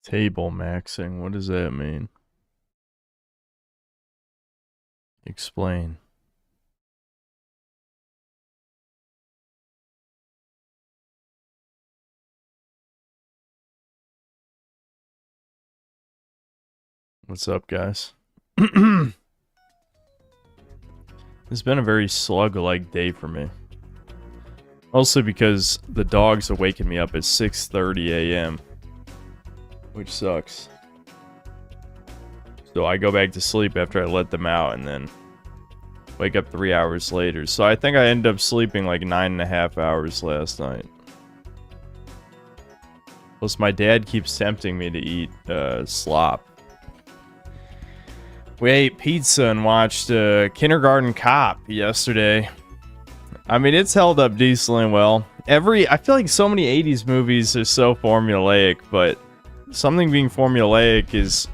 Table maxing, what does that mean? Explain. What's up, guys? It's been a very slug-like day for me. Mostly because the dogs are waking me up at 6:30 a.m. Which sucks. So I go back to sleep after I let them out and then wake up 3 hours later. So I think I ended up sleeping like 9.5 hours last night. Plus my dad keeps tempting me to eat slop. We ate pizza and watched Kindergarten Cop yesterday. I mean, it's held up decently well. I feel like so many 80s movies are so formulaic, but something being formulaic is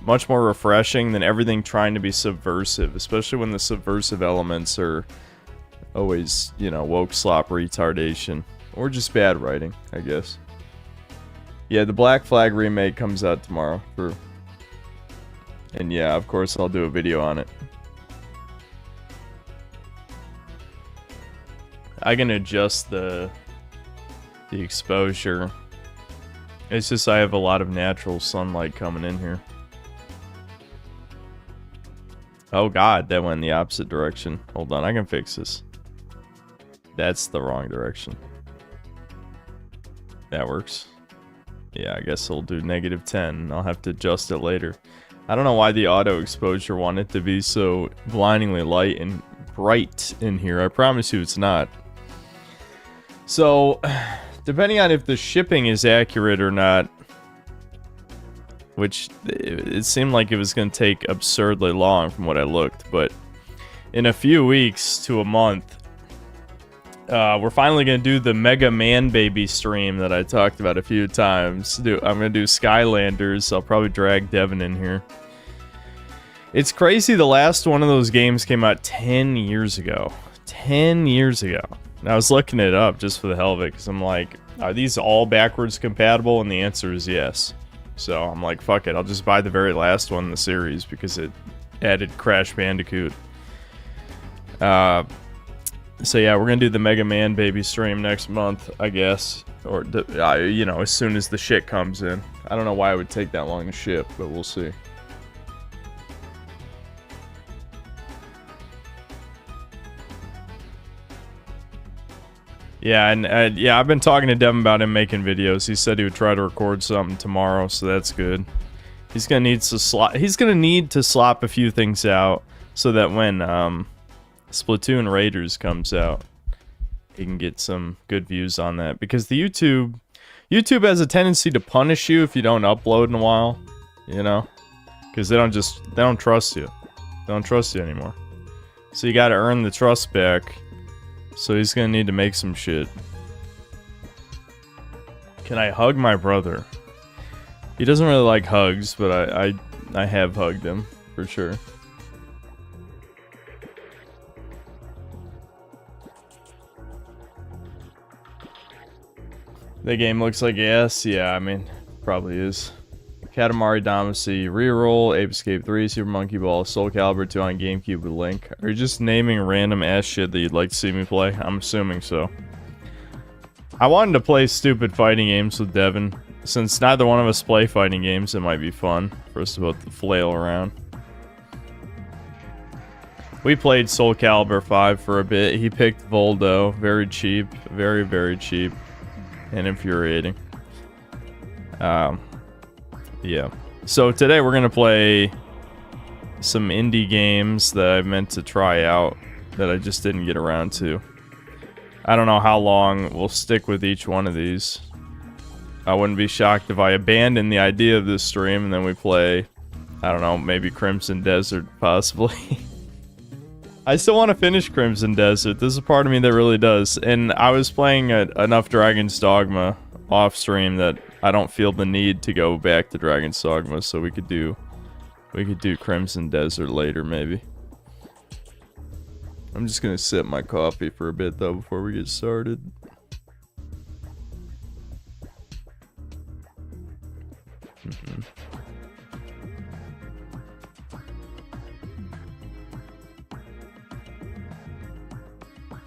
much more refreshing than everything trying to be subversive, especially when the subversive elements are always, you know, woke slop retardation. Or just bad writing, I guess. Yeah, the Black Flag remake comes out tomorrow. And yeah, of course I'll do a video on it. I can adjust the exposure. It's just I have a lot of natural sunlight coming in here. Oh god, that went in the opposite direction. Hold on, I can fix this. That's the wrong direction. That works. Yeah, I guess I'll do -10. I'll have to adjust it later. I don't know why the auto exposure wanted to be so blindingly light and bright in here. I promise you it's not. So, depending on if the shipping is accurate or not, which it seemed like it was going to take absurdly long from what I looked, but in a few weeks to a month, we're finally going to do the Mega Man Baby stream that I talked about a few times. I'm going to do Skylanders. I'll probably drag Devin in here. It's crazy, the last one of those games came out 10 years ago. 10 years ago. And I was looking it up just for the hell of it, because I'm like, are these all backwards compatible? And the answer is yes. So I'm like, fuck it, I'll just buy the very last one in the series, because it added Crash Bandicoot. So yeah, we're gonna do the Mega Man Baby stream next month, I guess. Or, you know, as soon as the shit comes in. I don't know why it would take that long to ship, but we'll see. Yeah, and yeah, I've been talking to Devin about him making videos. He said he would try to record something tomorrow, so that's good. He's gonna need to slop a few things out so that when Splatoon Raiders comes out, he can get some good views on that. Because the YouTube has a tendency to punish you if you don't upload in a while, you know, because they don't trust you. They don't trust you anymore. So you got to earn the trust back. So he's gonna need to make some shit. Can I hug my brother? He doesn't really like hugs, but I have hugged him, for sure. The game looks like ass. Yeah, I mean, probably is. Katamari Damacy, Reroll, Ape Escape 3, Super Monkey Ball, Soul Calibur 2 on GameCube with Link. Are you just naming random ass shit that you'd like to see me play? I'm assuming so. I wanted to play stupid fighting games with Devin. Since neither one of us play fighting games, it might be fun for us to both flail around. We played Soul Calibur 5 for a bit. He picked Voldo. Very cheap. Very, very cheap. And infuriating. Yeah. So today we're gonna play some indie games that I meant to try out that I just didn't get around to. I don't know how long we'll stick with each one of these. I wouldn't be shocked if I abandon the idea of this stream and then we play, I don't know, maybe Crimson Desert, possibly. I still want to finish Crimson Desert. There's a part of me that really does. And I was playing enough Dragon's Dogma off stream that I don't feel the need to go back to Dragon's Dogma, so we could do Crimson Desert later, maybe. I'm just gonna sip my coffee for a bit though before we get started.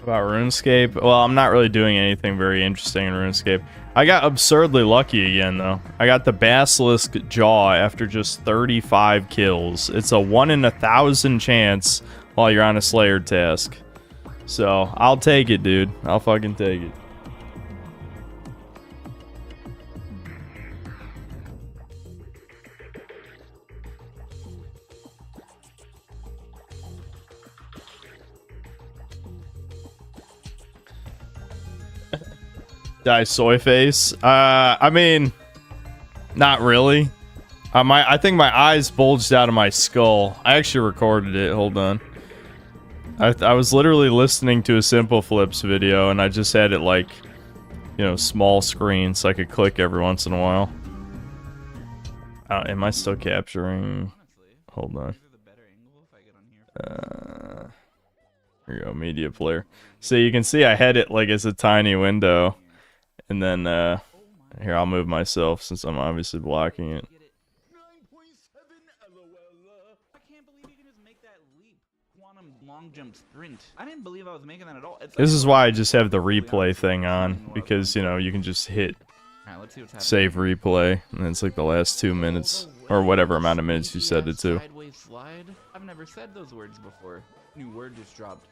About RuneScape? Well, I'm not really doing anything very interesting in RuneScape. I got absurdly lucky again, though. I got the Basilisk Jaw after just 35 kills. It's a 1 in 1,000 chance while you're on a Slayer task. So, I'll take it, dude. I'll fucking take it. Die soy face. I mean, not really. I think my eyes bulged out of my skull. I actually recorded it. Hold on. I was literally listening to a Simple Flips video, and I just had it like, you know, small screen so I could click every once in a while. Am I still capturing? Hold on. Here you go, media player. So you can see I had it like as a tiny window. And then, here, I'll move myself since I'm obviously blocking it. I can't believe you can just make that leap. Quantum long jump sprint. I didn't believe I was making that at all. This is why I just have the replay thing on, because, you know, you can just hit save replay, and it's like the last 2 minutes, or whatever amount of minutes you set it to. I've never said those words before. New word just dropped.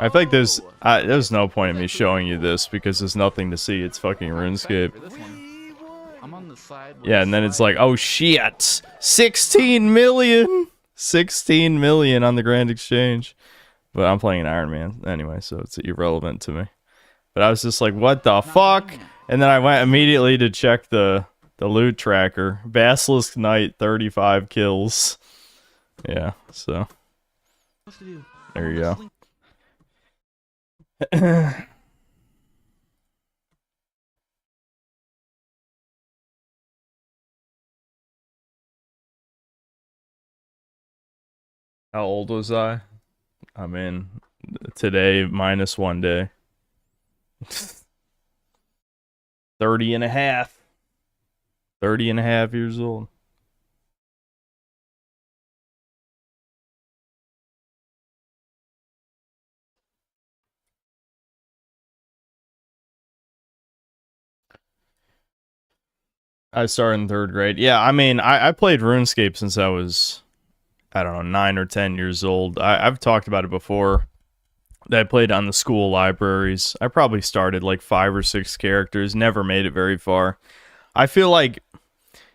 I think there's no point in me showing you this because there's nothing to see. It's fucking RuneScape. Yeah, and then it's like, oh shit, 16 million, 16 million on the Grand Exchange. But I'm playing an Iron Man anyway, so it's irrelevant to me. But I was just like, what the fuck? And then I went immediately to check the loot tracker. Basilisk Knight, 35 kills. Yeah, so there you go. How old was I? I mean, today minus 1 day. 30 and a half. 30 and a half years old. I started in 3rd grade. Yeah, I mean, I played RuneScape since I was, I don't know, 9 or 10 years old. I've talked about it before. That I played on the school libraries. I probably started like 5 or 6 characters. Never made it very far. I feel like,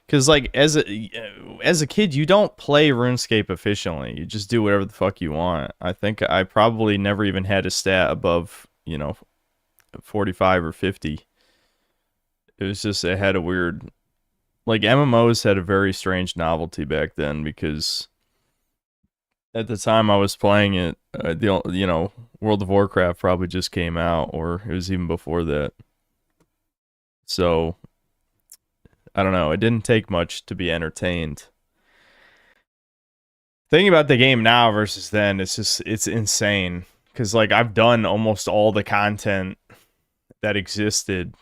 because like as a kid, you don't play RuneScape efficiently. You just do whatever the fuck you want. I think I probably never even had a stat above, you know, 45 or 50. It was just, it had a weird, like, MMOs had a very strange novelty back then because at the time I was playing it, you know, World of Warcraft probably just came out, or it was even before that. So, I don't know, it didn't take much to be entertained. Thinking about the game now versus then, it's just, it's insane. Because, like, I've done almost all the content that existed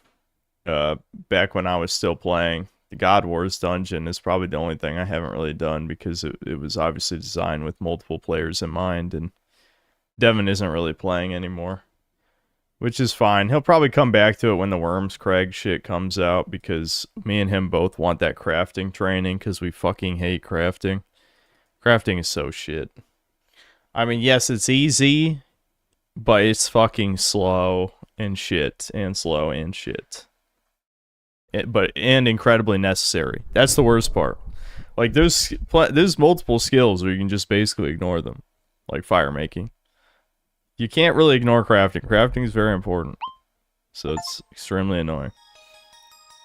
back when I was still playing. The God Wars dungeon is probably the only thing I haven't really done because it was obviously designed with multiple players in mind, and Devin isn't really playing anymore, which is fine. He'll probably come back to it when the Worms Crag shit comes out because me and him both want that crafting training because we fucking hate crafting. Crafting is so shit. I mean, yes, it's easy, but it's fucking slow and shit, and slow and shit. And incredibly necessary. That's the worst part. Like, there's multiple skills where you can just basically ignore them. Like fire making. You can't really ignore crafting. Crafting is very important. So it's extremely annoying.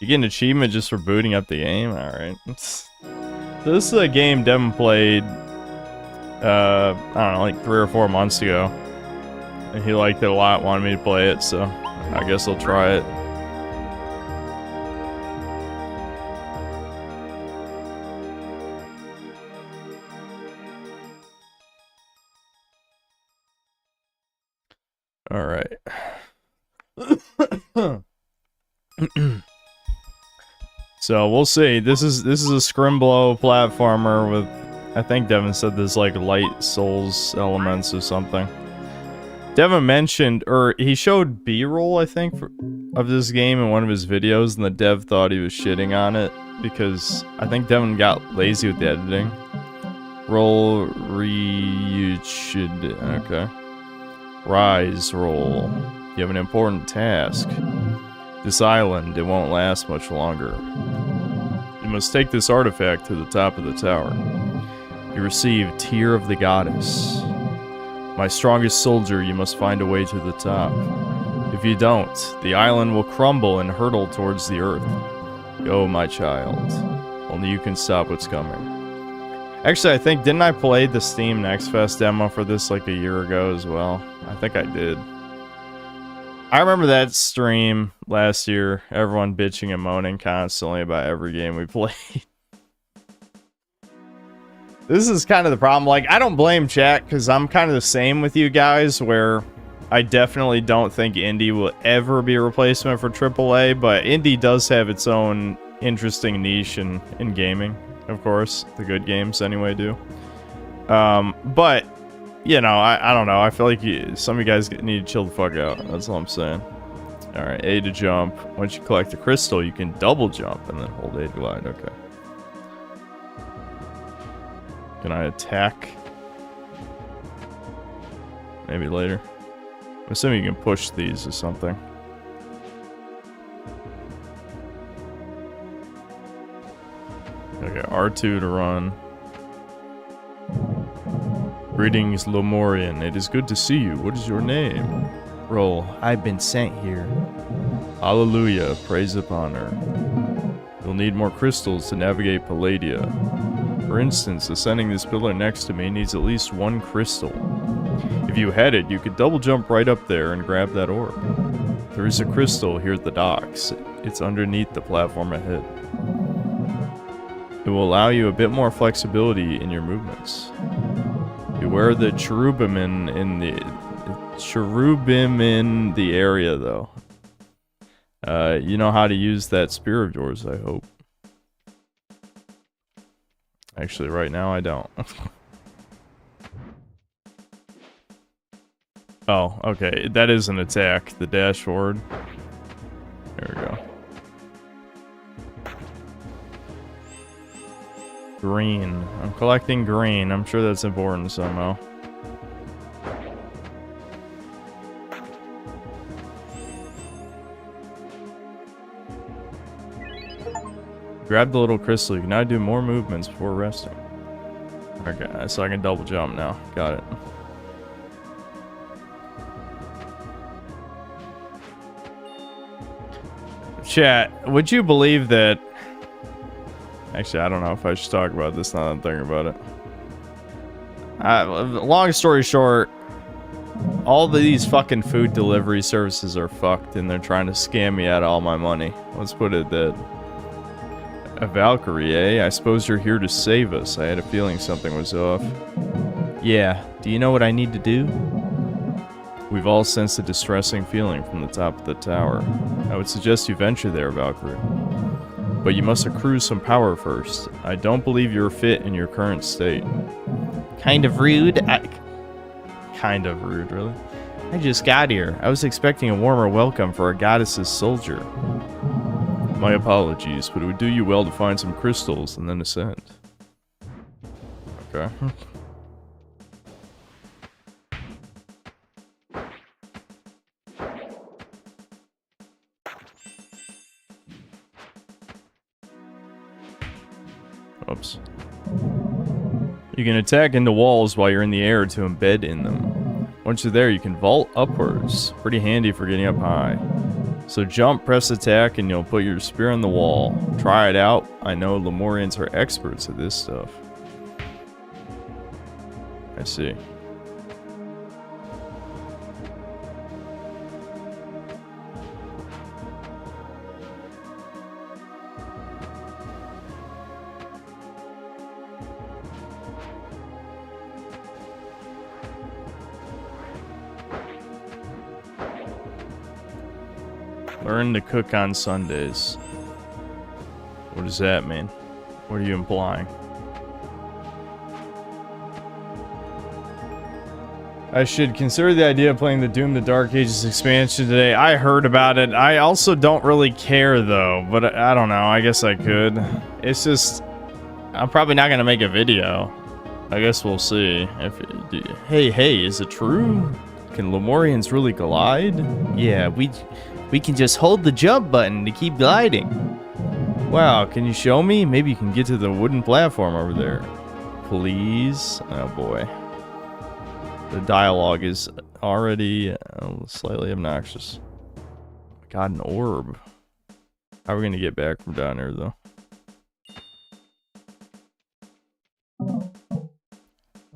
You get an achievement just for booting up the game? Alright. So this is a game Devin played, I don't know, like 3 or 4 months ago. And he liked it a lot, wanted me to play it, so I guess I'll try it. All right. So we'll see. This is a scrimblow platformer with, I think Devin said there's like light souls elements or something. Devin mentioned, or he showed B-roll, I think, of this game in one of his videos, and the dev thought he was shitting on it because I think Devin got lazy with the editing. Roll, okay. Rise, roll. You have an important task. This island, it won't last much longer. You must take this artifact to the top of the tower. You receive Tear of the Goddess. My strongest soldier, you must find a way to the top. If you don't, the island will crumble and hurtle towards the earth. Go, my child. Only you can stop what's coming. Actually, I think, didn't I play the Steam Next Fest demo for this like a year ago as well? I think I did. I remember that stream last year, everyone bitching and moaning constantly about every game we played. This is kind of the problem. Like, I don't blame chat, because I'm kind of the same with you guys, where I definitely don't think indie will ever be a replacement for AAA, but indie does have its own interesting niche in gaming, of course. The good games, anyway, do. But, you know, I don't know. I feel like some of you guys need to chill the fuck out. That's all I'm saying. Alright, A to jump. Once you collect the crystal, you can double jump and then hold A to glide. Okay. Can I attack? Maybe later. I'm assuming you can push these or something. Okay, R2 to run. Greetings, Lemurian. It is good to see you. What is your name? Roll. I've been sent here. Hallelujah. Praise upon her. You'll need more crystals to navigate Palladia. For instance, ascending this pillar next to me needs at least one crystal. If you had it, you could double jump right up there and grab that orb. There is a crystal here at the docks. It's underneath the platform ahead. It will allow you a bit more flexibility in your movements. Beware the cherubim in the area, though. You know how to use that spear of yours, I hope. Actually, right now I don't. Oh, okay. That is an attack. The dash forward. There we go. Green. I'm collecting green. I'm sure that's important somehow. Grab the little crystal. You can now do more movements before resting. Okay, so I can double jump now. Got it. Chat, would you believe that... Actually, I don't know if I should talk about this now that I'm thinking about it. Long story short, all these fucking food delivery services are fucked and they're trying to scam me out of all my money. Let's put it that. A Valkyrie, eh? I suppose you're here to save us. I had a feeling something was off. Yeah, do you know what I need to do? We've all sensed a distressing feeling from the top of the tower. I would suggest you venture there, Valkyrie. But you must accrue some power first. I don't believe you're fit in your current state. Kind of rude. Kind of rude, really? I just got here. I was expecting a warmer welcome for a goddess's soldier. My apologies, but it would do you well to find some crystals and then ascend. Okay. Oops. You can attack into walls while you're in the air to embed in them. Once you're there, you can vault upwards. Pretty handy for getting up high. So jump, press attack, and you'll put your spear on the wall. Try it out. I know Lemurians are experts at this stuff. I see. Learn to cook on Sundays. What does that mean? What are you implying? I should consider the idea of playing the Doom the Dark Ages expansion today. I heard about it. I also don't really care though, but I don't know. I guess I could. It's just, I'm probably not gonna make a video. I guess we'll see. Hey, is it true? Can Lemurians really glide? Yeah, we can just hold the jump button to keep gliding. Wow, can you show me? Maybe you can get to the wooden platform over there. Please? Oh boy. The dialogue is already slightly obnoxious. Got an orb. How are we gonna get back from down here though?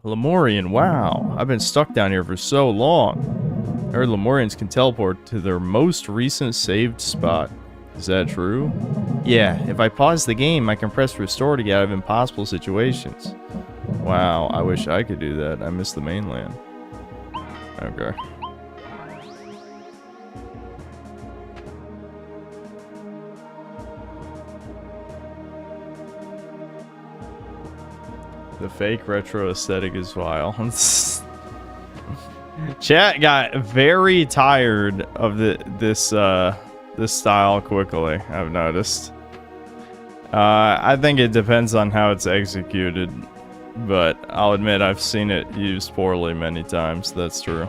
Lemurian, wow. I've been stuck down here for so long. I heard Lemurians can teleport to their most recent saved spot. Is that true? Yeah, if I pause the game, I can press restore to get out of impossible situations. Wow, I wish I could do that. I miss the mainland. Okay. The fake retro aesthetic is vile. Chat got very tired of this style quickly, I've noticed. I think it depends on how it's executed, but I'll admit I've seen it used poorly many times, that's true.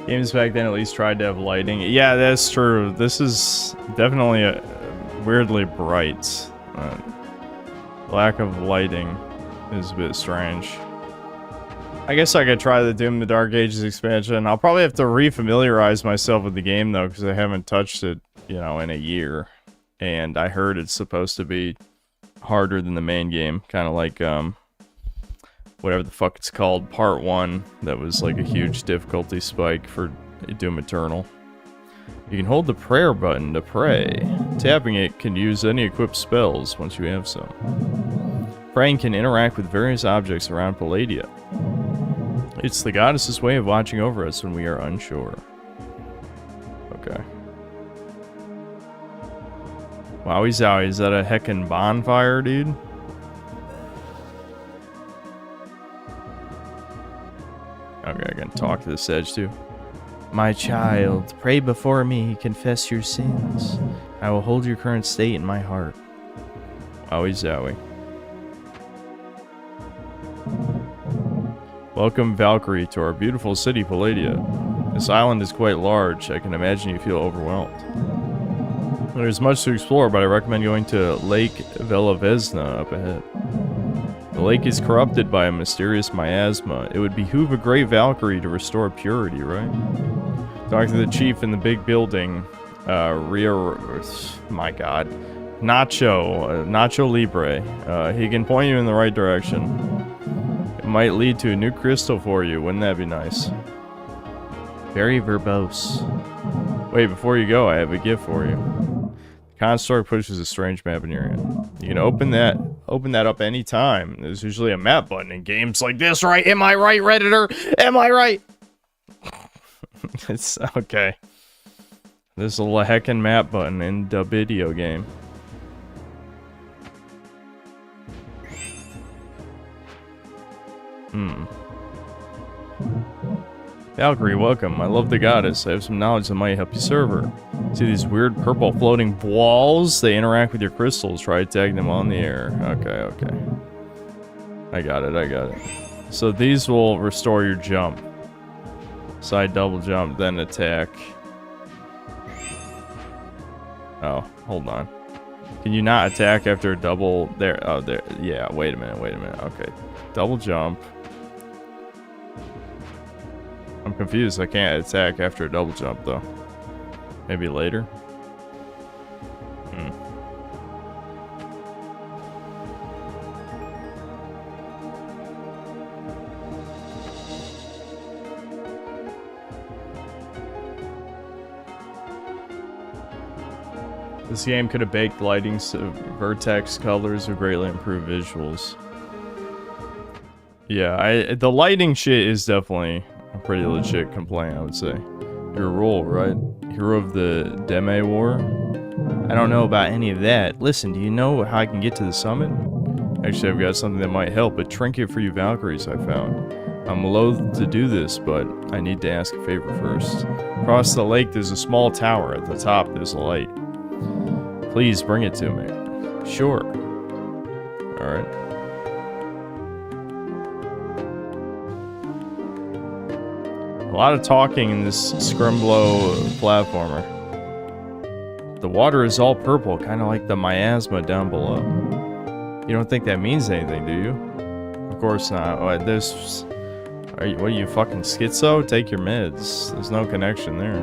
Games back then at least tried to have lighting. Yeah, that's true. This is definitely a weirdly bright. Lack of lighting is a bit strange. I guess I could try the Doom the Dark Ages expansion. I'll probably have to re-familiarize myself with the game though, because I haven't touched it, you know, in a year. And I heard it's supposed to be harder than the main game, kind of like whatever the fuck it's called, part 1, that was like a huge difficulty spike for Doom Eternal. You can hold the prayer button to pray. Tapping it can use any equipped spells once you have some. Praying can interact with various objects around Palladia. It's the goddess's way of watching over us when we are unsure. Okay. Wowie zowie, is that a heckin' bonfire, dude? Okay, I can talk to this edge too. My child, pray before me, confess your sins. I will hold your current state in my heart. Wowie zowie. Welcome, Valkyrie, to our beautiful city, Palladia. This island is quite large. I can imagine you feel overwhelmed. There's much to explore, but I recommend going to Lake Velavesna up ahead. The lake is corrupted by a mysterious miasma. It would behoove a great Valkyrie to restore purity, right? Talk to the chief in the big building. My god. Nacho Libre. He can point you in the right direction. It might lead to a new crystal for you. Wouldn't that be nice? Very verbose. Wait, before you go, I have a gift for you. The construct pushes a strange map in your hand. You can open that up anytime. There's usually a map button in games like this, right? Am I right, Redditor? Am I right? It's okay. There's a heckin' map button in the video game. Valkyrie, welcome. I love the goddess. I have some knowledge that might help you serve her. See these weird purple floating balls? They interact with your crystals. Try tagging them on the air. Okay. I got it. So these will restore your jump. Side double jump, then attack. Oh, hold on. Can you not attack after a double? There. Oh, there. Yeah, wait a minute. Okay. Double jump. I'm confused. I can't attack after a double jump, though. Maybe later? This game could have baked lighting so vertex colors would greatly improve visuals. Yeah, the lighting shit is definitely a pretty legit complaint, I would say. Your role, right? Hero of the Deme War? I don't know about any of that. Listen, do you know how I can get to the summit? Actually, I've got something that might help, a trinket for you Valkyries I found. I'm loath to do this, but I need to ask a favor first. Across the lake, there's a small tower. At the top, there's a light. Please bring it to me. Sure. Alright. A lot of talking in this Scrumblow platformer. The water is all purple, kind of like the miasma down below. You don't think that means anything, do you? Of course not. What, what are you, fucking schizo? Take your meds. There's no connection there.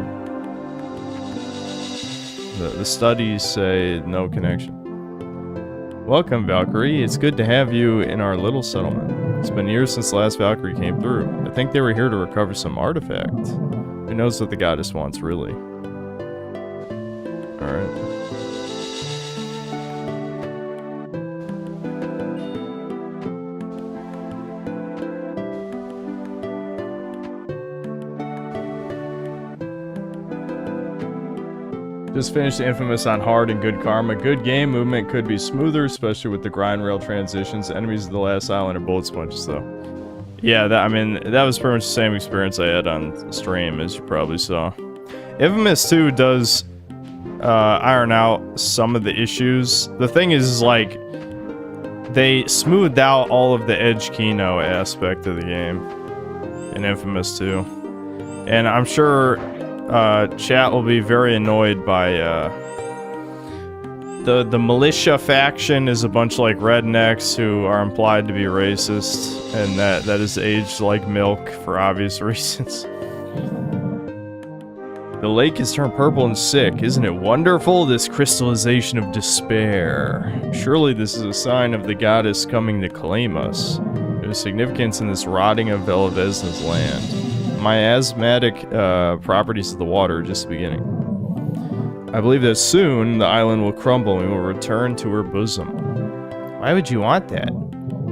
The studies say no connection. Welcome, Valkyrie. It's good to have you in our little settlement. It's been years since the last Valkyrie came through. I think they were here to recover some artifact. Who knows what the goddess wants, really? Alright. Just finished Infamous on hard and good karma. Good game, movement could be smoother, especially with the grind rail transitions. Enemies of the last island are bullet sponges, though. Yeah, I mean, that was pretty much the same experience I had on stream, as you probably saw. Infamous 2 does iron out some of the issues. The thing is, like, they smoothed out all of the 𝐂𝐇𝐀𝐏𝐿 aspect of the game in Infamous 2. And I'm sure chat will be very annoyed by the militia faction is a bunch of like rednecks who are implied to be racist, and that is aged like milk for obvious reasons. The lake has turned purple and sick. Isn't it wonderful, this crystallization of despair? Surely this is a sign of the goddess coming to claim us. There's significance in this rotting of Velavesna's land. Miasmatic properties of the water are just the beginning. I believe that soon the island will crumble and we will return to her bosom. Why would you want that?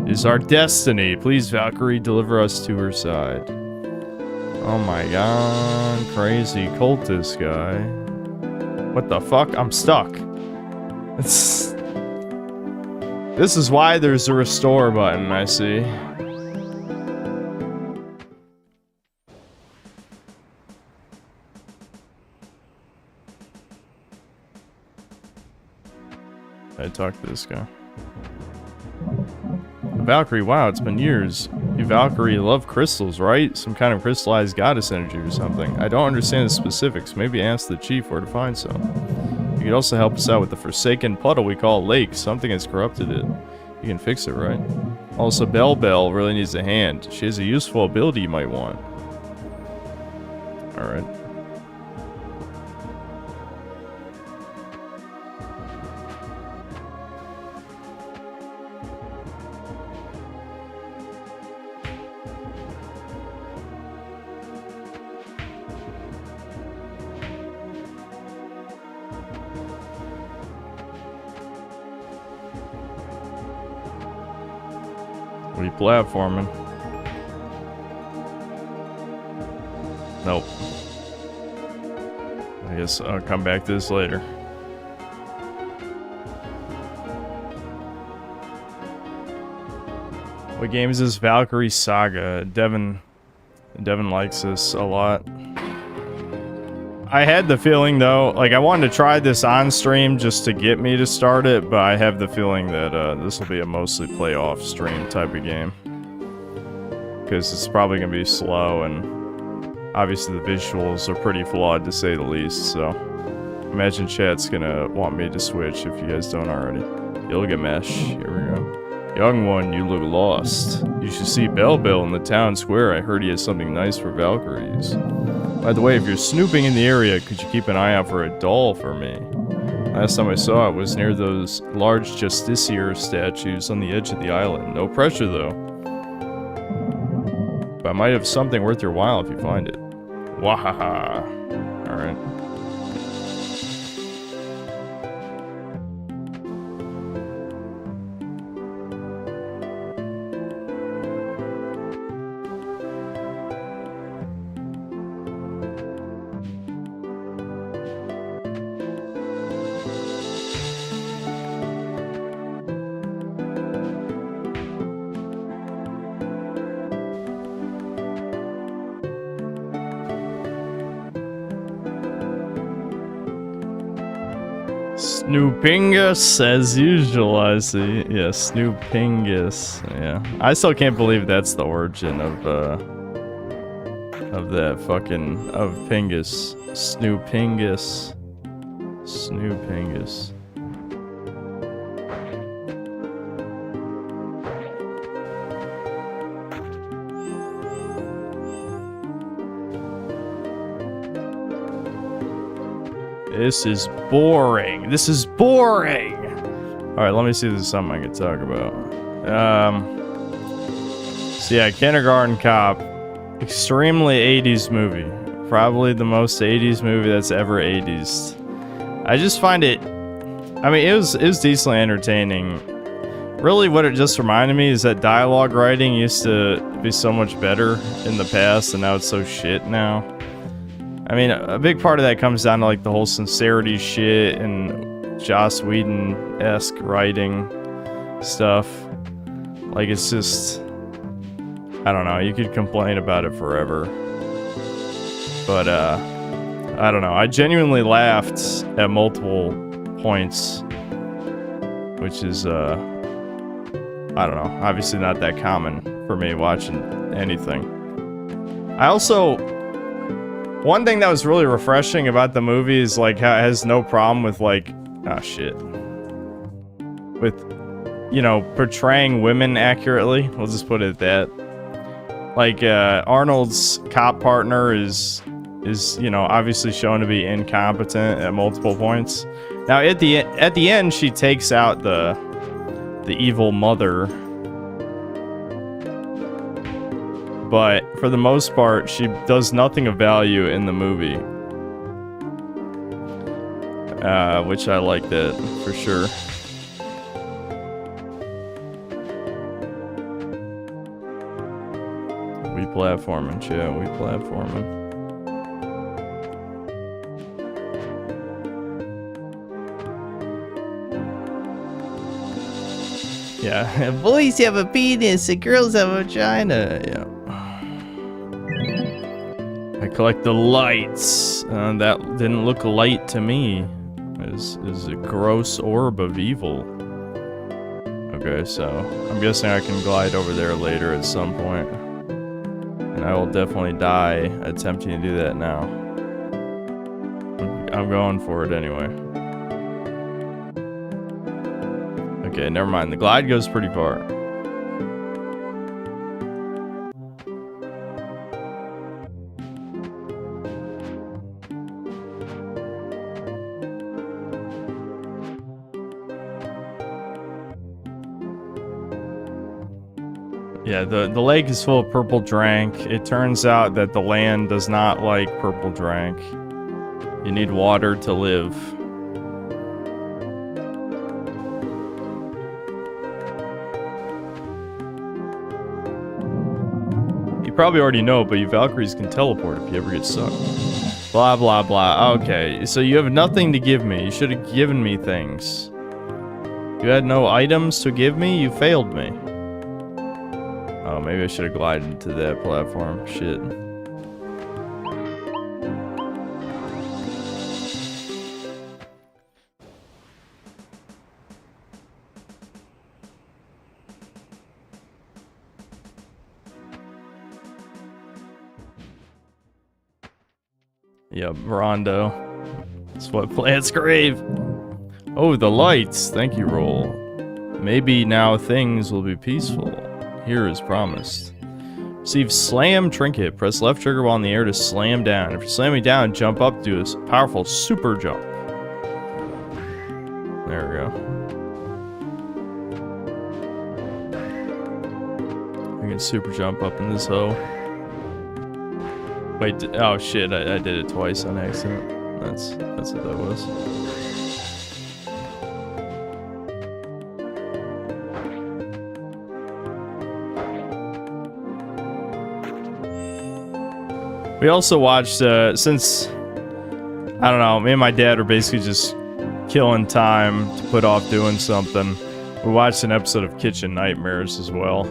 It is our destiny. Please, Valkyrie, deliver us to her side. Oh my god, crazy cultist guy. What the fuck? I'm stuck. This is why there's a restore button, I see. I talked to this guy. Valkyrie, wow, it's been years. You Valkyrie love crystals, right? Some kind of crystallized goddess energy or something. I don't understand the specifics. Maybe ask the chief where to find some. You could also help us out with the forsaken puddle we call lake. Something has corrupted it. You can fix it, right? Also, Bell really needs a hand. She has a useful ability you might want. Alright. Platforming. Nope. I guess I'll come back to this later. What game is this? Valkyrie Saga. Devin likes this a lot. I had the feeling though, like I wanted to try this on stream just to get me to start it, but I have the feeling that this will be a mostly play off stream type of game. Because it's probably going to be slow, and obviously the visuals are pretty flawed to say the least, so imagine chat's going to want me to switch if you guys don't already. Gilgamesh, here we go. Young one, you look lost. You should see Bell in the town square. I heard he has something nice for Valkyries. By the way, if you're snooping in the area, could you keep an eye out for a doll for me? Last time I saw it was near those large Justiciar statues on the edge of the island. No pressure, though. But I might have something worth your while if you find it. Wahaha. Alright. Snoopingus, as usual, I see. Yeah, Snoopingus. Yeah. I still can't believe that's the origin of that fucking... of Pingus. Snoopingus. Snoopingus. This is boring. This is boring. All right, let me see if there's something I can talk about. So yeah, Kindergarten Cop, extremely 80s movie. Probably the most 80s movie that's ever 80s. I just find it. I mean, it was decently entertaining. Really, what it just reminded me is that dialogue writing used to be so much better in the past, and now it's so shit now. I mean, a big part of that comes down to like the whole sincerity shit and Joss Whedon-esque writing stuff. Like, it's just, I don't know, you could complain about it forever. But, I don't know, I genuinely laughed at multiple points, which is, I don't know, obviously not that common for me watching anything. I also... One thing that was really refreshing about the movie is like how it has no problem with like, oh shit, with, you know, portraying women accurately. We'll just put it at that. Like Arnold's cop partner is you know, obviously shown to be incompetent at multiple points. Now at the end she takes out the evil mother. But for the most part, she does nothing of value in the movie. Which I like that, for sure. We platforming, chat, we platforming. Yeah, boys have a penis and girls have a vagina. Yeah. I collect the lights. That didn't look light to me. Is a gross orb of evil. Okay, so I'm guessing I can glide over there later at some point. And I will definitely die attempting to do that now. I'm going for it anyway. Okay, never mind. The glide goes pretty far. Yeah, the lake is full of purple drank. It turns out that the land does not like purple drank. You need water to live. You probably already know, but you Valkyries can teleport if you ever get sucked. Blah, blah, blah. Okay, so you have nothing to give me. You should have given me things. You had no items to give me? You failed me. Oh, maybe I should have glided into that platform. Shit. Yep, Rondo. That's what plants crave. Oh, the lights. Thank you, roll. Maybe now things will be peaceful. Here is promised. Receive slam trinket. Press left trigger while in the air to slam down. If you're slamming down, jump up, do a powerful super jump. There we go. I can super jump up in this hoe. Wait, oh shit, I did it twice on accident. That's what that was. We also watched, since, I don't know, me and my dad are basically just killing time to put off doing something. We watched an episode of Kitchen Nightmares as well.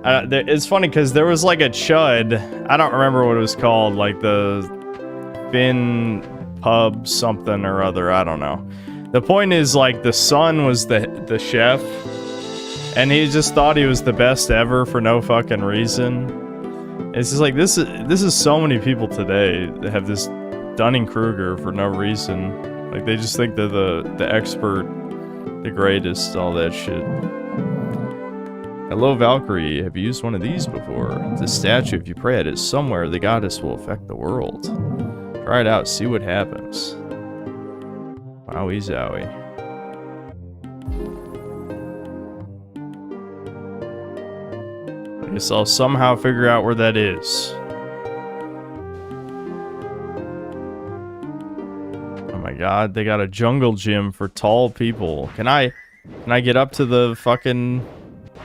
It's funny because there was like a chud, I don't remember what it was called, like the Finn Pub something or other, I don't know. The point is, like, the son was the chef, and he just thought he was the best ever for no fucking reason. It's just like, this is so many people today that have this Dunning-Kruger for no reason. Like, they just think they're the expert, the greatest, all that shit. Hello, Valkyrie. Have you used one of these before? This statue, if you pray at it somewhere, the goddess will affect the world. Try it out, see what happens. Wowie zowie. I guess I'll somehow figure out where that is. Oh my god, they got a jungle gym for tall people. Can I get up to the fucking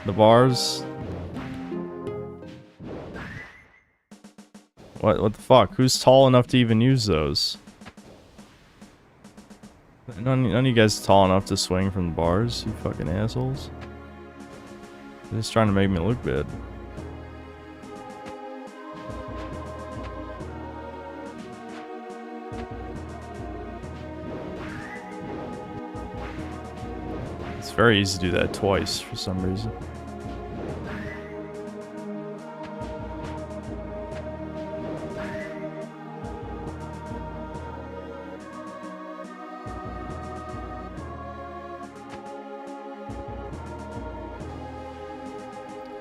the bars? What the fuck? Who's tall enough to even use those? None of you guys tall enough to swing from the bars, you fucking assholes. They're just trying to make me look bad. It's very easy to do that twice for some reason.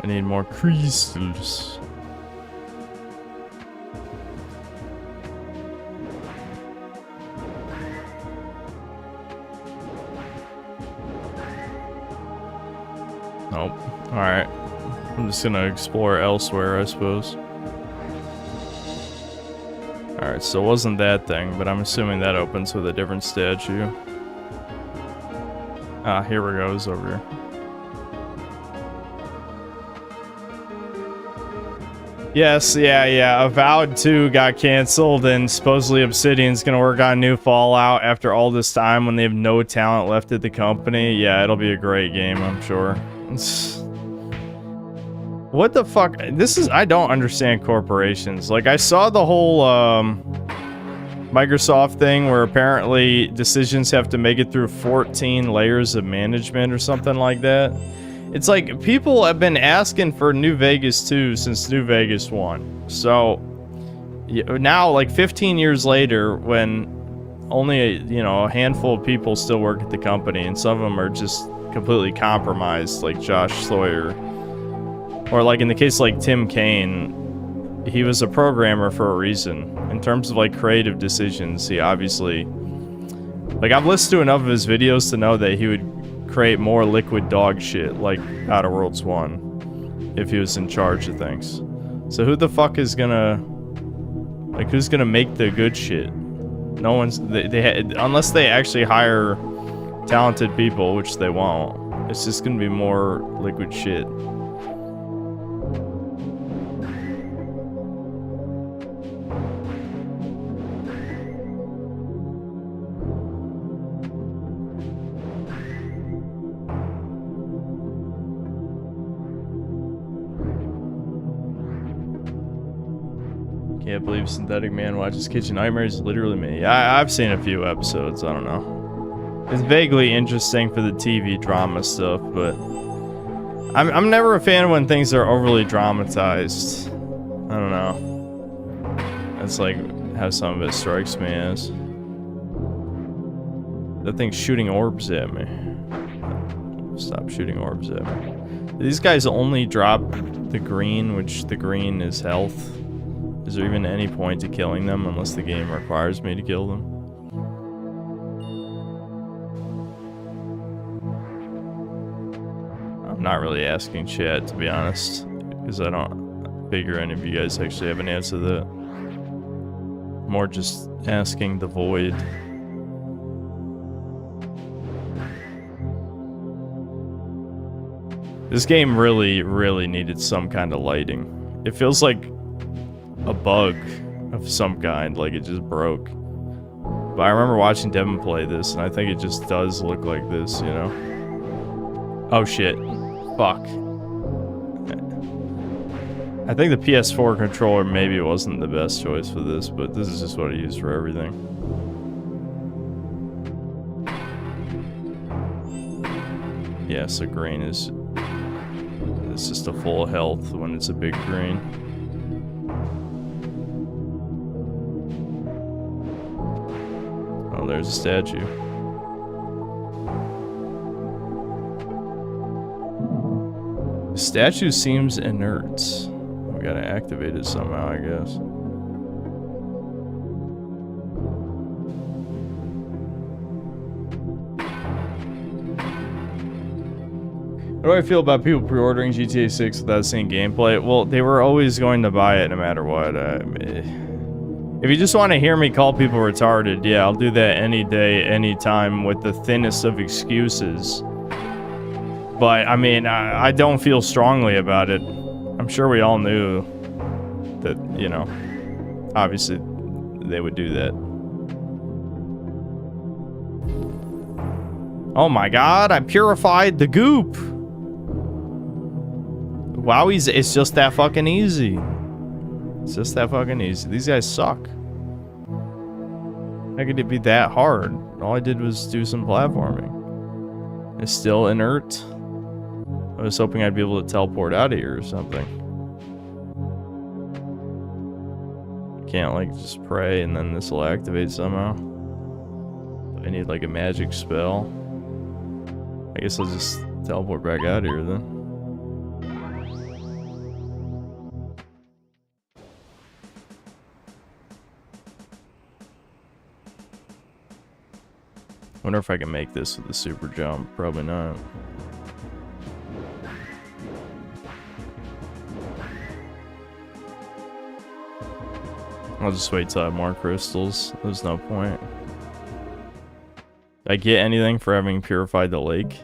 I need more crystals. Nope. Alright. I'm just gonna explore elsewhere, I suppose. Alright, so it wasn't that thing, but I'm assuming that opens with a different statue. Ah, here we go, it's over here. Yes, yeah. Avowed 2 got canceled, and supposedly Obsidian's gonna work on new Fallout after all this time when they have no talent left at the company. Yeah, it'll be a great game, I'm sure. What the fuck? I don't understand corporations. Like, I saw the whole, Microsoft thing where apparently decisions have to make it through 14 layers of management or something like that. It's like, people have been asking for New Vegas 2 since New Vegas 1. So, now, like 15 years later, when only, a handful of people still work at the company, and some of them are just completely compromised, like Josh Sawyer. Or like in the case like Tim Kaine, he was a programmer for a reason. In terms of like creative decisions, he obviously... Like, I've listened to enough of his videos to know that he would create more liquid dog shit like Outer Worlds 1 if he was in charge of things. So who the fuck is gonna, like, who's gonna make the good shit? No one's, unless they actually hire talented people, which they won't. It's just gonna be more liquid shit. Can't believe Synthetic Man watches Kitchen Nightmares. Literally me. I've seen a few episodes. I don't know. It's vaguely interesting for the TV drama stuff, but I'm never a fan when things are overly dramatized. I don't know. That's like how some of it strikes me as. That thing's shooting orbs at me. Stop shooting orbs at me. These guys only drop the green, which the green is health. Is there even any point to killing them unless the game requires me to kill them? I'm not really asking chat, to be honest, because I don't figure any of you guys actually have an answer to that. More just asking the void. This game really, really needed some kind of lighting. It feels like a bug of some kind, like it just broke. But I remember watching Devin play this, and I think it just does look like this, you know? Oh shit. Fuck. I think the PS4 controller maybe wasn't the best choice for this, but this is just what I use for everything. Yeah, so green is... It's just a full health when it's a big green. Oh, there's a statue. The statue seems inert. We gotta activate it somehow, I guess. How do I feel about people pre-ordering GTA 6 without seeing gameplay? Well, they were always going to buy it no matter what. If you just want to hear me call people retarded, yeah, I'll do that any day, any time with the thinnest of excuses. But, I mean, I don't feel strongly about it. I'm sure we all knew that, you know, obviously they would do that. Oh my god, I purified the goop! Wow, it's just that fucking easy. It's just that fucking easy. These guys suck. How could it be that hard? All I did was do some platforming. It's still inert. I was hoping I'd be able to teleport out of here or something. Can't, like, just pray and then this will activate somehow. I need, like, a magic spell. I guess I'll just teleport back out of here then. Wonder if I can make this with a super jump. Probably not. I'll just wait till I have more crystals. There's no point. Did I get anything for having purified the lake?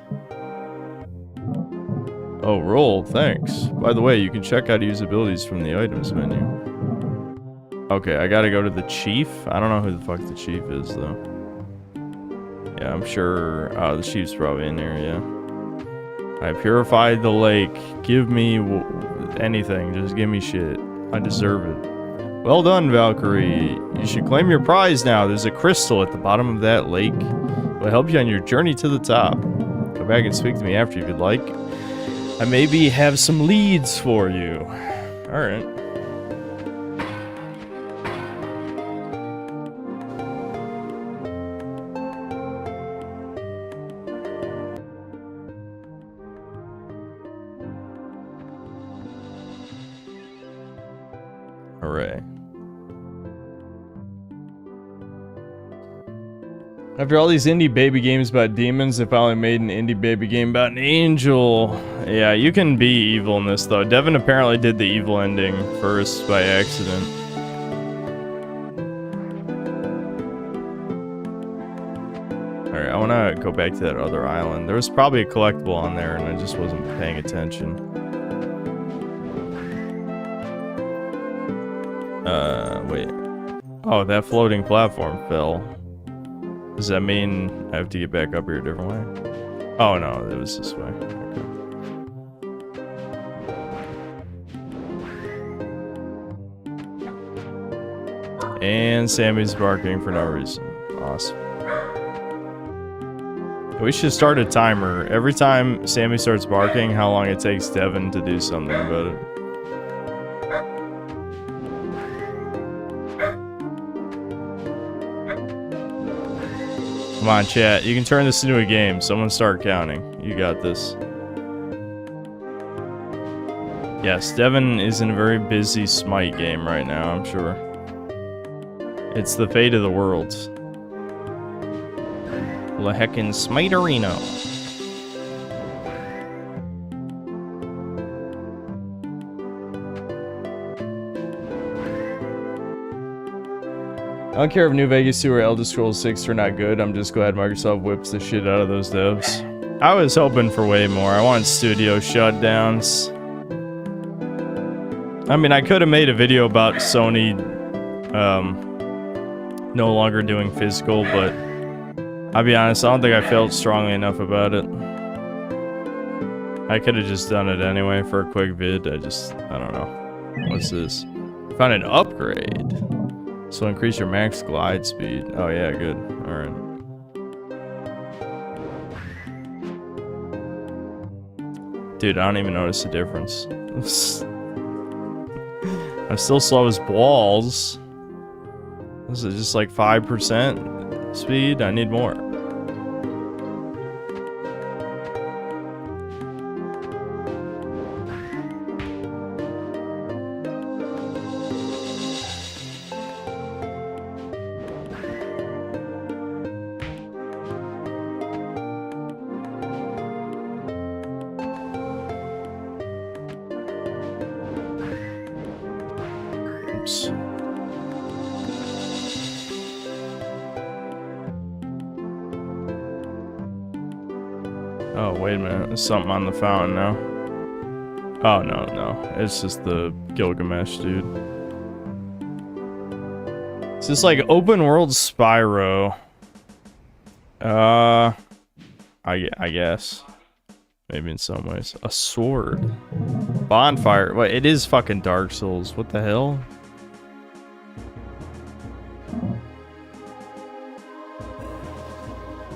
Oh, roll. Thanks. By the way, you can check how to use abilities from the items menu. Okay, I gotta go to the chief. I don't know who the fuck the chief is, though. Yeah, I'm sure... Oh, the chief's probably in there, yeah. I purified the lake. Give me anything. Just give me shit. I deserve it. Well done, Valkyrie. You should claim your prize now. There's a crystal at the bottom of that lake. It will help you on your journey to the top. Go back and speak to me after if you'd like. I maybe have some leads for you. Alright. Hooray. After all these indie baby games about demons, they finally made an indie baby game about an angel. Yeah, you can be evil in this, though. Devin apparently did the evil ending first by accident. Alright, I want to go back to that other island. There was probably a collectible on there, and I just wasn't paying attention. Wait. Oh, that floating platform fell. Does that mean I have to get back up here a different way? Oh no, it was this way. Okay. And Sammy's barking for no reason. Awesome. We should start a timer. Every time Sammy starts barking, how long it takes Devin to do something about it. Come on, chat. You can turn this into a game. Someone start counting. You got this. Yes, Devin is in a very busy Smite game right now, I'm sure. It's the fate of the world. La heckin' Smite-erino. I don't care if New Vegas 2 or Elder Scrolls 6 are not good, I'm just glad Microsoft whips the shit out of those devs. I was hoping for way more. I want studio shutdowns. I mean, I could have made a video about Sony no longer doing physical, but I'll be honest, I don't think I felt strongly enough about it. I could have just done it anyway for a quick vid. I don't know. What's this? Found an upgrade. So increase your max glide speed. Oh yeah, good. Alright. Dude, I don't even notice the difference. I'm still slow as balls. This is just like 5% speed. I need more. Oops. Oh, wait a minute. There's something on the fountain now. Oh, no. It's just the Gilgamesh, dude. It's just like open world Spyro. I guess. Maybe in some ways. A sword. Bonfire. Wait, it is fucking Dark Souls. What the hell?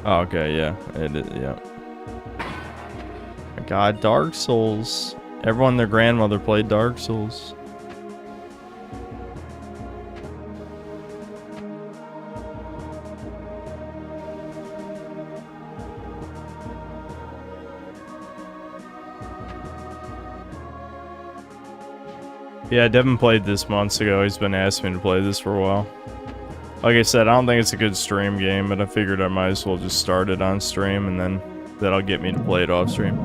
Oh, okay, yeah. It is, yeah. My God, Dark Souls. Everyone and their grandmother played Dark Souls. Yeah, Devin played this months ago. He's been asking me to play this for a while. Like I said, I don't think it's a good stream game, but I figured I might as well just start it on stream, and then that'll get me to play it off stream.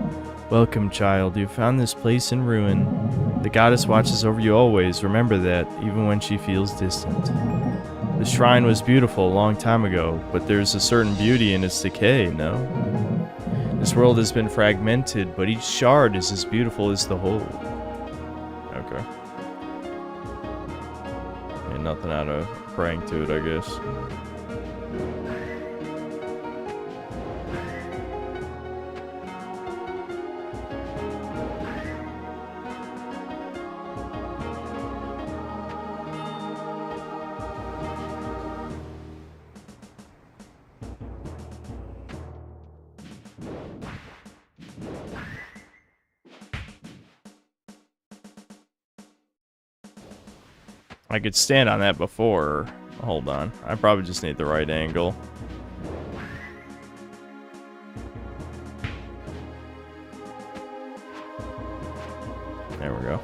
Welcome, child. You found this place in ruin. The goddess watches over you always. Remember that, even when she feels distant. The shrine was beautiful a long time ago, but there's a certain beauty in its decay, no? This world has been fragmented, but each shard is as beautiful as the whole. Okay. Ain't nothing out of praying to it, I guess. I could stand on that before. Hold on. I probably just need the right angle. There we go.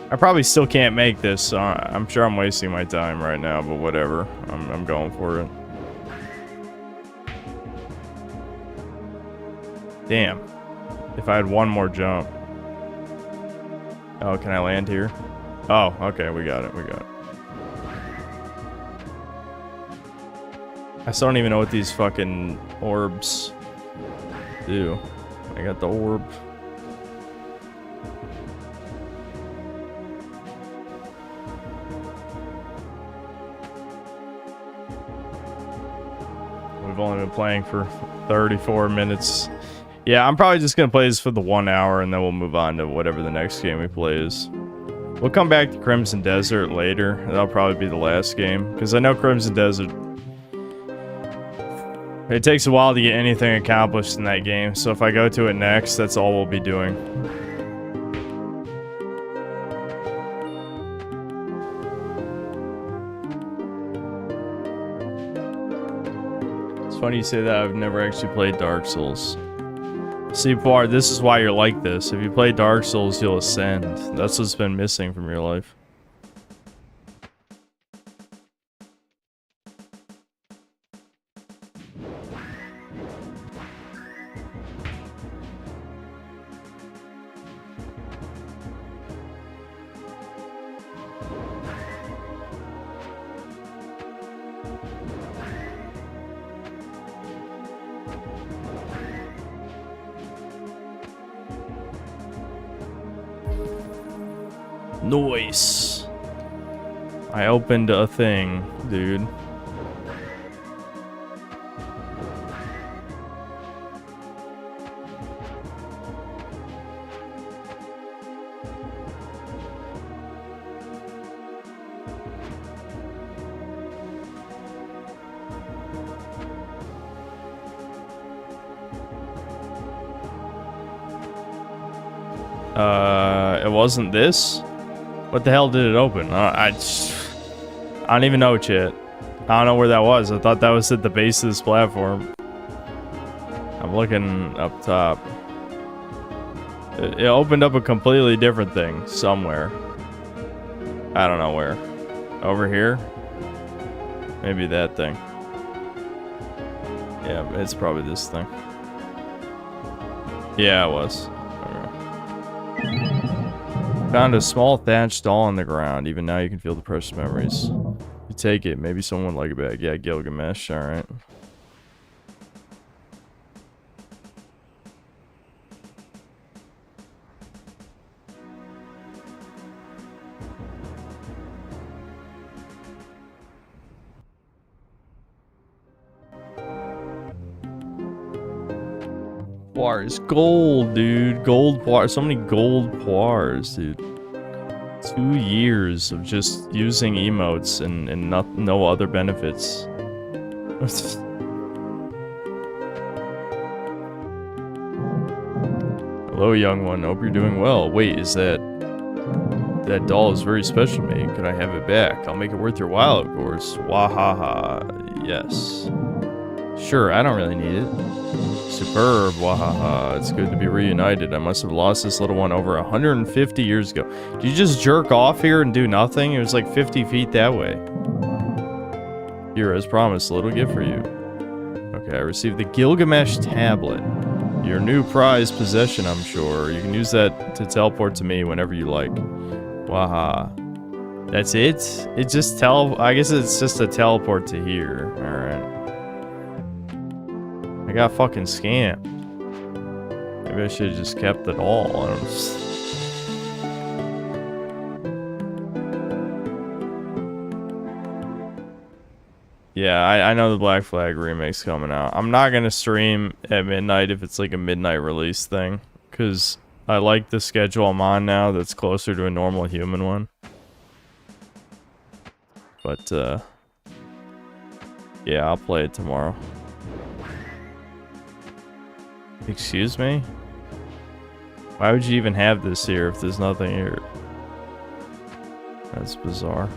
I probably still can't make this, so I'm sure I'm wasting my time right now, but whatever. I'm going for it. Damn. If I had one more jump. Oh, can I land here? Oh, okay, we got it, I still don't even know what these fucking orbs do. I got the orb. We've only been playing for 34 minutes. Yeah, I'm probably just gonna play this for the 1 hour, and then we'll move on to whatever the next game we play is. We'll come back to Crimson Desert later. That'll probably be the last game, because I know Crimson Desert, it takes a while to get anything accomplished in that game, so if I go to it next, that's all we'll be doing. It's funny you say that. I've never actually played Dark Souls. See, Poir, this is why you're like this. If you play Dark Souls, you'll ascend. That's what's been missing from your life. Nice. I opened a thing, dude. It wasn't this? What the hell did it open? I don't even know, chat. I don't know where that was. I thought that was at the base of this platform. I'm looking up top. It opened up a completely different thing somewhere. I don't know where. Over here? Maybe that thing. Yeah, it's probably this thing. Yeah, it was. Okay. Found a small thatched doll on the ground. Even now you can feel the precious memories. You take it. Maybe someone would like it back. Yeah, Gilgamesh. Alright. Poires. Gold, dude. Gold poires. So many gold poires, dude. 2 years of just using emotes and no other benefits. Hello, young one. Hope you're doing well. Wait, is that doll is very special to me. Could I have it back? I'll make it worth your while, of course. Wahaha. Yes. Sure, I don't really need it. Superb, wahaha. It's good to be reunited. I must have lost this little one over 150 years ago. Did you just jerk off here and do nothing? It was like 50 feet that way. Here, as promised, a little gift for you. Okay, I received the Gilgamesh tablet. Your new prized possession, I'm sure. You can use that to teleport to me whenever you like. Waha. That's it? It just I guess it's just a teleport to here. Alright. I got fucking scammed. Maybe I should have just kept it all. I don't know. Yeah, I know the Black Flag remake's coming out. I'm not gonna stream at midnight if it's like a midnight release thing, because I like the schedule I'm on now that's closer to a normal human one. But, yeah, I'll play it tomorrow. Excuse me? Why would you even have this here if there's nothing here? That's bizarre.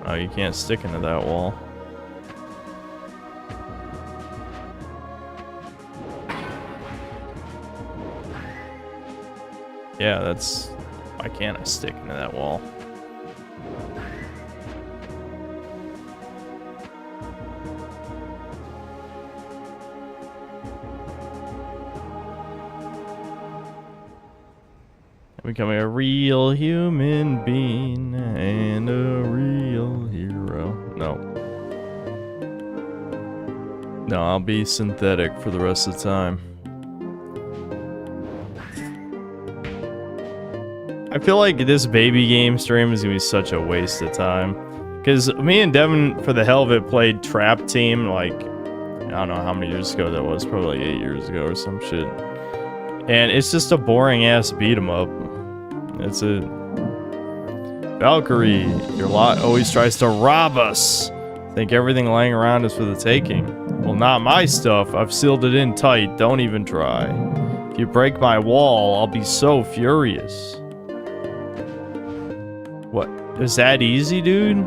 Oh, you can't stick into that wall. Yeah, that's... Why can't I stick into that wall? I'm becoming a real human being and a real hero. No. No, I'll be synthetic for the rest of the time. I feel like this baby game stream is gonna be such a waste of time. Because me and Devin, for the hell of it, played Trap Team, like, I don't know how many years ago that was, probably like 8 years ago or some shit. And it's just a boring ass beat 'em up. It's a... Valkyrie, your lot always tries to rob us. Think everything laying around is for the taking. Well, not my stuff. I've sealed it in tight. Don't even try. If you break my wall, I'll be so furious. What? Is that easy, dude?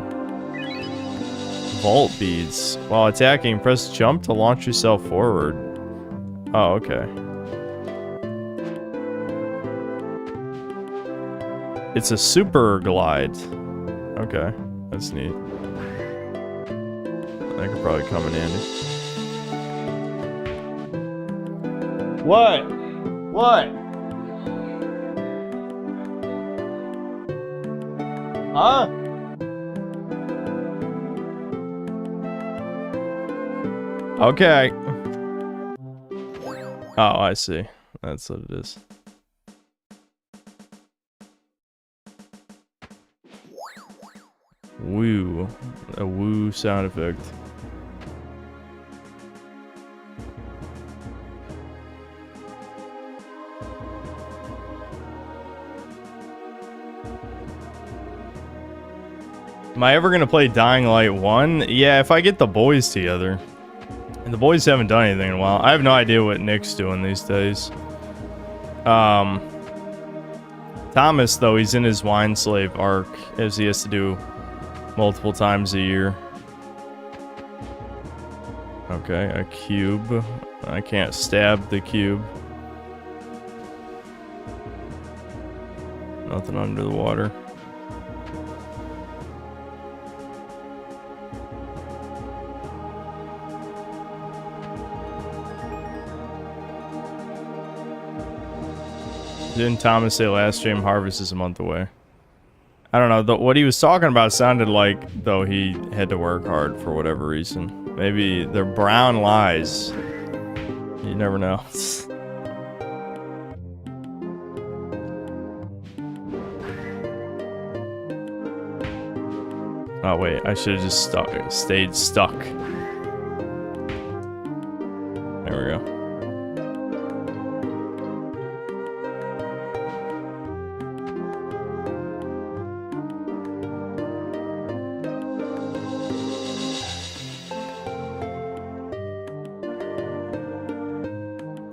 Vault beads. While attacking, press jump to launch yourself forward. Oh, okay. It's a super glide. Okay, that's neat. That could probably come in handy. What? What? Huh? Okay. Oh, I see. That's what it is. Woo. A woo sound effect. Am I ever gonna play Dying Light 1? Yeah, if I get the boys together. And the boys haven't done anything in a while. I have no idea what Nick's doing these days. Thomas, though, he's in his wine slave arc, as he has to do multiple times a year. Okay, a cube. I can't stab the cube. Nothing under the water. Didn't Thomas say last stream harvest is a month away? I don't know. What he was talking about sounded like, though, he had to work hard for whatever reason. Maybe they're brown lies. You never know. Oh wait, I should have just stayed stuck. There we go.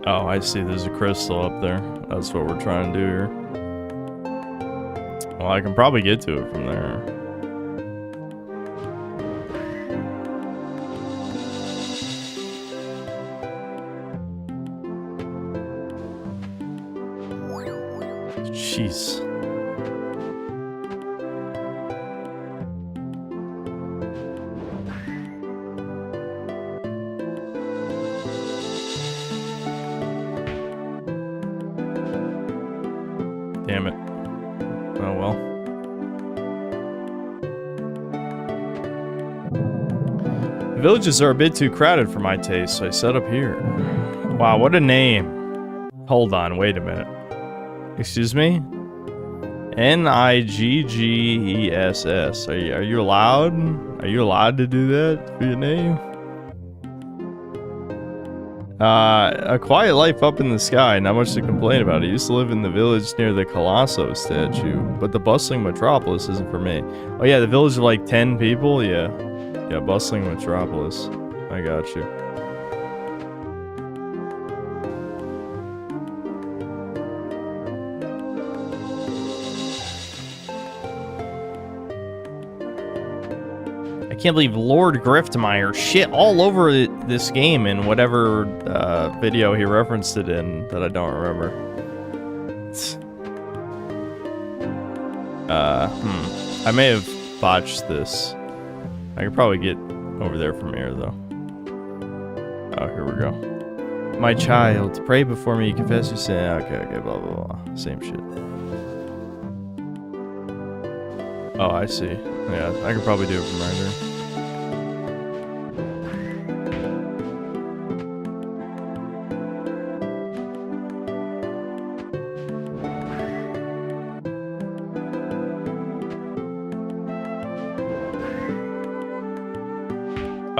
Oh, I see. There's a crystal up there. That's what we're trying to do here. Well, I can probably get to it from there. Jeez. Damn it. Oh well. The villages are a bit too crowded for my taste, so I set up here. Wow, what a name. Hold on, wait a minute. Excuse me? N-I-G-G-E-S-S. Are you allowed? Are you allowed to do that for your name? A quiet life up in the sky, not much to complain about. I used to live in the village near the 𝐂𝐿𝐼 statue, but the bustling metropolis isn't for me. Oh yeah, the village of like 10 people? Yeah. Yeah, bustling metropolis. I got you. I can't believe Lord Griftmeyer shit all over this game in whatever video he referenced it in that I don't remember. I may have botched this. I could probably get over there from here, though. Oh, here we go. My child, pray before me, confess your sin. Okay, blah, blah, blah. Same shit. Oh, I see. Yeah, I could probably do it from right there.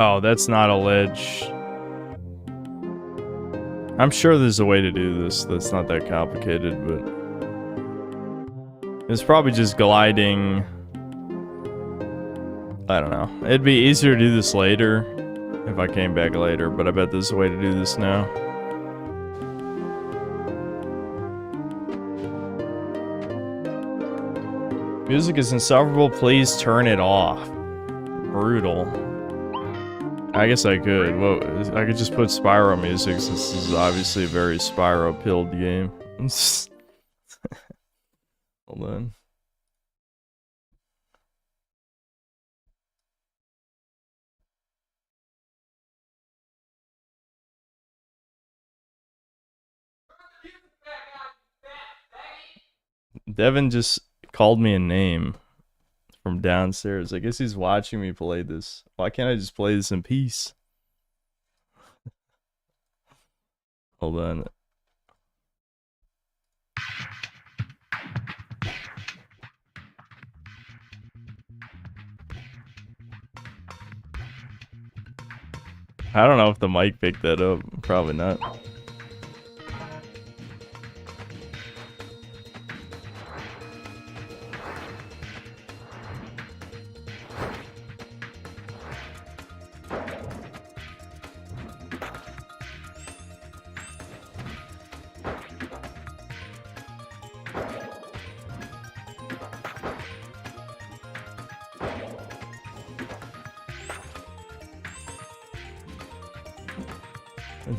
Oh, that's not a ledge. I'm sure there's a way to do this that's not that complicated, but it's probably just gliding. I don't know. It'd be easier to do this later if I came back later, but I bet there's a way to do this now. Music is insufferable. Please turn it off. Brutal. I guess I could. Well, I could just put Spyro music since this is obviously a very Spyro-pilled game. Hold on. Devin just called me a name from downstairs. I guess he's watching me play this. Why can't I just play this in peace? Hold on. I don't know if the mic picked that up. Probably not.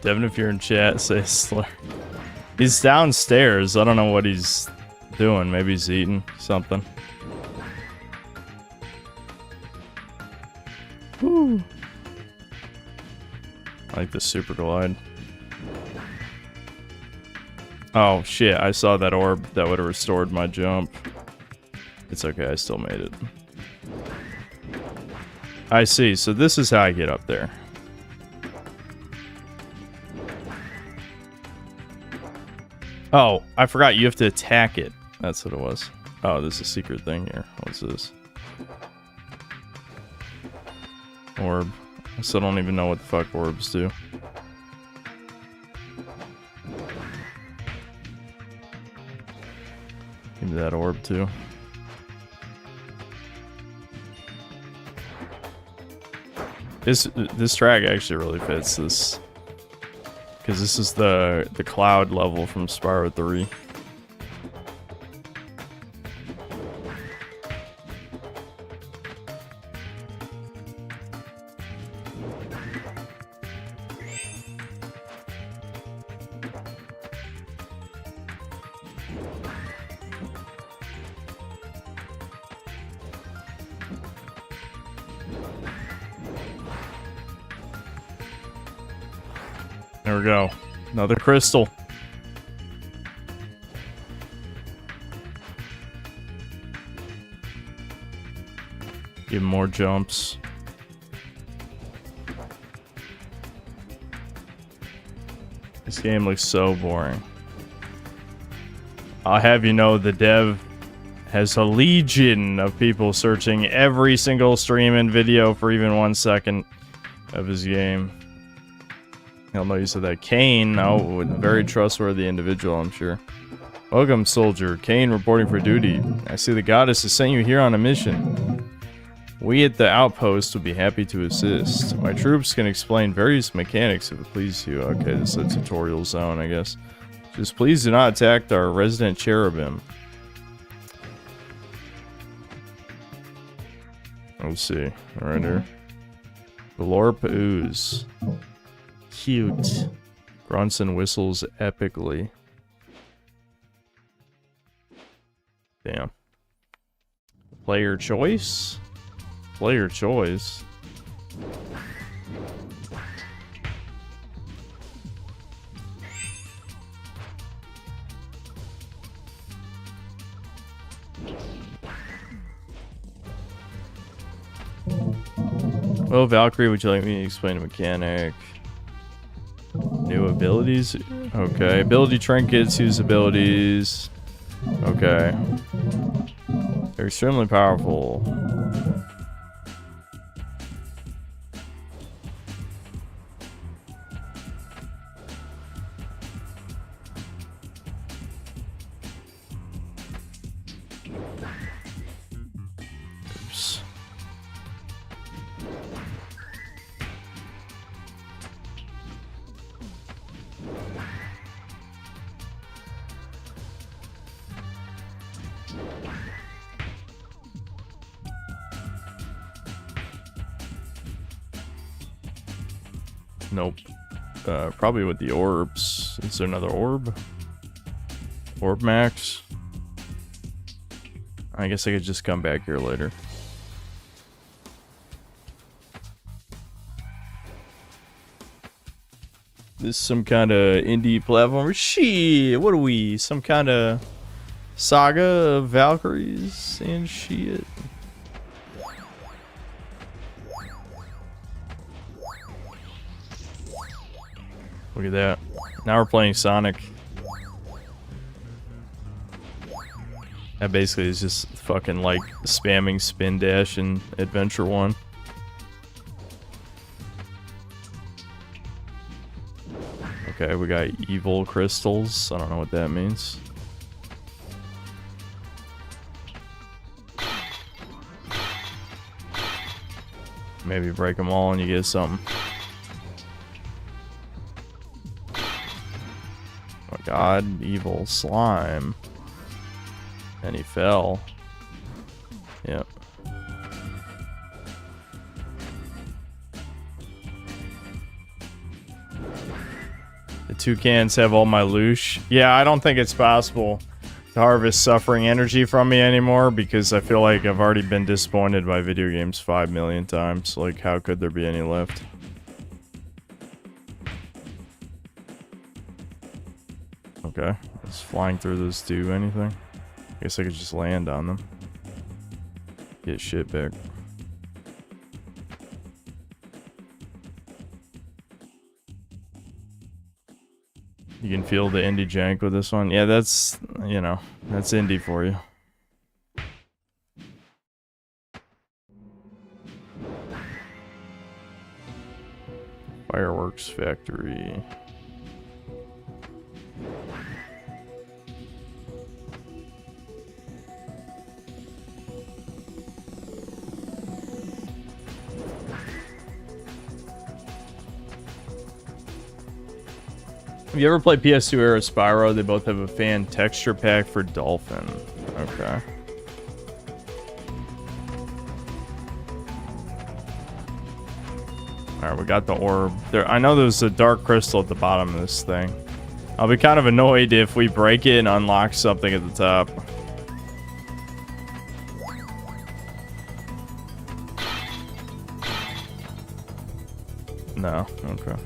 Devin, if you're in chat, say slur. He's downstairs. I don't know what he's doing. Maybe he's eating something. Woo. I like the super glide. Oh shit, I saw that orb that would have restored my jump. It's okay, I still made it. I see, so this is how I get up there. Oh, I forgot you have to attack it. That's what it was. Oh, there's a secret thing here. What's this? Orb. I still don't even know what the fuck orbs do. Give me that orb too. This track actually really fits this, because this is the cloud level from Spyro 3. There we go. Another crystal. Give him more jumps. This game looks so boring. I'll have you know the dev has a legion of people searching every single stream and video for even 1 second of his game. Hell no, you said that. Kane, oh, very trustworthy individual, I'm sure. Welcome, soldier. Kane reporting for duty. I see the goddess has sent you here on a mission. We at the outpost would be happy to assist. My troops can explain various mechanics if it pleases you. Okay, this is a tutorial zone, I guess. Just please do not attack our resident cherubim. Let's see. Right here. Glorp ooze. Cute. Grunts and whistles epically. Damn. Player choice? Player choice. Well, Valkyrie, would you like me to explain a mechanic? New abilities? Okay. Ability trinkets, use abilities. Okay. They're extremely powerful. Oops. Nope. Probably with the orbs. Is there another orb? Orb max? I guess I could just come back here later. This is some kind of indie platformer. Shit, what are we? Some kind of saga of Valkyries and shit. Look at that. Now we're playing Sonic. That basically is just fucking like spamming spin dash in Adventure 1. Okay, we got evil crystals. I don't know what that means. Maybe break them all and you get something. Oh my god, evil slime. And he fell. Yep. The toucans have all my loosh. Yeah, I don't think it's possible to harvest suffering energy from me anymore because I feel like I've already been disappointed by video games 5 million times. Like, how could there be any left? Okay, is flying through those do anything? I guess I could just land on them. Get shit back. You can feel the indie jank with this one. Yeah, that's, you know, that's indie for you. Fireworks factory. Have you ever played PS2 era Spyro? They both have a fan texture pack for Dolphin. Okay. Alright, we got the orb. There, I know there's a dark crystal at the bottom of this thing. I'll be kind of annoyed if we break it and unlock something at the top. No, okay.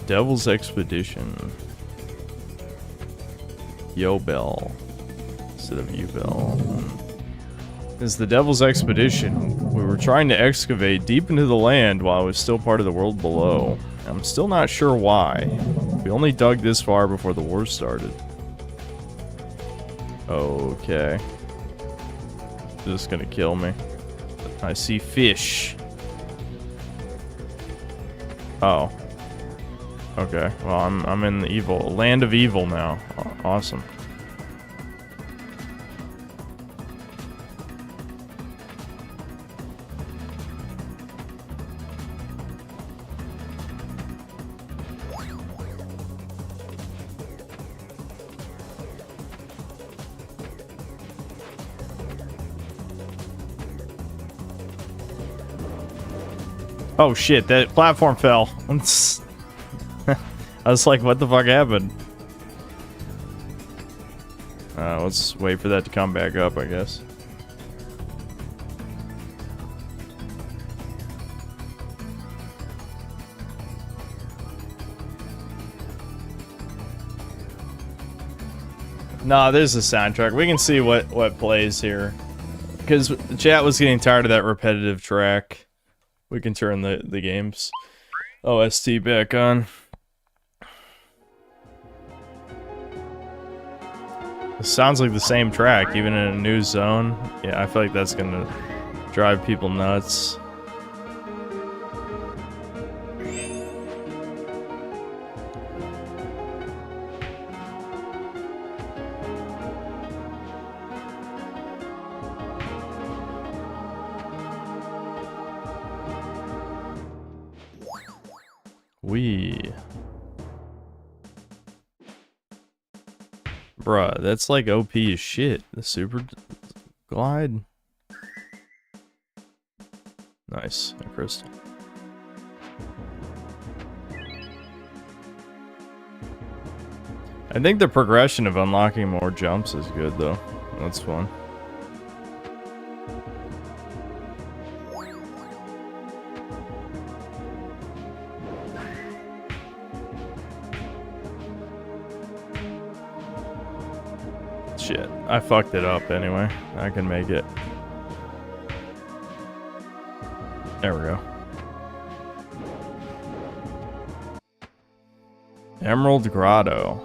Devil's Expedition. Yo Bell instead of you Bell. This is the Devil's Expedition. We were trying to excavate deep into the land while it was still part of the world below. I'm still not sure why. We only dug this far before the war started. Okay. This is gonna kill me. I see fish. Oh. Okay, well, I'm in the land of evil now. Awesome. Oh shit, that platform fell. I was like, what the fuck happened? Let's wait for that to come back up, I guess. No, there's a soundtrack. We can see what plays here. Because the chat was getting tired of that repetitive track. We can turn the game's OST back on. It sounds like the same track, even in a new zone. Yeah, I feel like that's gonna drive people nuts. Bruh, that's like OP as shit. The super glide. Nice. A crystal. I think the progression of unlocking more jumps is good though. That's fun. Shit, I fucked it up anyway. I can make it. There we go. Emerald Grotto.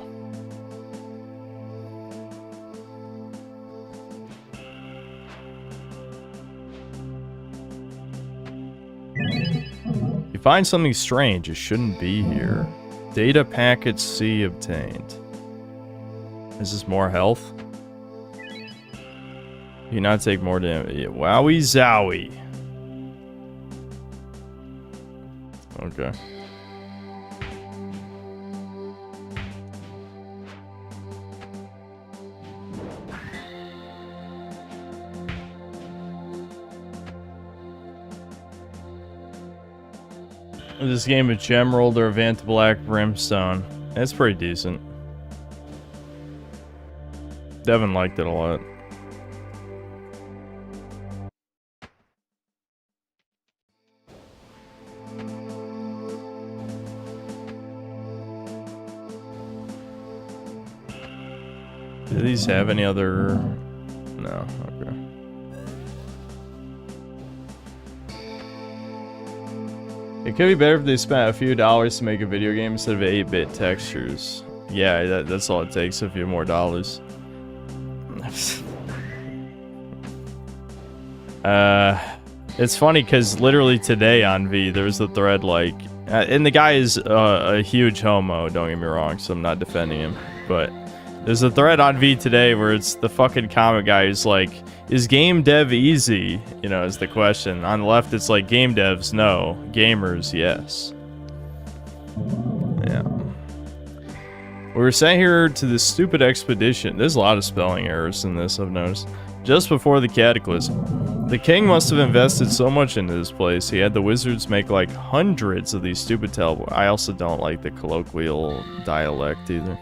If you find something strange, it shouldn't be here. Data package C obtained. Is this more health? You not take more damage. Yeah, wowie zowie. Okay. This game of Gemerald or Vant Black Brimstone. It's pretty decent. Devin liked it a lot. Do these have any other? No, okay. It could be better if they spent a few dollars to make a video game instead of 8-bit textures. Yeah, that's all it takes, a few more dollars. It's funny because literally today on V, there was a thread like... and the guy is a huge homo, don't get me wrong, so I'm not defending him. But there's a thread on V today where it's the fucking comic guy who's like, is game dev easy? You know, is the question. On the left, it's like, game devs, no. Gamers, yes. Yeah. We were sent here to this stupid expedition. There's a lot of spelling errors in this, I've noticed. Just before the cataclysm. The king must have invested so much into this place. He had the wizards make like hundreds of these stupid teleports. I also don't like the colloquial dialect either.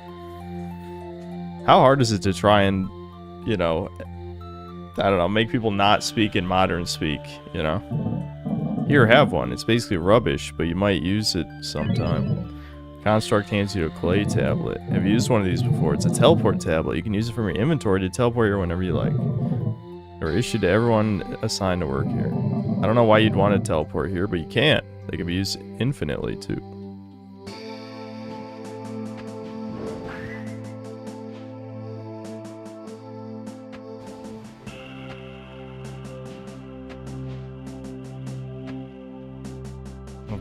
How hard is it to try and, you know, I don't know, make people not speak in modern speak, you know? Here, have one. It's basically rubbish, but you might use it sometime. Construct hands you a clay tablet. Have you used one of these before? It's a teleport tablet. You can use it from your inventory to teleport here whenever you like. Or issued to everyone assigned to work here. I don't know why you'd want to teleport here, but you can't. They can be used infinitely, too.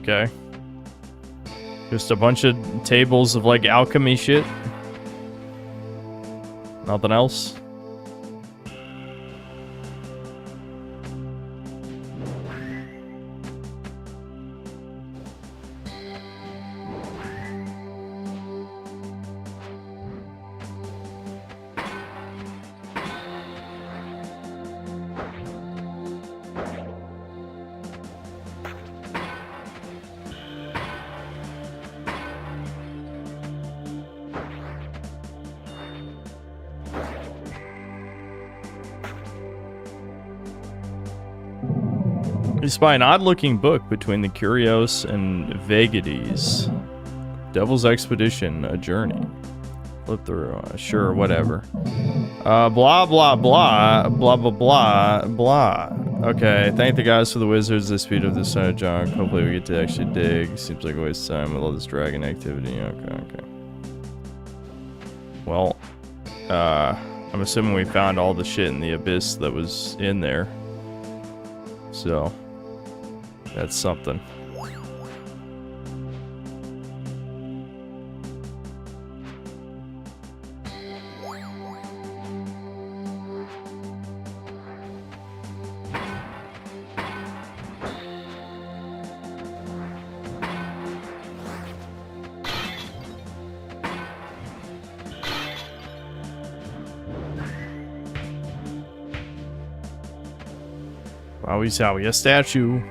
Okay. Just a bunch of tables of like alchemy shit. Nothing else. You spy an odd-looking book between the Curios and 𝐂𝐂𝐇𝐀𝐏𝐂. Devil's Expedition, a journey. Flip through, sure, whatever. Blah, blah, blah, blah, blah, blah, blah. Okay, thank the guys for the wizards, the speed of this junk. Hopefully we get to actually dig. Seems like a waste of time with all this dragon activity. Okay. Well, I'm assuming we found all the shit in the abyss that was in there. So, that's something. 𝐿𝐿𝐿, a statue.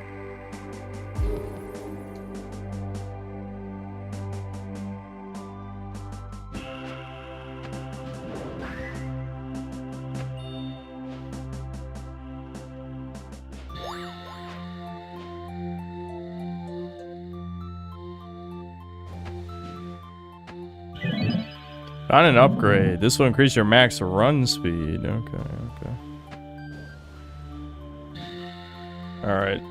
Found an upgrade. This will increase your max run speed. Okay. Alright.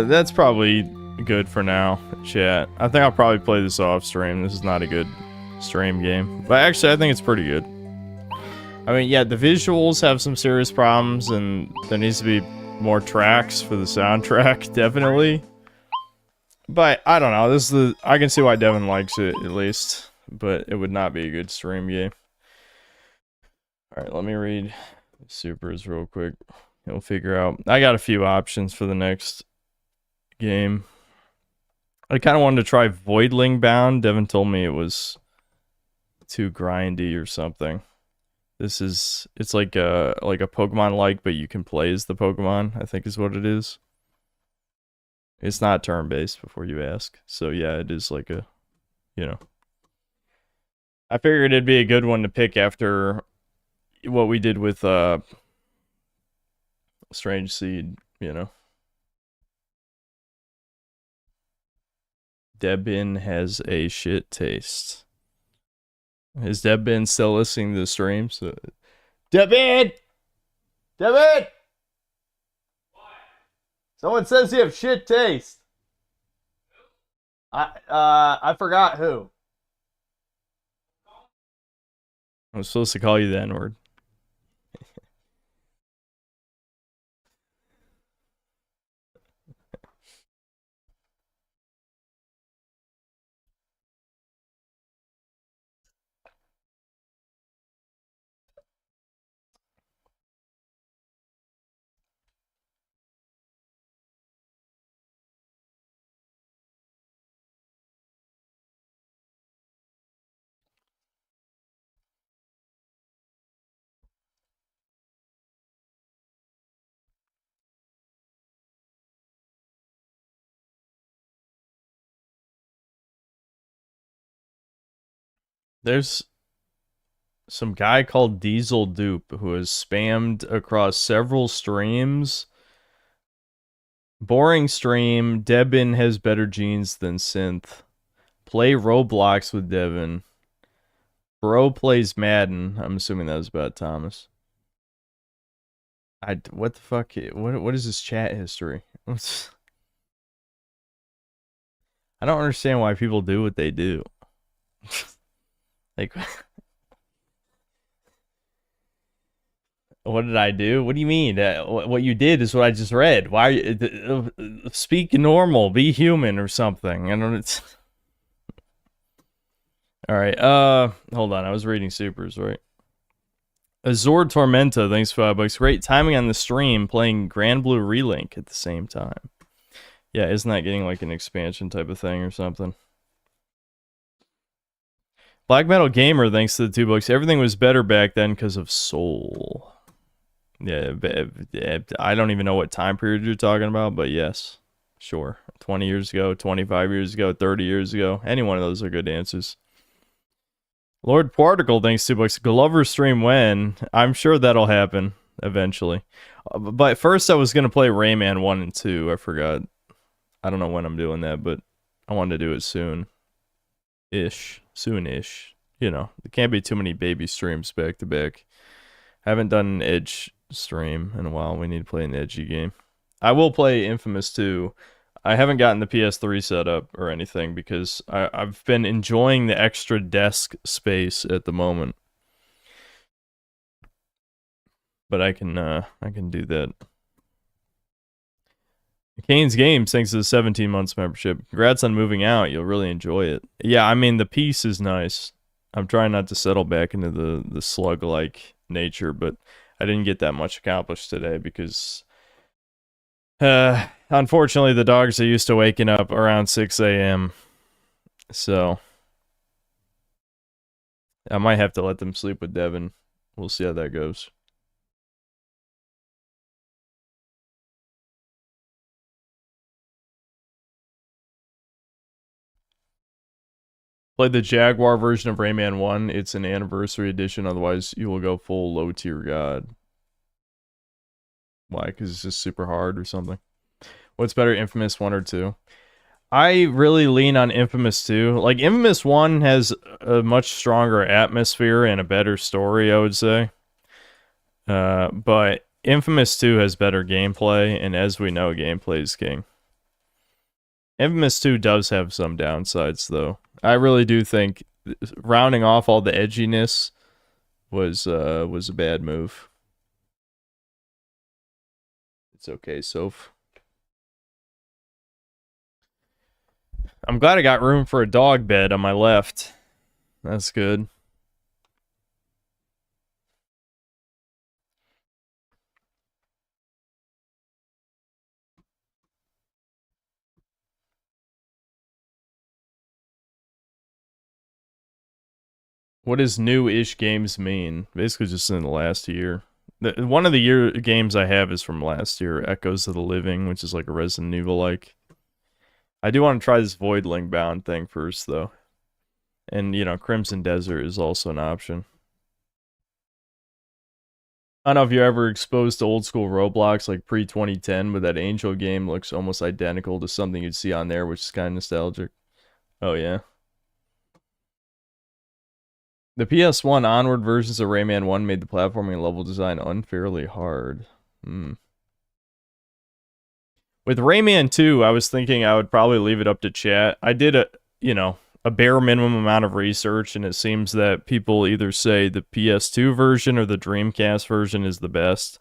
That's probably good for now, chat. I think I'll probably play this off stream. This is not a good stream game. But actually, I think it's pretty good. I mean, yeah, the visuals have some serious problems, and there needs to be more tracks for the soundtrack, definitely. But, I don't know. This is I can see why Devin likes it, at least. But it would not be a good stream game. Alright, let me read supers real quick. We'll figure out. I got a few options for the next game. I kind of wanted to try Voidling Bound. Devin told me it was too grindy or something. It's like a Pokemon-like, but you can play as the Pokemon, I think is what it is. It's not turn-based before you ask. So yeah, it is like a, you know. I figured it'd be a good one to pick after what we did with Strange Seed, you know. Debin has a shit taste. Is Debin still listening to the streams? Debin! Debin! Someone says you have shit taste. I forgot who. I was supposed to call you the N-word. There's some guy called Diesel Dupe who has spammed across several streams. Boring stream. Debin has better genes than Synth. Play Roblox with Devin. Bro plays Madden. I'm assuming that was about Thomas. What the fuck? What is this chat history? I don't understand why people do what they do. Like, what did I do? What do you mean? What you did is what I just read. Why? Speak normal. Be human or something. I don't. It's... All right. Hold on. I was reading supers, right? Azor Tormenta, thanks for $5. Great timing on the stream, playing Grand Blue Relink at the same time. Yeah, isn't that getting like an expansion type of thing or something? Black Metal Gamer, thanks to the $2. Everything was better back then because of Soul. Yeah, I don't even know what time period you're talking about, but yes, sure. 20 years ago, 25 years ago, 30 years ago. Any one of those are good answers. Lord Particle, thanks to $2. Glover stream when? I'm sure that'll happen eventually. But first I was going to play Rayman 1 and 2. I forgot. I don't know when I'm doing that, but I wanted to do it soon-ish. Soon-ish. You know, there can't be too many baby streams back to back. I haven't done an Edge stream in a while. We need to play an edgy game. I will play Infamous 2. I haven't gotten the PS3 set up or anything because I've been enjoying the extra desk space at the moment. But I can do that. Kane's Games, thanks to the 17 months membership. Congrats on moving out. You'll really enjoy it. Yeah, I mean, the piece is nice. I'm trying not to settle back into the slug-like nature, but I didn't get that much accomplished today because... unfortunately, the dogs are used to waking up around 6 a.m. So... I might have to let them sleep with Devin. We'll see how that goes. Play the Jaguar version of Rayman 1. It's an anniversary edition, otherwise you will go full low tier god. Why? Because it's just super hard or something? What's better, Infamous 1 or 2? I really lean on Infamous 2. Like, Infamous 1 has a much stronger atmosphere and a better story, I would say. But Infamous 2 has better gameplay, and as we know, gameplay is king. Infamous 2 does have some downsides, though. I really do think rounding off all the edginess was a bad move. It's okay, Soph. I'm glad I got room for a dog bed on my left. That's good. What does new-ish games mean? Basically just in the last year. One of the games I have is from last year, Echoes of the Living, which is like a Resident Evil-like. I do want to try this Voidling bound thing first, though. And, you know, Crimson Desert is also an option. I don't know if you're ever exposed to old school Roblox, like pre-2010, but that Angel game looks almost identical to something you'd see on there, which is kind of nostalgic. Oh, yeah. The PS1 onward versions of Rayman 1 made the platforming and level design unfairly hard. With Rayman 2, I was thinking I would probably leave it up to chat. I did a bare minimum amount of research, and it seems that people either say the PS2 version or the Dreamcast version is the best.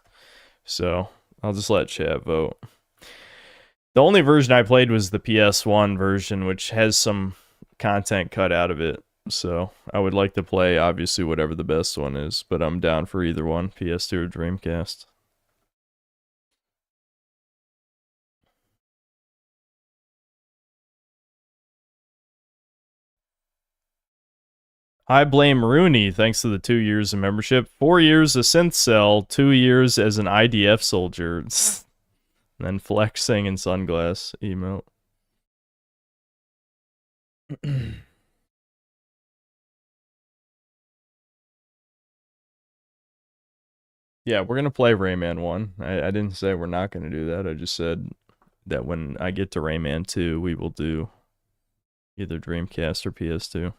So, I'll just let chat vote. The only version I played was the PS1 version, which has some content cut out of it. So, I would like to play, obviously, whatever the best one is, but I'm down for either one, PS2 or Dreamcast. I blame Rooney, thanks to the 2 years of membership. 4 years of synth cell, 2 years as an IDF soldier. And then flexing and sunglass emote. Yeah, we're going to play Rayman 1. I didn't say we're not going to do that. I just said that when I get to Rayman 2, we will do either Dreamcast or PS2.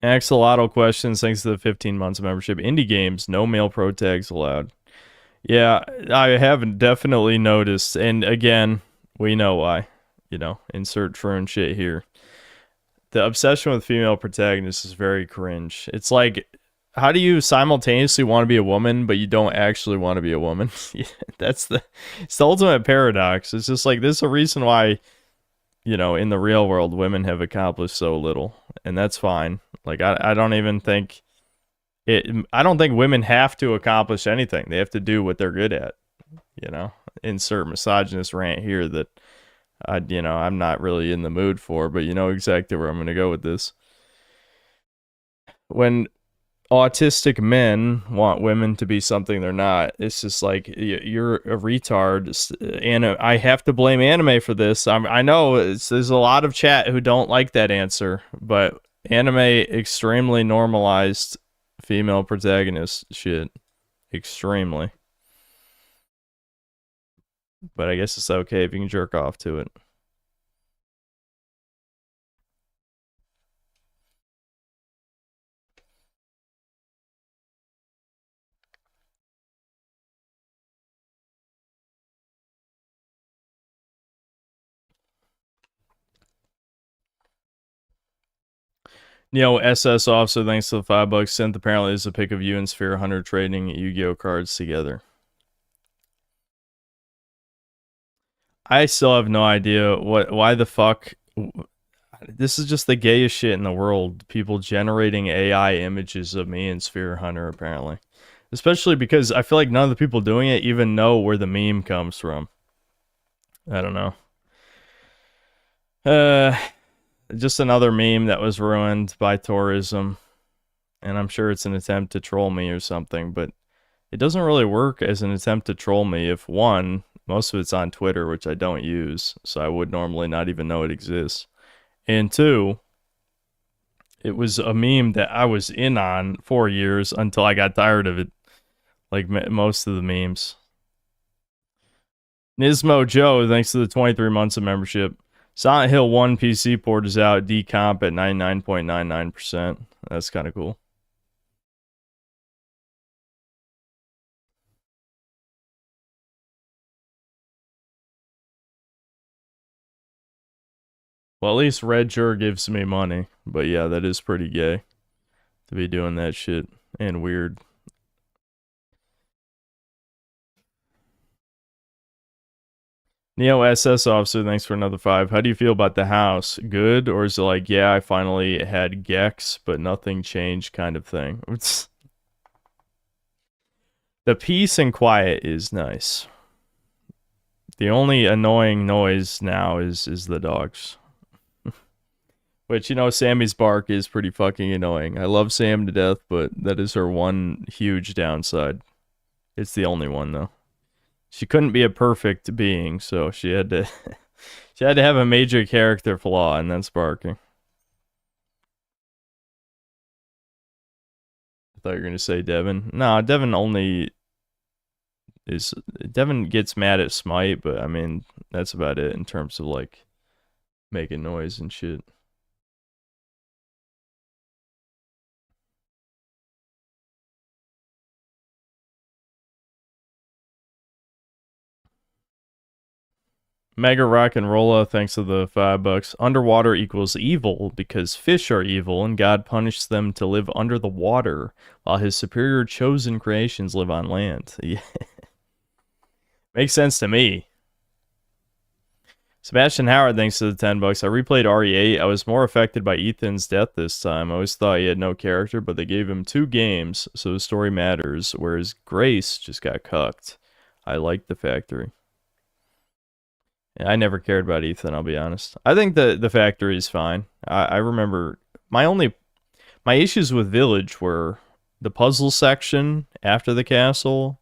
Axolotl questions, thanks to the 15 months of membership. Indie games, no male pro tags allowed. Yeah, I have definitely noticed. And again, we know why. You know, insert true and shit here. The obsession with female protagonists is very cringe. It's like, how do you simultaneously want to be a woman, but you don't actually want to be a woman? It's the ultimate paradox. It's just like, this is a reason why, you know, in the real world, women have accomplished so little. And that's fine. Like, I don't even think I don't think women have to accomplish anything. They have to do what they're good at. You know, insert misogynist rant here that I'm not really in the mood for, but you know exactly where I'm going to go with this. When autistic men want women to be something they're not, it's just like, you're a retard. And I have to blame anime for this. I know there's a lot of chat who don't like that answer, but anime extremely normalized female protagonist shit. Extremely. But I guess it's okay if you can jerk off to it. Neo SS Officer, thanks to the $5 sent. Apparently, is a pic of you and Sphere Hunter trading Yu-Gi-Oh cards together. I still have no idea why the fuck. This is just the gayest shit in the world. People generating AI images of me and Sphere Hunter, apparently. Especially because I feel like none of the people doing it even know where the meme comes from. I don't know. Just another meme that was ruined by tourism. And I'm sure it's an attempt to troll me or something, but it doesn't really work as an attempt to troll me if, one, most of it's on Twitter, which I don't use, so I would normally not even know it exists. And two, it was a meme that I was in on for years until I got tired of it, like most of the memes. Nismo Joe, thanks to the 23 months of membership. Silent Hill 1 PC port is out, decomp at 99.99%. That's kind of cool. Well, at least Red sure gives me money. But yeah, that is pretty gay to be doing that shit and weird. Neo SS Officer, thanks for another 5. How do you feel about the house? Good? Or is it like, yeah, I finally had 𝐂𝐄𝐏𝐄𝐈𝐀, but nothing changed kind of thing? The peace and quiet is nice. The only annoying noise now is the dogs. Which, you know, Sammy's bark is pretty fucking annoying. I love Sam to death, but that is her one huge downside. It's the only one, though. She couldn't be a perfect being, so she had to she had to have a major character flaw, and that's barking. I thought you were gonna say Devin. No, Devin only is Devin gets mad at Smite, but I mean that's about it in terms of like making noise and shit. Mega Rock and Rolla, thanks to the $5. Underwater equals evil because fish are evil and God punished them to live under the water while his superior chosen creations live on land. Yeah. Makes sense to me. Sebastian Howard, thanks to the $10. I replayed RE8. I was more affected by Ethan's death this time. I always thought he had no character, but they gave him 2 games, so the story matters, whereas Grace just got cucked. I liked the factory. I never cared about Ethan, I'll be honest. I think the factory is fine. I remember my issues with Village were the puzzle section after the castle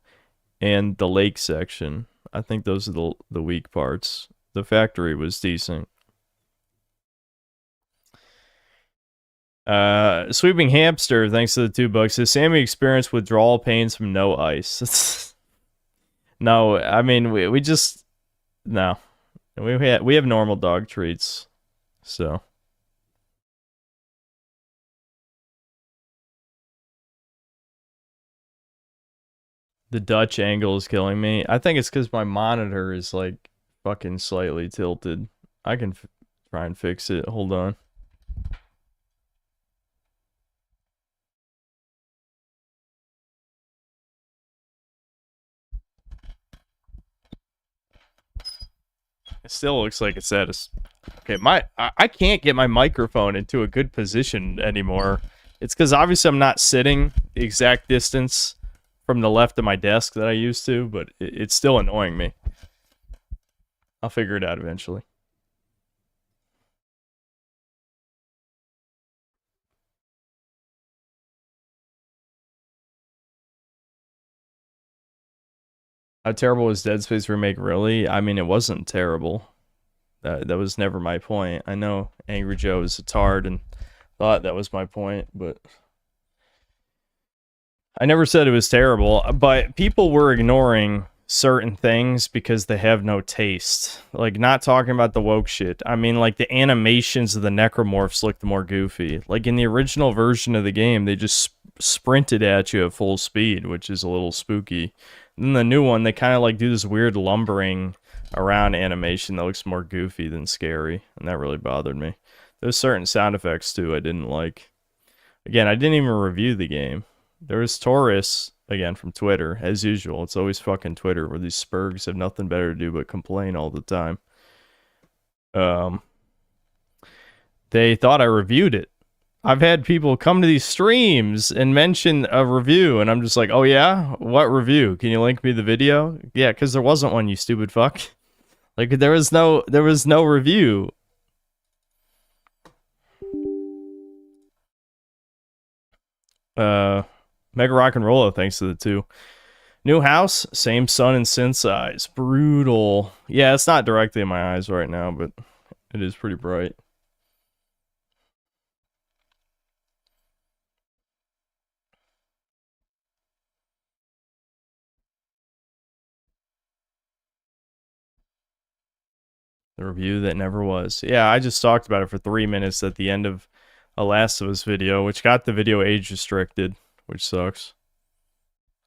and the lake section. I think those are the weak parts. The factory was decent. Sweeping Hamster, thanks to the $2. Has Sammy experienced withdrawal pains from no ice? No, I mean we just no. We have normal dog treats, so. The Dutch angle is killing me. I think it's because my monitor is like fucking slightly tilted. I can try and fix it. Hold on. It still looks like it's at a... Okay, I can't get my microphone into a good position anymore. It's because obviously I'm not sitting the exact distance from the left of my desk that I used to, but it's still annoying me. I'll figure it out eventually. How terrible was Dead Space remake really? I mean, it wasn't terrible. That was never my point. I know Angry Joe is a tard and thought that was my point, but I never said it was terrible. But people were ignoring certain things because they have no taste. Like, not talking about the woke shit. I mean, like, the animations of the necromorphs looked more goofy. Like, in the original version of the game, they just sprinted at you at full speed, which is a little spooky. And then the new one, they kind of, like, do this weird lumbering around animation that looks more goofy than scary, and that really bothered me. There's certain sound effects, too, I didn't like. Again, I didn't even review the game. There was Taurus, again, from Twitter, as usual. It's always fucking Twitter, where these spurgs have nothing better to do but complain all the time. They thought I reviewed it. I've had people come to these streams and mention a review, and I'm just like, oh yeah? What review? Can you link me the video? Yeah, because there wasn't one, you stupid fuck. Like, there was no review. Mega Rock and Rolla, thanks to the 2. New house, same sun and synth size. Brutal. Yeah, it's not directly in my eyes right now, but it is pretty bright. The review that never was. Yeah, I just talked about it for 3 minutes at the end of a Last of Us video, which got the video age restricted, which sucks.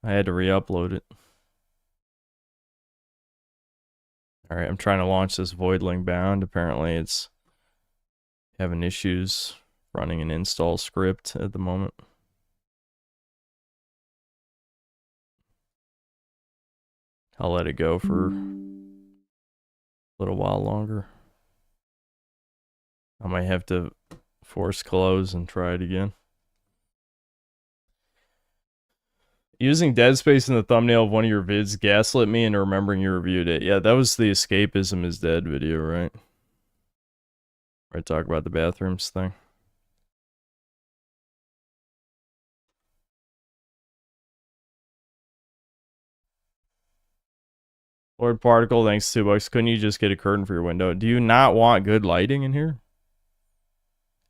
I had to re-upload it. Alright, I'm trying to launch this Voidling bound. Apparently it's having issues running an install script at the moment. I'll let it go for a little while longer. I might have to force close and try it again. Using Dead Space in the thumbnail of one of your vids gaslit me into remembering you reviewed it. Yeah, that was the Escapism is Dead video, right? Where I talk about the bathrooms thing. Lord Particle, thanks $2. Couldn't you just get a curtain for your window? Do you not want good lighting in here?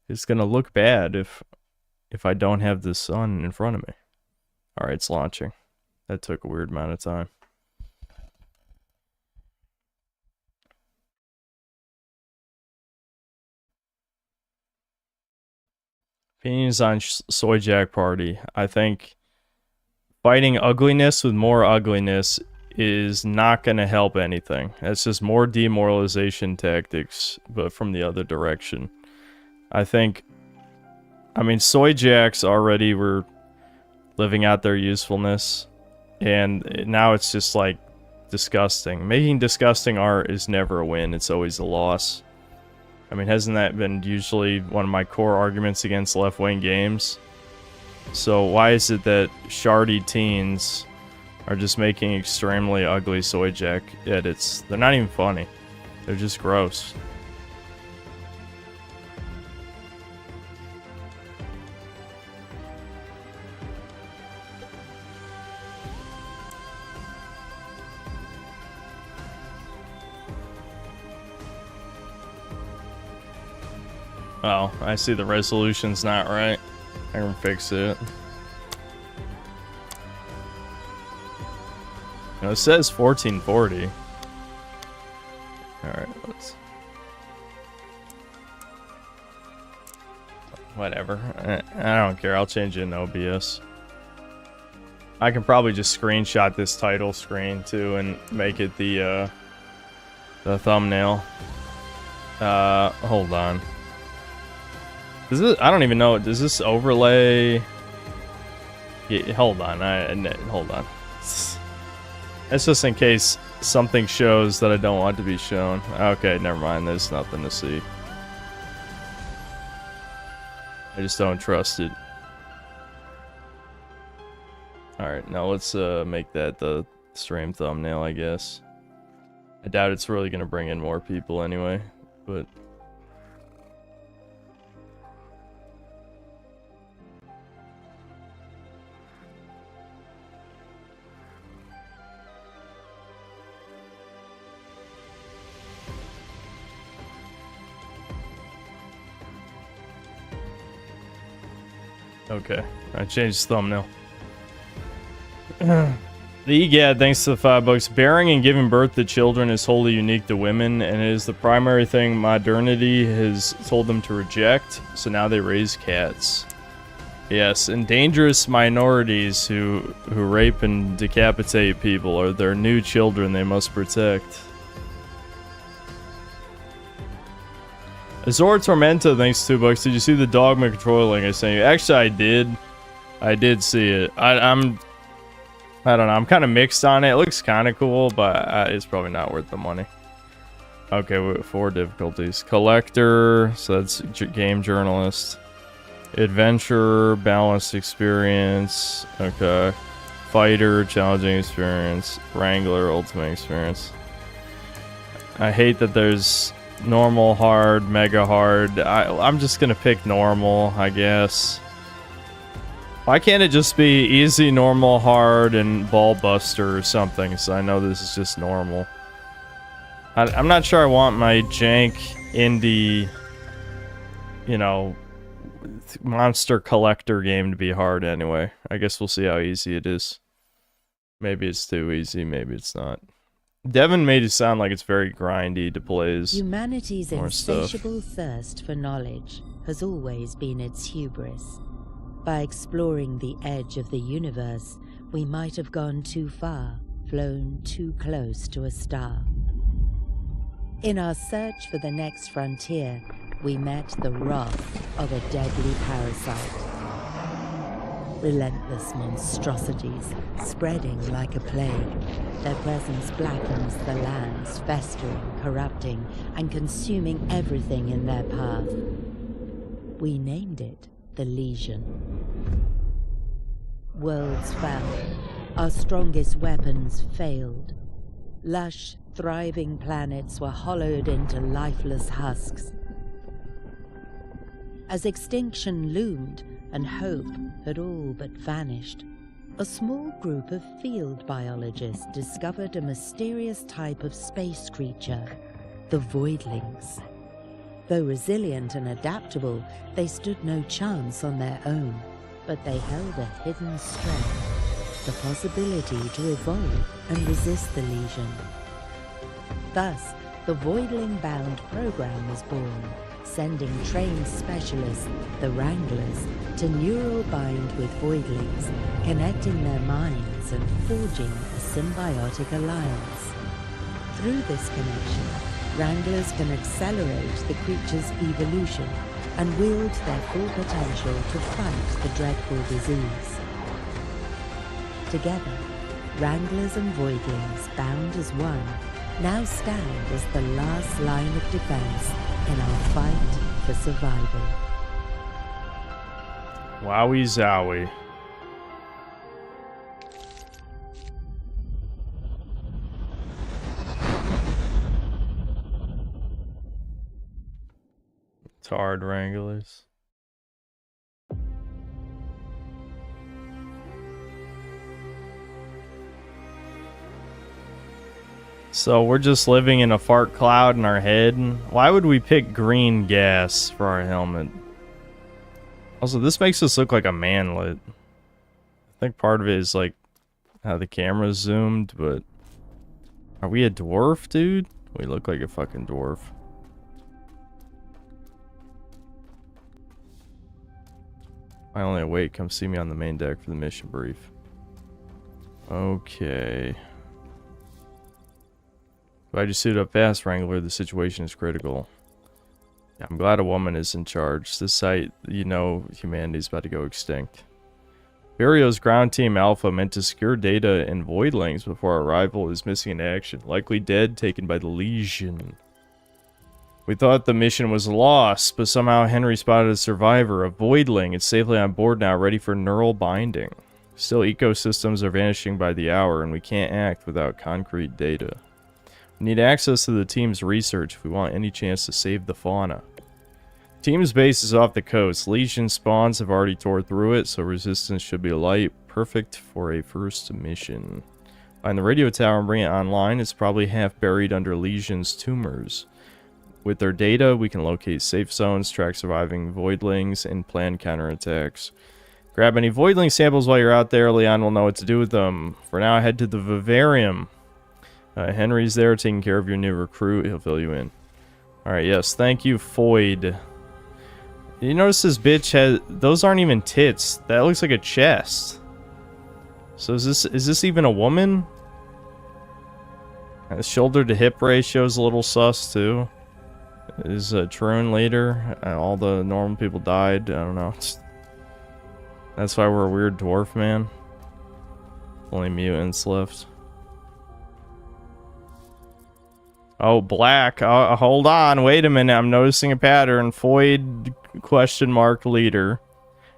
It's gonna look bad if I don't have the sun in front of me. Alright, it's launching. That took a weird amount of time. Opinions on Soy Jack Party. I think fighting ugliness with more ugliness is not going to help anything. That's just more demoralization tactics, but from the other direction. I mean, Soy Jacks already were living out their usefulness, and now it's just like disgusting. Making disgusting art is never a win, it's always a loss. I mean, hasn't that been usually one of my core arguments against left-wing games? So why is it that shardy teens are just making extremely ugly Soy Jack edits? They're not even funny. They're just gross. Oh, I see the resolution's not right. I can fix it. No, it says 1440. Alright, let's... Whatever. I don't care. I'll change it in OBS. I can probably just screenshot this title screen too and make it the thumbnail. Hold on. Does this, I don't even know. Does this overlay? Yeah, hold on. Hold on. That's just in case something shows that I don't want to be shown. Okay, never mind. There's nothing to see. I just don't trust it. Alright, now let's make that the stream thumbnail, I guess. I doubt it's really going to bring in more people anyway, but... Okay, I changed the thumbnail. The EGAD, thanks to the $5. Bearing and giving birth to children is wholly unique to women, and it is the primary thing modernity has told them to reject, so now they raise cats. Yes, and dangerous minorities who rape and decapitate people are their new children they must protect. Azor Tormenta, thanks $2. Did you see the Dogma controller link I sent you? Actually, I did. I did see it. I don't know. I'm kind of mixed on it. It looks kind of cool, but it's probably not worth the money. Okay, 4 difficulties. Collector, so that's game journalist. Adventurer, balanced experience. Okay. Fighter, challenging experience. Wrangler, ultimate experience. I hate that there's... normal, hard, mega hard. I'm just gonna pick normal, I guess. Why can't it just be easy, normal, hard, and ball buster or something, so I know this is just normal. I'm not sure I want my jank indie, you know, monster collector game to be hard anyway. I guess we'll see how easy it is. Maybe it's too easy, maybe it's not. Devin made it sound like it's very grindy to play as Humanity's more insatiable stuff. thirst for knowledge has always been its hubris. By exploring the edge of the universe, we might have gone too far, flown too close to a star. In our search for the next frontier, we met the wrath of a deadly parasite. Relentless monstrosities, spreading like a plague. Their presence blackens the lands, festering, corrupting, and consuming everything in their path. We named it the Legion. Worlds fell. Our strongest weapons failed. Lush, thriving planets were hollowed into lifeless husks. As extinction loomed, and hope had all but vanished, a small group of field biologists discovered a mysterious type of space creature, the Voidlings. Though resilient and adaptable, they stood no chance on their own, but they held a hidden strength, the possibility to evolve and resist the Legion. Thus, the Voidling-bound program was born, sending trained specialists, the Wranglers, to neural bind with Voidlings, connecting their minds and forging a symbiotic alliance. Through this connection, Wranglers can accelerate the creature's evolution and wield their full potential to fight the dreadful disease. Together, Wranglers and Voidlings, bound as one, now stand as the last line of defense in our fight for survival. Wowie zowie. Tard Wranglers. So we're just living in a fart cloud in our head. Why would we pick green gas for our helmet? Also, this makes us look like a manlet. I think part of it is like how the camera's zoomed, but are we a dwarf, dude? We look like a fucking dwarf. Finally awake, come see me on the main deck for the mission brief. Okay. Glad you suited up fast, Wrangler. The situation is critical. Yeah, I'm glad a woman is in charge. This site, you know, humanity's about to go extinct. Barrio's ground team Alpha meant to secure data in Voidlings before our arrival is missing in action. Likely dead, taken by the Legion. We thought the mission was lost, but somehow Henry spotted a survivor, a Voidling. It's safely on board now, ready for neural binding. Still, ecosystems are vanishing by the hour, and we can't act without concrete data. We need access to the team's research if we want any chance to save the fauna. Team's base is off the coast. Legion spawns have already tore through it, so resistance should be light. Perfect for a first mission. Find the radio tower and bring it online. It's probably half buried under Legion's tumors. With their data, we can locate safe zones, track surviving Voidlings, and plan counterattacks. Grab any Voidling samples while you're out there. Leon will know what to do with them. For now, head to the Vivarium. Henry's there taking care of your new recruit. He'll fill you in. Alright, yes. Thank you, Foyd. You notice this bitch has... Those aren't even tits. That looks like a chest. So is this even a woman? Shoulder to hip ratio's a little sus, too. Is Troon later? All the normal people died. I don't know. That's why we're a weird dwarf, man. Only mutants left. Oh, black. Hold on. Wait a minute. I'm noticing a pattern. Foyd question mark leader.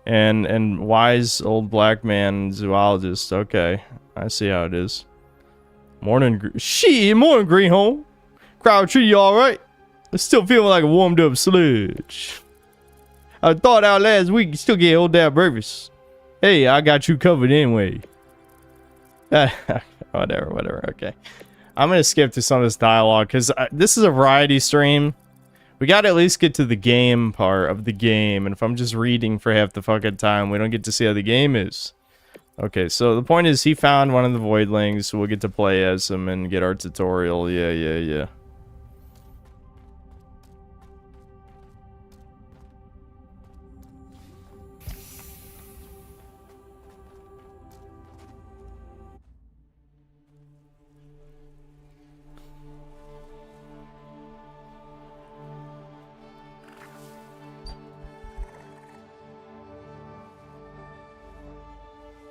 And wise old black man zoologist. Okay. I see how it is. Morning. Morning, Greenhorn. Crowd treat you alright? I still feeling like a warmed up sludge. I thought out last week you still get old damn breakfast. Hey, I got you covered anyway. Whatever. Okay. I'm going to skip to some of this dialogue because this is a variety stream. We got to at least get to the game part of the game. And if I'm just reading for half the fucking time, we don't get to see how the game is. Okay, so the point is he found one of the Voidlings. So we'll get to play as him and get our tutorial. Yeah.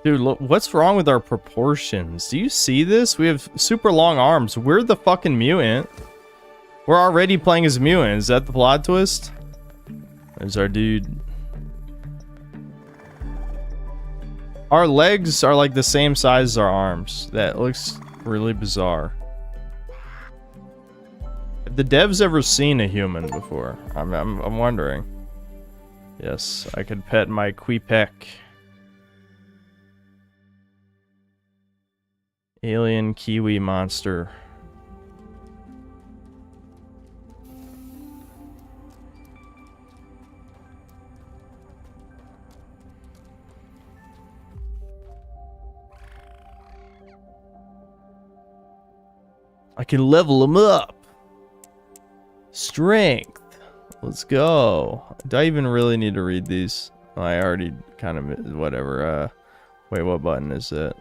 Dude, look, what's wrong with our proportions? Do you see this? We have super long arms. We're the fucking mutant. We're already playing as a mutant. Is that the plot twist? There's our dude. Our legs are like the same size as our arms. That looks really bizarre. Have the devs ever seen a human before? I'm wondering. Yes, I could pet my 𝐂𝐇𝐀𝐏𝐿. Alien kiwi monster. I can level him up. Strength. Let's go. Do I even really need to read these? Oh, I already kind of, whatever. Wait, what button is it?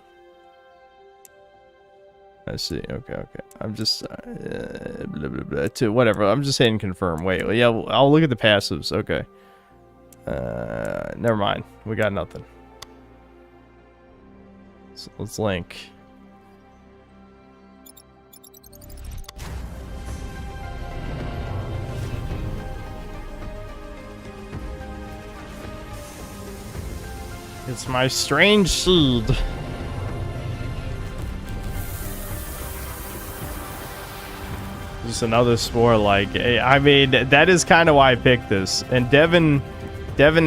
I see. Okay. I'm just, blah, blah, blah, whatever. I'm just hitting confirm. Wait, yeah, I'll look at the passives. Okay. Never mind. We got nothing. So let's link. It's my strange seed. Just another spore, like, I mean, that is kind of why I picked this. And Devin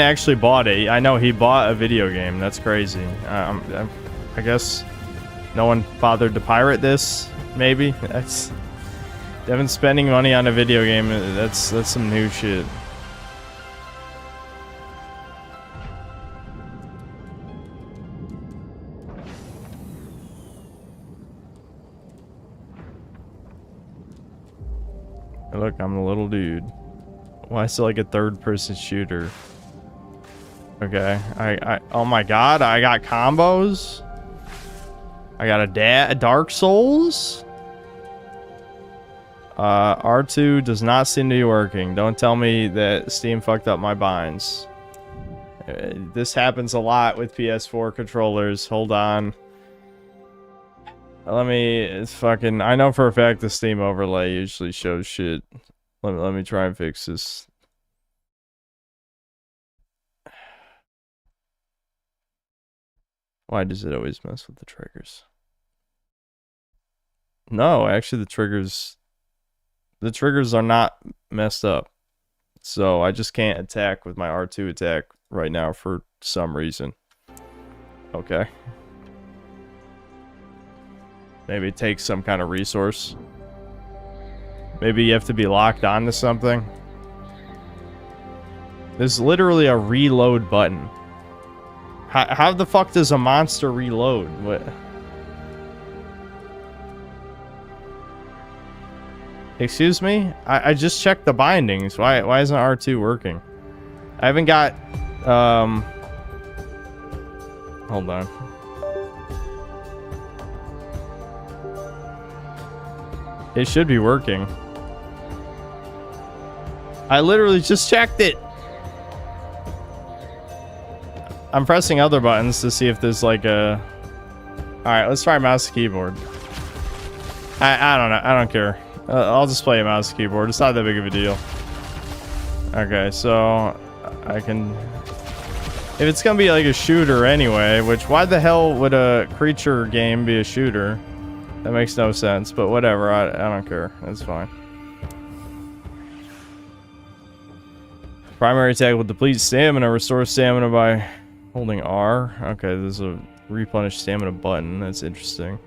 actually bought it. I know he bought a video game. That's crazy. I guess no one bothered to pirate this, maybe. That's Devin spending money on a video game. That's some new shit. Look, I'm a little dude. Why is it like a third-person shooter? Okay, oh my god, I got combos. I got a Dark Souls. R2 does not seem to be working. Don't tell me that Steam fucked up my binds. This happens a lot with PS4 controllers. Hold on. Let me, it's fucking, I know for a fact the Steam overlay usually shows shit. Let me try and fix this. Why does it always mess with the triggers? No, actually the triggers are not messed up. So I just can't attack with my R2 attack right now for some reason. Okay. Maybe it takes some kind of resource. Maybe you have to be locked onto something. There's literally a reload button. How the fuck does a monster reload? What? Excuse me? I just checked the bindings. Why isn't R2 working? I haven't got... Hold on. It should be working. I literally just checked it. I'm pressing other buttons to see if there's like a... Alright, let's try mouse and keyboard. I don't know. I don't care. I'll just play a mouse and keyboard. It's not that big of a deal. Okay, so I can... If it's gonna be like a shooter anyway, which why the hell would a creature game be a shooter? That makes no sense, but whatever. I don't care. That's fine. Primary attack will deplete stamina. Restore stamina by holding R. Okay, there's a replenish stamina button. That's interesting.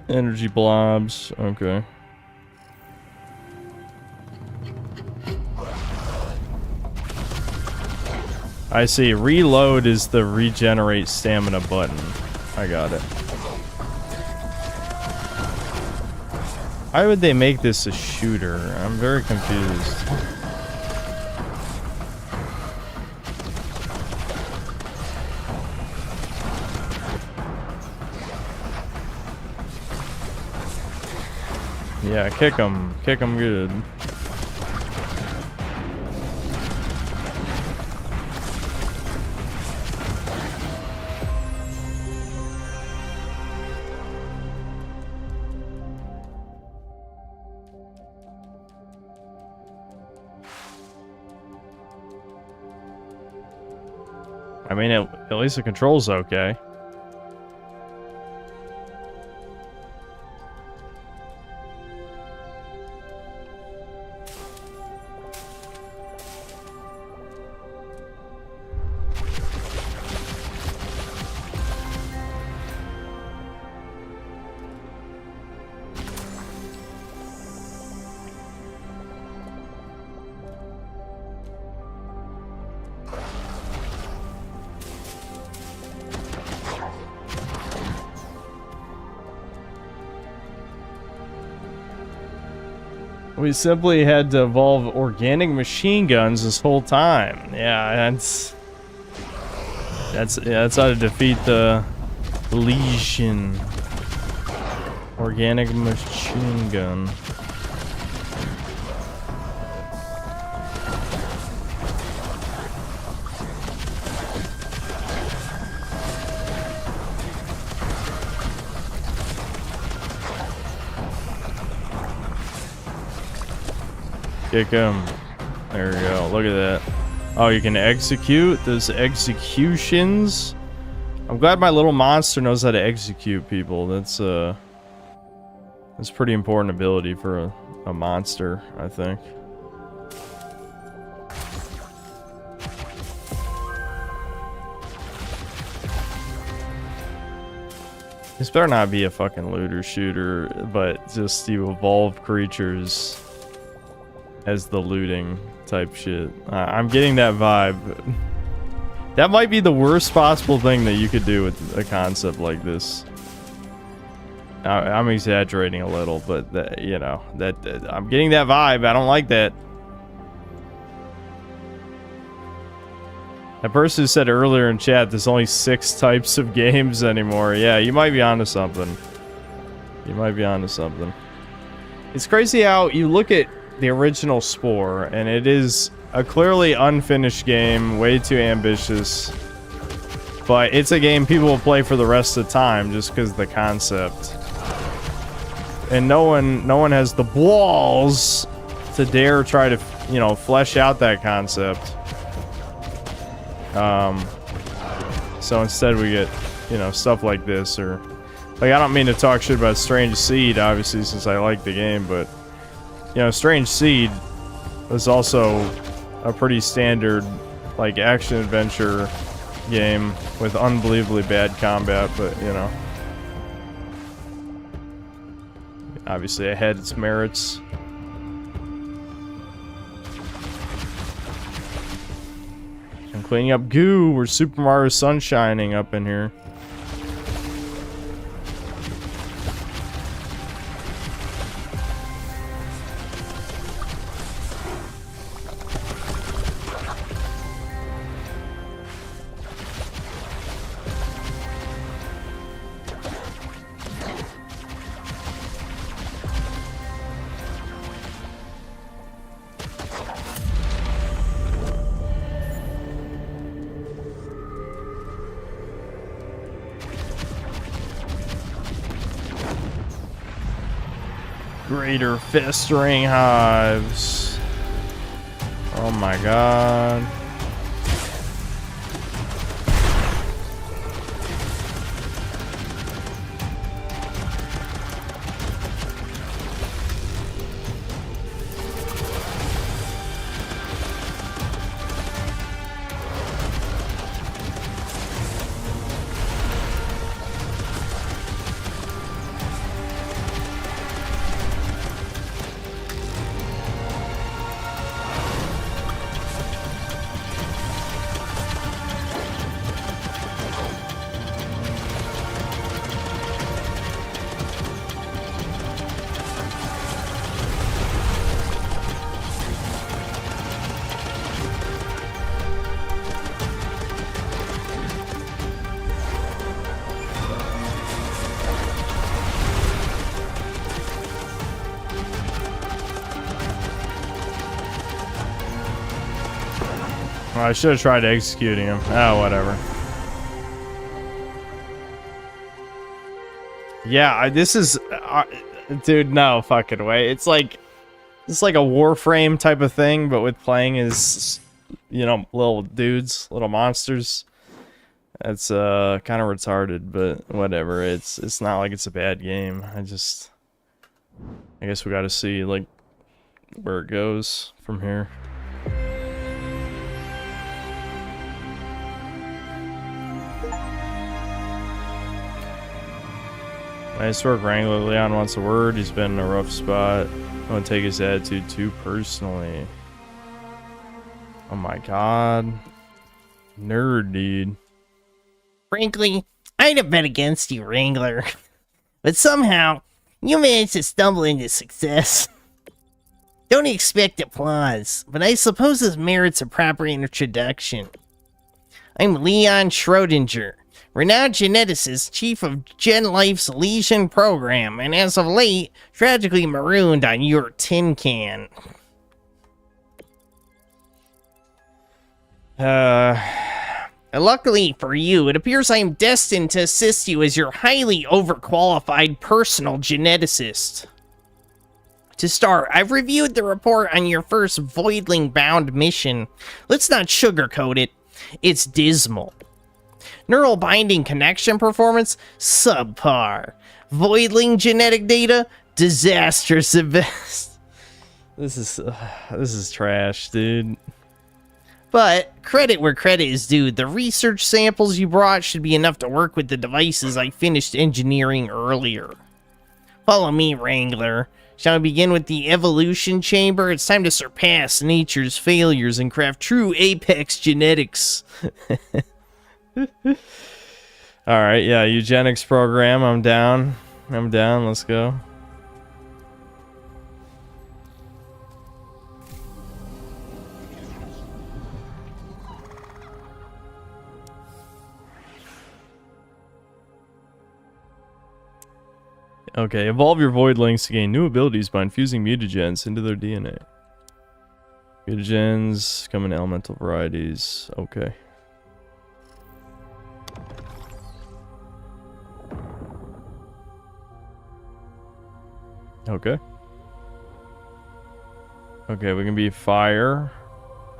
Energy blobs. Okay. I see. Reload is the regenerate stamina button. I got it. Why would they make this a shooter? I'm very confused. Yeah, kick him. Kick him good. I mean, at least the control's okay. We simply had to evolve organic machine guns this whole time. Yeah, that's how to defeat the Legion. Organic machine gun. Kick him. There we go. Look at that. Oh, you can execute. There's executions. I'm glad my little monster knows how to execute people. That's pretty important ability for a monster, I think. This better not be a fucking looter shooter, but just you evolve creatures as the looting type shit. I'm getting that vibe. That might be the worst possible thing that you could do with a concept like this. I'm exaggerating a little, but that, you know, that I'm getting that vibe. I don't like that. That person who said earlier in chat there's only 6 types of games anymore. Yeah, you might be onto something. You might be onto something. It's crazy how you look at the original Spore, and it is a clearly unfinished game, way too ambitious, but it's a game people will play for the rest of the time just because of the concept, and no one has the balls to dare try to, you know, flesh out that concept. So instead we get, you know, stuff like this, or like, I don't mean to talk shit about Strange Seed, obviously, since I like the game, but you know, Strange Seed was also a pretty standard, like, action-adventure game with unbelievably bad combat, but, you know. Obviously, it had its merits. I'm cleaning up goo. We're Super Mario Sunshining up in here. Greater festering hives. Oh my god. I should have tried executing him. Oh, whatever. Yeah, this is... dude, no fucking way. It's like a Warframe type of thing, but with playing as, you know, little dudes, little monsters. It's kind of retarded, but whatever. It's not like it's a bad game. I guess we gotta see, like, where it goes from here. Nice work, Wrangler. Leon wants a word. He's been in a rough spot. Don't take his attitude too personally. Oh my god. Nerd, dude. Frankly, I'd have bet against you, Wrangler. But somehow, you managed to stumble into success. Don't expect applause, but I suppose this merits a proper introduction. I'm Leon Schrodinger, renowned geneticist, chief of GenLife's Legion program, and as of late, tragically marooned on your tin can. Luckily for you, it appears I am destined to assist you as your highly overqualified personal geneticist. To start, I've reviewed the report on your first Voidling-bound mission. Let's not sugarcoat it. It's dismal. Neural binding connection performance? Subpar. Voidling genetic data? Disastrous at best. This is trash, dude. But credit where credit is due. The research samples you brought should be enough to work with the devices I finished engineering earlier. Follow me, Wrangler. Shall we begin with the evolution chamber? It's time to surpass nature's failures and craft true apex genetics. Alright, yeah, eugenics program, I'm down. Let's go. Okay, evolve your Voidlings to gain new abilities by infusing mutagens into their DNA. Mutagens come in elemental varieties. Okay. Okay. Okay, we can be fire.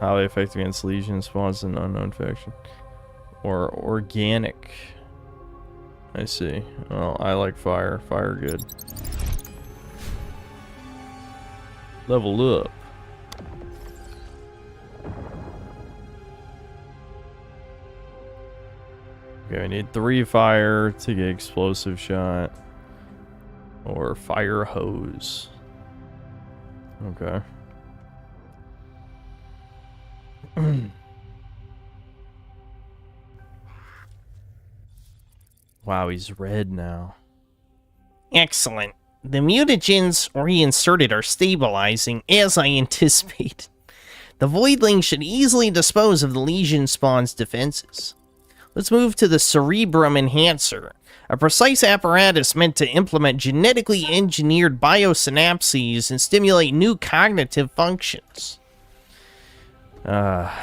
Highly effective against legion spawns in unknown faction. Or organic. I see. Well, I like fire. Fire good. Level up. Okay, I need 3 fire to get explosive shot. Or fire hose. Okay. Wow, he's red now. Excellent. The mutagens reinserted are stabilizing, as I anticipated. The Voidling should easily dispose of the Legion spawn's defenses. Let's move to the Cerebrum Enhancer, a precise apparatus meant to implement genetically engineered biosynapses and stimulate new cognitive functions. Yeah,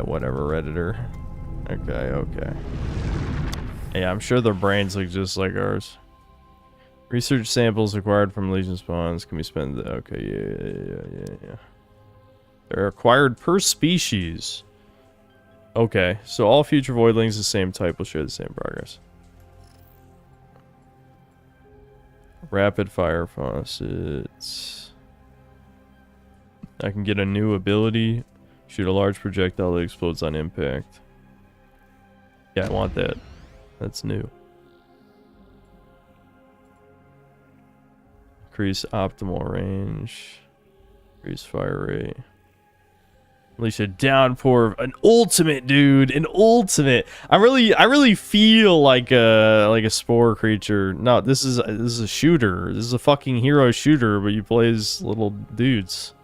whatever, Redditor. Okay. Yeah, I'm sure their brains look just like ours. Research samples acquired from Legion spawns can be spent. Okay, yeah. They're acquired per species. Okay, so all future Voidlings of the same type will share the same progress. Rapid fire faucets. I can get a new ability. Shoot a large projectile that explodes on impact. Yeah, I want that. That's new. Increase optimal range. Increase fire rate. Unleash a downpour. An ultimate, dude. An ultimate. I really feel like a spore creature. No, this is a shooter. This is a fucking hero shooter, but you play as little dudes.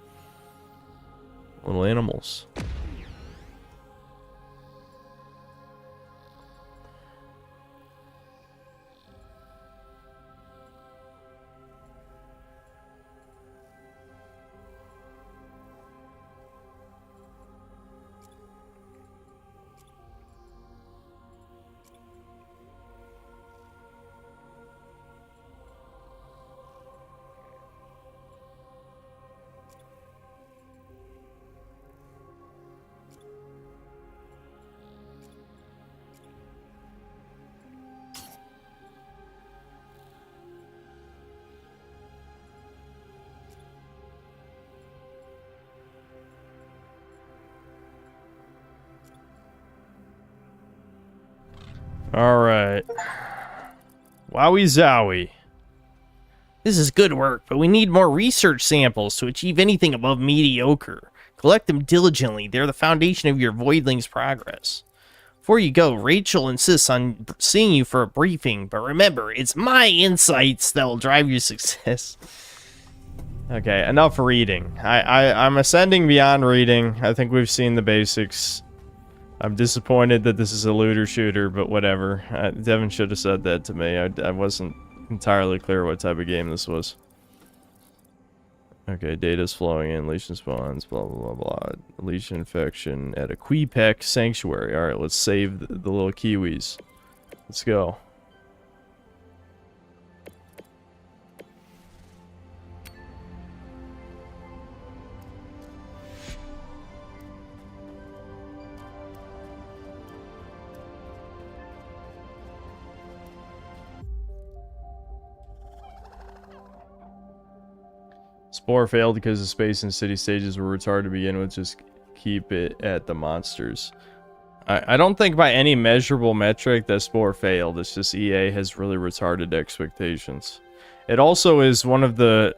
Little animals. Alright. Wowie zowie. This is good work, but we need more research samples to achieve anything above mediocre. Collect them diligently. They're the foundation of your Voidling's progress. Before you go, Rachel insists on seeing you for a briefing, but remember, it's my insights that will drive your success. Okay, enough reading. I'm ascending beyond reading. I think we've seen the basics. I'm disappointed that this is a looter shooter, but whatever. Devin should have said that to me. I wasn't entirely clear what type of game this was. Okay, data's flowing in, lesion spawns, blah, blah, blah, blah. Lesion infection at a 𝐂𝐄𝐃 sanctuary. Alright, let's save the little kiwis. Let's go. Spore failed because the space and city stages were retarded to begin with. Just keep it at the monsters. I don't think by any measurable metric that Spore failed. It's just EA has really retarded expectations. It also is one of the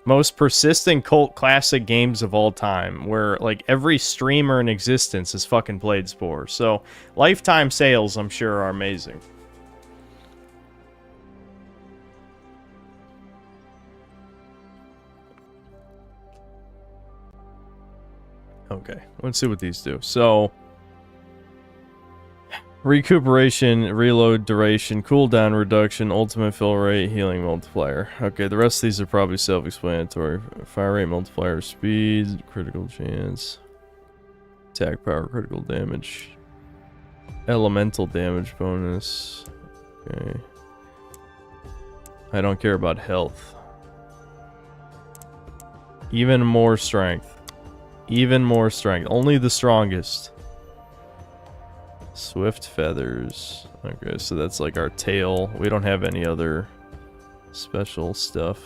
most persistent cult classic games of all time, where like every streamer in existence has fucking played Spore. So lifetime sales, I'm sure, are amazing. Okay, let's see what these do. So, recuperation, reload duration, cooldown reduction, ultimate fill rate, healing multiplier. Okay, the rest of these are probably self-explanatory. Fire rate multiplier, speed, critical chance, attack power, critical damage, elemental damage bonus. Okay. I don't care about health. Even more strength. Even more strength. Only the strongest. Swift feathers. Okay, so that's like our tail. We don't have any other special stuff.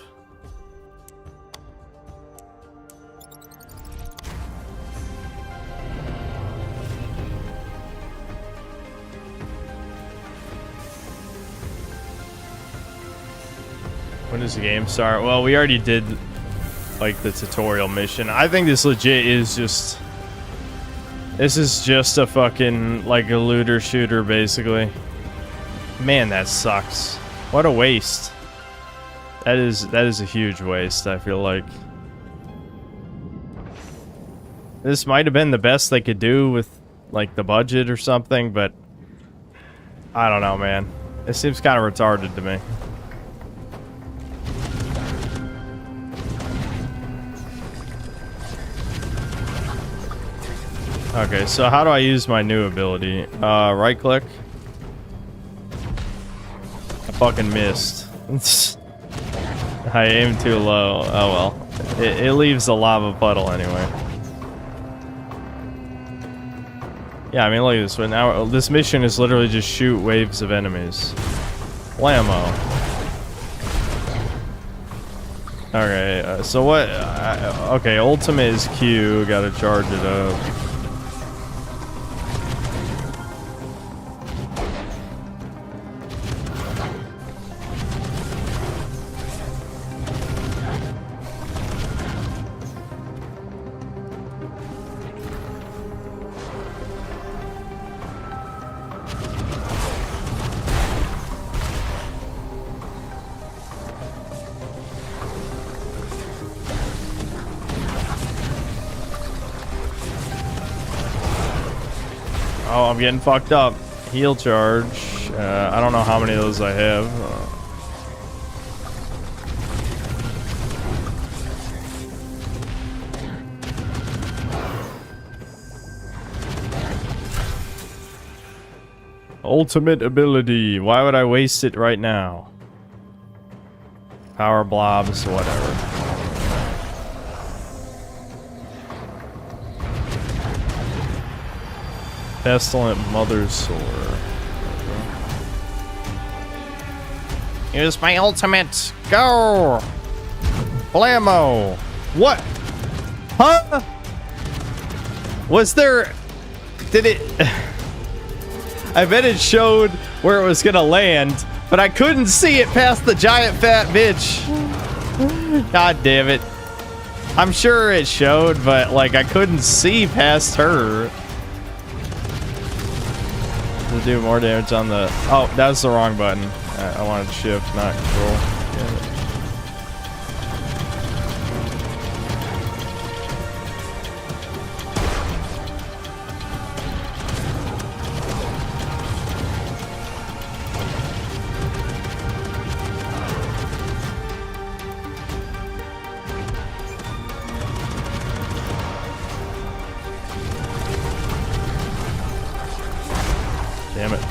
When does the game start? Well, we already did like the tutorial mission. I think this legit is just... This is just a fucking, like, a looter shooter, basically. Man, that sucks. What a waste. That is a huge waste, I feel like. This might have been the best they could do with, like, the budget or something, but... I don't know, man. It seems kind of retarded to me. Okay, so how do I use my new ability? Right click. I fucking missed. I aimed too low. Oh well. It leaves a lava puddle anyway. Yeah, I mean, look at this one. Now, this mission is literally just shoot waves of enemies. Blammo. Okay, so what? Okay, ultimate is Q. Gotta charge it up. Oh, I'm getting fucked up. Heal charge. I don't know how many of those I have. Ultimate ability. Why would I waste it right now? Power blobs, whatever. Pestilent Mother's Sore. Here's my ultimate. Go! Blammo! What? Huh? Was there... Did it... I bet it showed where it was gonna land, but I couldn't see it past the giant fat bitch. God damn it. I'm sure it showed, but like I couldn't see past her. To do more damage on the... Oh, that was the wrong button. I wanted shift, not control. Damn it. Damn it.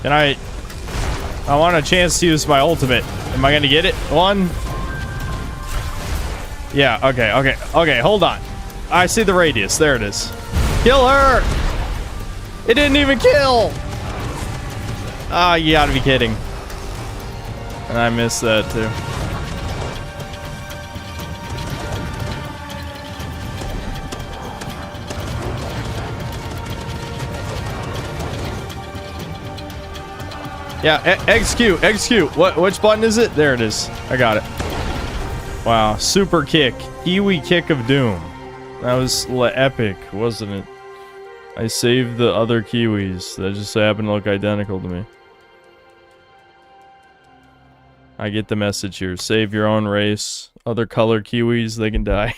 And I want a chance to use my ultimate. Am I gonna get it? One. Yeah, okay, hold on. I see the radius. There it is. Kill her! It didn't even kill! Ah, you gotta be kidding. And I missed that too. Yeah, execute. Which button is it? There it is. I got it. Wow, super kick. Kiwi kick of doom. That was epic, wasn't it? I saved the other Kiwis that just happen to look identical to me. I get the message here. Save your own race. Other color Kiwis, they can die.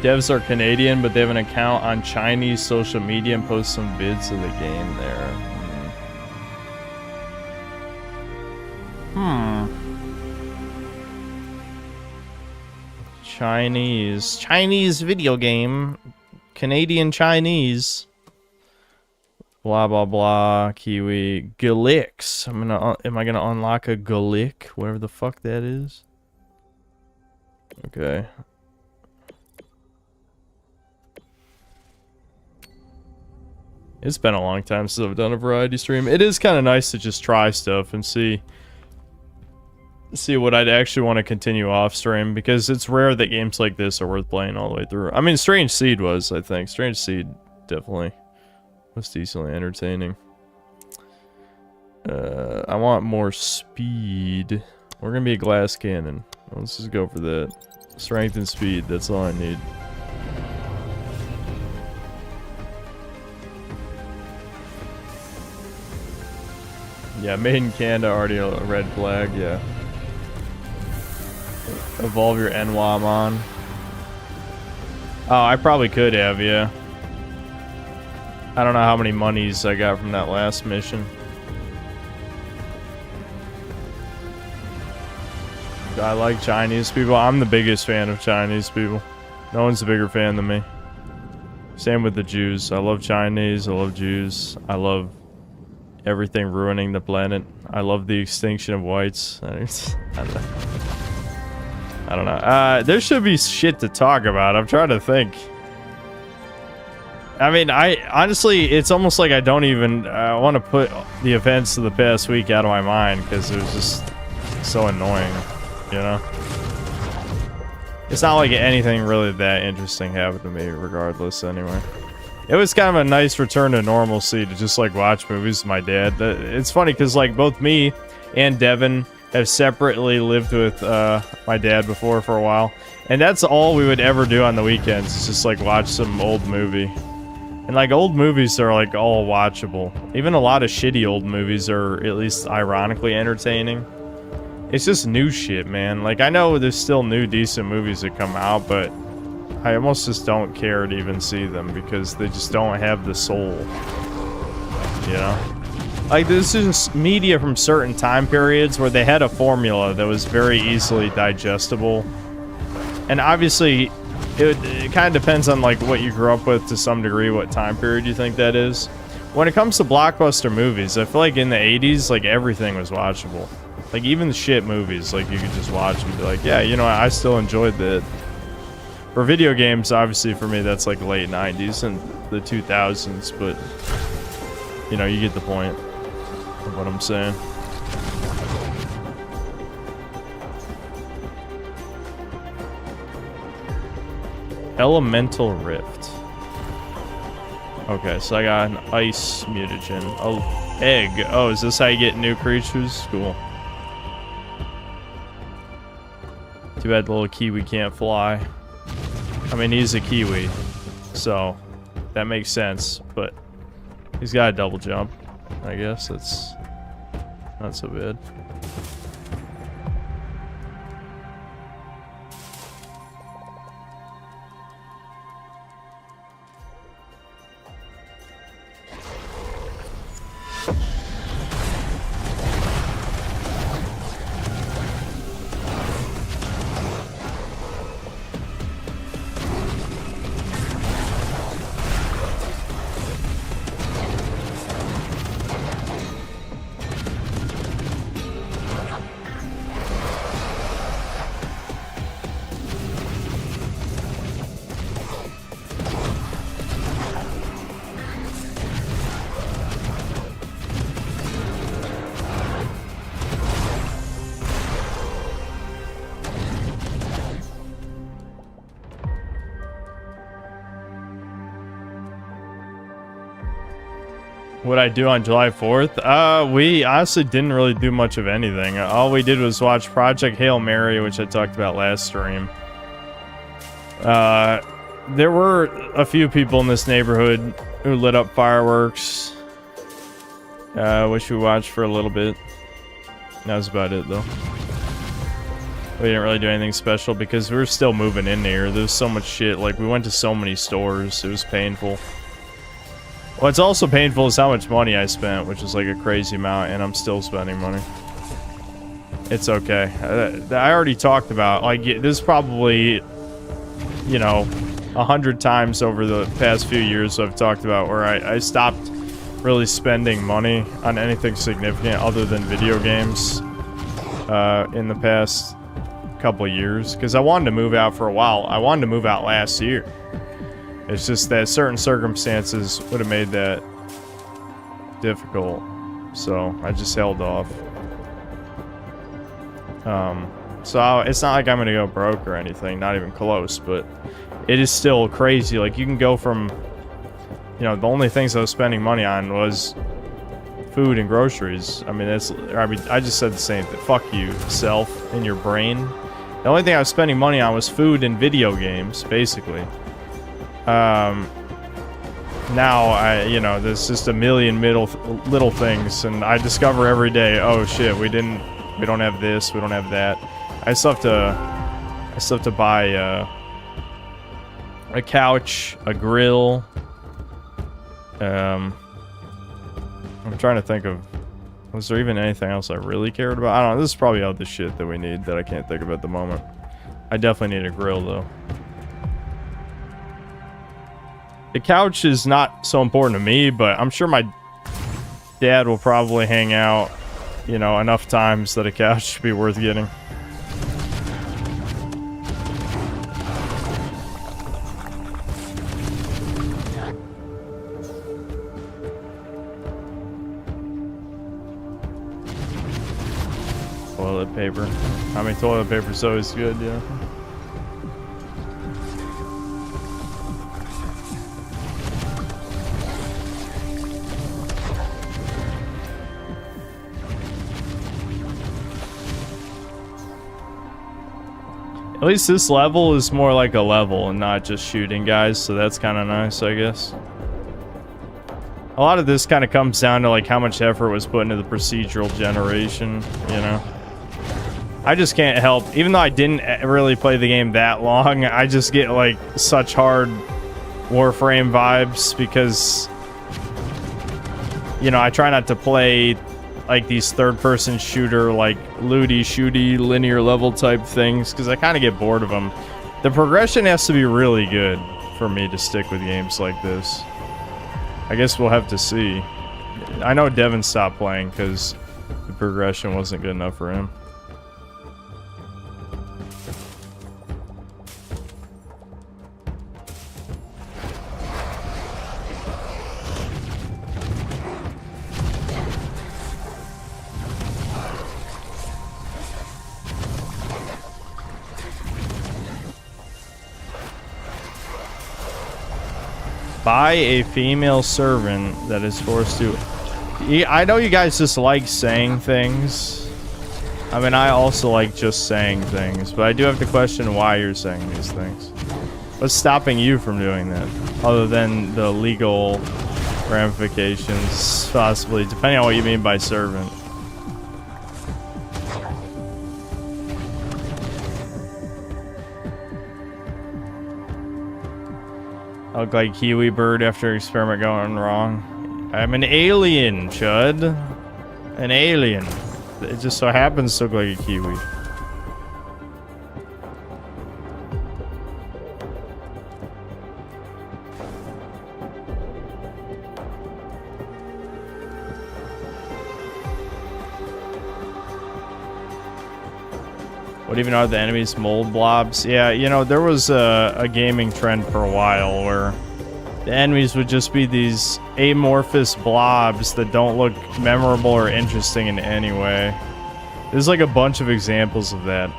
Devs are Canadian, but they have an account on Chinese social media and post some vids of the game there. Chinese video game. Canadian Chinese. Blah, blah, blah. Kiwi. 𝐂𝐇𝐀𝐏𝐿. Am I gonna unlock a 𝐂𝐿𝐿, whatever the fuck that is? Okay. It's been a long time since I've done a variety stream. It is kind of nice to just try stuff and see what I'd actually want to continue off stream, because it's rare that games like this are worth playing all the way through. I mean, Strange Seed was, I think. Strange Seed definitely was decently entertaining. I want more speed. We're gonna be a glass cannon. Let's just go for that. Strength and speed, that's all I need. Yeah, made in Canada, already a red flag, yeah. Evolve your 𝐿𝐿𝐿𝐿. Oh, I probably could have, yeah. I don't know how many monies I got from that last mission. I like Chinese people. I'm the biggest fan of Chinese people. No one's a bigger fan than me. Same with the Jews. I love Chinese. I love Jews. I love everything ruining the planet. I love the extinction of whites. I don't know. There should be shit to talk about. I'm trying to think. I mean, honestly, it's almost like I don't even want to put the events of the past week out of my mind, because it was just so annoying, you know? It's not like anything really that interesting happened to me regardless anyway. It was kind of a nice return to normalcy to just like watch movies with my dad. It's funny because like both me and Devin have separately lived with my dad before for a while, and that's all we would ever do on the weekends, is just like watch some old movie. And like old movies are like all watchable. Even a lot of shitty old movies are at least ironically entertaining. It's just new shit, man. Like I know there's still new decent movies that come out, but I almost just don't care to even see them because they just don't have the soul, you know? Like, this is media from certain time periods where they had a formula that was very easily digestible. And obviously, it kind of depends on, like, what you grew up with to some degree, what time period you think that is. When it comes to blockbuster movies, I feel like in the 80s, like, everything was watchable. Like, even the shit movies, like, you could just watch and be like, yeah, you know, I still enjoyed that. For video games, obviously for me that's like late 90s and the 2000s, but you know, you get the point of what I'm saying. Elemental Rift. Okay, so I got an ice mutagen. Oh, egg. Oh, is this how you get new creatures? Cool. Too bad the little kiwi can't fly. I mean, he's a kiwi, so that makes sense, but he's got a double jump. I guess that's not so bad. What I do on July 4th? We honestly didn't really do much of anything. All we did was watch Project Hail Mary, which I talked about last stream. There were a few people in this neighborhood who lit up fireworks, which we watched for a little bit. That was about it, though. We didn't really do anything special because we were still moving in here. There's so much shit. Like, we went to so many stores. It was painful. What's also painful is how much money I spent, which is like a crazy amount, and I'm still spending money. It's okay. I already talked about, like, this is probably, you know, 100 times over the past few years I've talked about where I stopped really spending money on anything significant other than video games in the past couple of years, because I wanted to move out for a while. I wanted to move out last year. It's just that certain circumstances would have made that difficult, so I just held off. So it's not like I'm gonna go broke or anything, not even close, but it is still crazy. Like, you can go from, you know, the only things I was spending money on was food and groceries. I mean, I just said the same thing. Fuck you, self, and your brain. The only thing I was spending money on was food and video games, basically. Now you know, there's just a million little things, and I discover every day, oh shit, we don't have this, we don't have that. I still have to buy a couch, a grill. I'm trying to think of, was there even anything else I really cared about? I don't know. This is probably all the shit that we need that I can't think of at the moment. I definitely need a grill though. The couch is not so important to me, but I'm sure my dad will probably hang out, you know, enough times that a couch should be worth getting. Toilet paper. I mean, toilet paper is always good, yeah. At least this level is more like a level and not just shooting guys, so that's kind of nice, I guess. A lot of this kind of comes down to like how much effort was put into the procedural generation, you know. I just can't help, even though I didn't really play the game that long, I just get like such hard Warframe vibes because, you know, I try not to play like these third-person shooter, like looty, shooty, linear level type things, because I kind of get bored of them. The progression has to be really good for me to stick with games like this. I guess we'll have to see. I know Devin stopped playing because the progression wasn't good enough for him. Buy a female servant that is forced to... I know you guys just like saying things. I mean, I also like just saying things, but I do have to question why you're saying these things. What's stopping you from doing that? Other than the legal ramifications, possibly, depending on what you mean by servant. I look like kiwi bird after experiment going wrong. I'm an alien, Chud. An alien. It just so happens to look like a kiwi. What even are the enemies? Mold blobs? Yeah, you know, there was a gaming trend for a while where the enemies would just be these amorphous blobs that don't look memorable or interesting in any way. There's like a bunch of examples of that.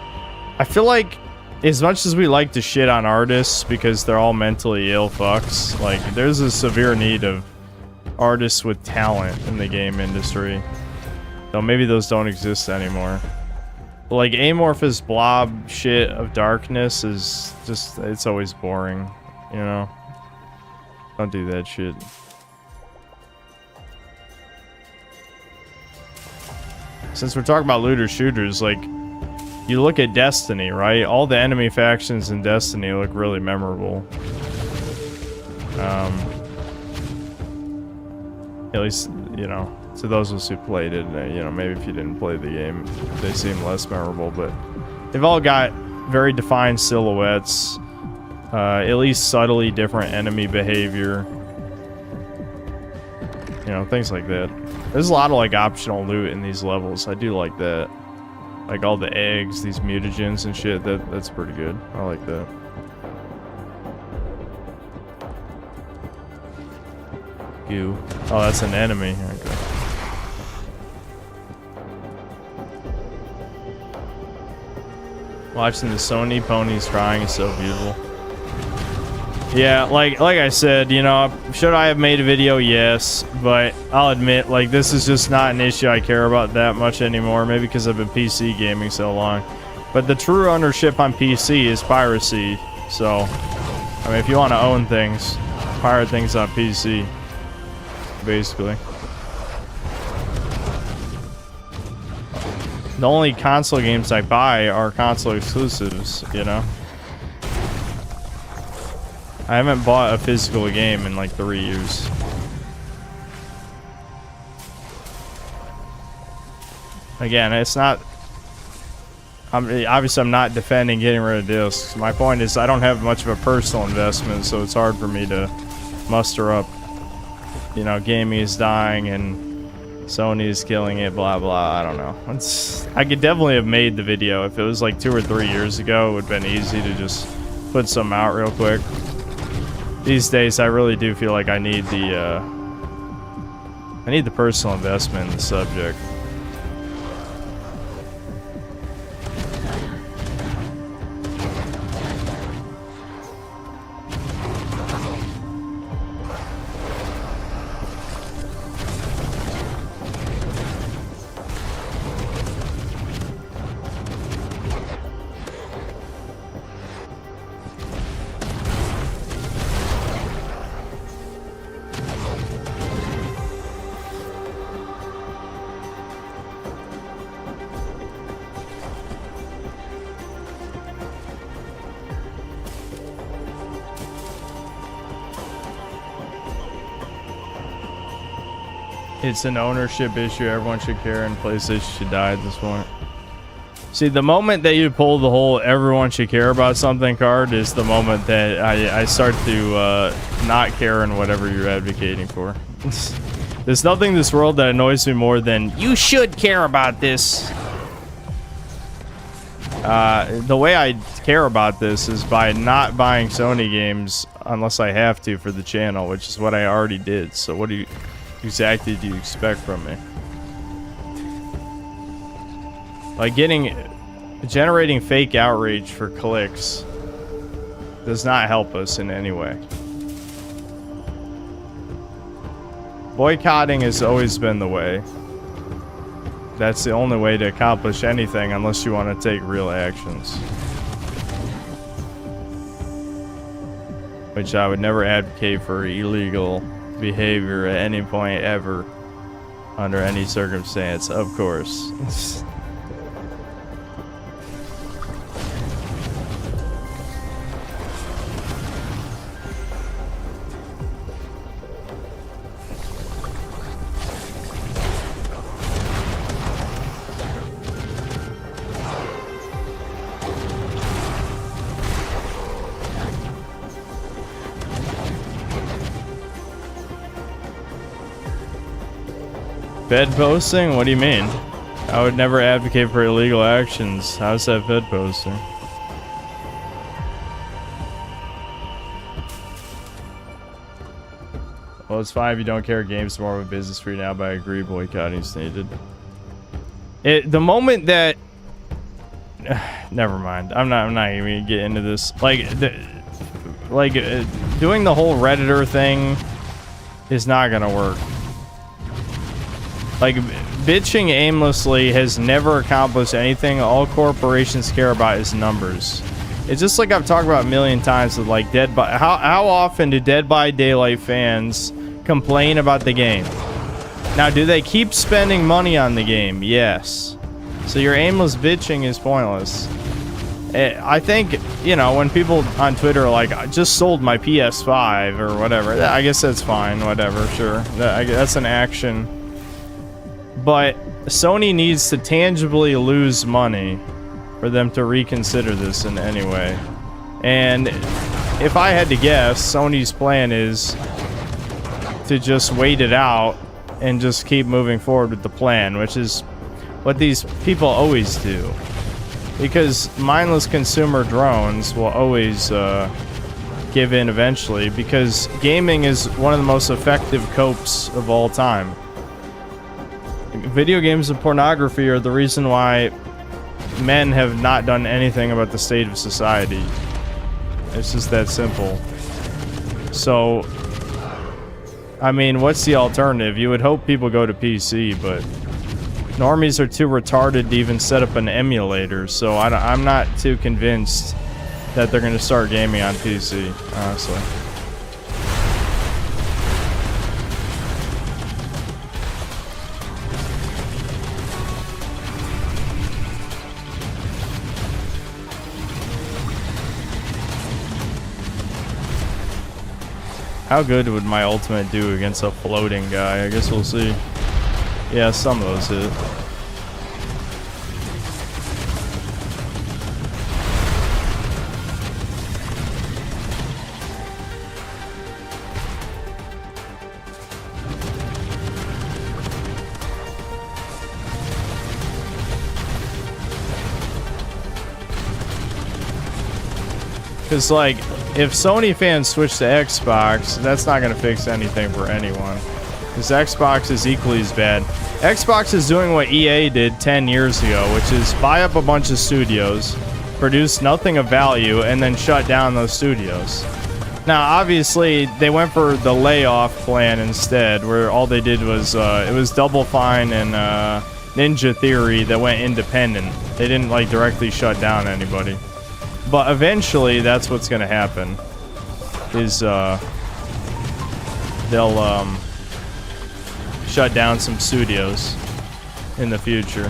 I feel like as much as we like to shit on artists because they're all mentally ill fucks, like there's a severe need of artists with talent in the game industry. Though maybe those don't exist anymore. But like amorphous blob shit of darkness is just, it's always boring, you know? Don't do that shit. Since we're talking about looter shooters, like, you look at Destiny, right? All the enemy factions in Destiny look really memorable. At least, you know, to those of us who played it, you know, maybe if you didn't play the game, they seem less memorable, but they've all got very defined silhouettes, at least subtly different enemy behavior, you know, things like that. There's a lot of like optional loot in these levels. I do like that, like all the eggs, these mutagens and shit. That's pretty good. I like that. Goo. Oh, that's an enemy. Okay. Watching the Sony ponies crying is so beautiful. Yeah, like I said, you know, should I have made a video? Yes, but I'll admit, like, this is just not an issue I care about that much anymore. Maybe because I've been PC gaming so long. But the true ownership on PC is piracy. So, I mean, if you want to own things, pirate things on PC, basically. The only console games I buy are console exclusives, you know? I haven't bought a physical game in like 3 years. Again, it's not... obviously, I'm not defending getting rid of discs. My point is I don't have much of a personal investment, so it's hard for me to muster up, you know, gaming is dying and Sony is killing it, blah, blah. I don't know. I could definitely have made the video. If it was like 2 or 3 years ago, it would have been easy to just put some out real quick. These days, I really do feel like I need the personal investment in the subject. It's an ownership issue. Everyone should care, and PlayStation should die at this point. See, the moment that you pull the whole "everyone should care about something" card is the moment that I start to not care in whatever you're advocating for. There's nothing in this world that annoys me more than "you should care about this." The way I care about this is by not buying Sony games unless I have to for the channel, which is what I already did. So what exactly do you expect from me? Like generating fake outrage for clicks does not help us in any way. Boycotting has always been the way. That's the only way to accomplish anything unless you want to take real actions. Which I would never advocate for illegal behavior at any point ever, under any circumstance, of course. Bed posting? What do you mean? I would never advocate for illegal actions. How's that bed posting? Well, it's fine if you don't care. Games are more of a business for you now, but I agree boycotting is needed. The moment that... never mind. I'm not even gonna get into this. Like, doing the whole Redditor thing is not gonna work. Like, bitching aimlessly has never accomplished anything. All corporations care about is numbers. It's just like I've talked about a million times with, like, Dead by... How often do Dead by Daylight fans complain about the game? Now, do they keep spending money on the game? Yes. So your aimless bitching is pointless. I think, you know, when people on Twitter are like, I just sold my PS5 or whatever, I guess that's fine, whatever, sure. That's an action. But Sony needs to tangibly lose money for them to reconsider this in any way. And if I had to guess, Sony's plan is to just wait it out and just keep moving forward with the plan, which is what these people always do. Because mindless consumer drones will always give in eventually, because gaming is one of the most effective copes of all time. Video games and pornography are the reason why men have not done anything about the state of society. It's just that simple. So, I mean, what's the alternative? You would hope people go to PC, but normies are too retarded to even set up an emulator, so I'm not too convinced that they're going to start gaming on PC, honestly. How good would my ultimate do against a floating guy? I guess we'll see. Yeah, some of those hit. Because, like, if Sony fans switch to Xbox, that's not going to fix anything for anyone. Because Xbox is equally as bad. Xbox is doing what EA did 10 years ago, which is buy up a bunch of studios, produce nothing of value, and then shut down those studios. Now, obviously, they went for the layoff plan instead, where all they did was, it was Double Fine and Ninja Theory that went independent. They didn't, like, directly shut down anybody. But eventually, that's what's going to happen, is they'll shut down some studios in the future.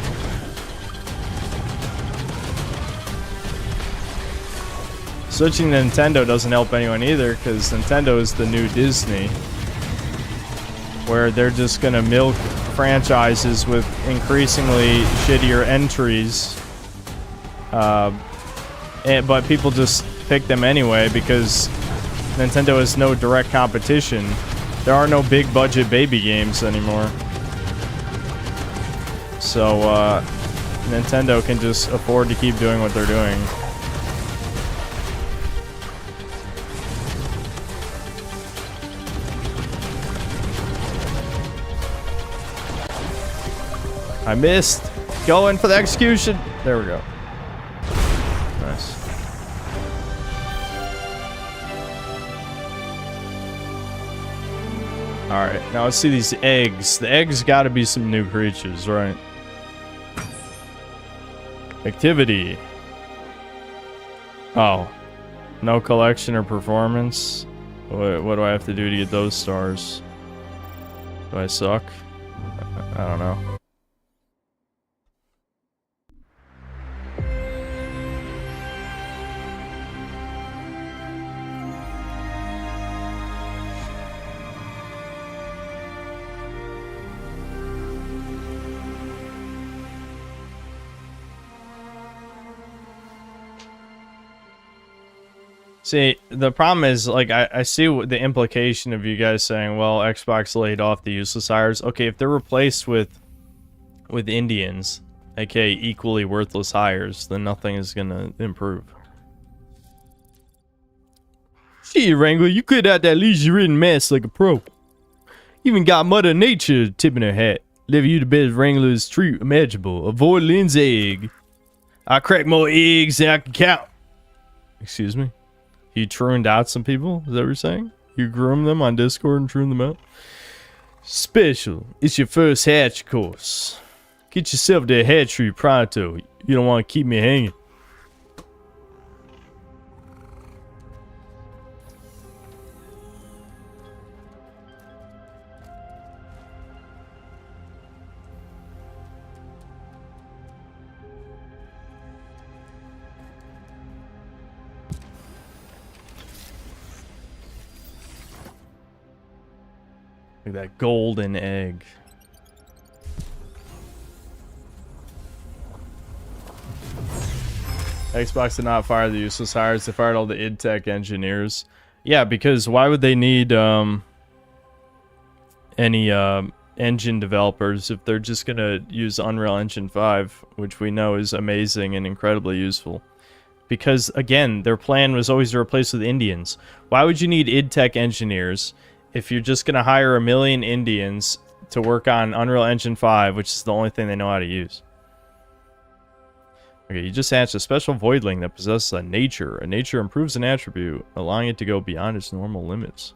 Switching to Nintendo doesn't help anyone either, because Nintendo is the new Disney, where they're just going to milk franchises with increasingly shittier entries. But people just pick them anyway because Nintendo has no direct competition. There are no big budget baby games anymore. So Nintendo can just afford to keep doing what they're doing. I missed. Going for the execution. There we go. Nice. Alright, now let's see these eggs. The eggs gotta be some new creatures, right? Activity. Oh. No collection or performance? What do I have to do to get those stars? Do I suck? I don't know. See, the problem is, like, I see the implication of you guys saying, well, Xbox laid off the useless hires. Okay, if they're replaced with Indians, aka equally worthless hires, then nothing is gonna improve. Gee, Wrangler, you could have that leisure-ridden mess like a pro. Even got Mother Nature tipping her hat. Live you the best Wrangler's treat imaginable. Avoid Lynn's egg. I crack more eggs than I can count. Excuse me? You truned out some people? Is that what you're saying? You groomed them on Discord and truned them out? Special. It's your first hatch course. Get yourself to a hatchery pronto. You don't want to keep me hanging. Look at that golden egg. Xbox did not fire the useless hires. They fired all the id Tech engineers. Yeah, because why would they need any engine developers if they're just gonna use Unreal Engine 5, which we know is amazing and incredibly useful? Because again, their plan was always to replace with Indians. Why would you need id Tech engineers if you're just gonna hire 1 million Indians to work on Unreal Engine 5, which is the only thing they know how to use? Okay, you just hatched a special Voidling that possesses a nature. A nature improves an attribute, allowing it to go beyond its normal limits.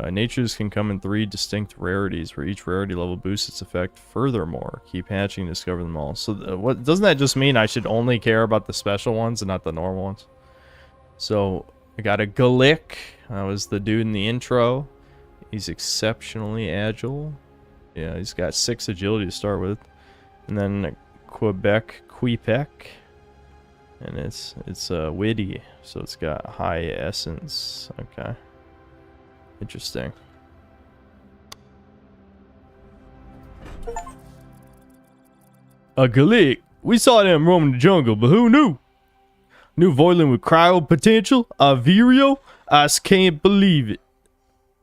Natures can come in 3 distinct rarities, where each rarity level boosts its effect. Furthermore, keep hatching to discover them all. So, what doesn't that just mean I should only care about the special ones and not the normal ones? So, I got a Glick. That was the dude in the intro. He's exceptionally agile. Yeah, he's got 6 agility to start with. And then 𝐂𝐄𝐁, and it's witty, so it's got high essence. Okay, interesting. A Glick. We saw them roaming the jungle, but who knew? New Voidling with cryo potential. Virio. I can't believe it.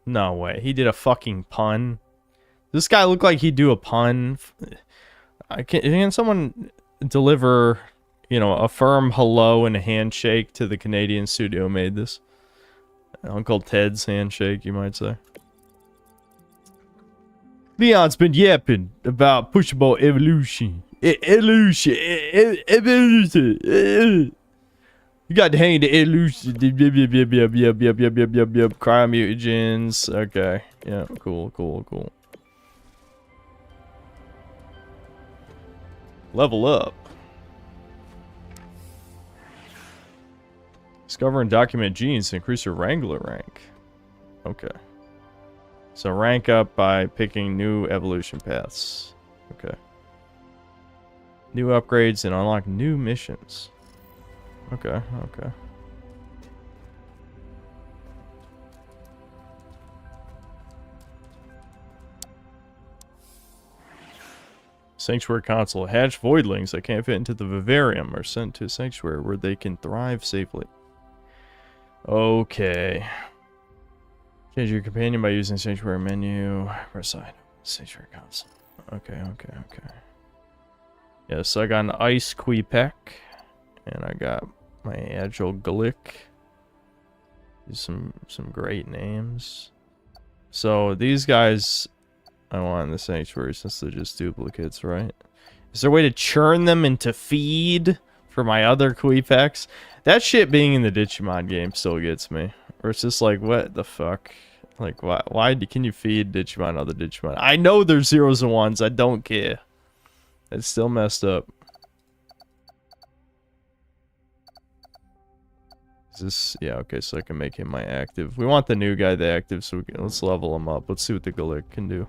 No way. He did a fucking pun. This guy looked like he'd do a pun. Can someone deliver, you know, a firm hello and a handshake to the Canadian studio who made this? Uncle Ted's handshake, you might say. Leon's been yapping about pushable evolution. Evolution. You got to hang the evolution. Cryo-mutagens. Okay. Yeah, cool. Level up. Discover and document genes to increase your Wrangler rank. Okay. So rank up by picking new evolution paths. Okay. New upgrades and unlock new missions. Okay. Sanctuary console. Hatch voidlings that can't fit into the vivarium are sent to Sanctuary where they can thrive safely. Okay. Change your companion by using Sanctuary menu. Press side. Sanctuary console. Okay. Yeah, so I got an ice 𝐂𝐄𝐁. And I got my agile Glick. Some great names. So these guys I want in the Sanctuary since they're just duplicates, right? Is there a way to churn them into feed for my other 𝐂𝐄𝐁s? That shit being in the Digimon game still gets me. Or it's just like, what the fuck? Like, why can you feed Digimon other Digimon? I know there's zeros and ones. I don't care. It's still messed up. Is this... Yeah, okay, so I can make him my active. We want the new guy the active, so let's level him up. Let's see what the Glick can do.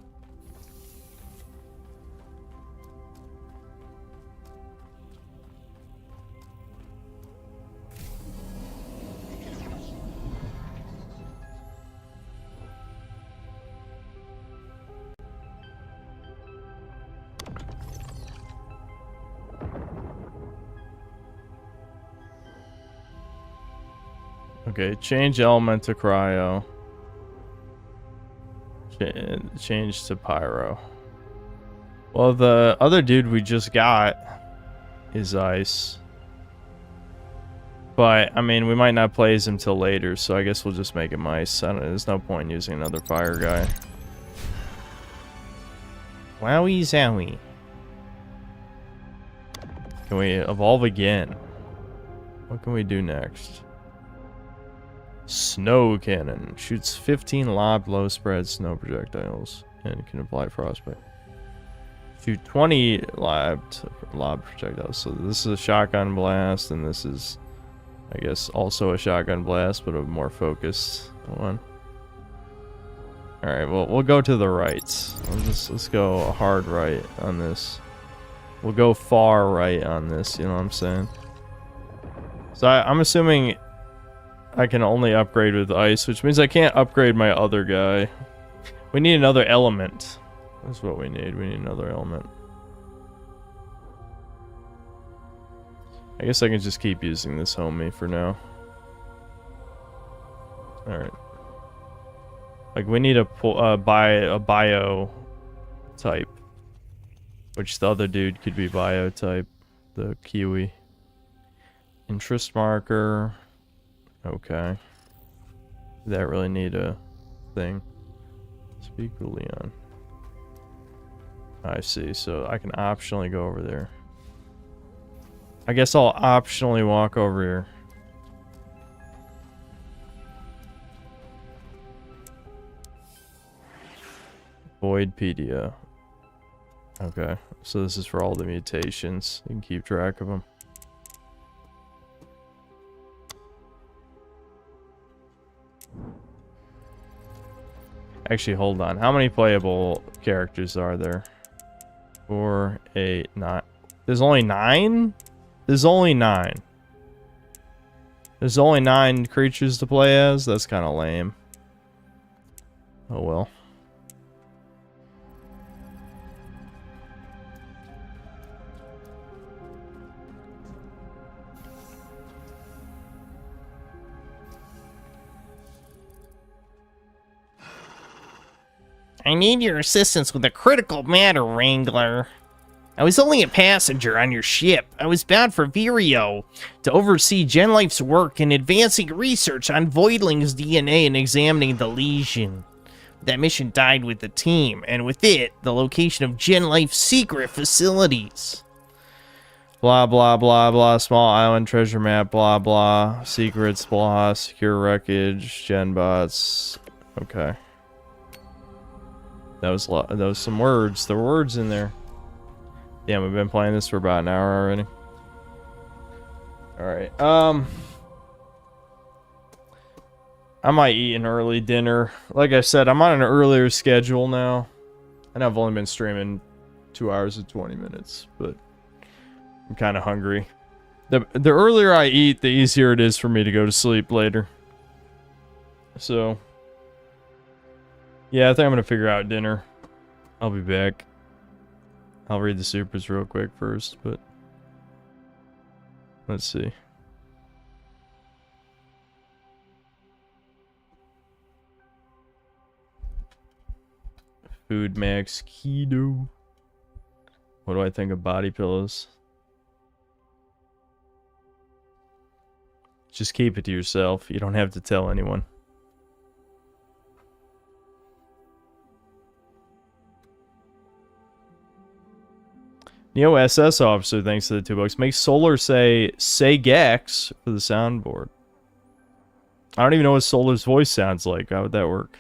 Okay, change element to cryo. Change to pyro. Well, the other dude we just got is ice. But, I mean, we might not play as him till later, so I guess we'll just make him ice. There's no point in using another fire guy. Wowie zowie. Can we evolve again? What can we do next? Snow cannon. Shoots 15 lob low spread snow projectiles and can apply frostbite. Shoot 20 lob projectiles. So this is a shotgun blast, and this is, I guess, also a shotgun blast, but a more focused one. Alright, well, we'll go to the right. Let's go a hard right on this. We'll go far right on this, you know what I'm saying? So I'm assuming I can only upgrade with ice, which means I can't upgrade my other guy. We need another element. That's what we need. We need another element. I guess I can just keep using this homie for now. Alright. Like, we need a bio type. Which the other dude could be bio type. The Kiwi. Interest marker. Okay. Did that really need a thing? Speak with Leon. I see, so I can optionally go over there. I guess I'll optionally walk over here. Voidpedia. Okay, so this is for all the mutations. You can keep track of them. Actually, hold on. How many playable characters are there? 4, 8, 9. There's only 9? There's only 9. There's only 9 creatures to play as? That's kind of lame. Oh well. I need your assistance with a critical matter, Wrangler. I was only a passenger on your ship. I was bound for Vireo to oversee GenLife's work in advancing research on Voidling's DNA and examining the lesion. That mission died with the team, and with it, the location of GenLife's secret facilities. Blah, blah, blah, blah. Small island treasure map, blah, blah. Secrets, blah. Secure wreckage, GenBots. Okay. That was some words. There were words in there. Damn, we've been playing this for about an hour already. Alright, I might eat an early dinner. Like I said, I'm on an earlier schedule now. And I've only been streaming 2 hours and 20 minutes, but I'm kind of hungry. The earlier I eat, the easier it is for me to go to sleep later. So yeah, I think I'm gonna figure out dinner. I'll be back. I'll read the supers real quick first, but let's see. Food Max Keto. What do I think of body pillows? Just keep it to yourself. You don't have to tell anyone. Neo SS officer, thanks to the $2. Make Solar say Gex for the soundboard. I don't even know what Solar's voice sounds like. How would that work?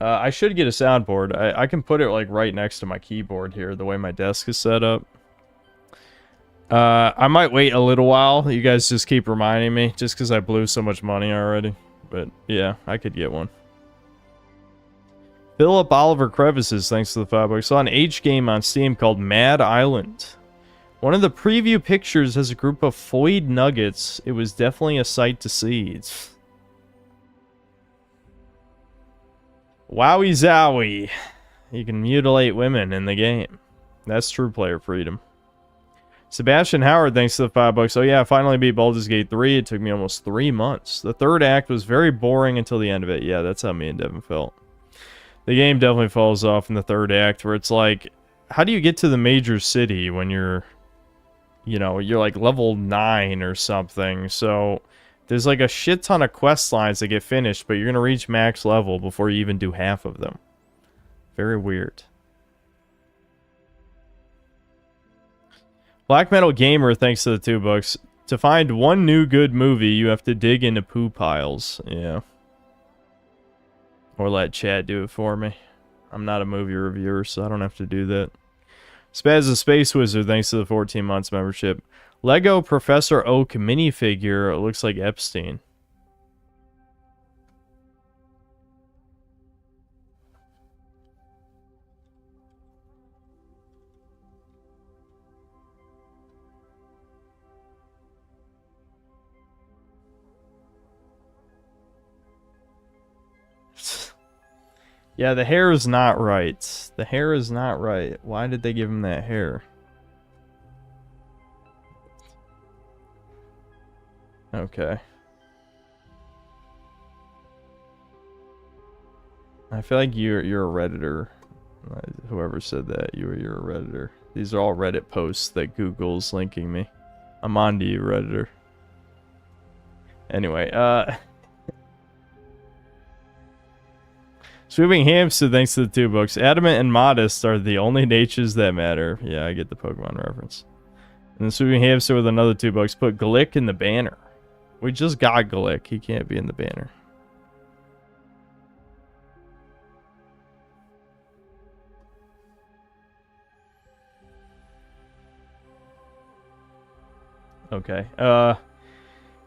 I should get a soundboard. I can put it like right next to my keyboard here, the way my desk is set up. I might wait a little while. You guys just keep reminding me, just because I blew so much money already. But yeah, I could get one. Philip Oliver Crevices, thanks to the $5. Saw an H game on Steam called Mad Island. One of the preview pictures has a group of foid nuggets. It was definitely a sight to see. Wowie zowie. You can mutilate women in the game. That's true player freedom. Sebastian Howard, thanks to the $5. Oh yeah, I finally beat Baldur's Gate 3. It took me almost 3 months. The third act was very boring until the end of it. Yeah, that's how me and Devin felt. The game definitely falls off in the third act, where it's like, how do you get to the major city when you're, you know, you're like level 9 or something? So there's like a shit ton of quest lines that get finished, but you're going to reach max level before you even do half of them. Very weird. Black Metal Gamer, thanks to the $2. To find one new good movie, you have to dig into poo piles. Yeah. Or let Chad do it for me. I'm not a movie reviewer, so I don't have to do that. Spaz the Space Wizard, thanks to the 14 months membership. Lego Professor Oak minifigure. It looks like Epstein. Yeah, the hair is not right. The hair is not right. Why did they give him that hair? Okay. I feel like you're a Redditor. Whoever said that, you're a Redditor. These are all Reddit posts that Google's linking me. I'm on to you, Redditor. Anyway, Swooping Hamster, thanks to the $2. Adamant and Modest are the only natures that matter. Yeah, I get the Pokemon reference. And then Swooping Hamster with another $2. Put Glick in the banner. We just got Glick. He can't be in the banner. Okay.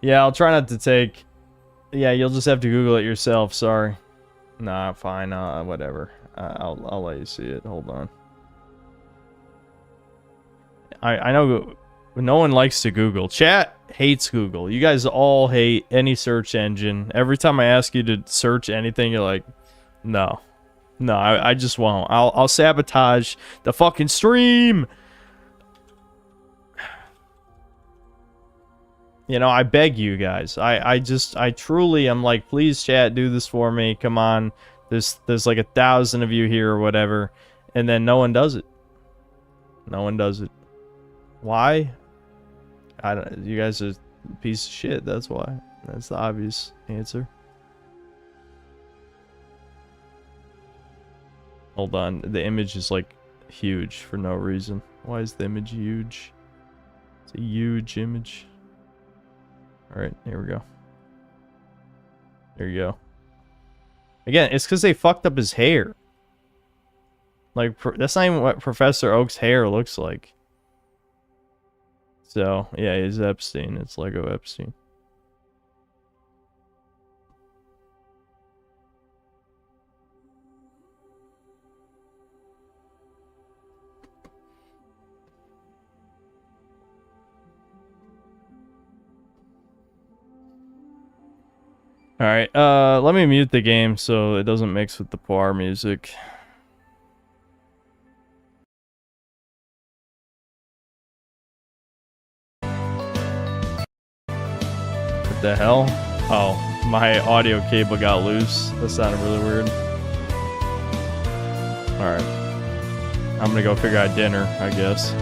Yeah, I'll try not to take... Yeah, you'll just have to Google it yourself. Sorry. Nah, fine. Whatever. I'll let you see it. Hold on. I know no one likes to Google. Chat hates Google. You guys all hate any search engine. Every time I ask you to search anything, you're like, no. No, I just won't. I'll sabotage the fucking stream. You know, I beg you guys. I truly am like, please chat, do this for me. Come on. There's like 1,000 of you here or whatever. And then no one does it. No one does it. Why? I don't, you guys are a piece of shit, that's why. That's the obvious answer. Hold on, the image is like huge for no reason. Why is the image huge? It's a huge image. Alright, here we go. There you go. Again, it's because they fucked up his hair. Like, that's not even what Professor Oak's hair looks like. So, yeah, he's Epstein. It's Lego Epstein. Alright, let me mute the game so it doesn't mix with the Poir music. What the hell? Oh, my audio cable got loose. That sounded really weird. Alright. I'm gonna go figure out dinner, I guess.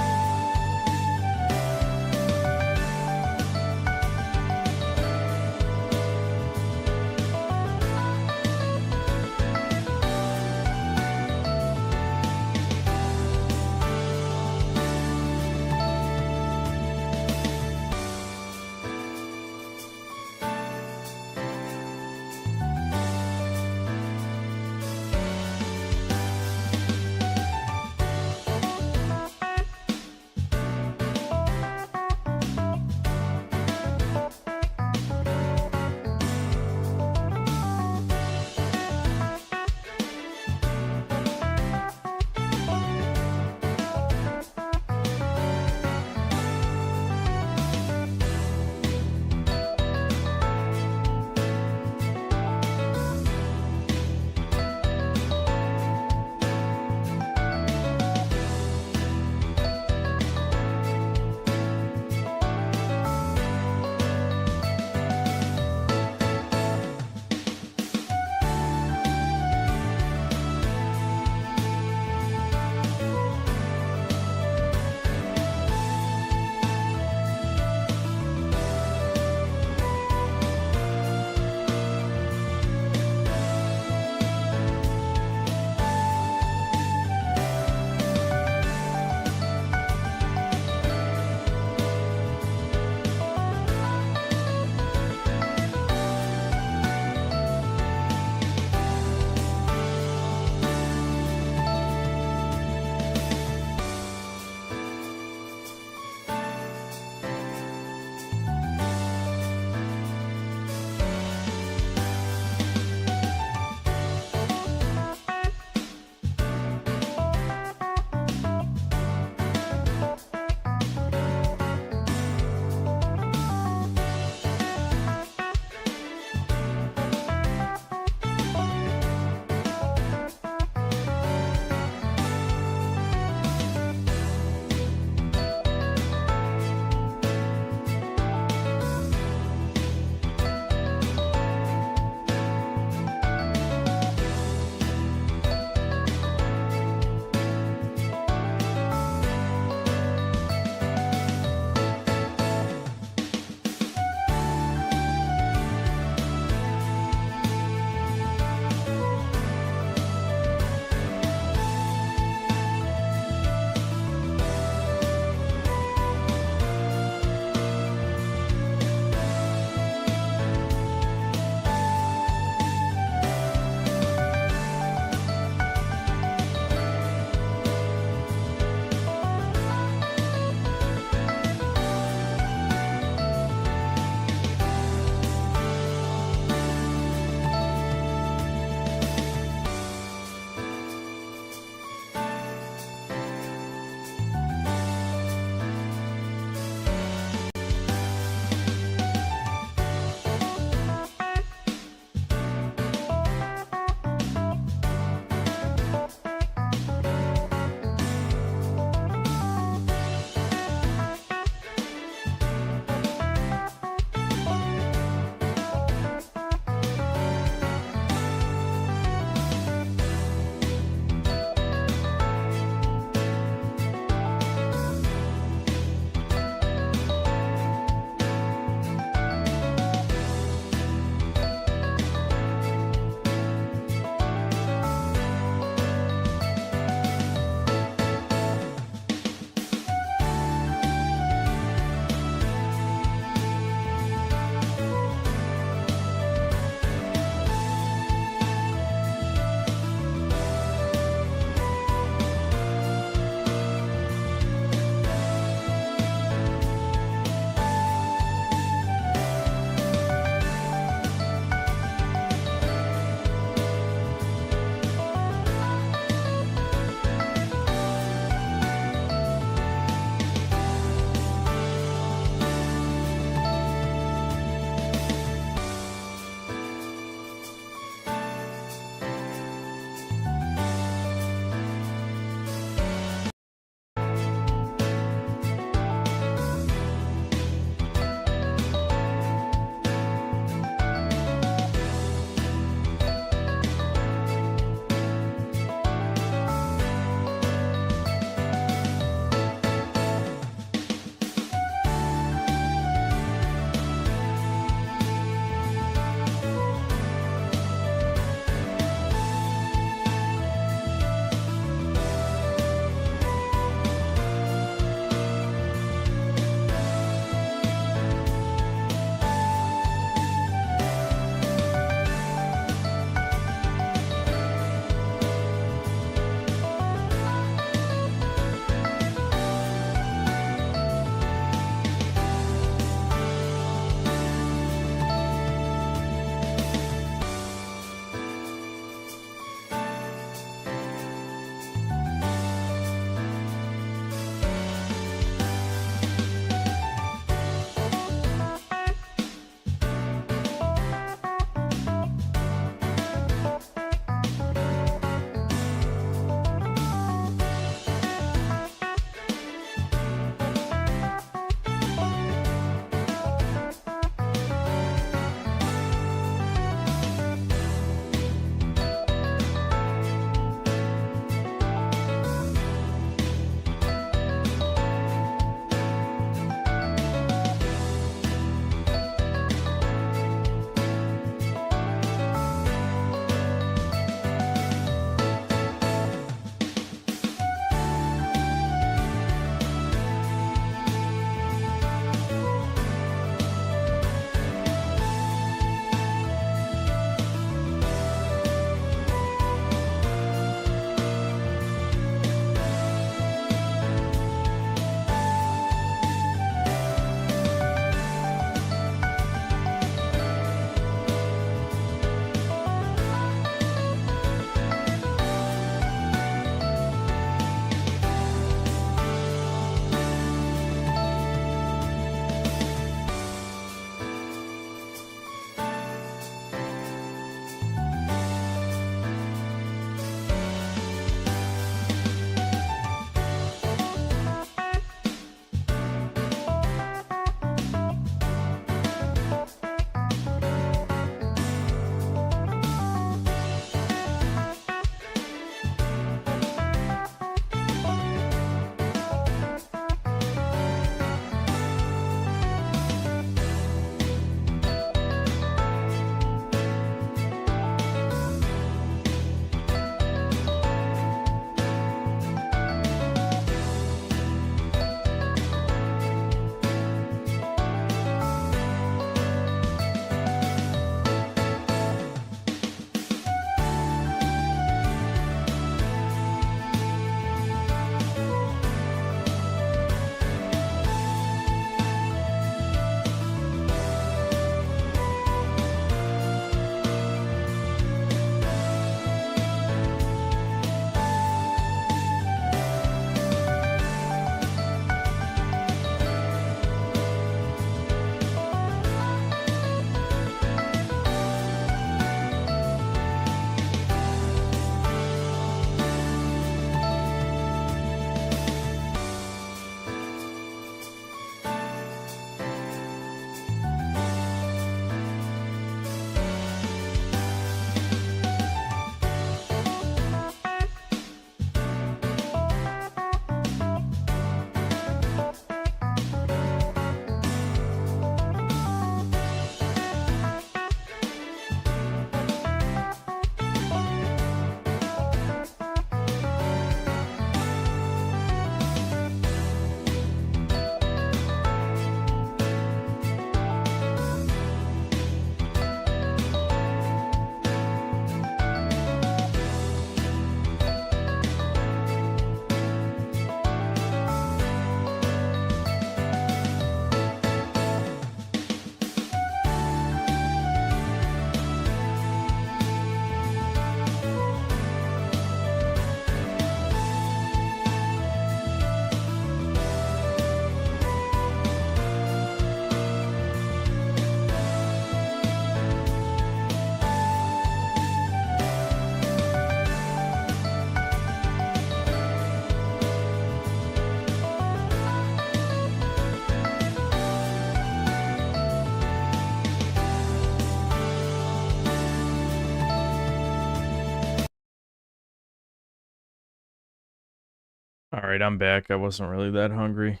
Alright, I'm back. I wasn't really that hungry.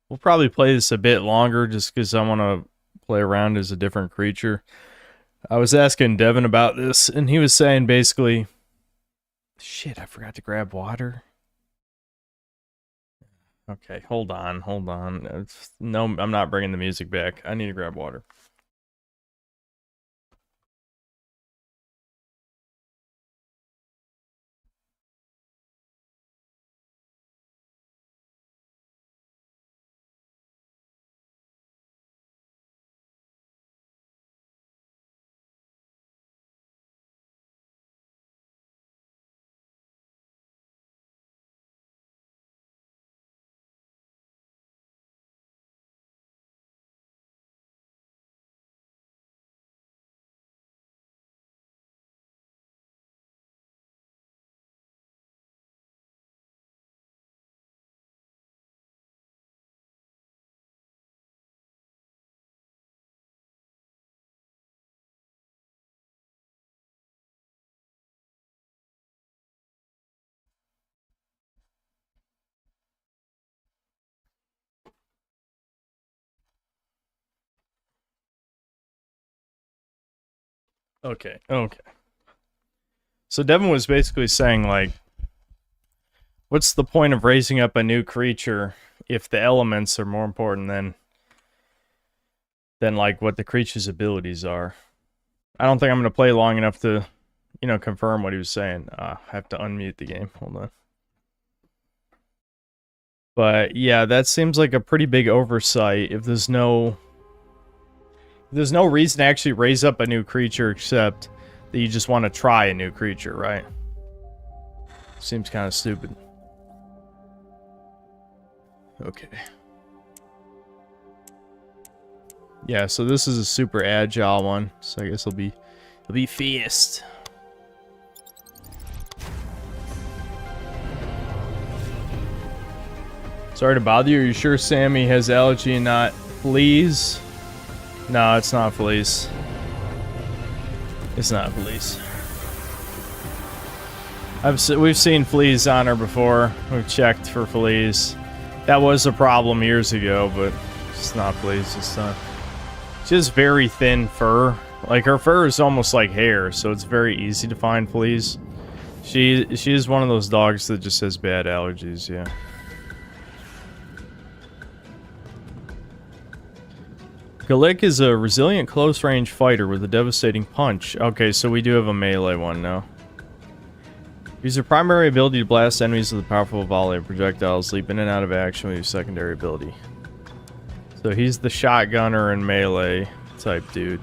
We'll probably play this a bit longer just because I want to play around as a different creature. I was asking Devin about this, and he was saying basically... Shit, I forgot to grab water. Okay, hold on. No, I'm not bringing the music back. I need to grab water. Okay. So Devin was basically saying, like, what's the point of raising up a new creature if the elements are more important than like what the creature's abilities are? I don't think I'm going to play long enough to, you know, confirm what he was saying. I have to unmute the game. Hold on. But yeah, that seems like a pretty big oversight if there's no reason to actually raise up a new creature except that you just want to try a new creature, right? Seems kind of stupid. Okay. Yeah, so this is a super agile one, so I guess it'll be fast. Sorry to bother you. Are you sure Sammy has allergy and not fleas? No, it's not fleas. It's not fleas. We've seen fleas on her before. We've checked for fleas. That was a problem years ago, but it's not fleas this time. She has very thin fur. Like, her fur is almost like hair, so it's very easy to find fleas. She is one of those dogs that just has bad allergies, yeah. Glick is a resilient close-range fighter with a devastating punch. Okay, so we do have a melee one now. Use your primary ability to blast enemies with a powerful volley of projectiles. Leap in and out of action with your secondary ability. So he's the shotgunner and melee type dude.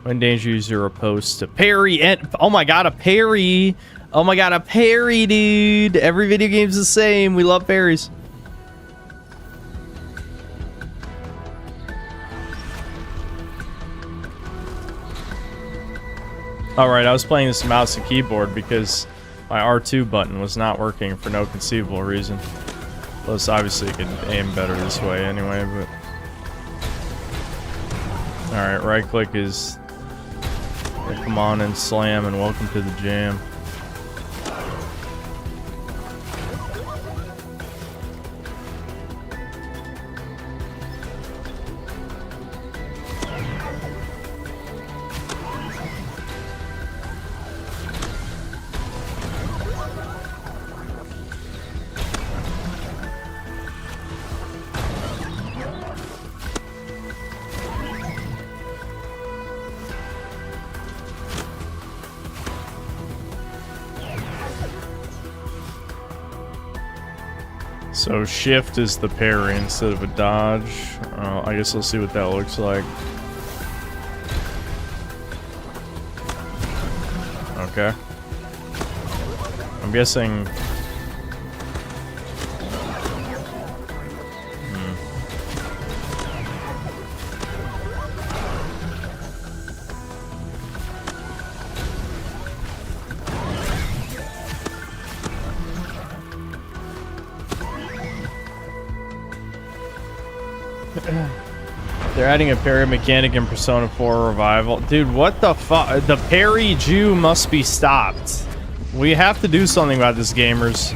When in danger, use your riposte to parry and... Oh my god, a parry! Oh my god, a parry, dude! Every video game's the same. We love parries. Alright, I was playing this mouse and keyboard because my R2 button was not working for no conceivable reason. Plus, obviously, you could aim better this way anyway, but... Alright, right click is... Come on and slam and welcome to the jam. So shift is the parry instead of a dodge. I guess we'll see what that looks like. Okay. I'm guessing... They're adding a parry mechanic in Persona 4 Revival. Dude, what the fuck? The parry Jew must be stopped. We have to do something about this, gamers.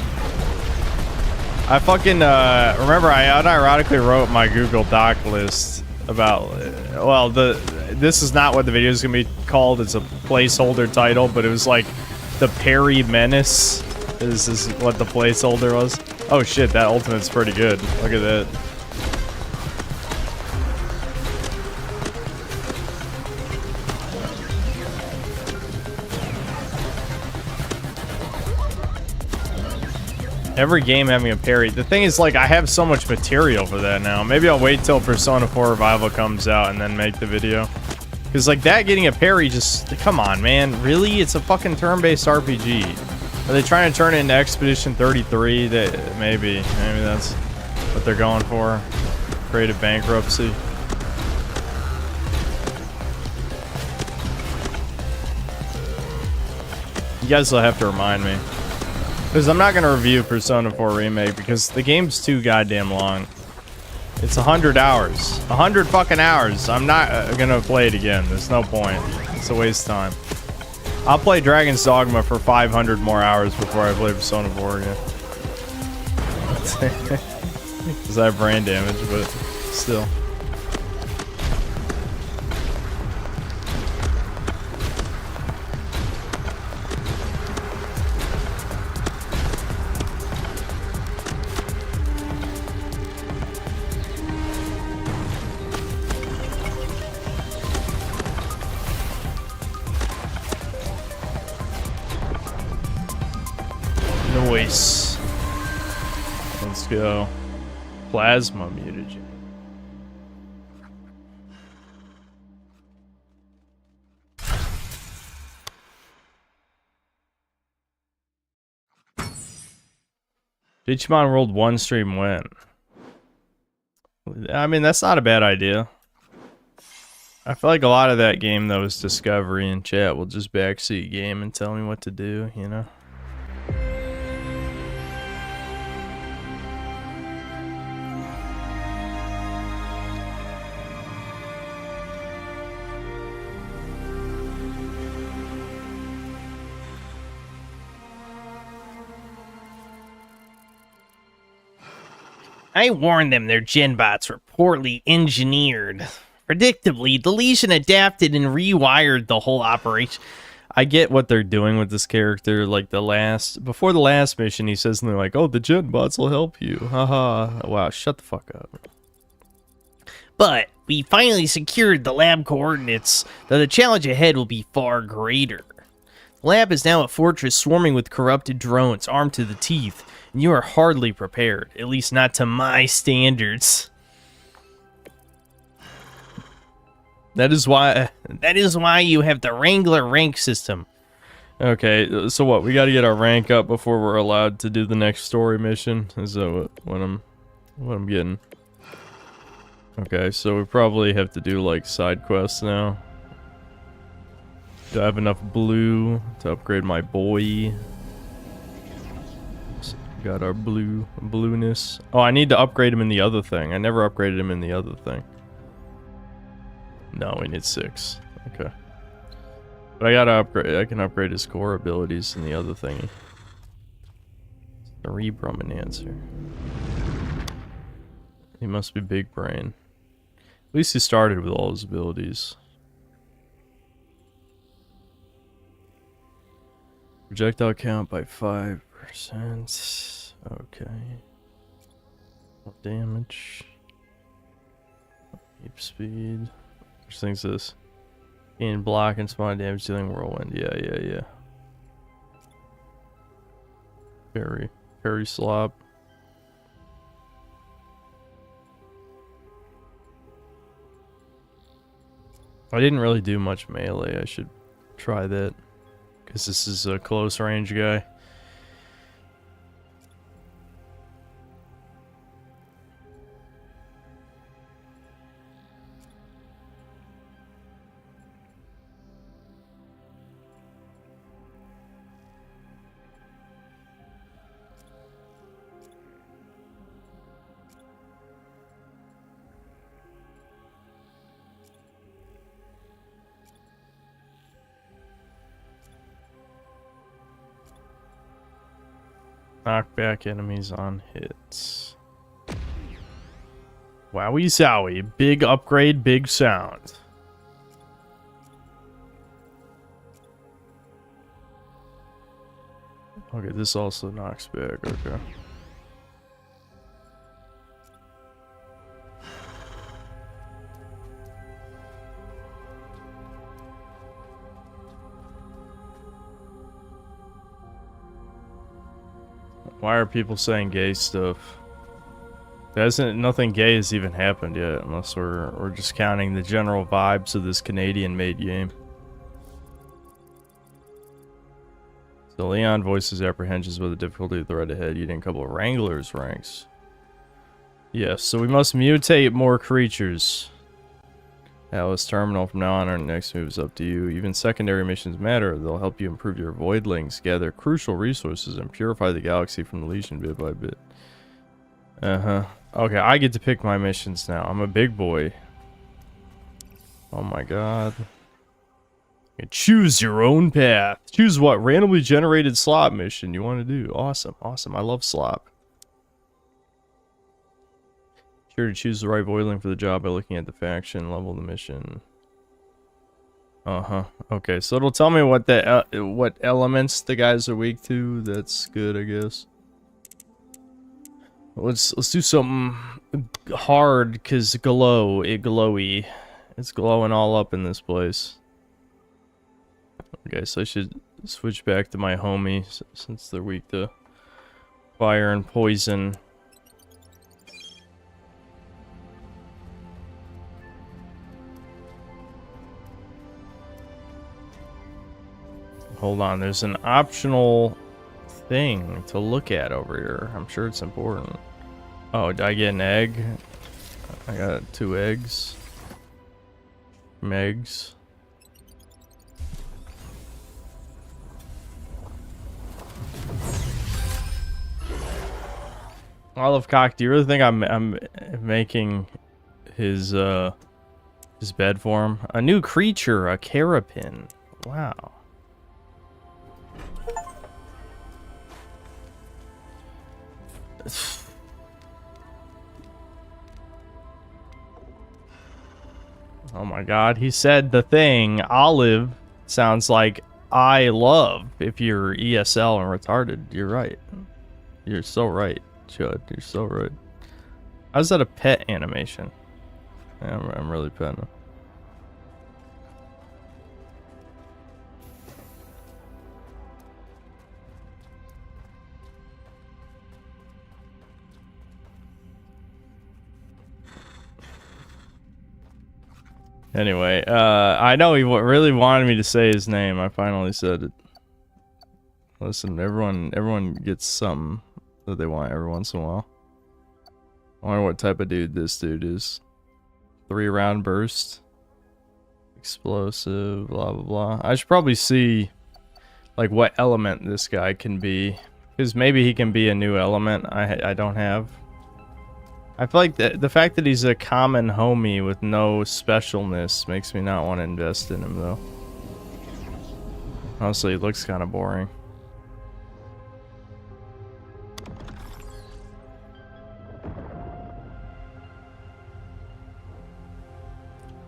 I fucking, remember I unironically wrote my Google Doc list about, well, this is not what the video is going to be called. It's a placeholder title, but it was like the parry menace. This is what the placeholder was. Oh shit, that ultimate's pretty good. Look at that. Every game having a parry. The thing is, like, I have so much material for that now. Maybe I'll wait till Persona 4 Revival comes out and then make the video. Because, like, that getting a parry just... Come on, man. Really? It's a fucking turn-based RPG. Are they trying to turn it into Expedition 33? Maybe. Maybe that's what they're going for. Creative bankruptcy. You guys will have to remind me. Because I'm not going to review Persona 4 Remake because the game's too goddamn long. It's 100 hours. 100 fucking hours. I'm not going to play it again. There's no point. It's a waste of time. I'll play Dragon's Dogma for 500 more hours before I play Persona 4 again. Because I have brain damage, but still. Noise. Let's go. Plasma mutagen. Digimon World 1 stream when? I mean, that's not a bad idea. I feel like a lot of that game, though, is Discovery, and chat will just backseat game and tell me what to do, you know? I warned them their genbots were poorly engineered. Predictably, the Legion adapted and rewired the whole operation. I get what they're doing with this character. Like before the last mission, he says something like, "Oh, the genbots will help you." Haha. Wow, shut the fuck up. But we finally secured the lab coordinates, though the challenge ahead will be far greater. The lab is now a fortress swarming with corrupted drones armed to the teeth, and you are hardly prepared, at least not to my standards. That is why you have the Wrangler rank system. Okay, so what? We got to get our rank up before we're allowed to do the next story mission. Is that what I'm getting? Okay, so we probably have to do like side quests now. Do I have enough blue to upgrade my boy? So got our blueness. Oh, I need to upgrade him in the other thing. I never upgraded him in the other thing. No, we need 6. Okay. But I gotta upgrade. I can upgrade his core abilities in the other thingy. Cerebrum enhancer. He must be big brain. At least he started with all his abilities. Projectile count by 5%. Okay. More damage. Keep speed. Which thing's this? In block and spawn damage dealing whirlwind. Yeah. Parry slop. I didn't really do much melee. I should try that. Because this is a close range guy. Knock back enemies on hits. Wowie zowie. Big upgrade, big sound. Okay, this also knocks back. Okay. Why are people saying gay stuff? Nothing gay has even happened yet, unless we're just counting the general vibes of this Canadian-made game. So Leon voices apprehensions about the difficulty of the road ahead. You didn't couple of Wranglers ranks. Yes, so we must mutate more creatures. Atlas Terminal from now on. Our next move is up to you. Even secondary missions matter. They'll help you improve your Voidlings, gather crucial resources, and purify the galaxy from the Legion bit by bit. Okay, I get to pick my missions now. I'm a big boy. Oh my god. Choose your own path. Choose what randomly generated slot mission you want to do. Awesome, awesome. I love slop. Sure to choose the right Voidling for the job by looking at the faction level of the mission. Okay, so it'll tell me what what elements the guys are weak to. That's good, I guess. Let's do something hard, cause glowy. It's glowing all up in this place. Okay, so I should switch back to my homie since they're weak to fire and poison. Hold on, there's an optional thing to look at over here. I'm sure it's important. Oh, did I get an egg? I got 2 eggs. Megs. 𝐂𝐇𝐀𝐏𝐿, do you really think I'm making his bed for him? A new creature, a Carapin. Wow. Oh my god, he said the thing. Olive sounds like I love. If you're ESL and retarded, you're right. You're so right, Chud. You're so right. How's that a pet animation? Yeah, I'm really petting him. Anyway, I know he really wanted me to say his name. I finally said it. Listen, everyone gets something that they want every once in a while. I wonder what type of dude this dude is. 3-round burst. Explosive, blah, blah, blah. I should probably see, like, what element this guy can be. Because maybe he can be a new element I don't have. I feel like the fact that he's a common homie with no specialness makes me not want to invest in him, though. Honestly, it looks kind of boring.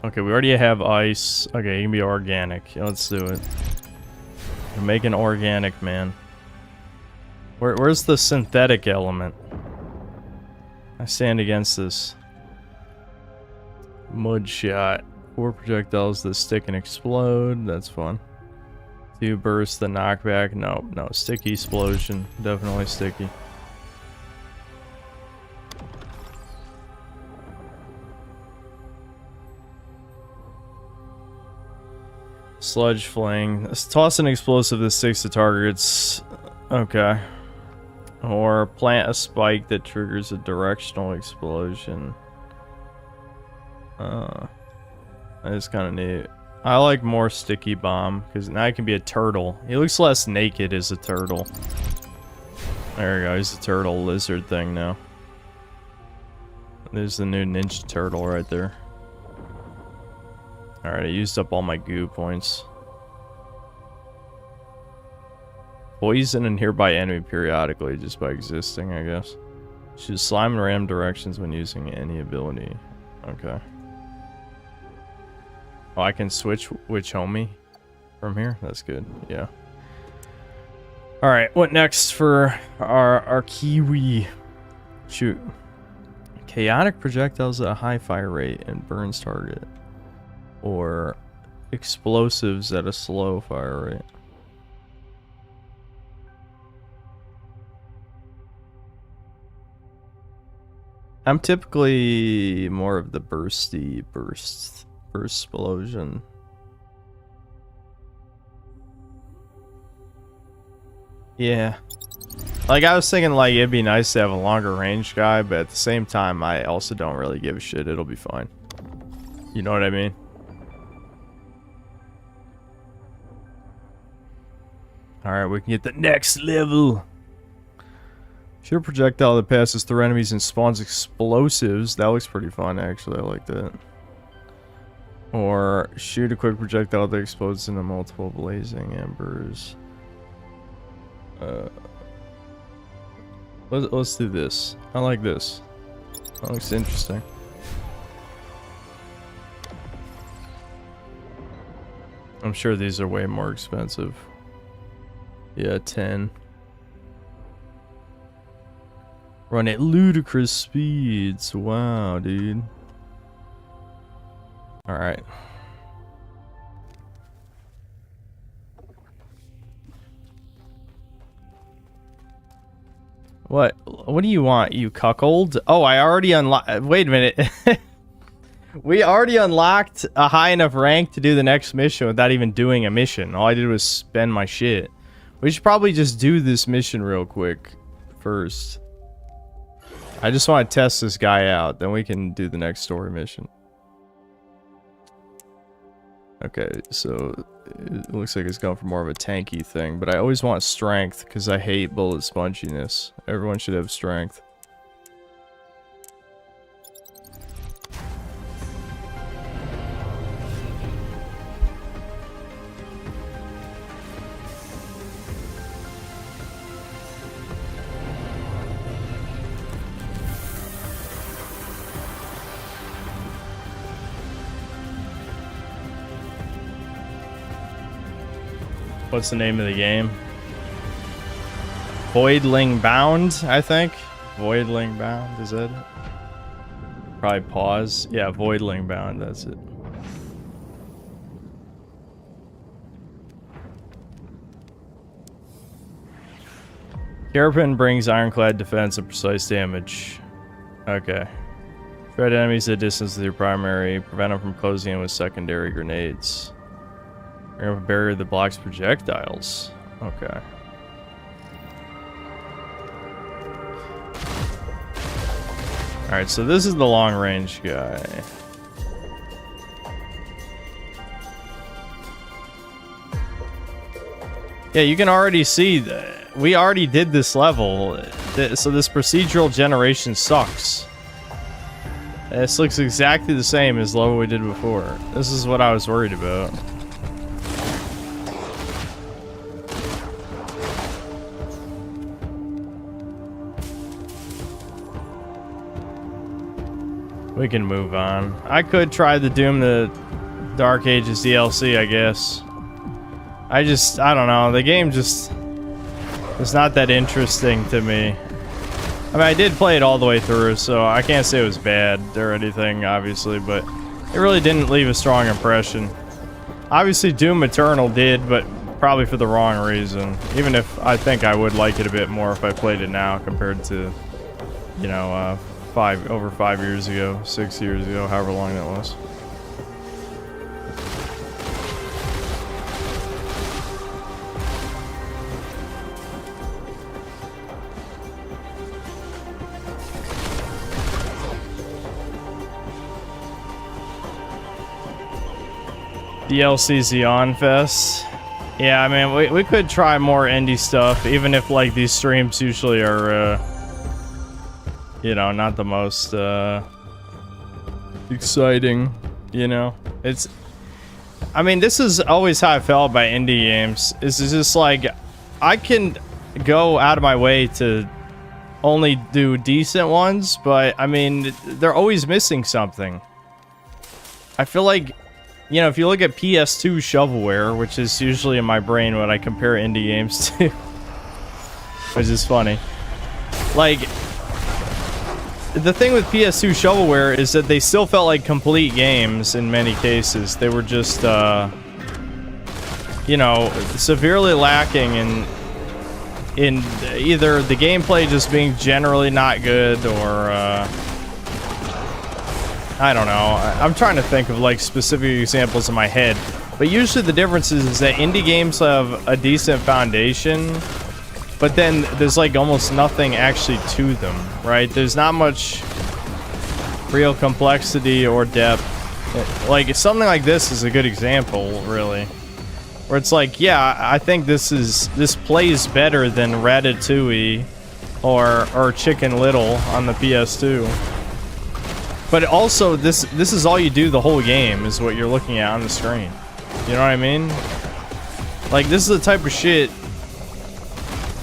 Okay, we already have ice. Okay, he can be organic. Yeah, let's do it. We're making organic, man. Where's the synthetic element? I stand against this. Mud shot. 4 projectiles that stick and explode. That's fun. 2 bursts, the knockback. No, sticky explosion. Definitely sticky. Sludge fling. Toss an explosive that sticks to targets. Okay. Or plant a spike that triggers a directional explosion. That is kind of neat. I like more sticky bomb because now I can be a turtle. He looks less naked as a turtle. There we go. He's a turtle lizard thing now. There's the new Ninja Turtle right there. Alright, I used up all my goo points. Poison a nearby enemy periodically just by existing, I guess. Shoot slime in random directions when using any ability. Okay. Oh, I can switch 𝐂𝐄𝐄𝐏𝐄𝐈 from here? That's good, yeah. Alright, what next for our kiwi? Shoot. Chaotic projectiles at a high fire rate and burns target. Or explosives at a slow fire rate. I'm typically more of the burst explosion. Yeah. Like, I was thinking, like, it'd be nice to have a longer range guy, but at the same time, I also don't really give a shit. It'll be fine. You know what I mean? Alright, we can get the next level. Shoot a projectile that passes through enemies and spawns explosives. That looks pretty fun, actually. I like that. Or shoot a quick projectile that explodes into multiple blazing embers. Let's do this. I like this. That looks interesting. I'm sure these are way more expensive. Yeah, 10. Run at ludicrous speeds. Wow, dude. Alright. What do you want, you cuckold? Oh, I already unlocked. Wait a minute. We already unlocked a high enough rank to do the next mission without even doing a mission. All I did was spend my shit. We should probably just do this mission real quick first. I just want to test this guy out, then we can do the next story mission. Okay, so it looks like it's going for more of a tanky thing, but I always want strength because I hate bullet sponginess. Everyone should have strength. What's the name of the game? Voidling Bound, I think. Voidling Bound, is it? Probably pause. Yeah, Voidling Bound, that's it. Hairpin brings ironclad defense and precise damage. Okay. Threat enemies at distance with your primary. Prevent them from closing in with secondary grenades. You're gonna have a barrier that blocks projectiles. Okay. Alright, so this is the long range guy. Yeah, you can already see that we already did this level. So this procedural generation sucks. This looks exactly the same as the level we did before. This is what I was worried about. We can move on. I could try the Doom the Dark Ages DLC, I guess. I don't know. The game just is not that interesting to me. I mean, I did play it all the way through, so I can't say it was bad or anything, obviously, but it really didn't leave a strong impression. Obviously, Doom Eternal did, but probably for the wrong reason. Even if I think I would like it a bit more if I played it now compared to, you know, over 5 years ago, 6 years ago, however long that was. DLC Xeon Fest. Yeah, I mean, we could try more indie stuff, even if, like, these streams usually are, you know, not the most, exciting, you know? I mean, this is always how I felt about indie games. It's just like, I can go out of my way to only do decent ones, but I mean, they're always missing something. I feel like, you know, if you look at PS2 shovelware, which is usually in my brain when I compare indie games to, which is funny. Like, the thing with PS2 shovelware is that they still felt like complete games in many cases. They were just, you know, severely lacking in either the gameplay just being generally not good or, I don't know. I'm trying to think of like specific examples in my head. But usually the difference is that indie games have a decent foundation, but then there's like almost nothing actually to them, right? There's not much real complexity or depth. Like something like this is a good example, really. Where it's like, yeah, I think this plays better than Ratatouille or Chicken Little on the PS2. But also, this is all you do the whole game, is what you're looking at on the screen. You know what I mean? Like, this is the type of shit...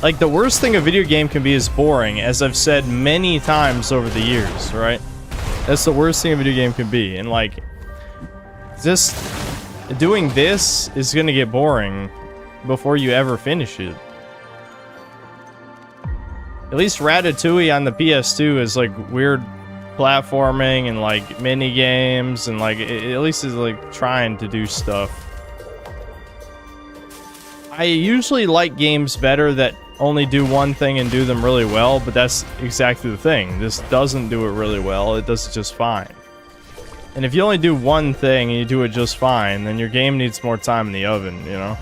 Like, the worst thing a video game can be is boring, as I've said many times over the years, right? That's the worst thing a video game can be. And, like, just doing this is gonna get boring before you ever finish it. At least Ratatouille on the PS2 is, like, weird platforming and like mini games and like at least is like trying to do stuff. I usually like games better that only do one thing and do them really well, but that's exactly the thing. This doesn't do it really well, it does it just fine. And if you only do one thing and you do it just fine, then your game needs more time in the oven, you know?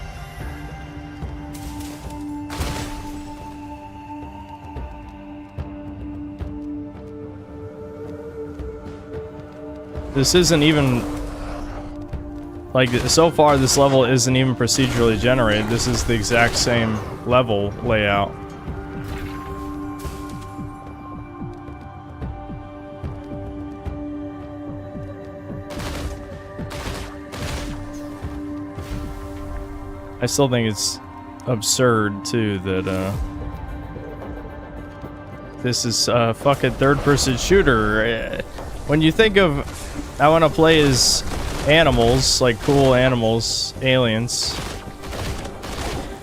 This isn't even, like, so far this level isn't even procedurally generated. This is the exact same level layout. I still think it's absurd, too, that, this is a fucking third-person shooter. When you think of, I want to play as animals, like cool animals, aliens,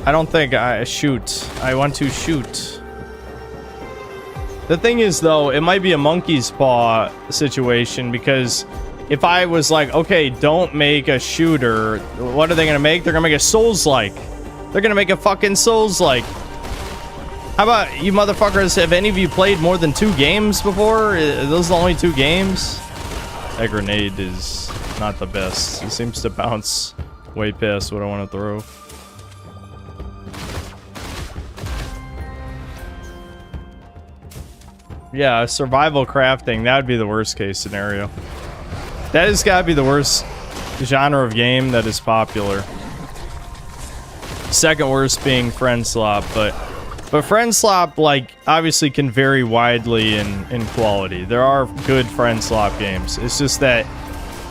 I don't think I shoot. I want to shoot. The thing is, though, it might be a monkey's paw situation, because if I was like, okay, don't make a shooter, what are they going to make? They're going to make a Souls-like. They're going to make a fucking Souls-like. How about you motherfuckers, have any of you played more than 2 games before? Are those the only 2 games? That grenade is not the best. It seems to bounce way past what I want to throw. Yeah, survival crafting, that would be the worst case scenario. That has got to be the worst genre of game that is popular. Second worst being friend slop, but friend slop, like, obviously can vary widely in quality. There are good friend slop games. It's just that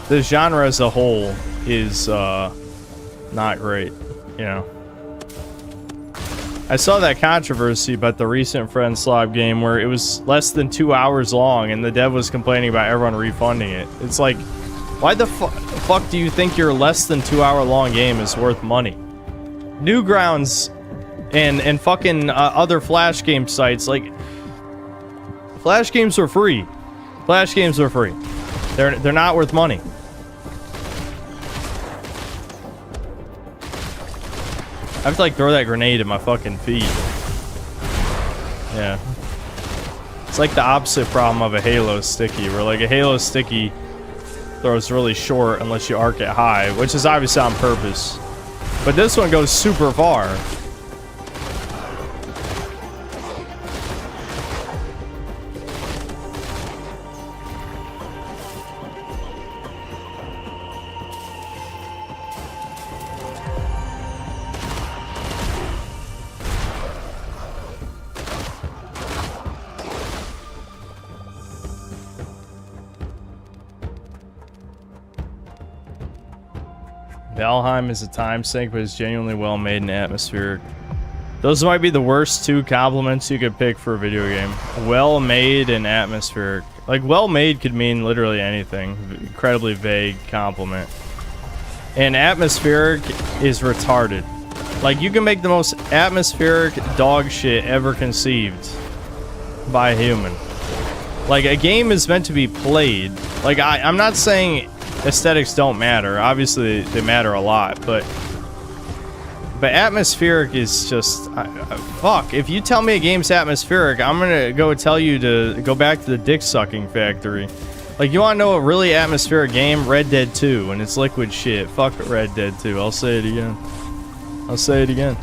the genre as a whole is not great, you know. I saw that controversy about the recent friend slop game where it was less than 2 hours long and the dev was complaining about everyone refunding it. It's like, why the fuck do you think your less than 2 hour long game is worth money? Newgrounds and fucking other Flash game sites, like, Flash games are free. Flash games are free. They're not worth money. I have to like throw that grenade at my fucking feet. Yeah. It's like the opposite problem of a Halo sticky, where like a Halo sticky throws really short unless you arc it high, which is obviously on purpose. But this one goes super far. Valheim is a time sink, but it's genuinely well made and atmospheric. Those might be the worst two compliments you could pick for a video game. Well-made and atmospheric. Like, well-made could mean literally anything. Incredibly vague compliment. And atmospheric is retarded. Like, you can make the most atmospheric dog shit ever conceived by a human. Like, a game is meant to be played. Like, I'm not saying aesthetics don't matter. Obviously, they matter a lot, but atmospheric is just... fuck, if you tell me a game's atmospheric, I'm gonna go tell you to go back to the dick-sucking factory. Like, you wanna know a really atmospheric game? Red Dead 2, and it's liquid shit. Fuck Red Dead 2. I'll say it again. I'll say it again.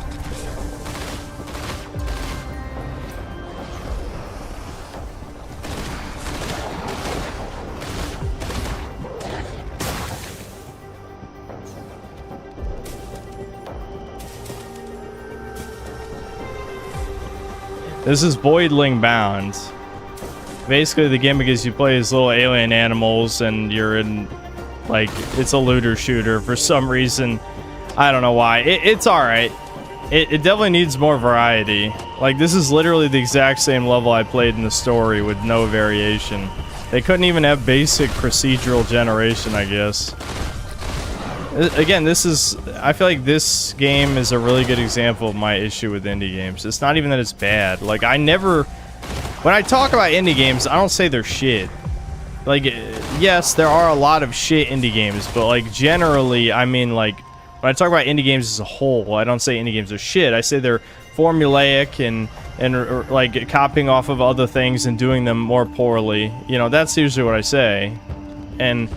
This is Voidling Bound. Basically, the gimmick is you play as little alien animals and you're in, like, it's a looter shooter for some reason. I don't know why. It's alright. It definitely needs more variety. Like, this is literally the exact same level I played in the story with no variation. They couldn't even have basic procedural generation, I guess. Again, this is... I feel like this game is a really good example of my issue with indie games. It's not even that it's bad. Like, I never... When I talk about indie games, I don't say they're shit. Like, yes, there are a lot of shit indie games, but, like, generally, I mean, like, when I talk about indie games as a whole, I don't say indie games are shit. I say they're formulaic and like, copying off of other things and doing them more poorly. You know, that's usually what I say. And...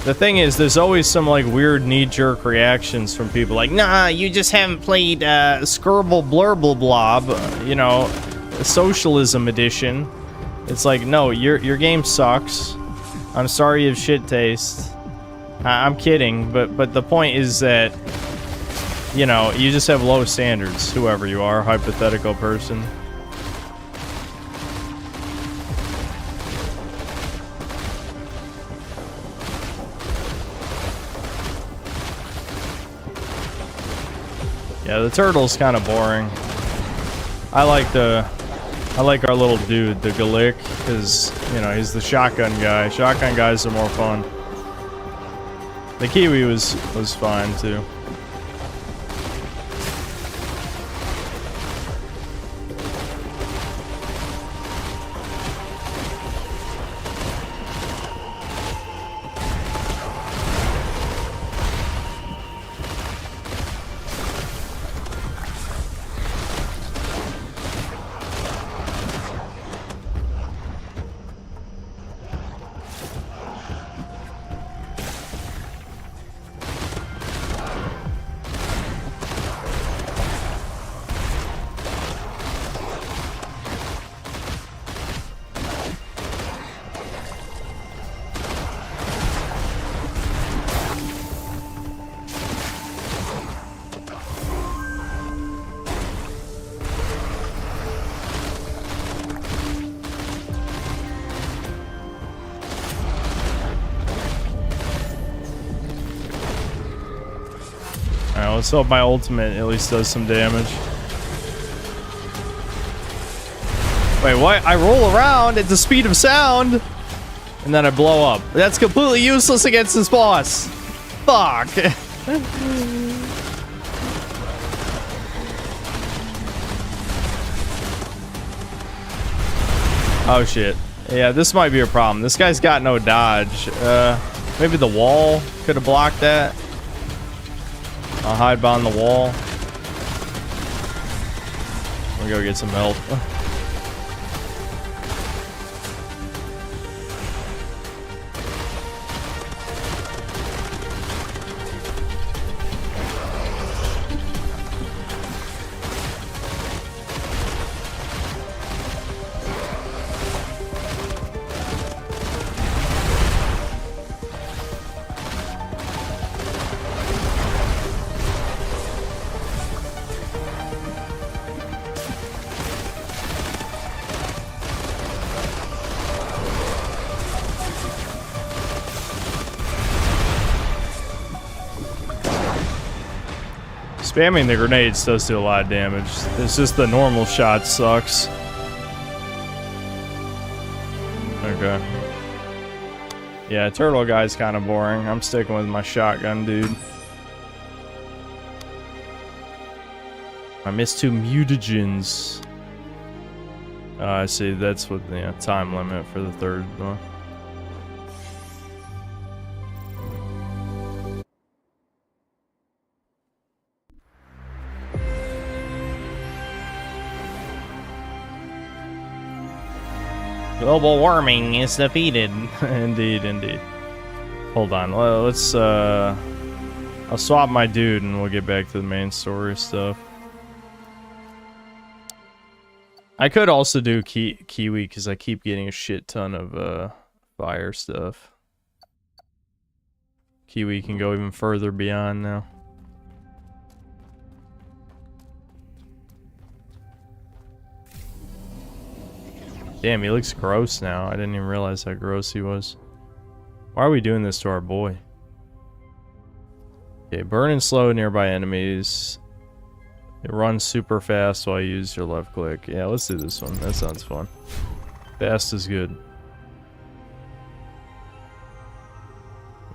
the thing is, there's always some, like, weird knee-jerk reactions from people like, nah, you just haven't played, Skirble Blurble Blob, you know, Socialism Edition. It's like, no, your game sucks. I'm sorry you have shit taste. I'm kidding, but the point is that, you know, you just have low standards, whoever you are, hypothetical person. Yeah, the turtle's kind of boring. I like our little dude, the Glick, because, you know, he's the shotgun guy. Shotgun guys are more fun. The Kiwi was fine too. Alright, let's hope my ultimate at least does some damage. Wait, what? I roll around at the speed of sound, and then I blow up. That's completely useless against this boss. Fuck. Oh shit. Yeah, this might be a problem. This guy's got no dodge. Maybe the wall could have blocked that. I'll hide behind the wall. We'll go get some help. Spamming the grenades does do a lot of damage. It's just the normal shot sucks. Okay. Yeah, turtle guy's kind of boring. I'm sticking with my shotgun dude. I missed 2 mutagens. I see. That's what the time limit for the third one. Global warming is defeated. Indeed, indeed. Hold on. Let's, I'll swap my dude and we'll get back to the main story stuff. I could also do Kiwi because I keep getting a shit ton of, fire stuff. Kiwi can go even further beyond now. Damn, he looks gross now. I didn't even realize how gross he was. Why are we doing this to our boy? Okay, burn and slow nearby enemies. It runs super fast while you use your left click. Yeah, let's do this one. That sounds fun. Fast is good.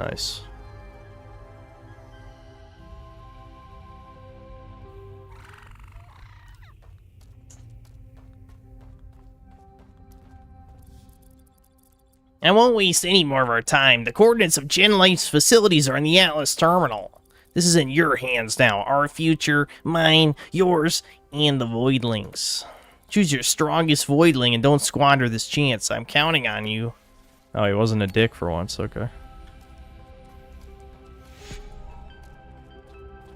Nice. I won't waste any more of our time. The coordinates of Gen Life's facilities are in the Atlas terminal. This is in your hands now. Our future, mine, yours, and the Voidlings. Choose your strongest Voidling and don't squander this chance. I'm counting on you. Oh, he wasn't a dick for once. Okay.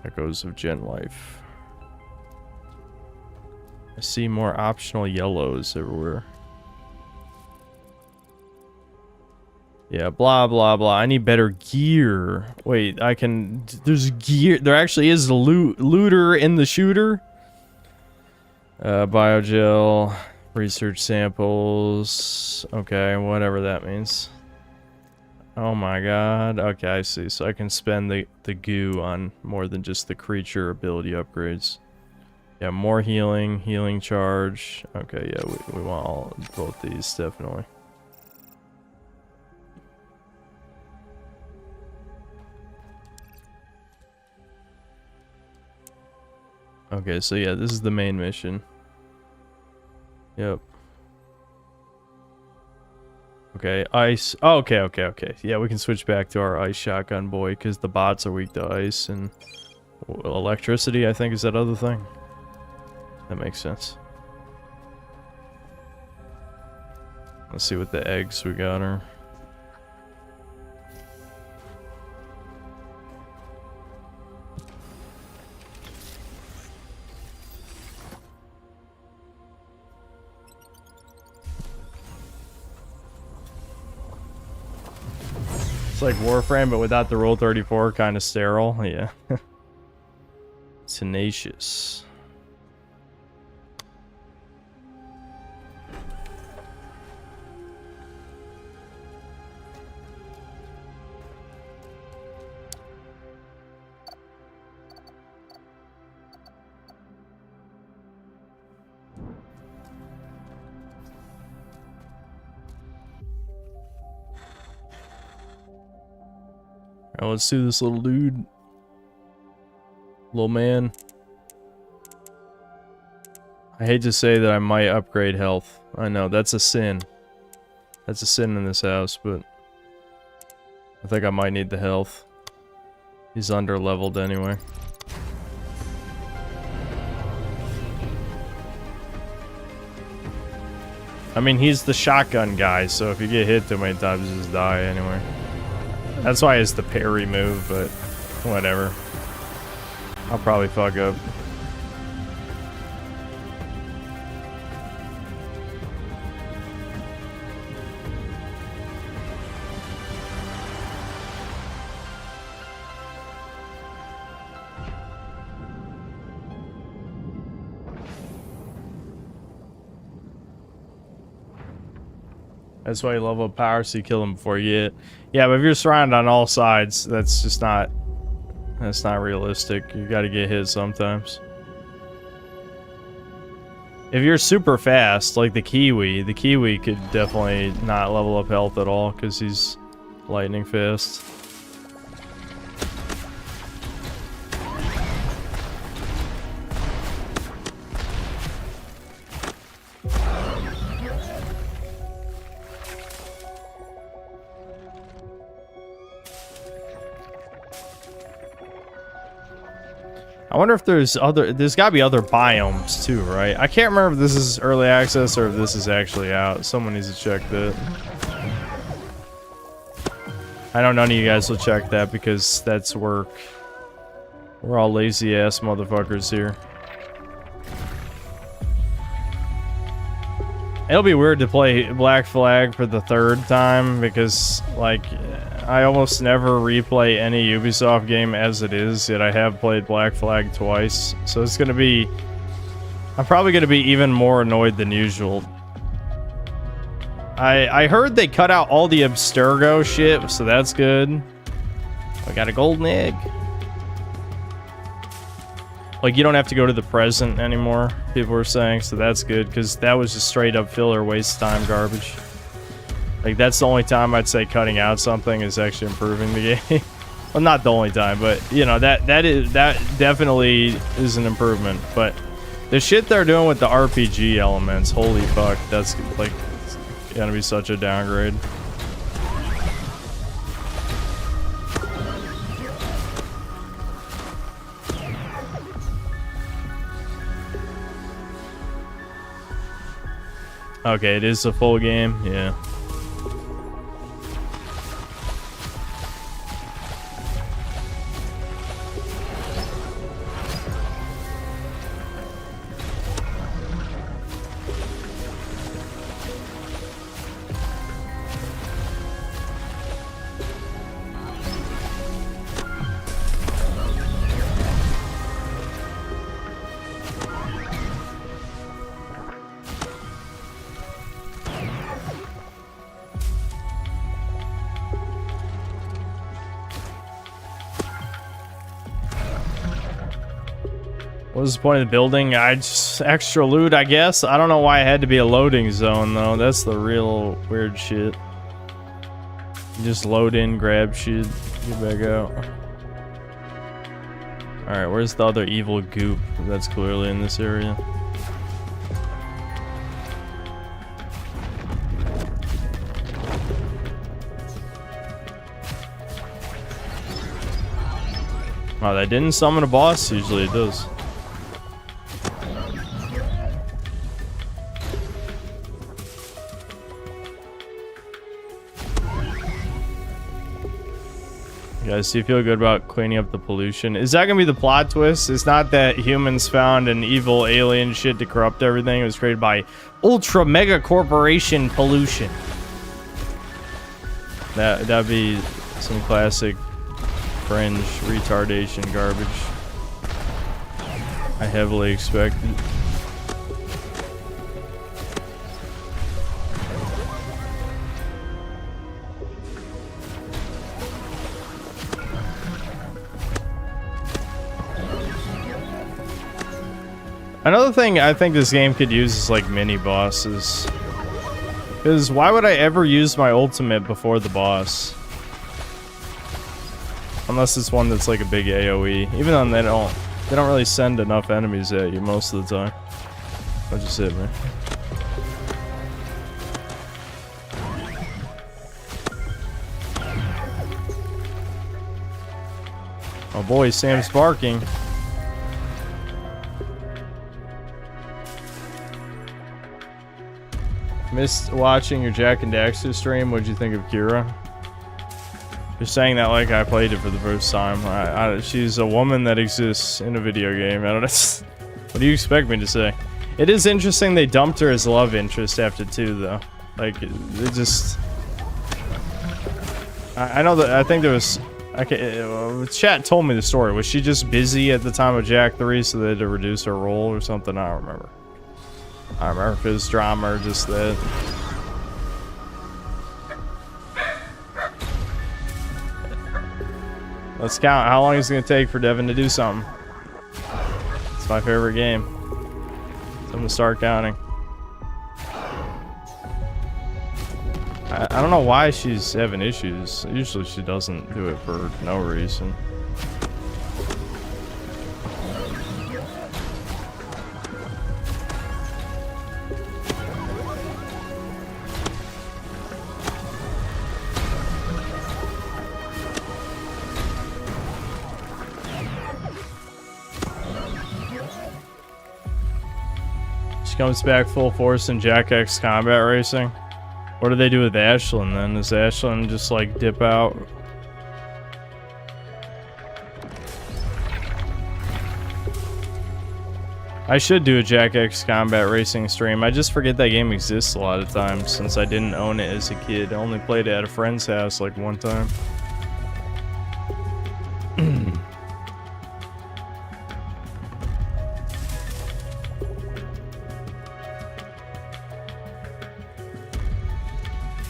Echoes of Gen Life. I see more optional yellows everywhere. Yeah, blah, blah, blah. I need better gear. Wait, I can... There's gear... There actually is a looter in the shooter. Biogel. Research samples. Okay, whatever that means. Oh my god. Okay, I see. So I can spend the goo on more than just the creature ability upgrades. Yeah, more healing. Healing charge. Okay, yeah, we want both these, definitely. Okay, so yeah, this is the main mission. Yep. Okay, ice. Oh, okay. Yeah, we can switch back to our ice shotgun boy because the bots are weak to ice and electricity, I think, is that other thing. That makes sense. Let's see what the eggs we got are. It's like Warframe, but without the Rule 34, kind of sterile. Yeah. Tenacious. Alright, let's do this little dude. Little man. I hate to say that I might upgrade health. I know, that's a sin. That's a sin in this house, but I think I might need the health. He's under leveled anyway. I mean, he's the shotgun guy, so if you get hit too many times, you just die anyway. That's why it's the parry move, but whatever. I'll probably fuck up. That's why you level up power so you kill them before you hit. Yeah, but if you're surrounded on all sides, that's just not That's not realistic. You gotta get hit sometimes. If you're super fast, like the Kiwi could definitely not level up health at all because he's lightning fast. I wonder if there's gotta be other biomes too, right? I can't remember if this is early access or if this is actually out. Someone needs to check that. I know none of you guys will check that because that's work. We're all lazy ass motherfuckers here. It'll be weird to play Black Flag for the 3rd time because, like, I almost never replay any Ubisoft game as it is, yet I have played Black Flag twice. So it's gonna be... I'm probably gonna be even more annoyed than usual. I heard they cut out all the Abstergo shit, so that's good. I got a golden egg. Like, you don't have to go to the present anymore, people were saying, so that's good, because that was just straight up filler, waste time garbage. Like, that's the only time I'd say cutting out something is actually improving the game. Well, not the only time, but, you know, that definitely is an improvement. But the shit they're doing with the RPG elements, holy fuck, that's, like, it's gonna be such a downgrade. Okay, it is a full game, yeah. What was the point of the building? I just extra loot, I guess. I don't know why it had to be a loading zone though. That's the real weird shit. You just load in, grab shit, get back out. Alright, where's the other evil goop that's clearly in this area? Oh, that didn't summon a boss? Usually it does. Guys, do you feel good about cleaning up the pollution? Is that gonna be the plot twist? It's not that humans found an evil alien shit to corrupt everything. It was created by ultra mega corporation pollution. That'd be some classic fringe retardation garbage. I heavily expect it. Another thing I think this game could use is like mini bosses. Because why would I ever use my ultimate before the boss? Unless it's one that's like a big AoE. Even though they don't really send enough enemies at you most of the time. I'll just hit me. Oh boy, Sam's barking. Missed watching your Jack and Daxter stream. What'd you think of Kira? You're saying that like I played it for the first time. She's a woman that exists in a video game. I don't know. What do you expect me to say? It is interesting they dumped her as love interest after 2, though. Like, it just... I know that... I think there was... chat told me the story. Was she just busy at the time of Jak 3 so they had to reduce her role or something? I don't remember. I don't remember if it was drama or just that. Let's count. How long is it gonna take for Devin to do something? It's my favorite game. So I'm gonna start counting. I don't know why she's having issues. Usually she doesn't do it for no reason. She comes back full force in Jack X combat racing. What do they do with Ashlyn then? Does Ashlyn just like dip out? I should do a Jack X combat racing stream. I just forget that game exists a lot of times since I didn't own it as a kid. I only played it at a friend's house like one time.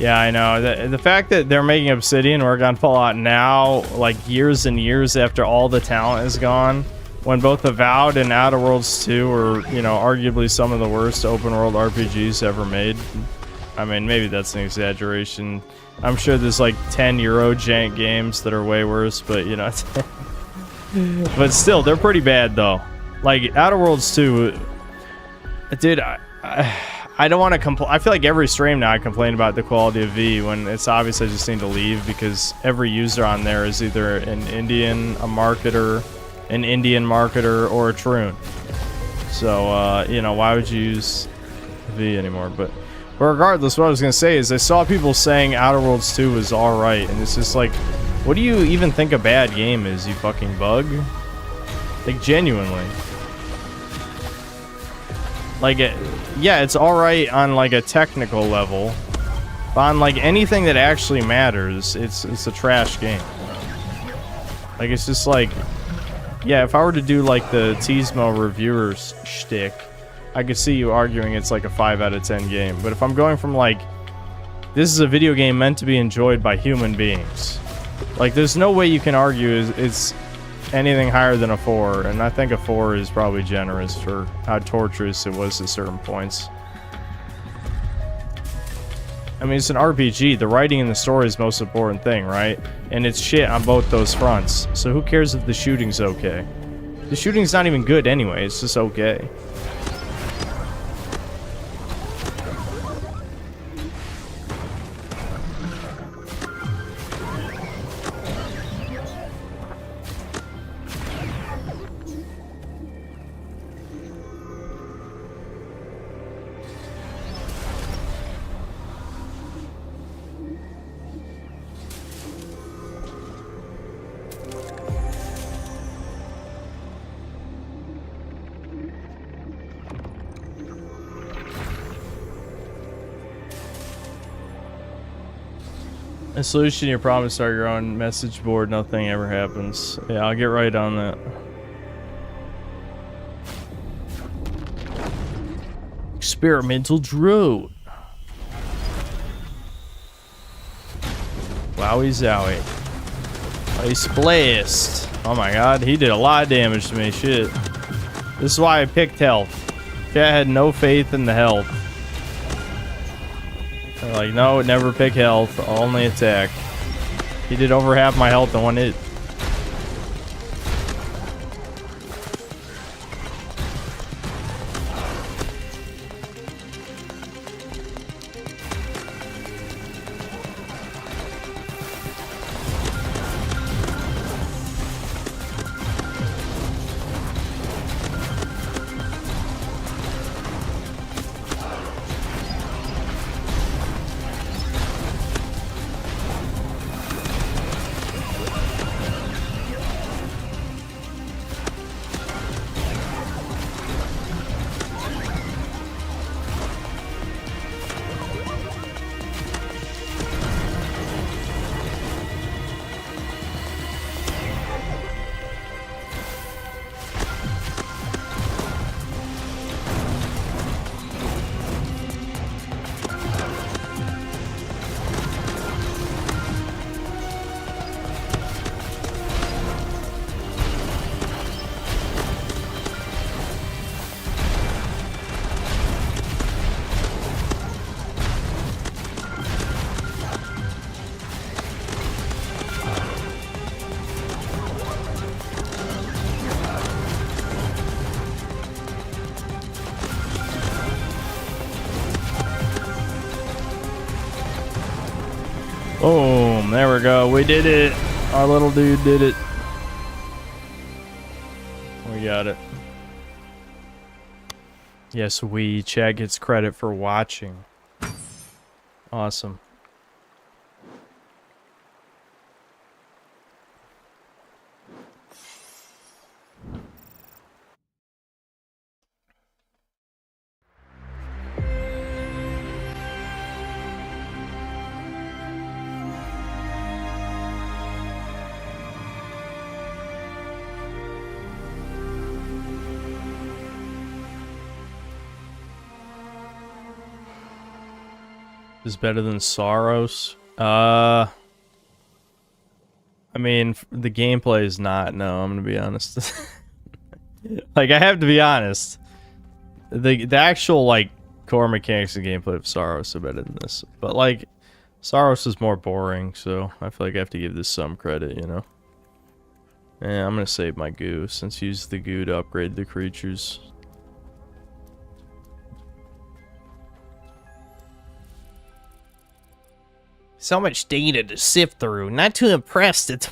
Yeah, I know. The fact that they're making Obsidian work on Fallout now, like years and years after all the talent is gone, when both Avowed and Outer Worlds 2 were, you know, arguably some of the worst open world RPGs ever made. I mean, maybe that's an exaggeration. I'm sure there's like 10 Euro jank games that are way worse, but you know, but still, they're pretty bad though. Like Outer Worlds 2, dude, I don't want to complain. I feel like every stream now I complain about the quality of V when it's obvious I just need to leave because every user on there is either an Indian, a marketer, an Indian marketer, or a troon. So, you know, why would you use V anymore? But regardless, what I was going to say is I saw people saying Outer Worlds 2 was alright, and it's just like, what do you even think a bad game is, you fucking bug? Like, genuinely. Like, yeah, it's alright on, like, a technical level. But on, like, anything that actually matters, it's a trash game. Like, it's just like... Yeah, if I were to do, like, the 𝐂𝐇𝐏𝐄 reviewers shtick, I could see you arguing it's, like, a 5 out of 10 game. But if I'm going from, like... This is a video game meant to be enjoyed by human beings. Like, there's no way you can argue it's anything higher than a 4, and I think a 4 is probably generous for how torturous it was at certain points. I mean, it's an RPG. The writing and the story is the most important thing, right? And it's shit on both those fronts. So who cares if the shooting's okay? The shooting's not even good anyway. It's just okay. A solution to your problem is start your own message board. Nothing ever happens. Yeah, I'll get right on that. Experimental drone. Wowie zowie. Ice blast. Oh my god, he did a lot of damage to me. Shit. This is why I picked health. I had no faith in the health. They're like, no, never pick health, only attack. He did over half my health in one hit. we go. We did it. Our little dude did it. We got it. Yes, Chad gets credit for watching. Awesome. Is better than Saros. I mean, the gameplay is not. No, I'm gonna be honest. Like, I have to be honest. The actual like core mechanics and gameplay of Saros are better than this. But like, Saros is more boring, so I feel like I have to give this some credit, you know. Yeah, I'm gonna save my goo since you used the goo to upgrade the creatures. So much data to sift through. Not too impressed at...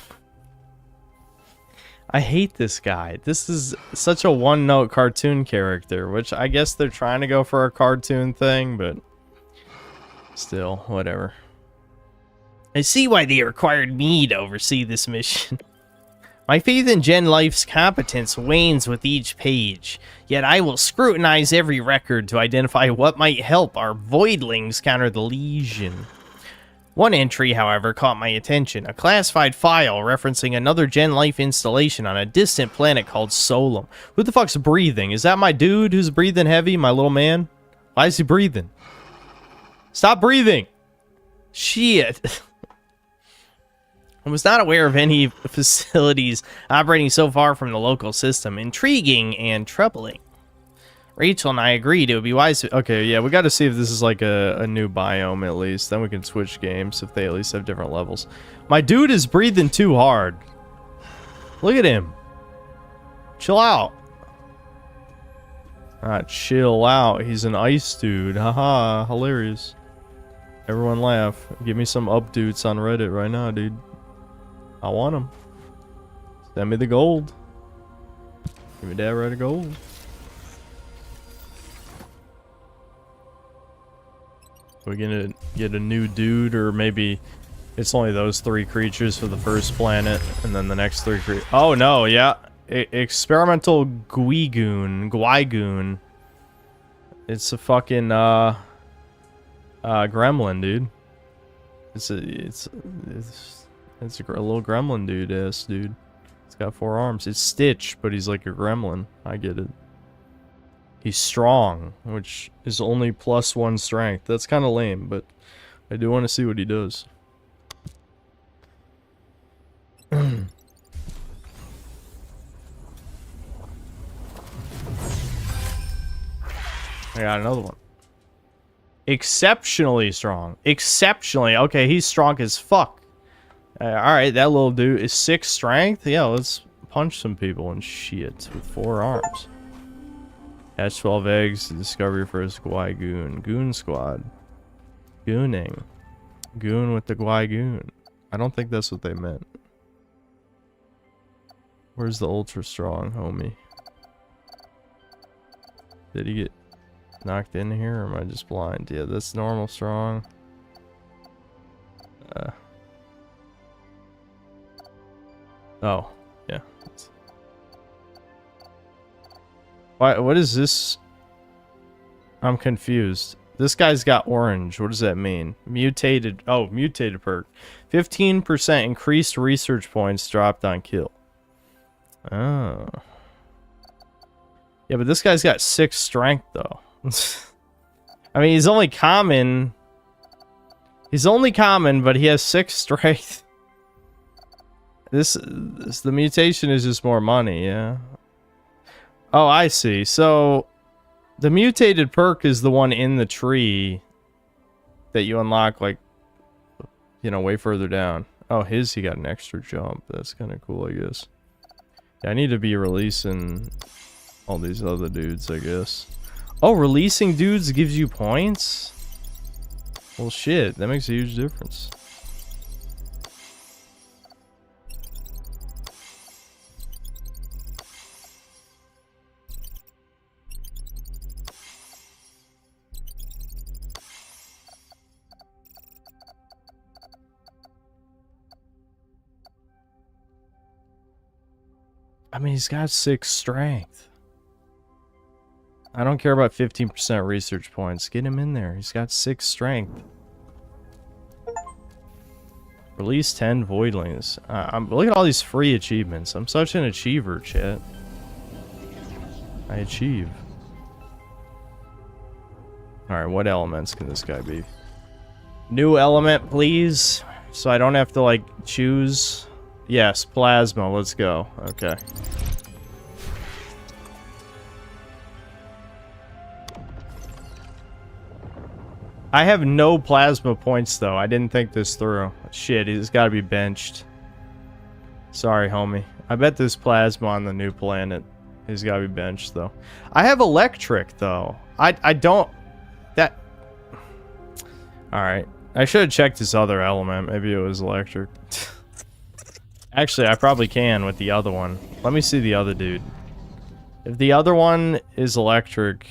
I hate this guy. This is such a one-note cartoon character, which I guess they're trying to go for a cartoon thing, but still, whatever. I see why they required me to oversee this mission. My faith in Gen Life's competence wanes with each page, yet I will scrutinize every record to identify what might help our Voidlings counter the Legion. One entry, however, caught my attention, a classified file referencing another Gen Life installation on a distant planet called Solum. Who the fuck's breathing? Is that my dude who's breathing heavy, my little man? Why is he breathing? Stop breathing! Shit. I was not aware of any facilities operating so far from the local system. Intriguing and troubling. Rachel and I agreed it would be wise to... Okay, yeah, we got to see if this is like a new biome at least. Then we can switch games if they at least have different levels. My dude is breathing too hard. Look at him. Chill out. Chill out. He's an ice dude. Haha, hilarious. Everyone laugh. Give me some updates on Reddit right now, dude. I want them. Send me the gold. Give me that right of gold. We're gonna get a new dude, or maybe it's only those 3 creatures for the first planet, and then the next 3 creatures. Oh no, yeah. Experimental Gwygoon. It's a fucking gremlin, dude. It's a little gremlin dude. It's got 4 arms. It's Stitch, but he's like a gremlin. I get it. He's strong, which is only +1 strength. That's kind of lame, but I do want to see what he does. I got another one. Exceptionally strong. Exceptionally. Okay, he's strong as fuck. Alright, that little dude is 6 strength. Yeah, let's punch some people and shit with 4 arms. Hatch 12 eggs to discover your first Gwygoon. Goon squad. Gooning. Goon with the Gwygoon. I don't think that's what they meant. Where's the ultra strong homie? Did he get knocked in here, or am I just blind? Yeah, that's normal strong. Oh, yeah. What is this? I'm confused. This guy's got orange. What does that mean? Mutated. Oh, mutated perk. 15% increased research points dropped on kill. Oh. Yeah, but this guy's got 6 strength, though. I mean, he's only common. He's only common, but he has 6 strength. The mutation is just more money, yeah. Oh, I see. So, the mutated perk is the one in the tree that you unlock, like, you know, way further down. Oh, he got an extra jump. That's kind of cool, I guess. Yeah, I need to be releasing all these other dudes, I guess. Oh, releasing dudes gives you points? Well, shit, that makes a huge difference. I mean, he's got 6 strength. I don't care about 15% research points. Get him in there. He's got 6 strength. Release 10 voidlings. Look at all these free achievements. I'm such an achiever, chat. I achieve. Alright, what elements can this guy be? New element, please. So I don't have to, like, choose. Yes, plasma. Let's go. Okay. I have no plasma points, though. I didn't think this through. Shit, he's got to be benched. Sorry, homie. I bet there's plasma on the new planet. He's got to be benched, though. I have electric, though. I don't... That... Alright. I should have checked this other element. Maybe it was electric. Actually, I probably can with the other one. Let me see the other dude. If the other one is electric...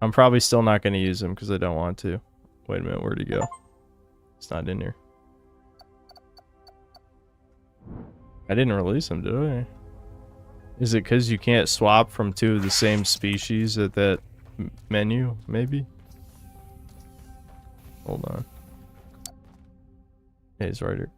I'm probably still not going to use him because I don't want to. Wait a minute, where'd he go? It's not in here. I didn't release him, did I? Is it because you can't swap from 2 of the same species at that menu, maybe? Hold on. Yeah, he's right here.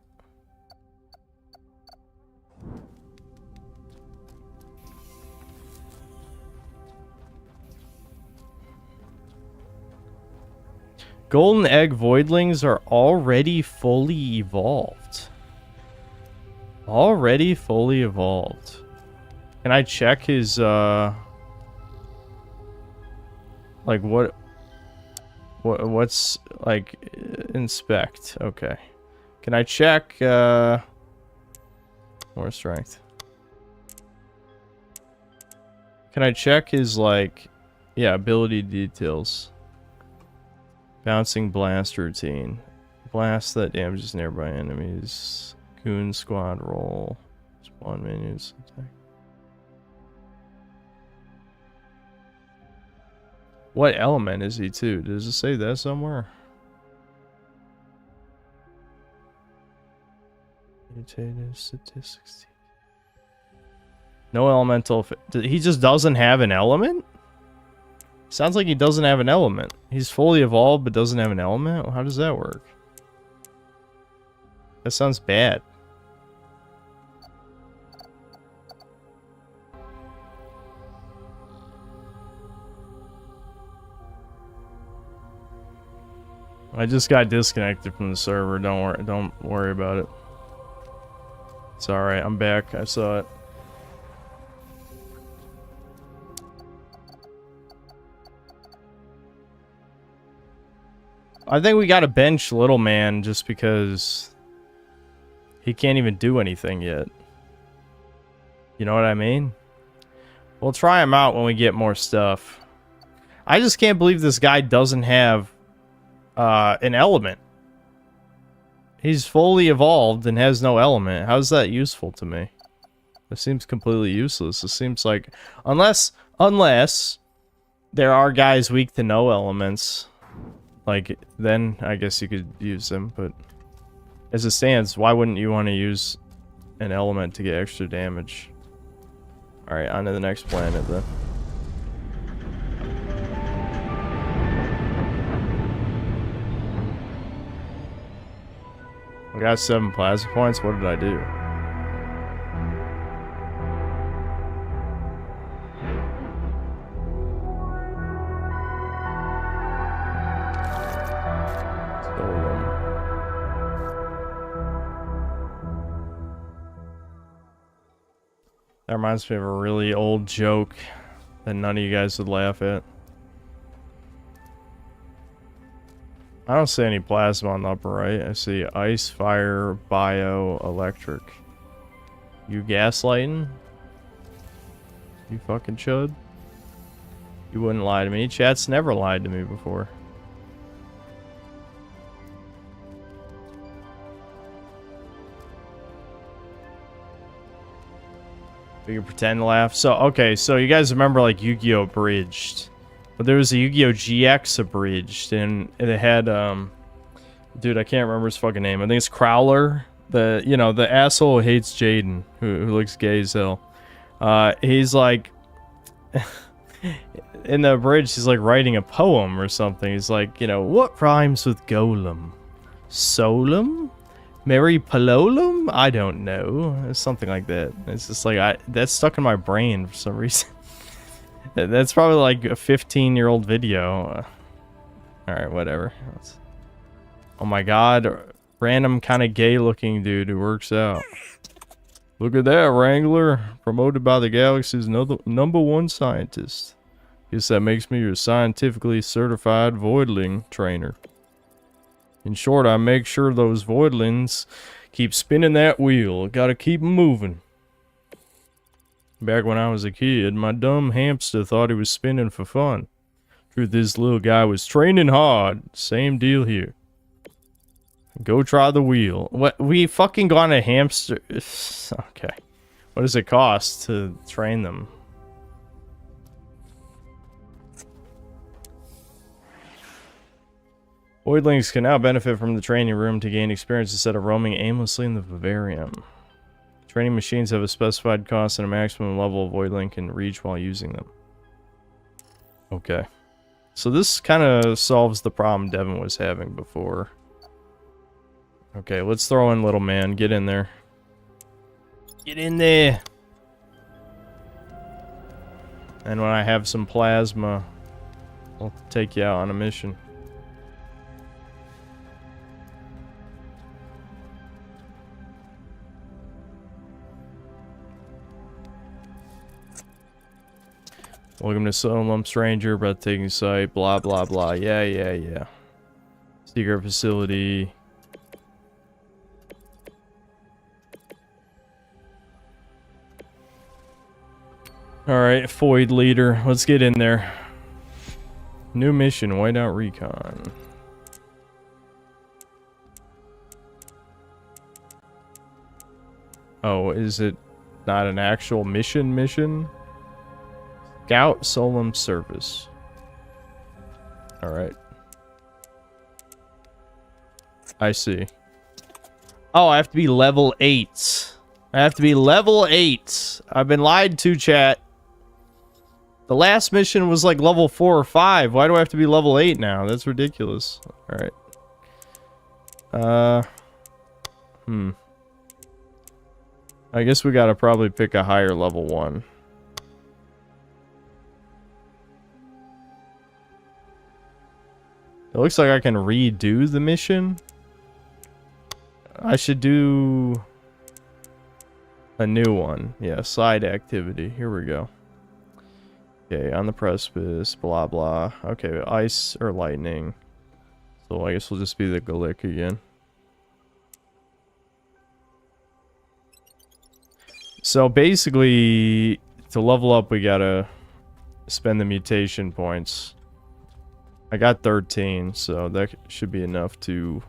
Golden egg voidlings are already fully evolved. Already fully evolved. Can I check his, like, what's, like, inspect? Okay. Can I check, more strength? Can I check his, like, yeah, ability details? Bouncing blast routine. Blast that damages nearby enemies. Goon squad roll. Spawn menus. Attack. What element is he too? Does it say that somewhere? Mutated statistics. No elemental. He just doesn't have an element? Sounds like he doesn't have an element. He's fully evolved but doesn't have an element? How does that work? That sounds bad. I just got disconnected from the server. Don't worry about it. It's alright, I'm back. I saw it. I think we gotta bench Little Man just because he can't even do anything yet. You know what I mean? We'll try him out when we get more stuff. I just can't believe this guy doesn't have an element. He's fully evolved and has no element. How's that useful to me? It seems completely useless. It seems like... Unless there are guys weak to no elements... Like, then I guess you could use them, but as it stands, why wouldn't you want to use an element to get extra damage? Alright, on to the next planet then. I got 7 plasma points. What did I do? That reminds me of a really old joke that none of you guys would laugh at. I don't see any plasma on the upper right. I see ice, fire, bio, electric. You gaslighting? You fucking chud? You wouldn't lie to me. Chat's never lied to me before. We can pretend to laugh. So, okay, so you guys remember, like, Yu-Gi-Oh! Abridged. But there was a Yu-Gi-Oh! GX Abridged, and it had, dude, I can't remember his fucking name. I think it's Crowler, the asshole who hates Jaden, who looks gay as hell. He's like, in the bridge, he's like writing a poem or something. He's like, what rhymes with golem? Solum? Mary Palolum? I don't know. It's something like that. It's just like, that's stuck in my brain for some reason. That's probably like a 15-year-old video. Alright, whatever. Oh my god. Random kind of gay-looking dude who works out. Look at that, Wrangler. Promoted by the galaxy's #1 scientist. Guess that makes me your scientifically certified Voidling trainer. In short, I make sure those Voidlings keep spinning that wheel. Gotta keep 'em moving. Back when I was a kid, my dumb hamster thought he was spinning for fun. Truth is, little guy was training hard. Same deal here. Go try the wheel. What? We fucking got a hamster. Okay. What does it cost to train them? Voidlings can now benefit from the training room to gain experience instead of roaming aimlessly in the vivarium. Training machines have a specified cost and a maximum level of Voidling can reach while using them. Okay. So this kind of solves the problem Devin was having before. Okay, let's throw in little man. Get in there. Get in there! And when I have some plasma, I'll take you out on a mission. Welcome to Solum, stranger, breathtaking sight, blah blah blah. Yeah. Secret facility. Alright, Void leader. Let's get in there. New mission, Whiteout Recon. Oh, is it not an actual mission? Scout Solum service. Alright. I see. Oh, I have to be level 8. I have to be level 8. I've been lied to, chat. The last mission was like level 4 or 5. Why do I have to be level 8 now? That's ridiculous. Alright. I guess we gotta probably pick a higher level one. It looks like I can redo the mission. I should do a new one. Yeah, side activity. Here we go. Okay, on the precipice, blah blah. Okay, ice or lightning. So I guess we'll just be the Glick again. So basically, to level up, we gotta spend the mutation points. I got 13, so that should be enough to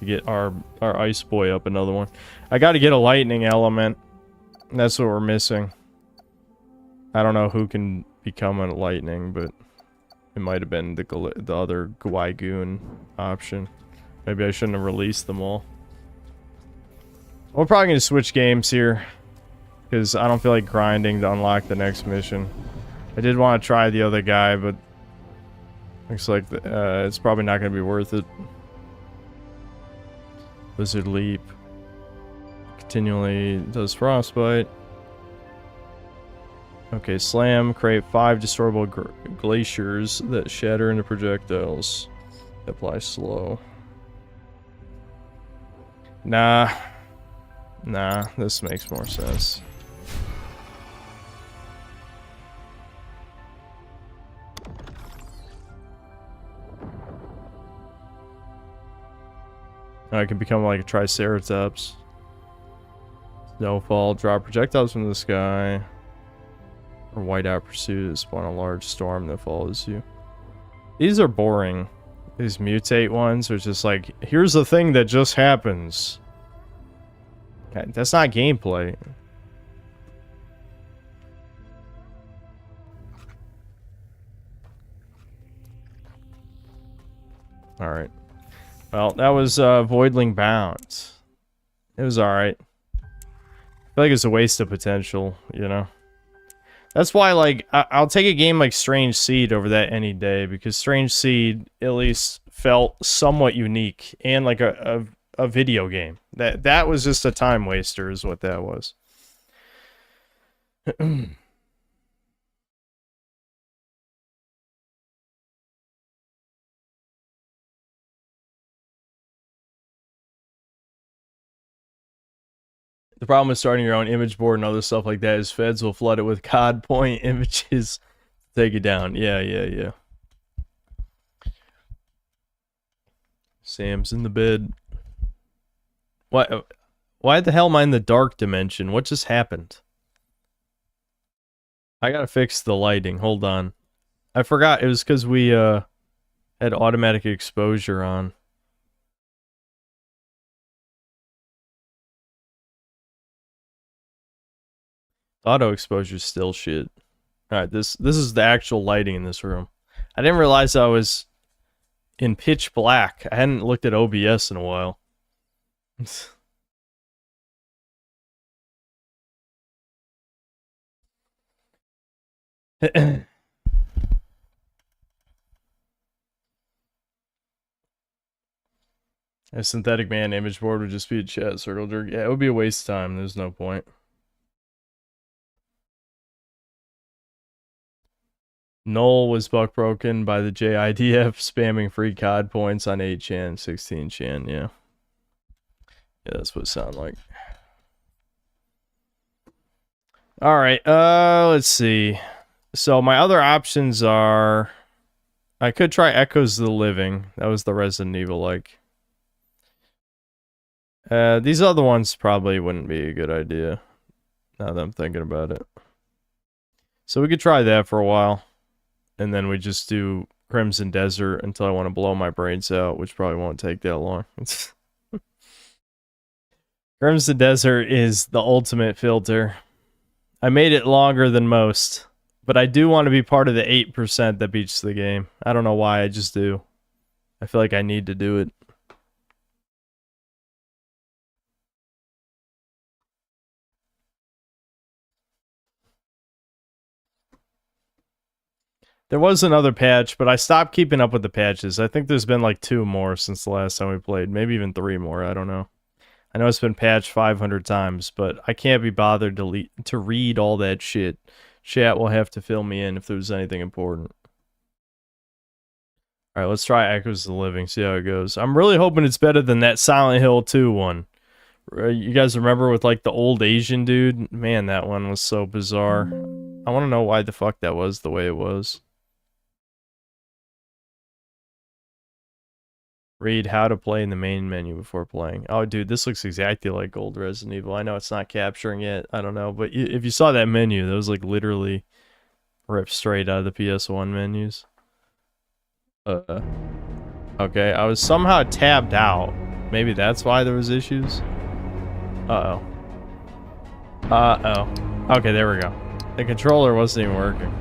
get our ice boy up another one. I got to get a lightning element. That's what we're missing. I don't know who can become a lightning, but it might have been the other Gwygoon option. Maybe I shouldn't have released them all. We're probably going to switch games here, because I don't feel like grinding to unlock the next mission. I did want to try the other guy, but looks like it's probably not going to be worth it. Blizzard Leap. Continually does frostbite. Okay, Slam. Create 5 destroyable glaciers that shatter into projectiles. Apply slow. Nah, this makes more sense. I can become like a Triceratops. Snowfall, drop projectiles from the sky. Or whiteout pursuit, spawn a large storm that follows you. These are boring. These mutate ones are just like, here's the thing that just happens. That's not gameplay. Alright. Well, that was Voidling Bound. It was alright. I feel like it's a waste of potential, you know? That's why, like, I'll take a game like Strange Seed over that any day, because Strange Seed at least felt somewhat unique and like a video game. That was just a time waster is what that was. The problem with starting your own image board and other stuff like that is feds will flood it with COD point images to take it down. Yeah. Sam's in the bed. Why the hell am I in the dark dimension? What just happened? I gotta fix the lighting. Hold on. I forgot. It was because we had automatic exposure on. Auto exposure is still shit. Alright, this is the actual lighting in this room. I didn't realize I was in pitch black. I hadn't looked at OBS in a while. A synthetic man image board would just be a chat circle jerk. Yeah, it would be a waste of time. There's no point. Null was buck broken by the JIDF spamming free COD points on 8chan, 16chan, yeah. Yeah, that's what it sounded like. Alright, let's see. So my other options are... I could try Echoes of the Living. That was the Resident Evil-like. These other ones probably wouldn't be a good idea, now that I'm thinking about it. So we could try that for a while. And then we just do Crimson Desert until I want to blow my brains out, which probably won't take that long. Crimson Desert is the ultimate filter. I made it longer than most, but I do want to be part of the 8% that beats the game. I don't know why, I just do. I feel like I need to do it. There was another patch, but I stopped keeping up with the patches. I think there's been like 2 more since the last time we played. Maybe even 3 more, I don't know. I know it's been patched 500 times, but I can't be bothered to read all that shit. Chat will have to fill me in if there's anything important. Alright, let's try Echoes of the Living, see how it goes. I'm really hoping it's better than that Silent Hill 2 one. You guys remember with like the old Asian dude? Man, that one was so bizarre. I want to know why the fuck that was the way it was. Read how to play in the main menu before playing. Oh, dude, this looks exactly like old Resident Evil. I know it's not capturing it. I don't know. But if you saw that menu, that was like literally ripped straight out of the PS1 menus. Okay, I was somehow tabbed out. Maybe that's why there was issues. Uh-oh. Okay, there we go. The controller wasn't even working.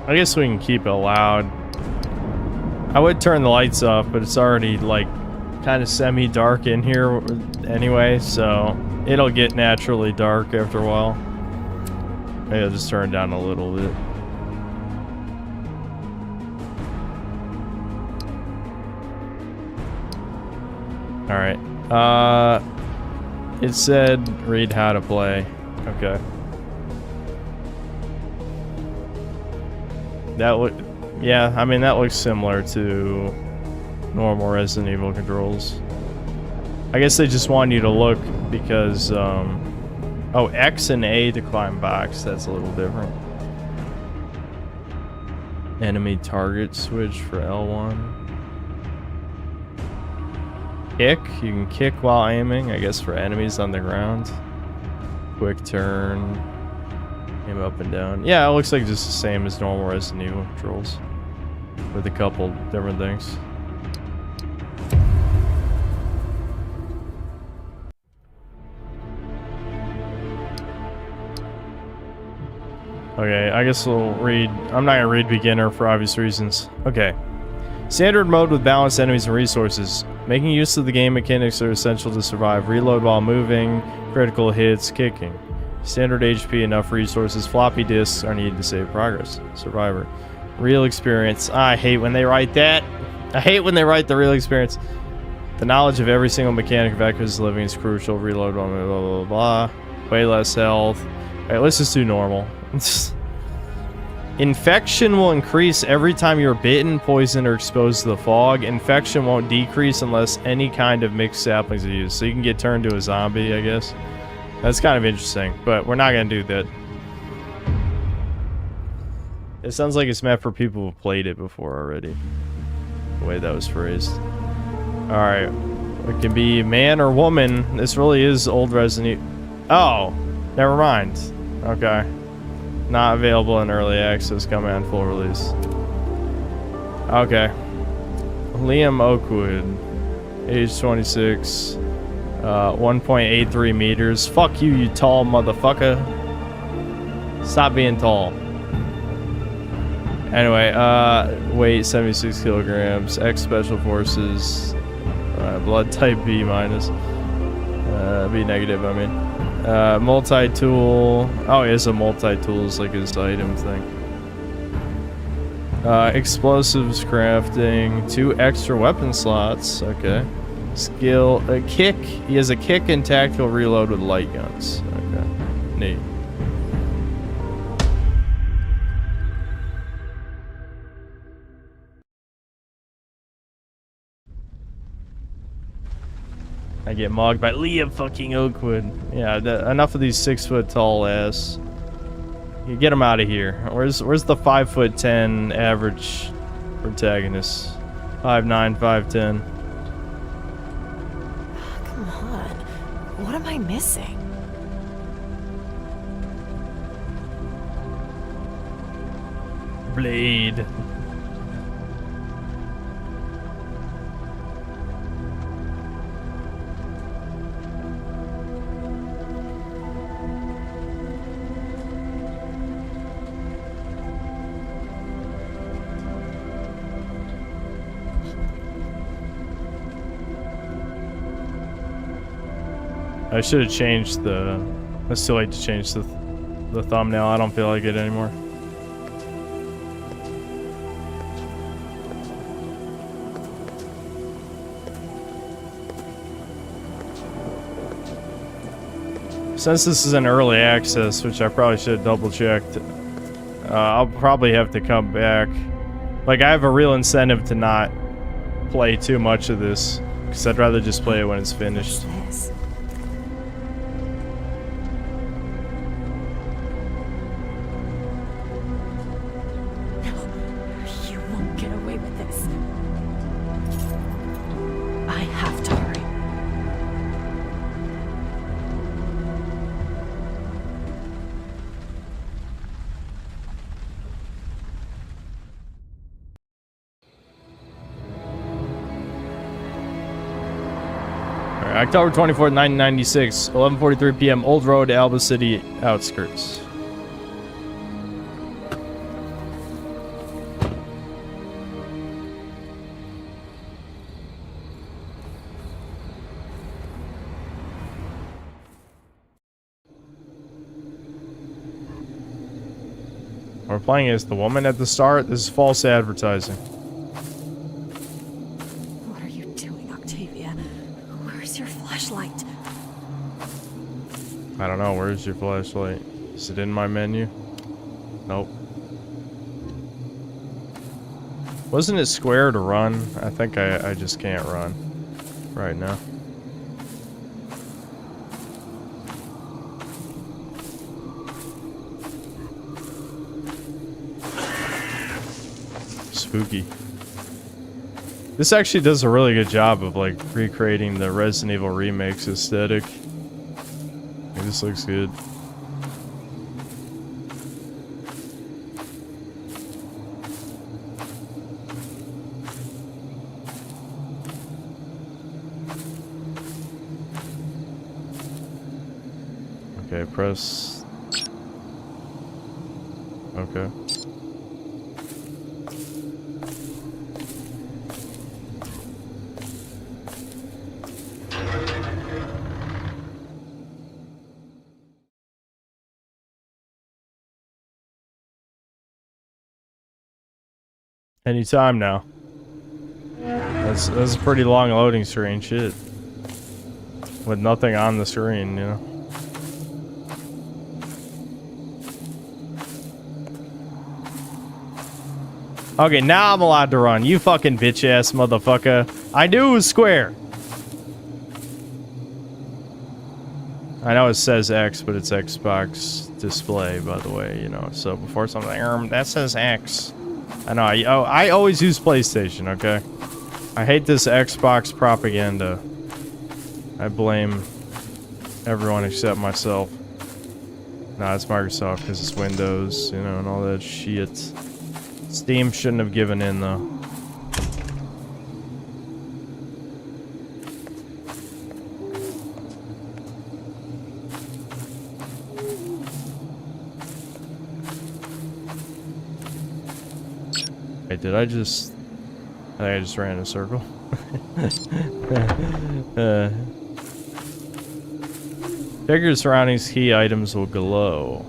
I guess we can keep it loud. I would turn the lights off, but it's already like kind of semi-dark in here anyway, so it'll get naturally dark after a while. Maybe I'll just turn it down a little bit. Alright. It said read how to play. Okay. Yeah, I mean, that looks similar to normal Resident Evil controls. I guess they just want you to look because, oh, X and A to climb box, that's a little different. Enemy target switch for L1. Kick, you can kick while aiming, I guess for enemies on the ground. Quick turn. Aim up and down. Yeah, it looks like just the same as normal Resident Evil controls. With a couple different things. Okay, I guess we'll read. I'm not gonna read beginner for obvious reasons. Okay. Standard mode with balanced enemies and resources. Making use of the game mechanics are essential to survive. Reload while moving, critical hits, kicking. Standard HP, enough resources. Floppy disks are needed to save progress. Survivor. Real experience. I hate when they write that. I hate when they write the real experience. The knowledge of every single mechanic of Echo's living is crucial. Reload, blah, blah, blah, blah, blah. Way less health. Alright, let's just do normal. Infection will increase every time you're bitten, poisoned, or exposed to the fog. Infection won't decrease unless any kind of mixed saplings are used. So you can get turned to a zombie, I guess. That's kind of interesting, but we're not going to do that. It sounds like it's meant for people who've played it before already. The way that was phrased. Alright. It can be man or woman. This really is old Resident Evil. Oh! Never mind. Okay. Not available in early access, coming on full release. Okay. Liam Oakwood. Age 26. 1.83 meters. Fuck you, you tall motherfucker. Stop being tall. Anyway, weight 76 kilograms. X Special Forces. Blood type B minus. B negative, I mean. Multi-tool. Oh, he has a multi-tool. It's like his item thing. Explosives crafting. 2 extra weapon slots. Okay. Skill. A kick. He has a kick and tactical reload with light guns. Okay. Neat. I get mogged by Liam fucking Oakwood. Yeah, enough of these 6 foot tall ass. You get him out of here. Where's the 5'10" average protagonist? 5'9", 5'10". Come on. What am I missing? Blade. I should have changed the... It's too late to change the thumbnail. I don't feel like it anymore. Since this is an early access, which I probably should have double checked, I'll probably have to come back. Like, I have a real incentive to not play too much of this, because I'd rather just play it when it's finished. What's this? You won't get away with this. I have to hurry. October 24th, 1996, 11:43 p.m. Old Road, Alba City, Outskirts. We're playing as the woman at the start. This is false advertising. What are you doing, Octavia? Where's your flashlight? I don't know. Where's your flashlight? Is it in my menu? Nope. Wasn't it square to run? I think I just can't run right now. Spooky. This actually does a really good job of like recreating the Resident Evil remakes aesthetic. This looks good. Okay, press. Okay. Anytime now. That's a pretty long loading screen, shit. With nothing on the screen, you know. Okay, now I'm allowed to run. You fucking bitch ass motherfucker. I knew it was square. I know it says X, but it's Xbox display, by the way, you know. So before something, that says X. I know, I always use PlayStation, okay? I hate this Xbox propaganda. I blame everyone except myself. Nah, it's Microsoft because it's Windows, you know, and all that shit. Steam shouldn't have given in, though. Wait, did I just... I think I just ran in a circle. Check your surroundings, key items will glow.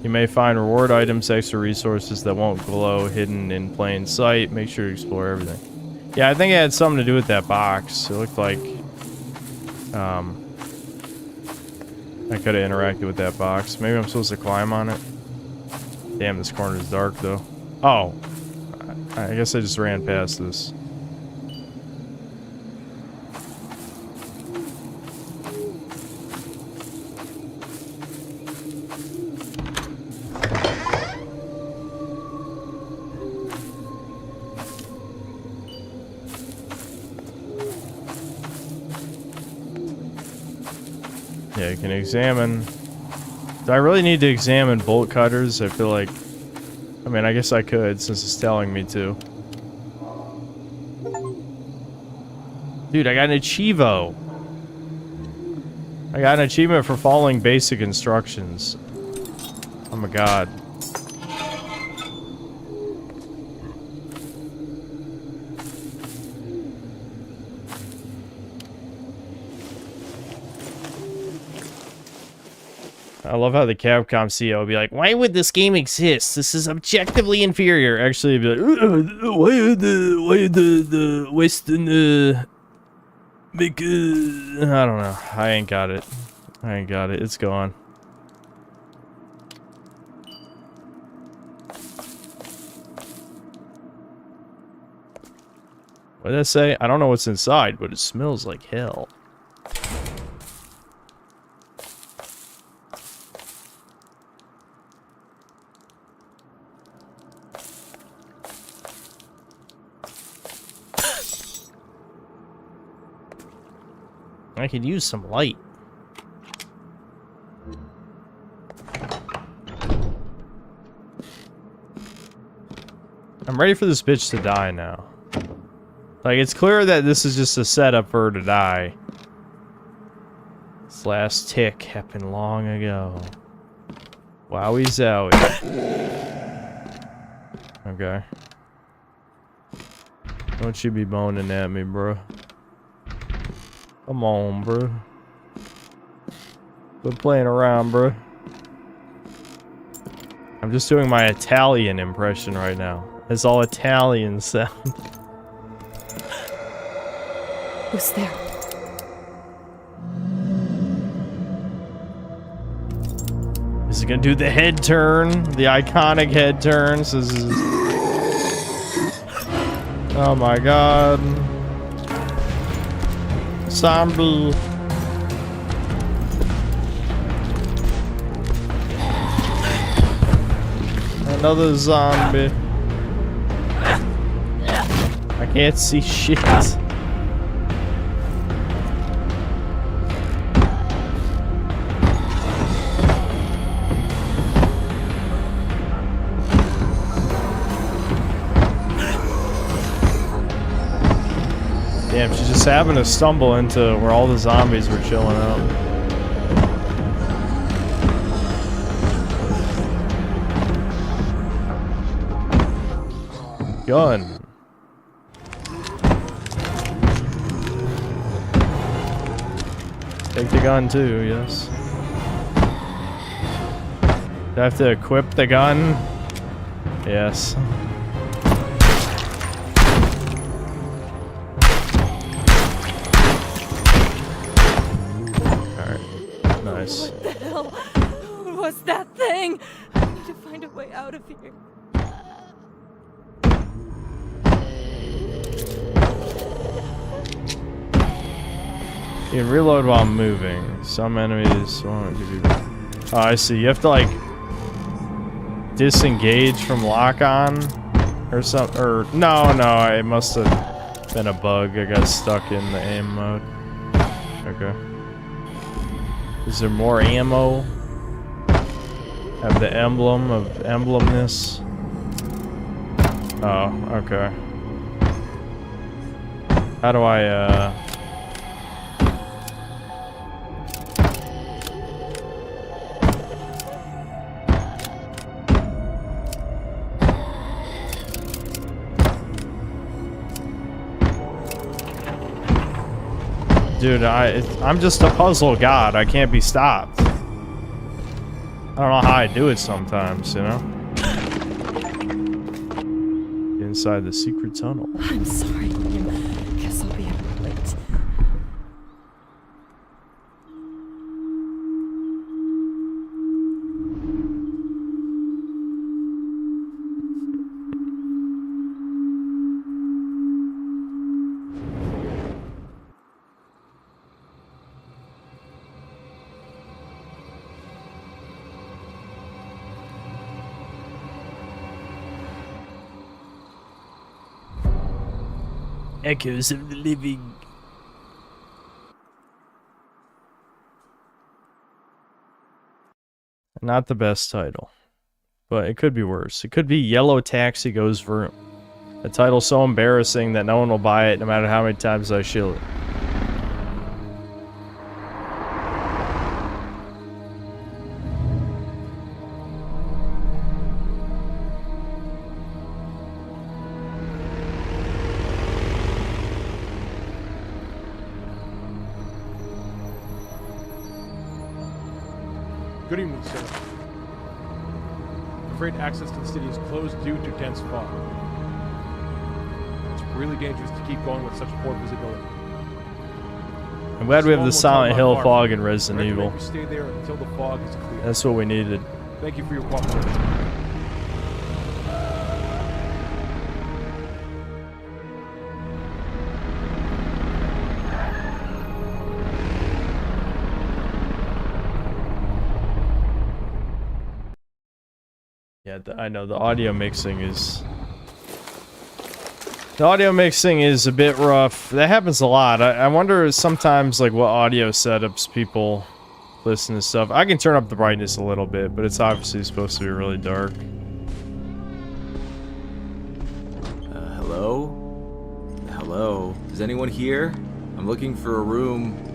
You may find reward items, extra resources that won't glow hidden in plain sight. Make sure to explore everything. Yeah, I think it had something to do with that box. It looked like I could have interacted with that box. Maybe I'm supposed to climb on it. Damn, this corner is dark though. Oh, I guess I just ran past this. Yeah, you can examine. Do I really need to examine bolt cutters? I feel like... I mean, I guess I could, since it's telling me to. Dude, I got an Achievo. I got an achievement for following basic instructions. Oh my god. I love how the Capcom CEO would be like, why would this game exist? This is objectively inferior. Actually, it'd be like, why would the Western make I don't know. I ain't got it. I ain't got it. It's gone. What did I say? I don't know what's inside, but it smells like hell. I could use some light. I'm ready for this bitch to die now. Like, it's clear that this is just a setup for her to die. This last tick happened long ago. Wowie zowie. Okay. Don't you be moaning at me, bro. Come on, bro. Quit playing around, bro. I'm just doing my Italian impression right now. It's all Italian sound. Who's there? Is it gonna do the head turn? The iconic head turn? So this is... Oh my god. Zombie. Another zombie. I can't see shit. Damn, she's just happened to stumble into where all the zombies were chilling out. Gun. Take the gun too, yes. Do I have to equip the gun? Yes. Alright. Nice. What the hell was that thing? I need to find a way out of here. You can reload while moving. Some enemies won't give you... Oh, I see. You have to, like, disengage from lock-on or something. Or, no, it must have been a bug. I got stuck in the aim mode. Okay. Is there more ammo? Have the emblem of emblemness. Oh, okay. How do I, Dude, I'm just a puzzle god. I can't be stopped. I don't know how I do it sometimes, you know? Inside the secret tunnel. I'm sorry, William. Guess I'll be a bit late. Echoes of the living. Not the best title, but it could be worse. It could be Yellow Taxi Goes Vroom. A title so embarrassing that no one will buy it no matter how many times I shill it. Good evening, sir. I'm afraid access to the city is closed due to dense fog. It's really dangerous to keep going with such poor visibility. I'm glad we have the Small Silent motel Hill not far fog from in here. Resident I recommend Evil. you stay there until the fog is clear. That's what we needed. Thank you for your cooperation. Yeah, I know the audio mixing is... The audio mixing is a bit rough. That happens a lot. I wonder sometimes like what audio setups people listen to stuff. I can turn up the brightness a little bit, but it's obviously supposed to be really dark. Hello? Hello? Is anyone here? I'm looking for a room.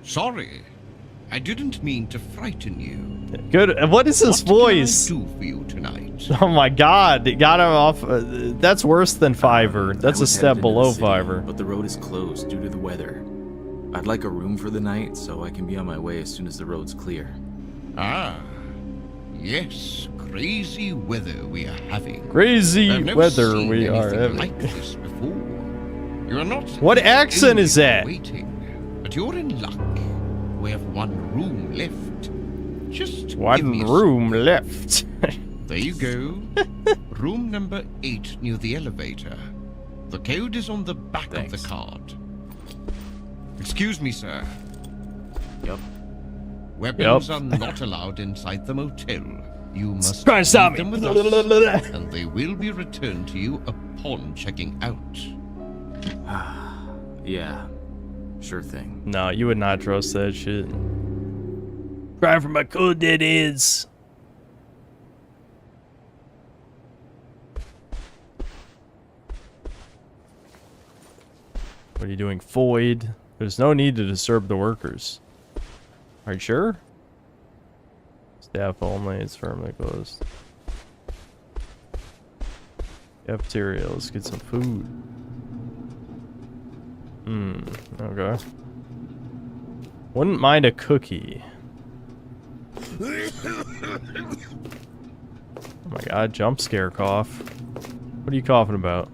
Sorry, I didn't mean to frighten you. Good. What is his voice? What can I do for you tonight? Oh my god, it got him off. That's worse than Fiverr. That's I a was step headed into below the city, Fiverr. But the road is closed due to the weather. I'd like a room for the night so I can be on my way as soon as the road's clear. Ah, yes, crazy weather we are having. Crazy I've never weather seen we are anything having. like this before. You are not. What accent is that? Waiting, but you're in luck. We have one room left. Just give One me a room left. There you go. Room number 8 near the elevator. The code is on the back Thanks. of the card. Excuse me, sir. Yep. Weapons Yep. are not allowed inside the motel. You must Try to stop leave me. them with us, and they will be returned to you upon checking out. Yeah. Sure thing. No, you would not trust that shit. Cry for my cool dead is. What are you doing, Void? There's no need to disturb the workers. Are you sure? Staff only. It's firmly closed. Cafeteria. Let's get some food. Okay. Wouldn't mind a cookie. Oh my god, jump scare cough. What are you coughing about?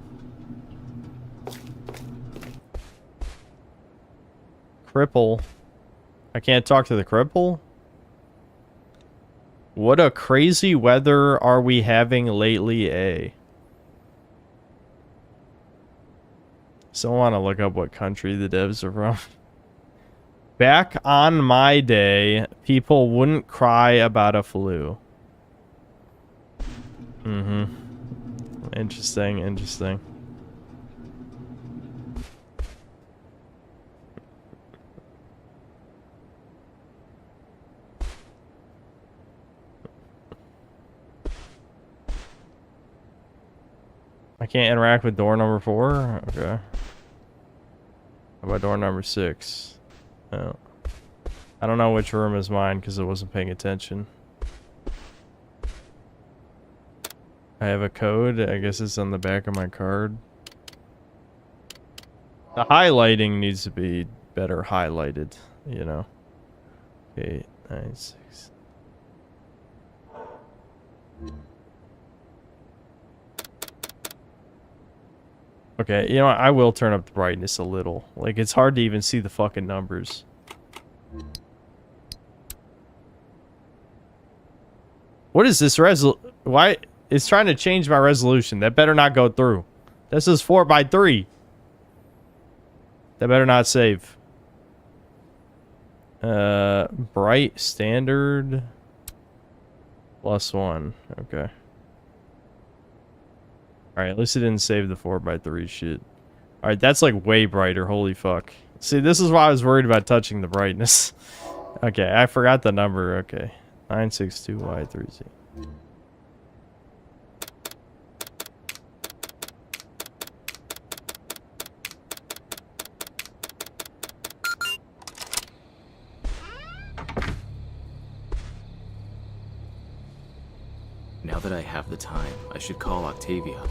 Cripple. I can't talk to the cripple? What a crazy weather are we having lately, eh? Still want to look up what country the devs are from. Back on my day, people wouldn't cry about a flu. Interesting, interesting. I can't interact with door number 4? Okay. How about door number 6? Oh. I don't know which room is mine because I wasn't paying attention. I have a code. I guess it's on the back of my card. The highlighting needs to be better highlighted, you know. 8, 9, 6. Okay, you know what? I will turn up the brightness a little. Like, it's hard to even see the fucking numbers. What is this why? It's trying to change my resolution. That better not go through. This is 4:3. That better not save. Bright standard +1. Okay. Alright, at least it didn't save the 4:3 shit. Alright, that's like way brighter. Holy fuck. See, this is why I was worried about touching the brightness. Okay, I forgot the number. Okay. 962Y3Z. Now that I have the time, I should call Octavia.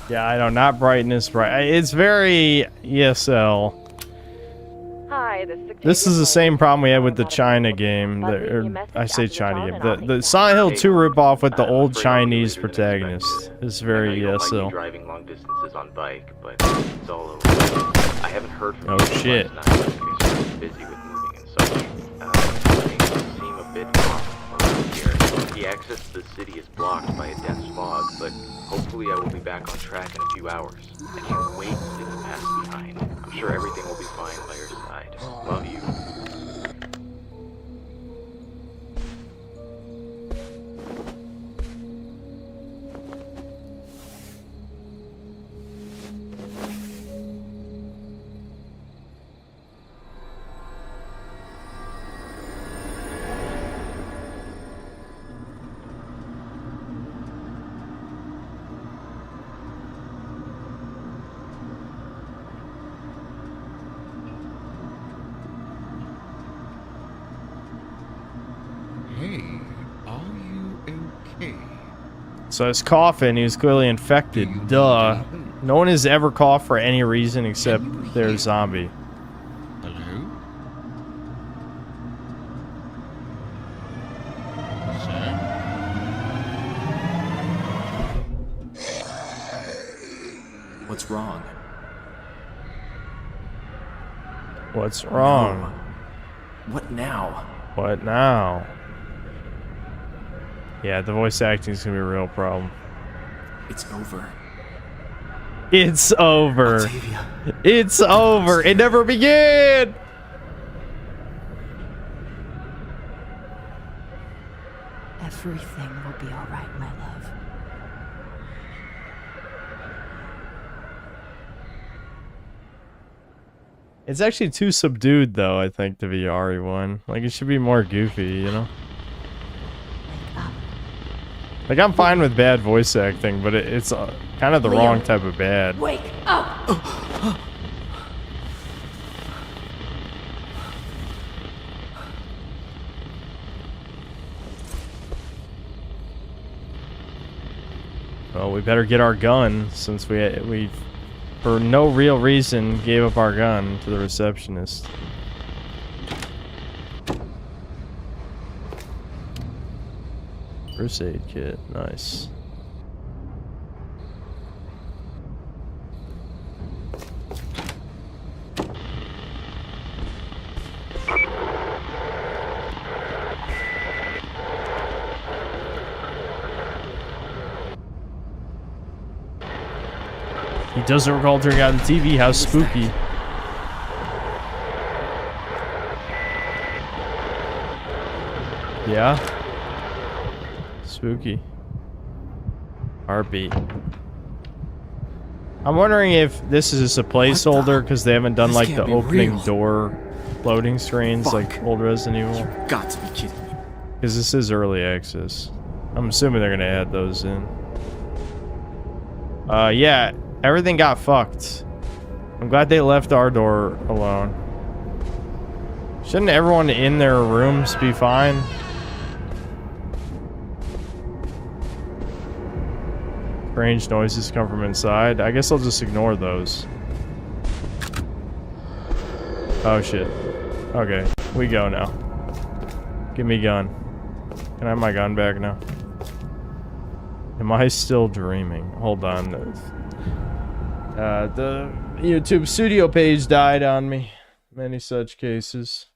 Yeah, I know, not brightness, bright. It's very ESL. Hi, This is the same problem we had with the China game. I say China game. The Silent Hill 2 ripoff with the old Chinese protagonist. It's very ESL. Driving long distances on bike, but it's all over. I haven't heard from Oh shit. Busy with moving and such. Things seem a bit off around here. The access to the city is blocked by a dense fog, but hopefully I will be back on track in a few hours. I can't wait to leave the past behind. I'm sure everything will be fine by your side. Love you. Hey, are you okay? So I was coughing, he was clearly infected. Duh. No one has ever coughed for any reason except they're a zombie. Hello? Sir? What's wrong? What's wrong? What now? What now? Yeah, the voice acting is gonna be a real problem. It's over. It's over. Octavia. It's over. It never began. Everything will be all right, my love. It's actually too subdued, though, I think, to be RE1. Like, it should be more goofy, you know? Wake up. Like, I'm fine with bad voice acting, but it's kind of the wrong type of bad. Wake up! Well, we better get our gun, since we for no real reason gave up our gun to the receptionist. First aid kit, nice. He doesn't recall turning on the TV. How spooky. Yeah. Spooky. Heartbeat. I'm wondering if this is just a placeholder because they haven't done like the opening door loading screens like old Resident Evil. Got to be kidding me. Because this is early access. I'm assuming they're gonna add those in. Yeah, everything got fucked. I'm glad they left our door alone. Shouldn't everyone in their rooms be fine? Strange noises come from inside. I guess I'll just ignore those. Oh shit. Okay, we go now. Give me gun. Can I have my gun back now? Am I still dreaming? Hold on. The YouTube studio page died on me. Many such cases.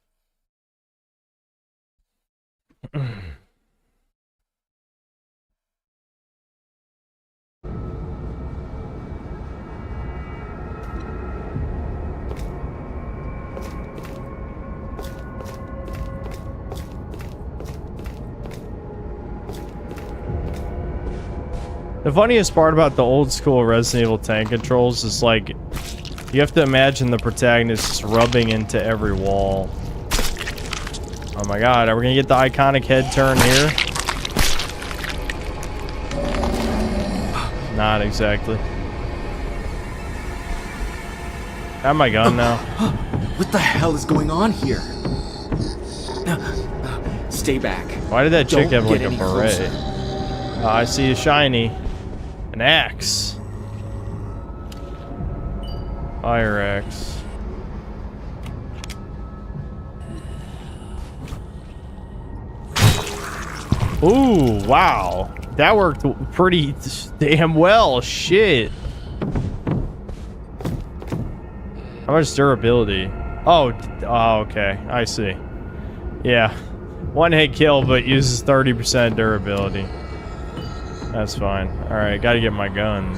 The funniest part about the old school Resident Evil tank controls is like, you have to imagine the protagonist just rubbing into every wall. Oh my god, are we gonna get the iconic head turn here? Not exactly. I have my gun now. What the hell is going on here? Stay back. Why did that chick Don't have like get a any beret? closer. I see a shiny. An axe. Fire axe. Ooh, wow. That worked pretty damn well. Shit. How much durability? Oh, okay. I see. Yeah. One hit kill, but uses 30% durability. That's fine. Alright, gotta get my gun.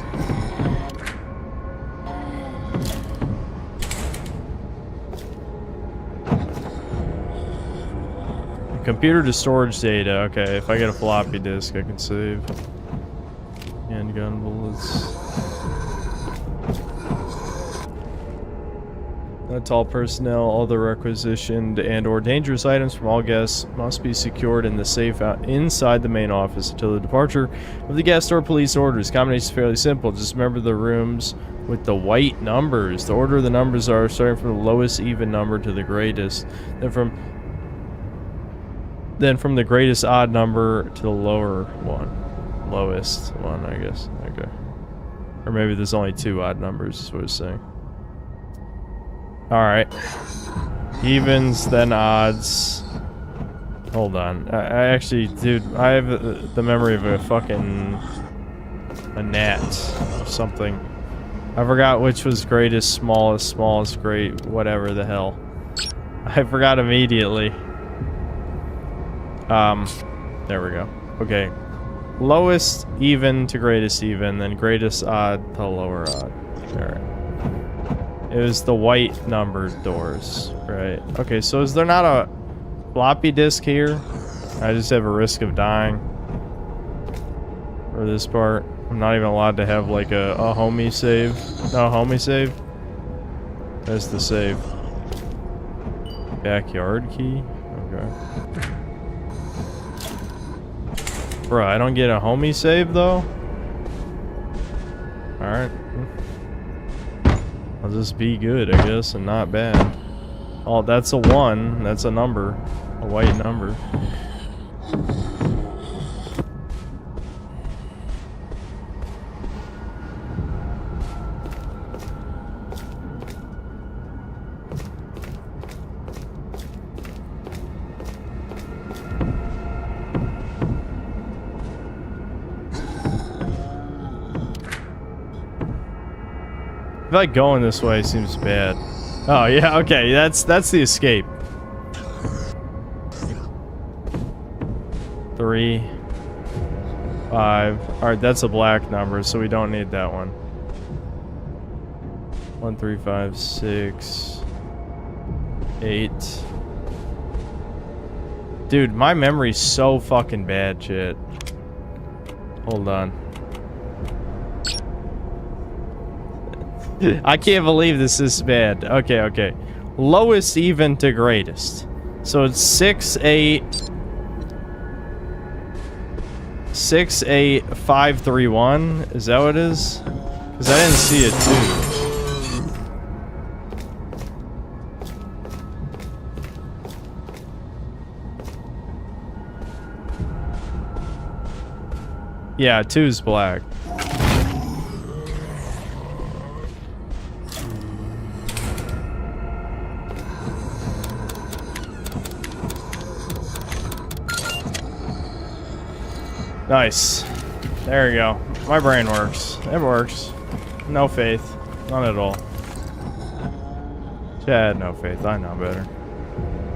Computer to storage data. Okay, if I get a floppy disk, I can save. Handgun bullets. Not all personnel, all the requisitioned and or dangerous items from all guests must be secured in the safe inside the main office until the departure of the guest or police orders. Combination is fairly simple. Just remember the rooms with the white numbers. The order of the numbers are starting from the lowest even number to the greatest. Then from the greatest odd number to the lower one. Lowest one, I guess. Okay. Or maybe there's only two odd numbers, is what it's saying. Alright. Evens, then odds. Hold on. I actually, dude, I have the memory of a fucking... a gnat or something. I forgot which was greatest, smallest, great, whatever the hell. I forgot immediately. There we go. Okay. Lowest even to greatest even, then greatest odd to lower odd. Alright. It was the white numbered doors, right? Okay, so is there not a floppy disk here? I just have a risk of dying for this part. I'm not even allowed to have like a homie save. No, homie save? That's the save. Backyard key? Okay. Bro, I don't get a homie save though? Alright. I'll just be good, I guess, and not bad. Oh, that's a 1. That's a number. A white number. I feel like going this way seems bad. Oh yeah, okay, that's the escape. 3, 5. Alright, that's a black number, so we don't need that one. 1, 3, 5, 6, 8. Dude, my memory's so fucking bad, shit. Hold on. I can't believe this is bad. Okay, okay. Lowest even to greatest. So it's 6, 8... 6, 8, 5, 3, 1. Is that what it is? Because I didn't see it too. Yeah, 2's black. Nice. There we go. My brain works. It works. No faith. None at all. Chad, no faith. I know better.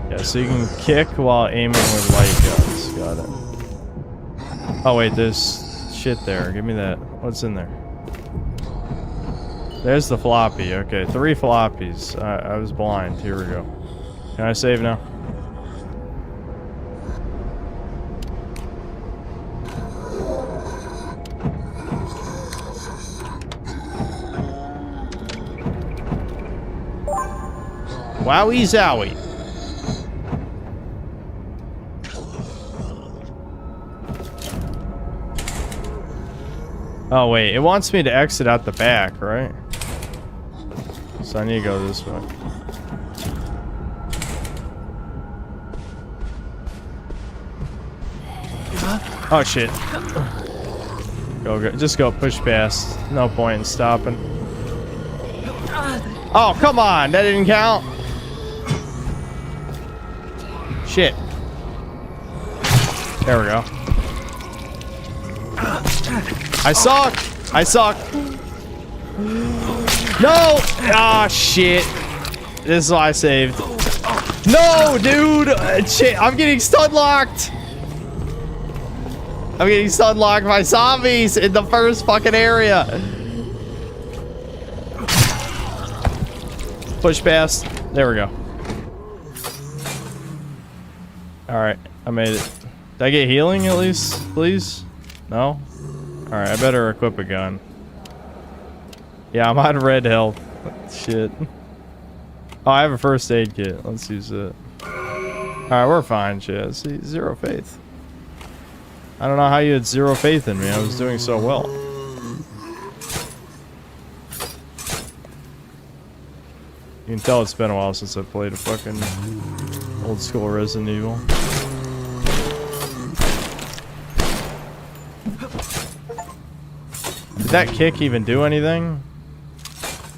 Yeah, so you can kick while aiming with light guns. Got it. Oh wait, there's shit there. Give me that. What's in there? There's the floppy. Okay, 3 floppies. I was blind. Here we go. Can I save now? Wowie zowie. Oh wait, it wants me to exit out the back, right? So I need to go this way. Oh shit. Go, just go push past. No point in stopping. Oh, come on, that didn't count. Shit. There we go. I suck! I suck! No! Ah, shit. This is why I saved. No, dude! Shit, I'm getting stun locked! I'm getting stun locked by zombies in the first fucking area. Push past. There we go. Alright, I made it. Did I get healing at least, please? No? Alright, I better equip a gun. Yeah, I'm on red health. Shit. Oh, I have a first aid kit. Let's use it. Alright, we're fine, shit. See, 0 faith. I don't know how you had 0 faith in me. I was doing so well. You can tell it's been a while since I played a fucking old school Resident Evil. Did that kick even do anything?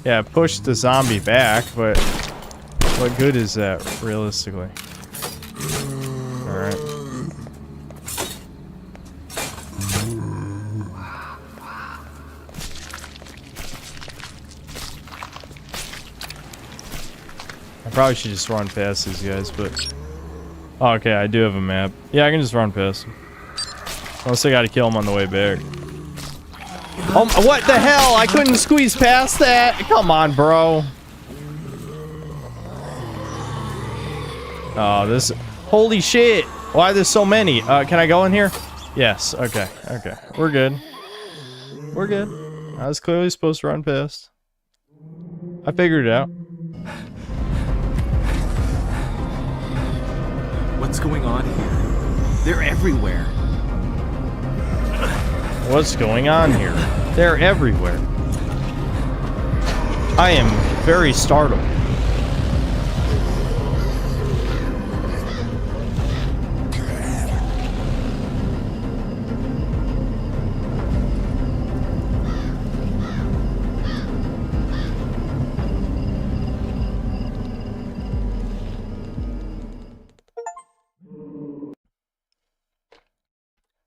Yeah, it pushed the zombie back, but what good is that, realistically? Alright. I probably should just run past these guys, but... Oh, okay, I do have a map. Yeah, I can just run past them. Unless I gotta kill them on the way back. Oh, what the hell? I couldn't squeeze past that. Come on, bro. Oh, this... Holy shit. Why are there so many? Can I go in here? Yes. Okay. Okay. We're good. We're good. I was clearly supposed to run past. I figured it out. What's going on here? They're everywhere. What's going on here? They're everywhere. I am very startled.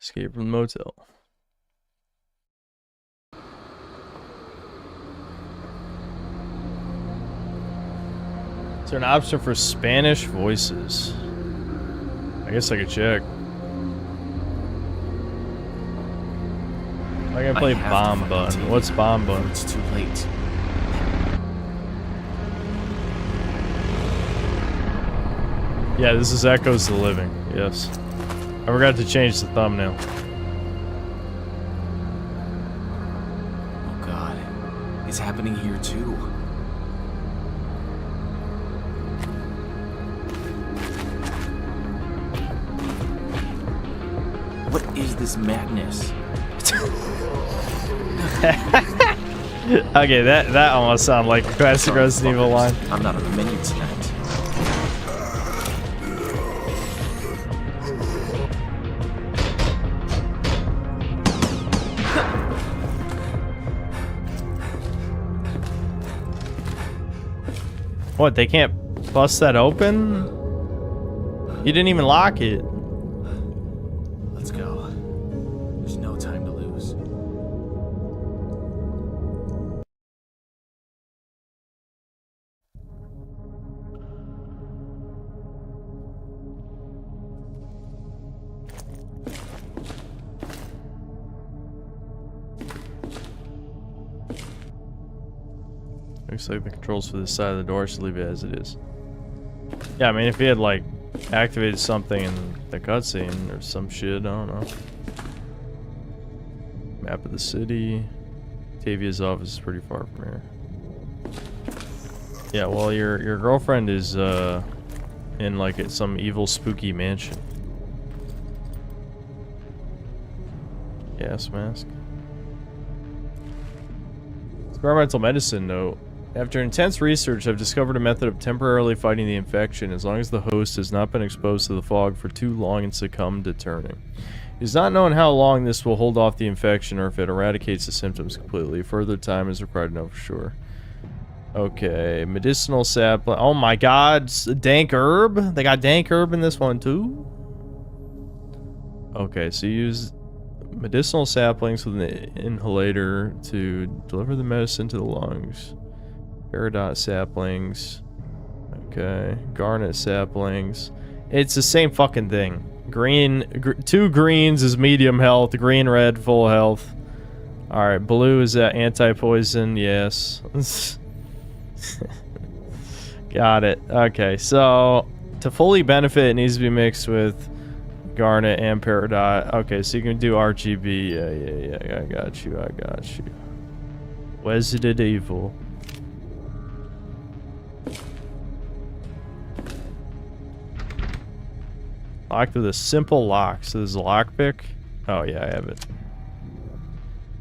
Escape from the motel. Is there an option for Spanish voices? I guess I could check. I can play Bomb Bun. What's Bomb Bun? It's too late. Yeah, this is Echoes of the Living. Yes. I forgot to change the thumbnail. Oh god. It's happening here too. What is this madness? Okay, that almost sounded like a classic Resident Evil line. I'm not on the menu tonight. What, they can't bust that open? You didn't even lock it. Let's go. There's no time to lose. Looks like the controls for this side of the door should leave it as it is. Yeah, I mean, if he had, like, activated something in the cutscene or some shit, I don't know. Map of the city. Tavia's office is pretty far from here. Yeah, well, your girlfriend is, in, like, some evil, spooky mansion. Gas mask. Experimental medicine note. After intense research, I've discovered a method of temporarily fighting the infection as long as the host has not been exposed to the fog for too long and succumbed to turning. It is not known how long this will hold off the infection or if it eradicates the symptoms completely. Further time is required to know for sure. Okay, medicinal sapling. Oh my god, dank herb? They got dank herb in this one too? Okay, so you use medicinal saplings with an inhalator to deliver the medicine to the lungs. Peridot saplings. Okay. Garnet saplings. It's the same fucking thing. Two greens is medium health. Green, red, full health. Alright, blue is anti-poison. Yes. Got it. Okay, so to fully benefit, it needs to be mixed with Garnet and Peridot. Okay, so you can do RGB. Yeah. I got you. Resident Evil. Locked with a simple lock. So there's a lockpick. Oh yeah, I have it.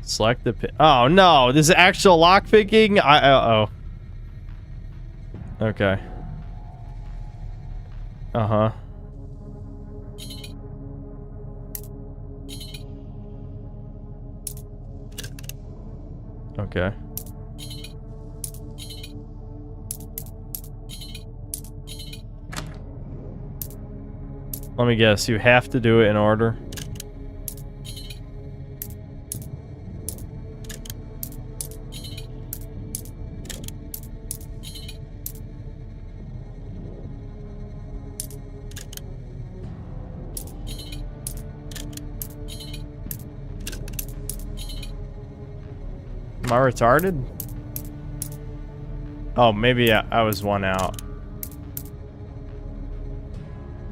Select the pin. Oh no, this is actual lockpicking. Uh-oh. Okay. Uh-huh. Okay. Let me guess, you have to do it in order? Am I retarded? Oh, maybe I was one out.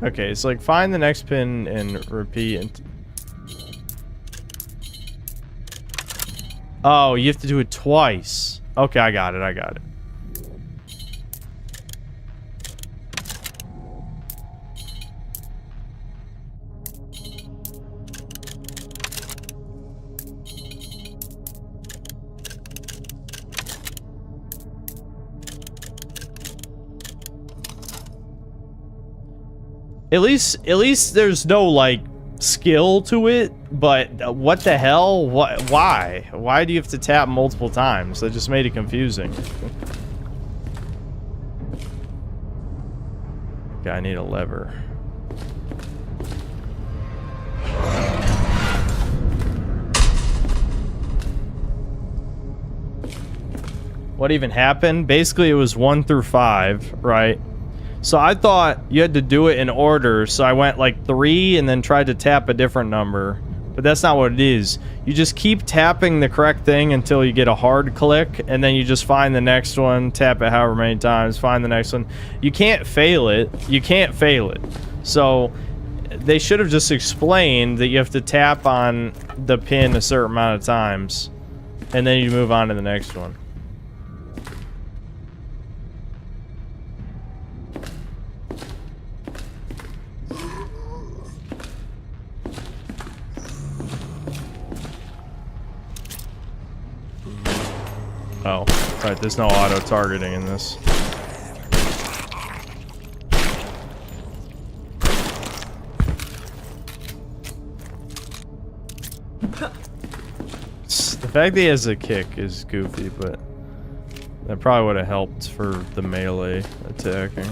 Okay, it's like find the next pin and repeat. And oh, you have to do it twice. Okay, I got it. At least there's no like skill to it, but what the hell? Why? Why do you have to tap multiple times? That just made it confusing. Okay, I need a lever. What even happened? Basically, it was 1 through 5, right? So I thought you had to do it in order, so I went like 3 and then tried to tap a different number. But that's not what it is. You just keep tapping the correct thing until you get a hard click, and then you just find the next one, tap it however many times, find the next one. You can't fail it. You can't fail it. So they should have just explained that you have to tap on the pin a certain amount of times, and then you move on to the next one. Oh, right, there's no auto-targeting in this. The fact that he has a kick is goofy, but that probably would have helped for the melee attacking.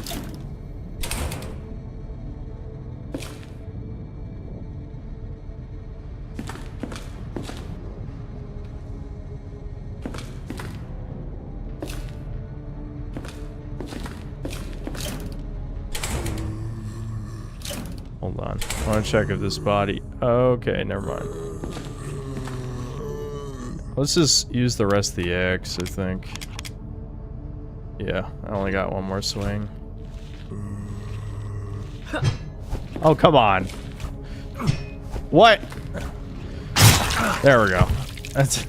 Hold on. I want to check if this body... Okay, never mind. Let's just use the rest of the axe, I think. Yeah, I only got one more swing. Oh, come on. What? There we go. That's...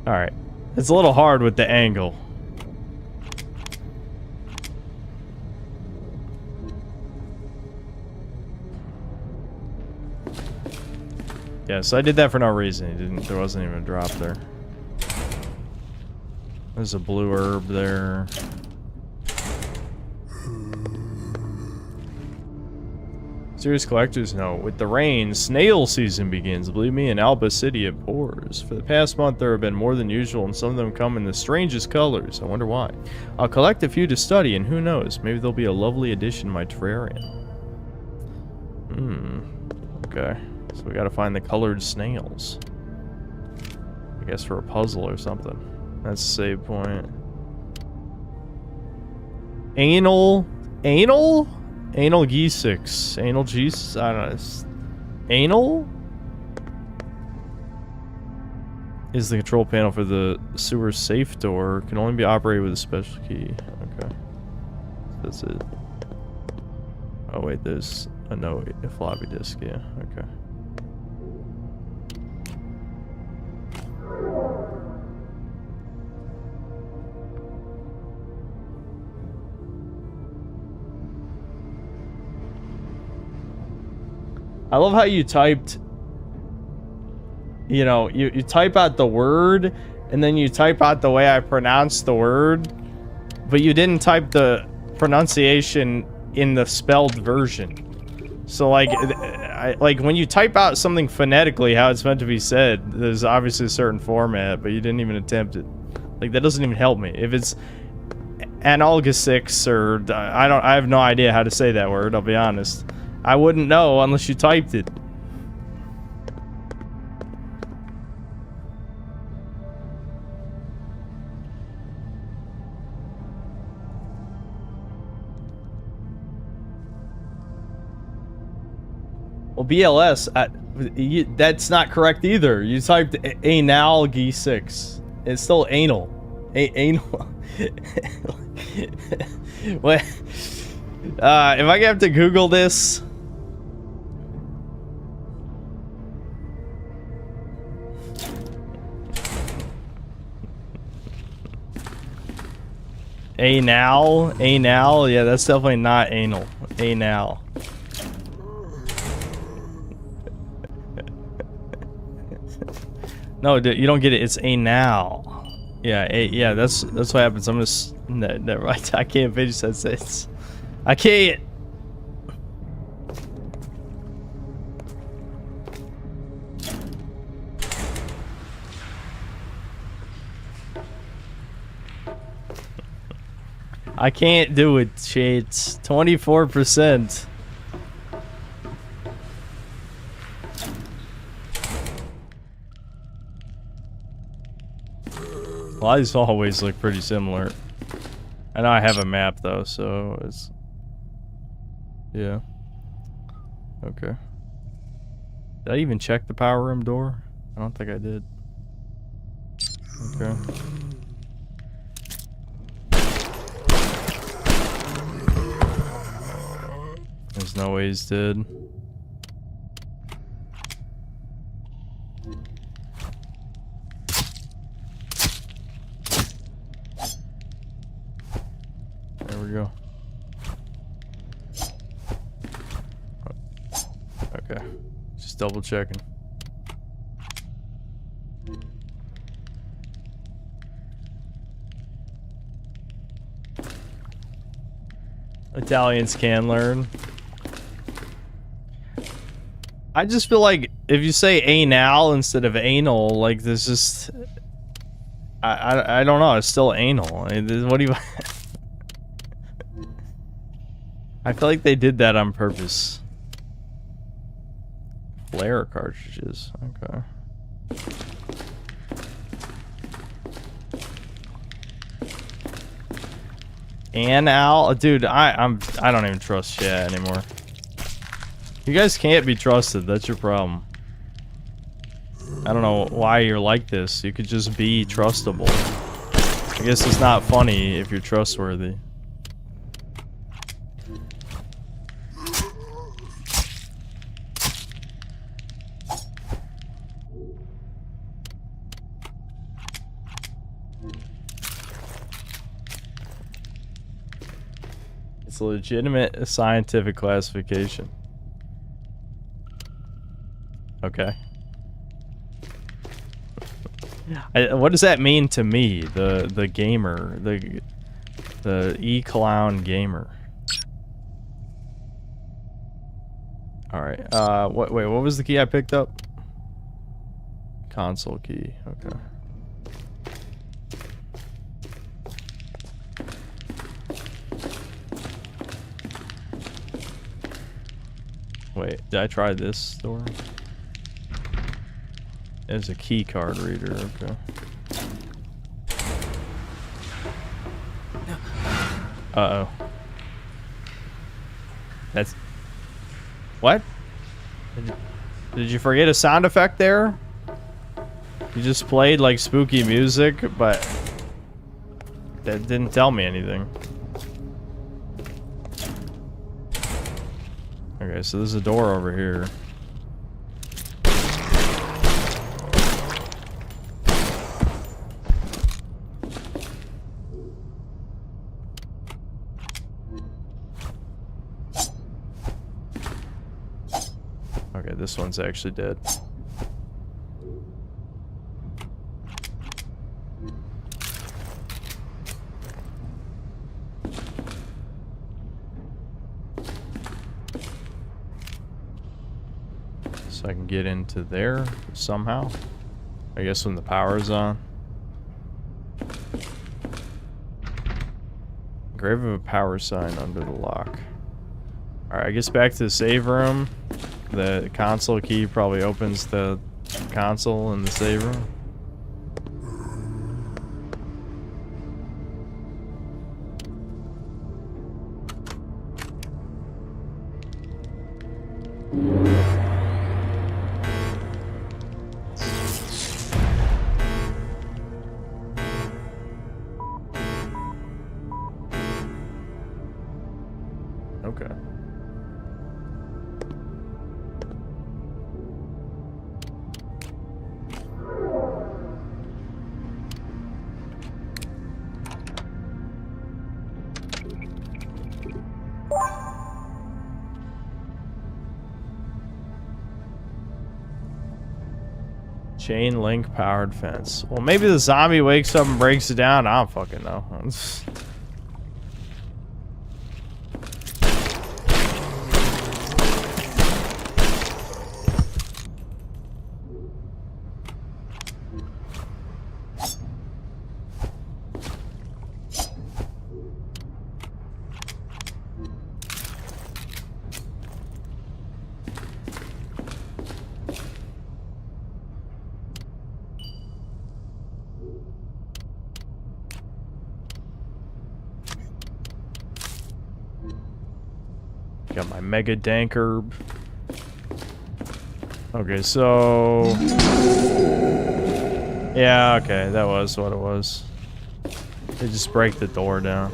Alright. It's a little hard with the angle. Yeah, so I did that for no reason. There wasn't even a drop there. There's a blue herb there. Serious collectors note, with the rain, snail season begins. Believe me, in Alba City it pours. For the past month there have been more than usual, and some of them come in the strangest colors. I wonder why. I'll collect a few to study, and who knows, maybe they'll be a lovely addition to my terrarium. Okay. So we gotta find the colored snails. I guess for a puzzle or something. That's a save point. Anal 𝐂𝐇𝐀𝐏𝐿. Anal G6. I don't know. Anal is the control panel for the sewer safe door. Can only be operated with a special key. Okay. That's it. Oh wait, there's a note, a floppy disk. Yeah. Okay. I love how you typed, you know, you type out the word, and then you type out the way I pronounced the word, but you didn't type the pronunciation in the spelled version. So, like, like when you type out something phonetically how it's meant to be said, there's obviously a certain format, but you didn't even attempt it. Like, that doesn't even help me. If it's analgesics or I have no idea how to say that word, I'll be honest. I wouldn't know unless you typed it. Well, BLS, that's not correct either. You typed analgesics. It's still anal. Anal. What? If I have to Google this. Anal, yeah, that's definitely not anal. Anal. No, you don't get it. It's anal. Yeah, yeah, that's what happens. I'm just never mind. I can't finish that sentence. I can't. I can't do it, shades. 24%. Well, these always look pretty similar. I know I have a map though, so it's... Yeah. Okay. Did I even check the power room door? I don't think I did. Okay. There's no way he's dead. There we go. Okay. Just double checking. Italians can learn. I just feel like if you say anal instead of anal, like there's just I don't know, it's still anal. What do you I feel like they did that on purpose. Flare cartridges. Okay. Anal, dude, I don't even trust shit anymore. You guys can't be trusted. That's your problem. I don't know why you're like this. You could just be trustable. I guess it's not funny if you're trustworthy. It's a legitimate scientific classification. Okay. What does that mean to me? The gamer, the 𝐂𝐇𝐀𝐏𝐿 gamer. All right. Wait, what was the key I picked up? Console key. Okay. Wait, did I try this door? There's a key card reader, okay. Uh-oh. That's... What? Did you forget a sound effect there? You just played like spooky music, but that didn't tell me anything. Okay, so there's a door over here. Okay, this one's actually dead. So I can get into there somehow. I guess when the power's on. Grave of a power sign under the lock. Alright, I guess back to the save room. The console key probably opens the console in the save room. Okay. Chain link powered fence. Well, maybe the zombie wakes up and breaks it down. I don't fucking know. Got my mega dank herb. Okay, so... Yeah, okay, that was what it was. They just break the door down.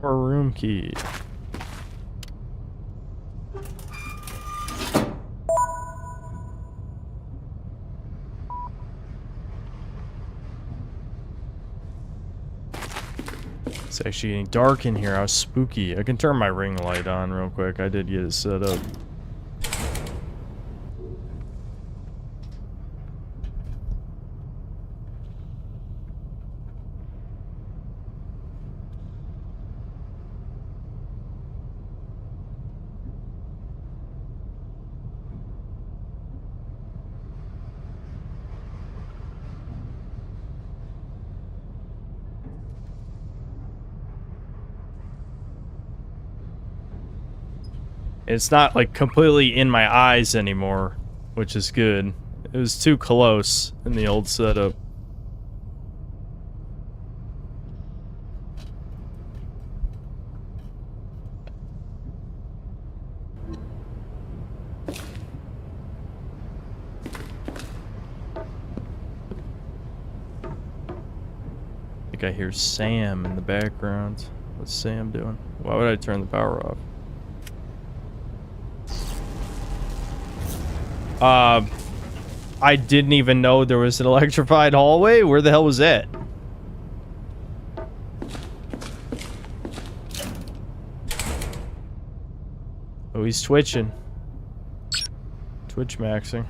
Our room key. It's actually getting dark in here. How spooky. I can turn my ring light on real quick. I did get it set up. It's not like completely in my eyes anymore, which is good. It was too close in the old setup. I think I hear Sam in the background. What's Sam doing? Why would I turn the power off? I didn't even know there was an electrified hallway. Where the hell was that? Oh, he's twitching. Twitch maxing.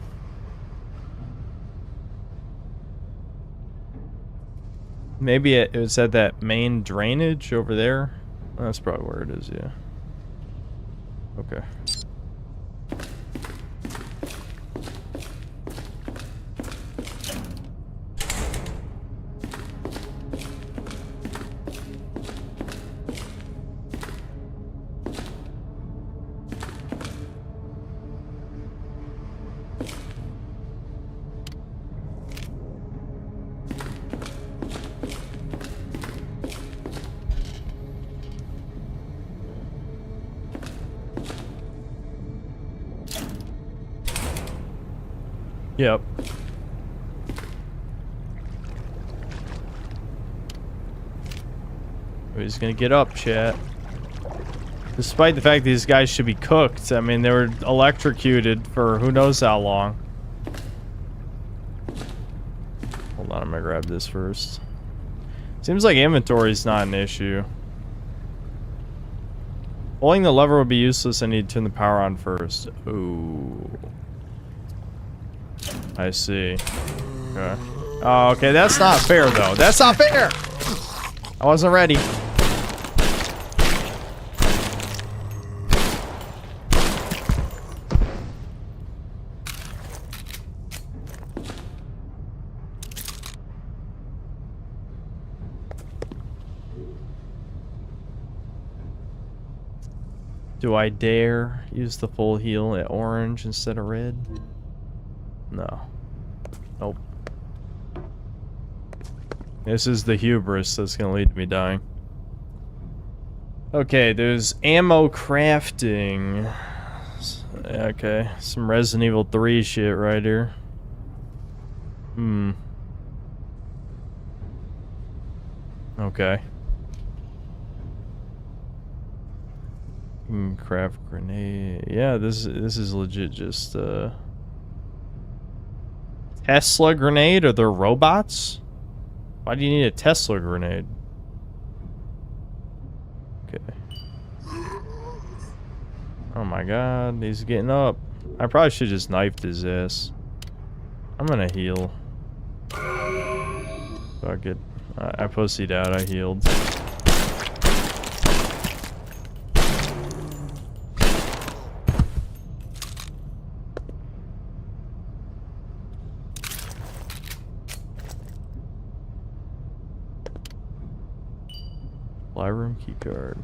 Maybe it was at that main drainage over there. That's probably where it is, yeah. Okay. Yep. He's gonna get up, chat. Despite the fact these guys should be cooked. I mean, they were electrocuted for who knows how long. Hold on, I'm gonna grab this first. Seems like inventory is not an issue. Pulling the lever would be useless. I need to turn the power on first. Ooh. I see. Okay. Oh, okay, that's not fair, though. That's not fair! I wasn't ready. Do I dare use the full heal at orange instead of red? No. Nope. This is the hubris that's gonna lead to me dying. Okay, there's ammo crafting. Okay, some Resident Evil 3 shit right here. Okay. Craft grenade. Yeah, this is legit just Tesla grenade? Are there robots? Why do you need a Tesla grenade? Okay. Oh my god, he's getting up. I probably should just knifed his ass. I'm gonna heal. Fuck it. I pussied out. I healed. Room keycard.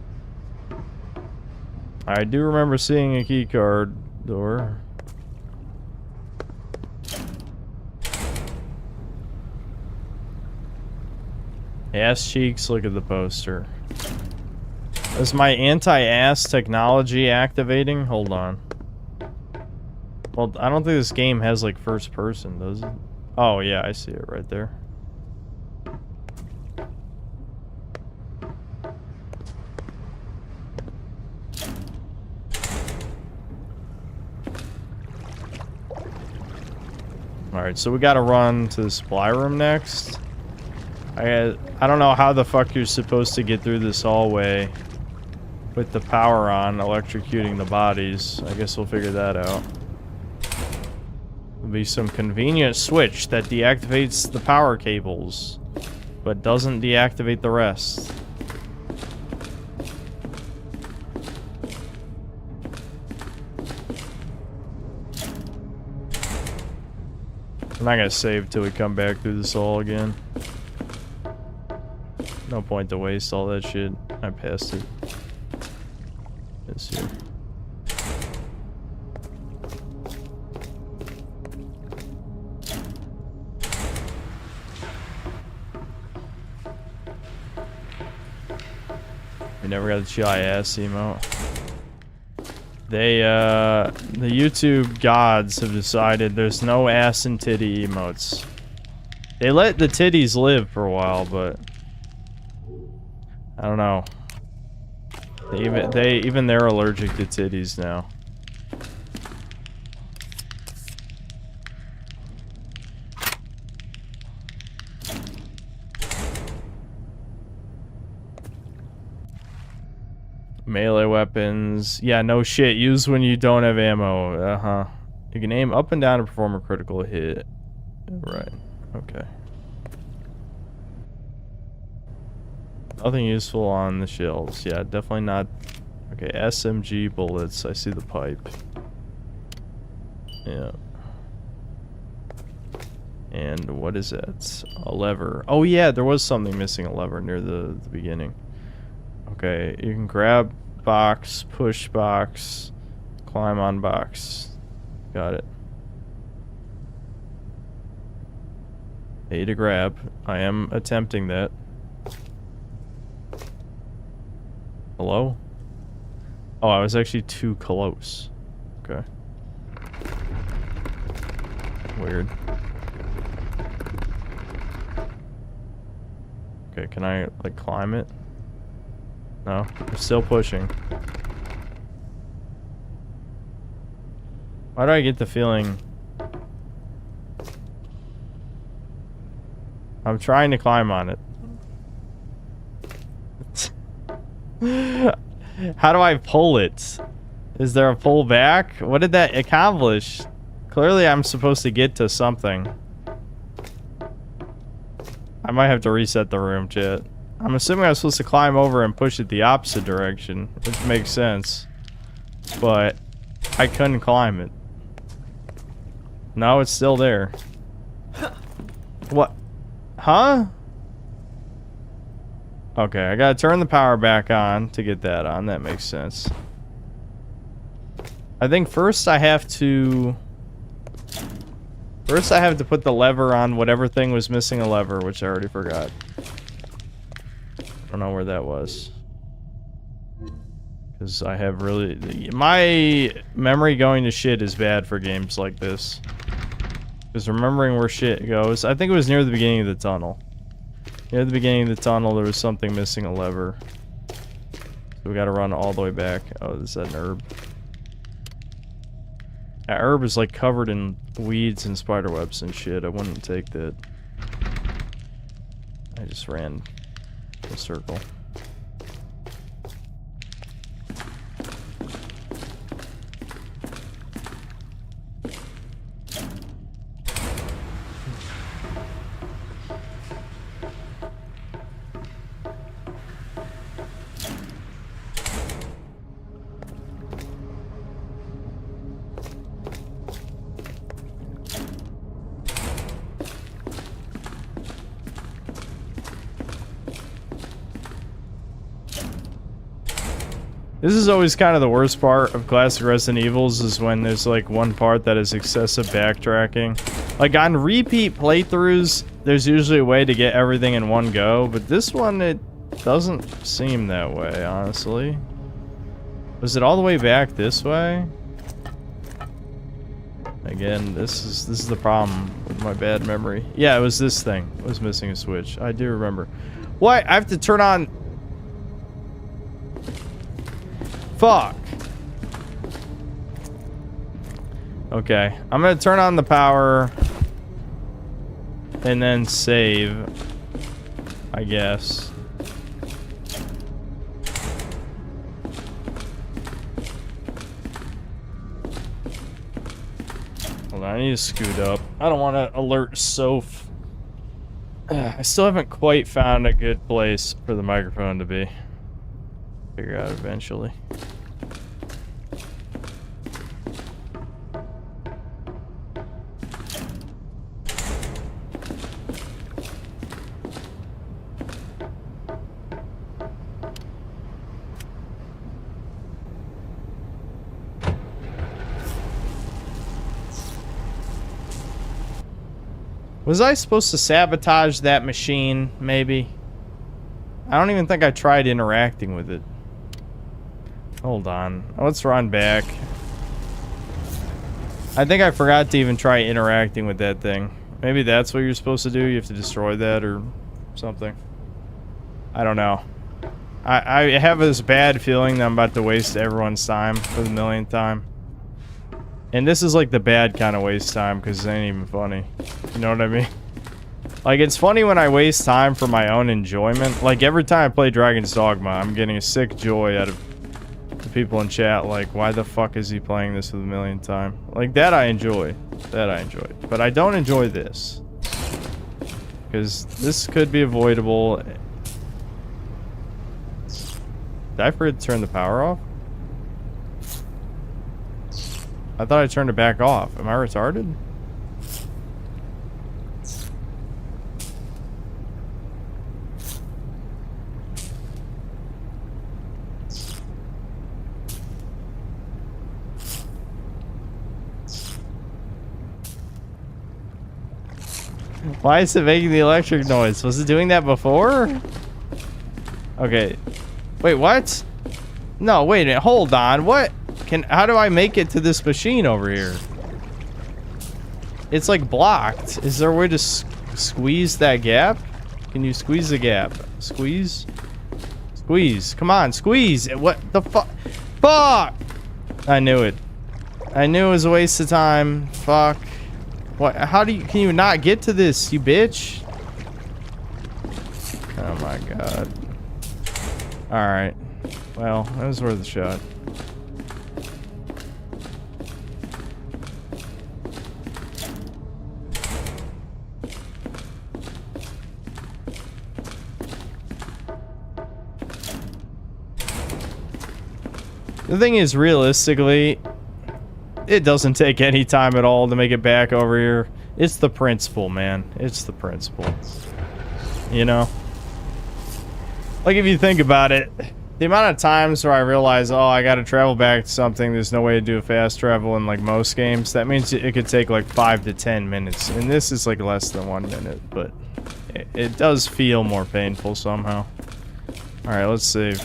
I do remember seeing a keycard door. Ass cheeks, look at the poster. Is my anti-ass technology activating? Hold on. Well, I don't think this game has like first person, does it? Oh yeah, I see it right there. Alright, so we gotta run to the supply room next. I don't know how the fuck you're supposed to get through this hallway with the power on, electrocuting the bodies. I guess we'll figure that out. There'll be some convenient switch that deactivates the power cables, but doesn't deactivate the rest. I'm not gonna save till we come back through this hall again. No point to waste all that shit. I passed it. It's here. We never got the chai ass emote. They, the YouTube gods have decided there's no ass and titty emotes. They let the titties live for a while, but I don't know. Even they're allergic to titties now. Melee weapons. Yeah, no shit. Use when you don't have ammo. Uh-huh. You can aim up and down to perform a critical hit. Right. Okay. Nothing useful on the shelves. Yeah, definitely not. Okay, SMG bullets. I see the pipe. Yeah. And what is that? A lever. Oh yeah, there was something missing, a lever near the beginning. Okay, you can grab box, push box, climb on box. Got it. A to grab. I am attempting that. Hello? Oh, I was actually too close. Okay. Weird. Okay, can I, like, climb it? No, we're still pushing. Why do I get the feeling... I'm trying to climb on it. How do I pull it? Is there a pull back? What did that accomplish? Clearly I'm supposed to get to something. I might have to reset the room, chat. I'm assuming I was supposed to climb over and push it the opposite direction, which makes sense. But I couldn't climb it. No, it's still there. What? Huh? Okay, I gotta turn the power back on to get that on. That makes sense. I think first I have to... First I have to put the lever on whatever thing was missing a lever, which I already forgot. I don't know where that was. Because I have really... My memory going to shit is bad for games like this. Because remembering where shit goes... I think it was near the beginning of the tunnel. Near the beginning of the tunnel, there was something missing a lever. So we gotta run all the way back. Oh, is that an herb? That herb is like covered in weeds and spiderwebs and shit. I wouldn't take that. I just ran a circle. This is always kind of the worst part of classic Resident Evils, is when there's like one part that is excessive backtracking. Like on repeat playthroughs, there's usually a way to get everything in one go, but this one, it doesn't seem that way, honestly. Was it all the way back this way? Again, this is the problem with my bad memory. Yeah, it was this thing. It was missing a switch. I do remember. What? I have to turn on... Fuck. Okay, I'm gonna turn on the power and then save, I guess. Hold on, I need to scoot up. I don't want to alert Soph. I still haven't quite found a good place for the microphone to be. Figure out eventually. Was I supposed to sabotage that machine, maybe? I don't even think I tried interacting with it. Hold on. Let's run back. I think I forgot to even try interacting with that thing. Maybe that's what you're supposed to do. You have to destroy that or something. I don't know. I have this bad feeling that I'm about to waste everyone's time for the millionth time. And this is like the bad kind of waste time because it ain't even funny. You know what I mean? Like, it's funny when I waste time for my own enjoyment. Like, every time I play Dragon's Dogma, I'm getting a sick joy out of the people in chat. Like, why the fuck is he playing this for the millionth time? Like, that I enjoy. That I enjoy. But I don't enjoy this. Because this could be avoidable. Did I forget to turn the power off? I thought I turned it back off. Am I retarded? Why is it making the electric noise? Was it doing that before? Okay. Wait, what? No, wait a minute. Hold on. What? How do I make it to this machine over here? It's like blocked. Is there a way to squeeze that gap? Can you squeeze the gap? Squeeze? Squeeze. Come on, squeeze. What the fuck? Fuck! I knew it. I knew it was a waste of time. Fuck. What? How do you... Can you not get to this, you bitch? Oh my god. Alright. Well, that was worth a shot. The thing is, realistically, it doesn't take any time at all to make it back over here. It's the principle, man. It's the principle. You know? Like, if you think about it, the amount of times where I realize, oh, I gotta travel back to something, there's no way to do a fast travel in, like, most games, that means it could take, like, 5 to 10 minutes. And this is, like, less than 1 minute, but it does feel more painful somehow. Alright, let's save.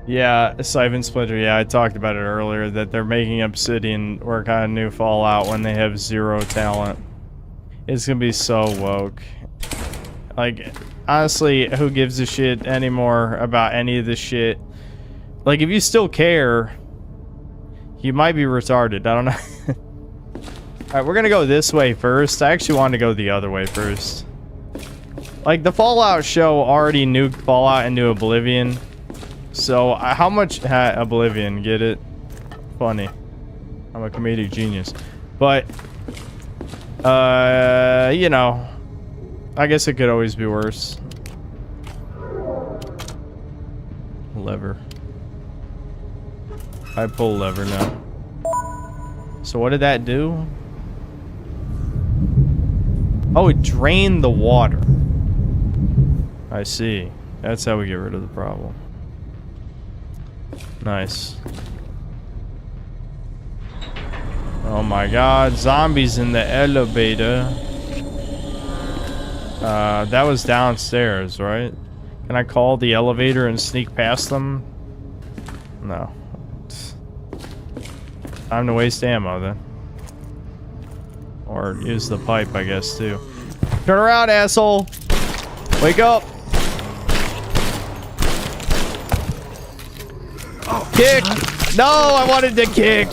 Yeah, Siphon Splinter, yeah, I talked about it earlier, that they're making Obsidian work on a new Fallout when they have 0 talent. It's gonna be so woke. Like, honestly, who gives a shit anymore about any of this shit? Like, if you still care, you might be retarded, I don't know. Alright, we're gonna go this way first. I actually wanted to go the other way first. Like, the Fallout show already nuked Fallout into Oblivion. So, how much... Oblivion, get it? Funny. I'm a comedic genius. But, you know, I guess it could always be worse. Lever. I pull lever now. So what did that do? Oh, it drained the water. I see. That's how we get rid of the problem. Nice. Oh my god, zombies in the elevator. That was downstairs, right? Can I call the elevator and sneak past them? No. Time to waste ammo then. Or use the pipe, I guess, too. Turn around, asshole! Wake up! Kick! No, I wanted to kick!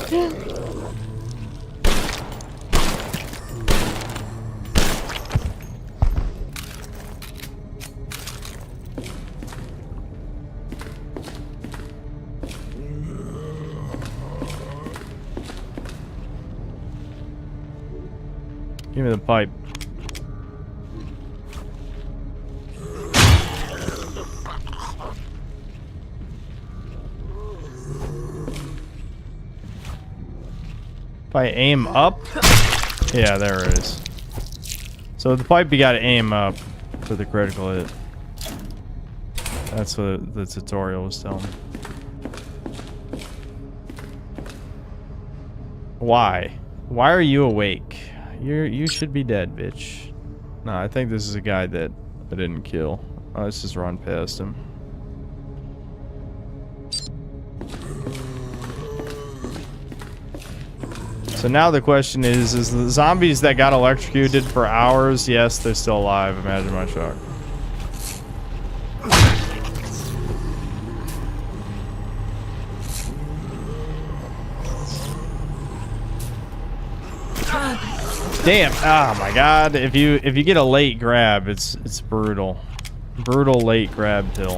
Give me the pipe. If I aim up? Yeah, there it is. So with the pipe, you gotta aim up for the critical hit. That's what the tutorial was telling me. Why? Why are you awake? You should be dead, bitch. No, I think this is a guy that I didn't kill. Oh, let's just run past him. So now the question is the zombies that got electrocuted for hours, yes, they're still alive. Imagine my shock. Damn! Oh my god! If you get a late grab, it's brutal. Brutal late grab kill.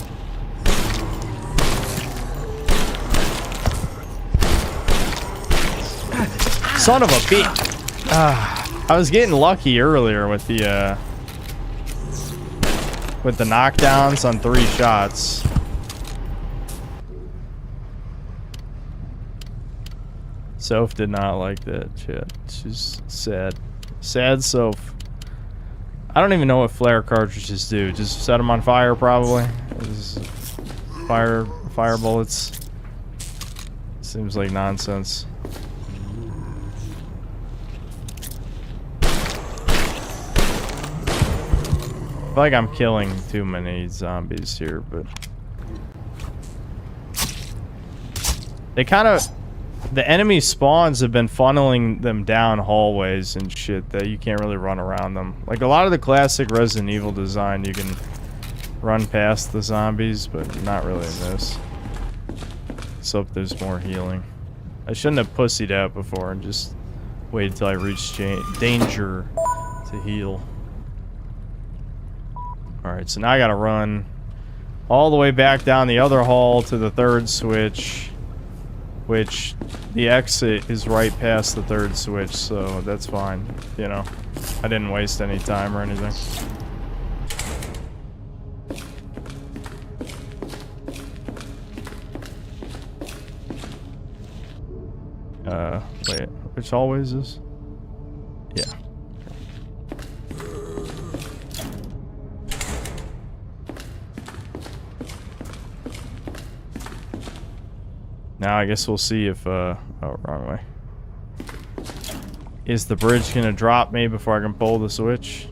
Son of a bitch! I was getting lucky earlier with the knockdowns on 3 shots. Soph did not like that shit. She's sad. Sad Soph. I don't even know what flare cartridges do. Just set them on fire, probably. Fire bullets. Seems like nonsense. I feel like I'm killing too many zombies here, but they kind of... The enemy spawns have been funneling them down hallways and shit that you can't really run around them. Like a lot of the classic Resident Evil design, you can run past the zombies, but not really in this. Let's hope there's more healing. I shouldn't have pussied out before and just waited till I reached danger to heal. Alright, so now I gotta run all the way back down the other hall to the 3rd switch, which the exit is right past the 3rd switch, so that's fine. You know, I didn't waste any time or anything. Wait, which hallway is this? Yeah. Now I guess we'll see if, oh, wrong way. Is the bridge gonna drop me before I can pull the switch?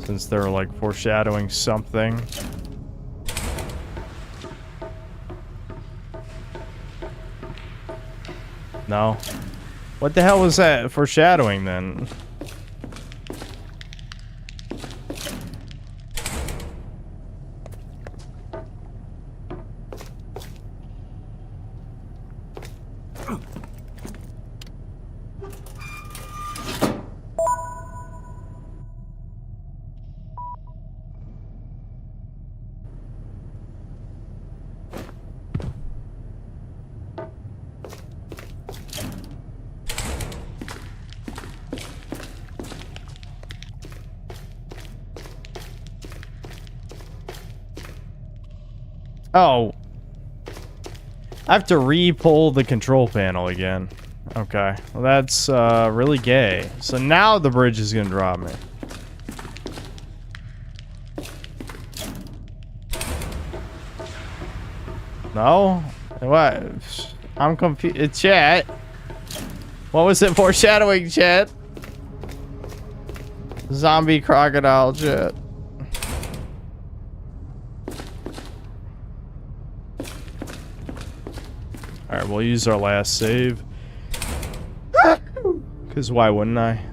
Since they're like foreshadowing something. No. What the hell was that foreshadowing then? Oh, I have to re-pull the control panel again. Okay. Well, that's really gay. So now the bridge is gonna drop me. No? What? I'm confused. Chat. What was it foreshadowing, chat? Zombie crocodile, chat. Alright, we'll use our last save. Because why wouldn't I?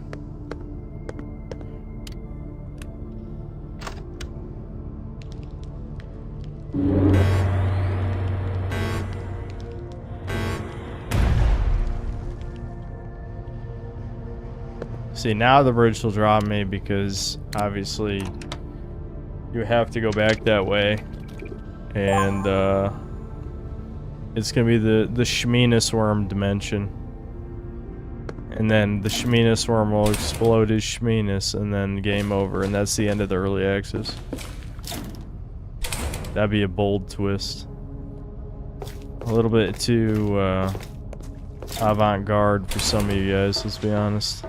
See, now the bridge will drop me because obviously you have to go back that way. And it's gonna be the Shminis worm dimension. And then the Shminis worm will explode his Shminis and then game over, and that's the end of the early access. That'd be a bold twist. A little bit too avant-garde for some of you guys, let's be honest.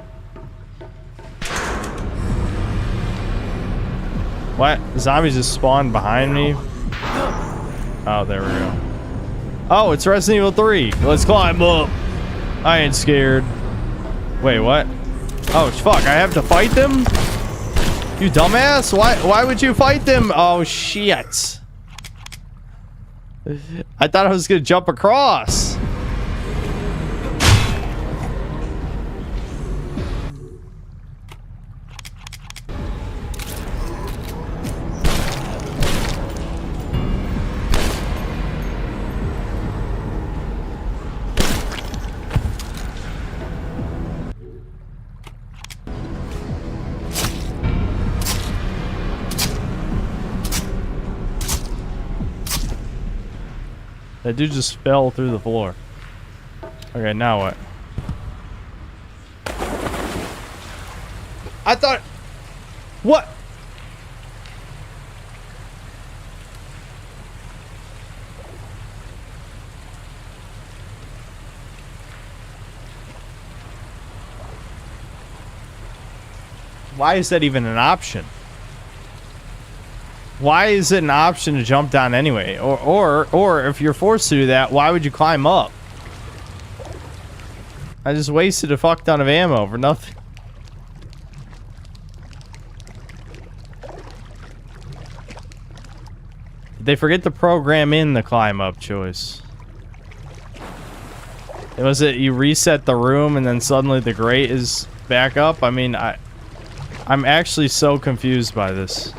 What? Zombies just spawned behind me? Oh, there we go. Oh, it's Resident Evil 3. Let's climb up. I ain't scared. Wait, what? Oh, fuck. I have to fight them? You dumbass. Why would you fight them? Oh, shit. I thought I was going to jump across. That dude just fell through the floor. Okay, now what? I thought... What? Why is that even an option? Why is it an option to jump down anyway? Or if you're forced to do that, why would you climb up? I just wasted a fuck ton of ammo for nothing. Did they forget to program in the climb up choice? Was it you reset the room and then suddenly the grate is back up? I mean, I'm actually so confused by this.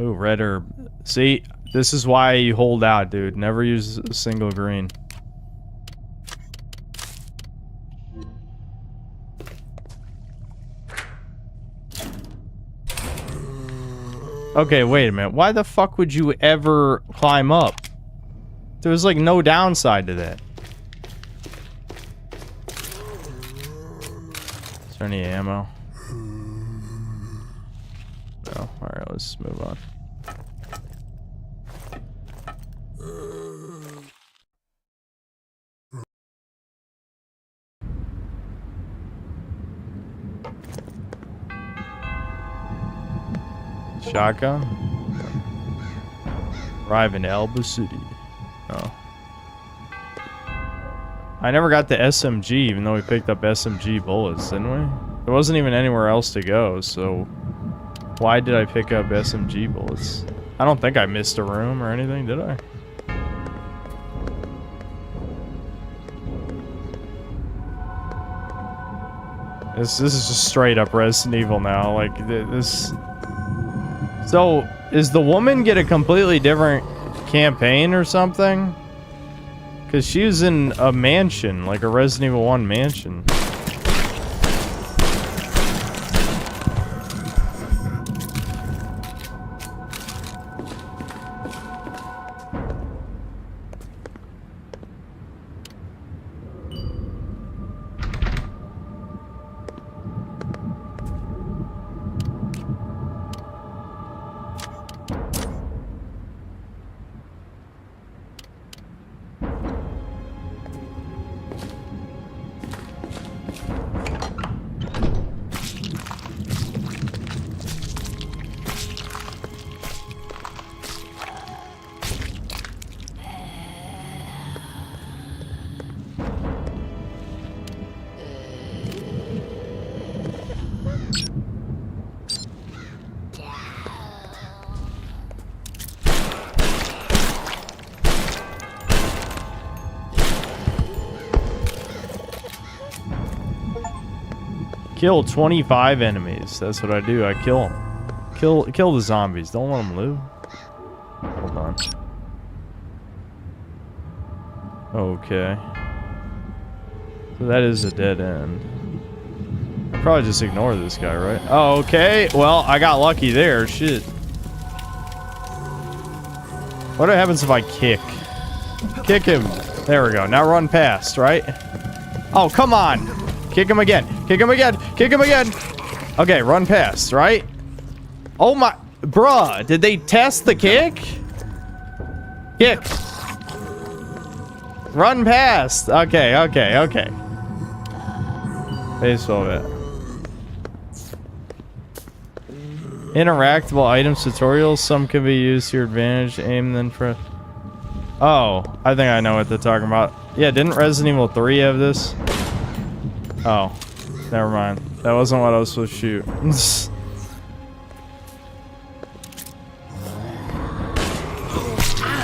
Ooh, red herb. See, this is why you hold out, dude. Never use a single green. Okay, wait a minute. Why the fuck would you ever climb up? There was like no downside to that. Is there any ammo? No. Alright, let's move on. Shotgun? Arrive in Alba City. Oh. I never got the SMG, even though we picked up SMG bullets, didn't we? There wasn't even anywhere else to go, so... Why did I pick up SMG bullets? I don't think I missed a room or anything, did I? This is just straight up Resident Evil now. Like, this... So, is the woman get a completely different campaign or something? Because she was in a mansion, like a Resident Evil 1 mansion. Kill 25 enemies. That's what I do. I kill them. Kill the zombies. Don't let them live. Hold on. Okay. So that is a dead end. I'll probably just ignore this guy, right? Oh, okay. Well, I got lucky there. Shit. What happens if I kick? Kick him. There we go. Now run past, right? Oh, come on. Kick him again. Kick him again. Kick him again. Okay, run past, right? Oh my... Bruh, did they test the kick? Kick. Run past. Okay, okay, okay. Baseball bat. Interactable items tutorials. Some can be used to your advantage. Aim then press. Oh, I think I know what they're talking about. Yeah, didn't Resident Evil 3 have this? Oh, never mind. That wasn't what I was supposed to shoot.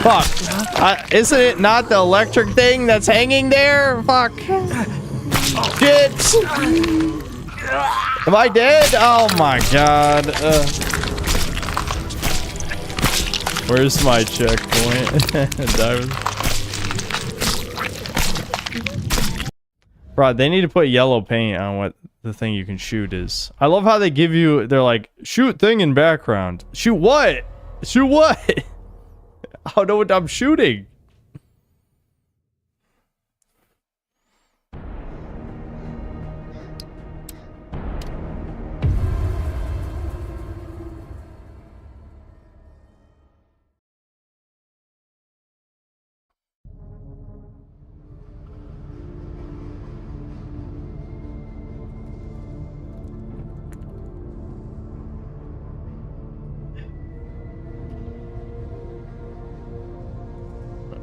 Fuck. Isn't it not the electric thing that's hanging there? Fuck. Shit. Am I dead? Oh my god. Where's my checkpoint? Bro, they need to put yellow paint on what the thing you can shoot is. I love how they give you, they're like, shoot thing in background. Shoot what? Shoot what? I don't know what I'm shooting.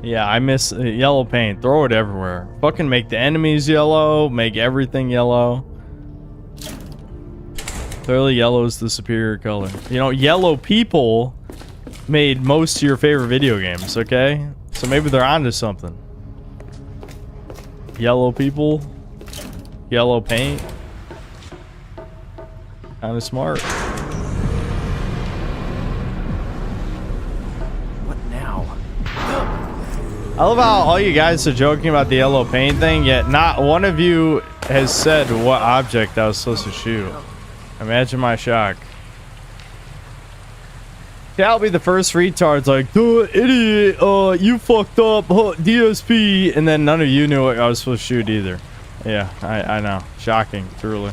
Yeah, I miss yellow paint. Throw it everywhere. Fucking make the enemies yellow. Make everything yellow. Clearly yellow is the superior color. You know, yellow people made most of your favorite video games, okay? So maybe they're onto something. Yellow people. Yellow paint. Kinda smart. I love how all you guys are joking about the yellow paint thing, yet not one of you has said what object I was supposed to shoot. Imagine my shock. I'll be the first retard's like, duh, idiot, you fucked up, DSP, and then none of you knew what I was supposed to shoot either. Yeah, I know. Shocking, truly.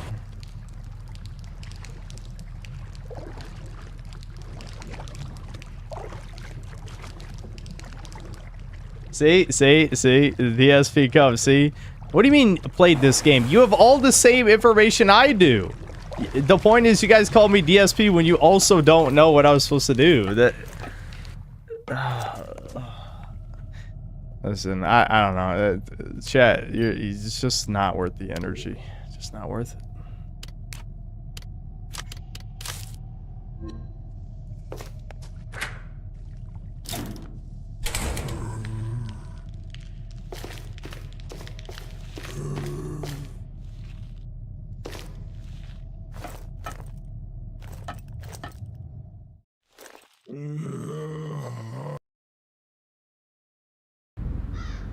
See, DSP comes, see? What do you mean played this game? You have all the same information I do. The point is you guys called me DSP when you also don't know what I was supposed to do. That. Listen, I don't know. Chat, it's just not worth the energy. Just not worth it.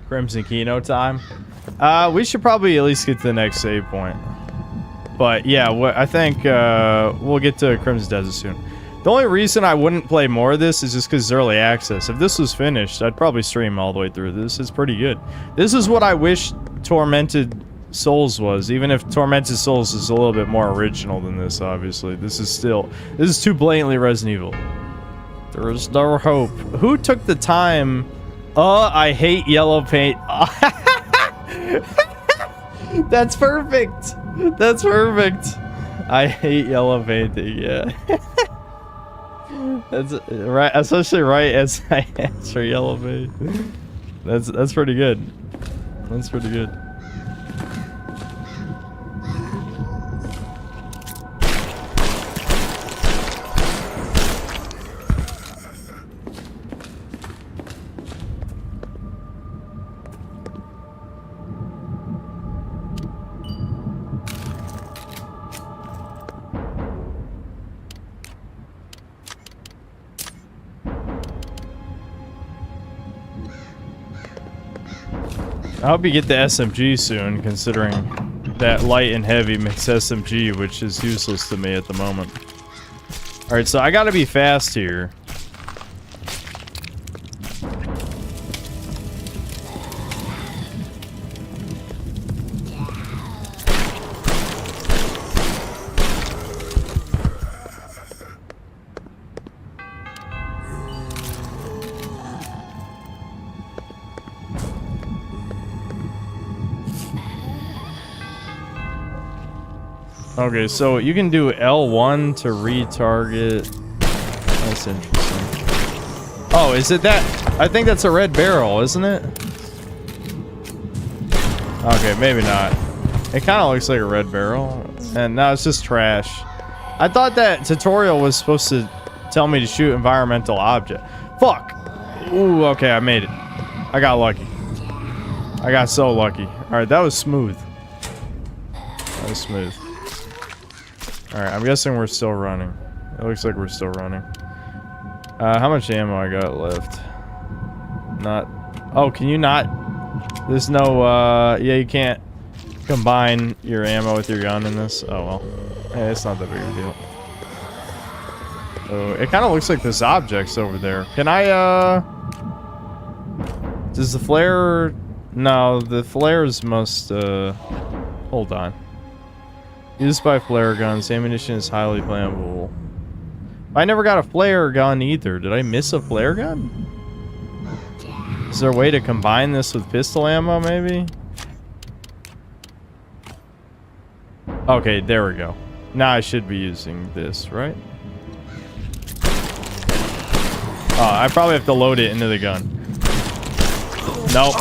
Crimson Kino time. We should probably at least get to the next save point. But yeah, I think we'll get to Crimson Desert soon. The only reason I wouldn't play more of this is just because it's early access. If this was finished, I'd probably stream all the way through. This is pretty good. This is what I wish Tormented Souls was, even if Tormented Souls is a little bit more original than this, obviously. This is too blatantly Resident Evil. There is no hope. Who took the time? I hate yellow paint. That's perfect. That's perfect. I hate yellow painting, yeah. That's right, especially right as I answer yellow paint. That's pretty good. That's pretty good. I hope you get the SMG soon, considering that light and heavy makes SMG, which is useless to me at the moment. Alright, so I gotta be fast here. Okay, so you can do L1 to retarget. That's interesting. Oh, is it that? I think that's a red barrel, isn't it? Okay, maybe not. It kind of looks like a red barrel. And now it's just trash. I thought that tutorial was supposed to tell me to shoot environmental object. Fuck! Ooh, okay, I made it. I got lucky. I got so lucky. Alright, that was smooth. That was smooth. Alright, I'm guessing we're still running. It looks like we're still running. How much ammo I got left? Not... Oh, can you not... There's no, yeah, you can't combine your ammo with your gun in this. Oh, well. Hey, it's not that big of a deal. Oh, it kind of looks like there's objects over there. Can I, Does the flare... No, the flares must, Hold on. Used by flare guns, ammunition is highly flammable. I never got a flare gun either. Did I miss a flare gun? Is there a way to combine this with pistol ammo, maybe? Okay, there we go. Now I should be using this, right? Oh, I probably have to load it into the gun. Nope.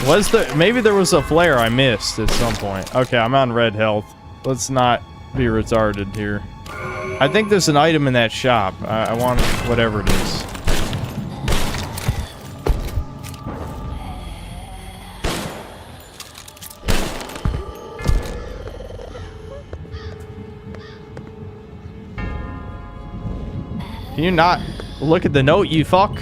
Was there... Maybe there was a flare I missed at some point. Okay, I'm on red health. Let's not be retarded here. I think there's an item in that shop. I want whatever it is. Can you not look at the note, you fuck?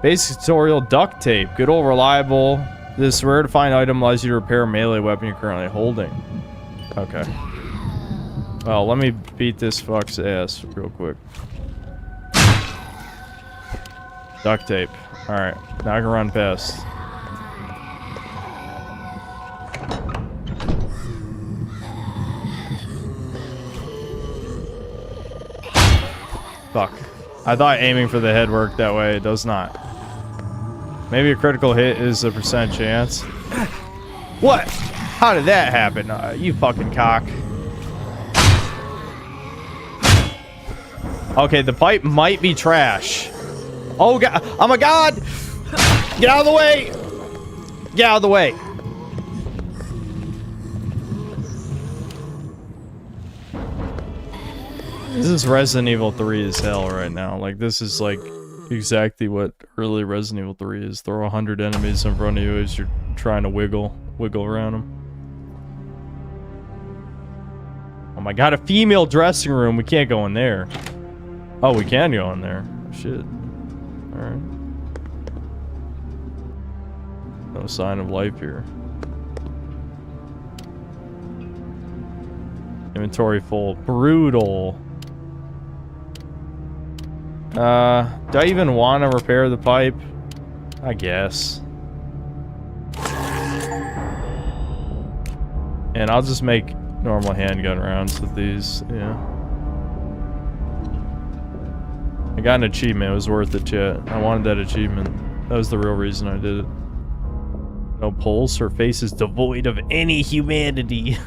Basic tutorial, duct tape. Good old reliable. This rare to find item allows you to repair a melee weapon you're currently holding. Okay. Well, let me beat this fuck's ass real quick. Duct tape. Alright, now I can run fast. Fuck. I thought aiming for the head worked that way. It does not. Maybe a critical hit is a % chance. What? How did that happen? You fucking cock. Okay, the pipe might be trash. Oh god. Oh my god! Get out of the way! Get out of the way. This is Resident Evil 3 as hell right now. Like, this is like exactly what early Resident Evil 3 is. Throw 100 enemies in front of you as you're trying to wiggle around them. Oh my god, a female dressing room. We can't go in there. Oh, we can go in there. Shit. Alright. No sign of life here. Inventory full. Brutal. Do I even want to repair the pipe? I guess. And I'll just make normal handgun rounds with these, yeah. I got an achievement, it was worth it, chat. I wanted that achievement. That was the real reason I did it. No pulse, her face is devoid of any humanity.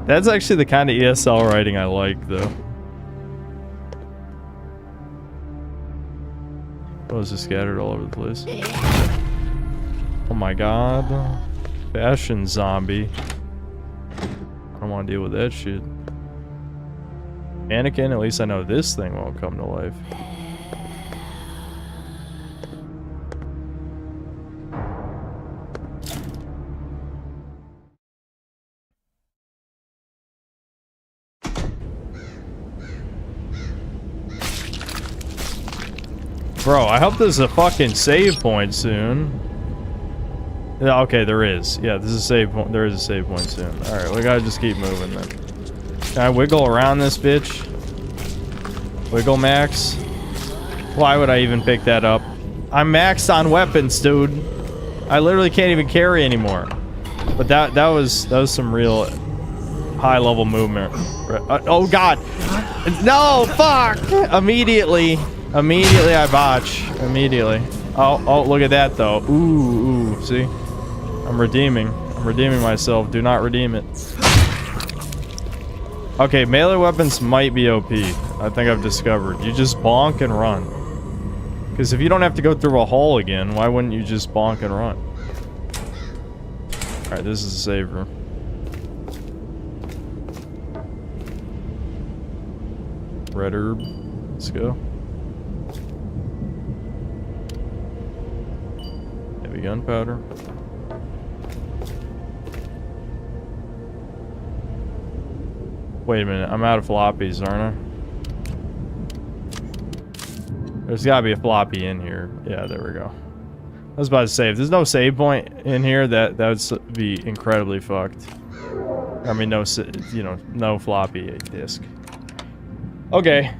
That's actually the kind of ESL writing I like, though. Oh, it's just scattered all over the place. Oh my god. Fashion zombie. I don't want to deal with that shit. Mannequin, at least I know this thing won't come to life. Bro, I hope there's a fucking save point soon. Yeah, okay, there is. Yeah, this is a save point. There is a save point soon. Alright, we gotta just keep moving then. Can I wiggle around this bitch? Wiggle max? Why would I even pick that up? I'm maxed on weapons, dude. I literally can't even carry anymore. But that was some real high level movement. Oh god. No, fuck! Immediately I botch. Immediately. Oh, look at that though. Ooh, see? I'm redeeming myself. Do not redeem it. Okay, melee weapons might be OP. I think I've discovered. You just bonk and run. Because if you don't have to go through a hole again, why wouldn't you just bonk and run? Alright, this is a save room. Red herb. Let's go. Heavy gunpowder. Wait a minute, I'm out of floppies, aren't I? There's gotta be a floppy in here. Yeah, there we go. I was about to say, if there's no save point in here, that would be incredibly fucked. I mean, no, you know, no floppy disk. Okay.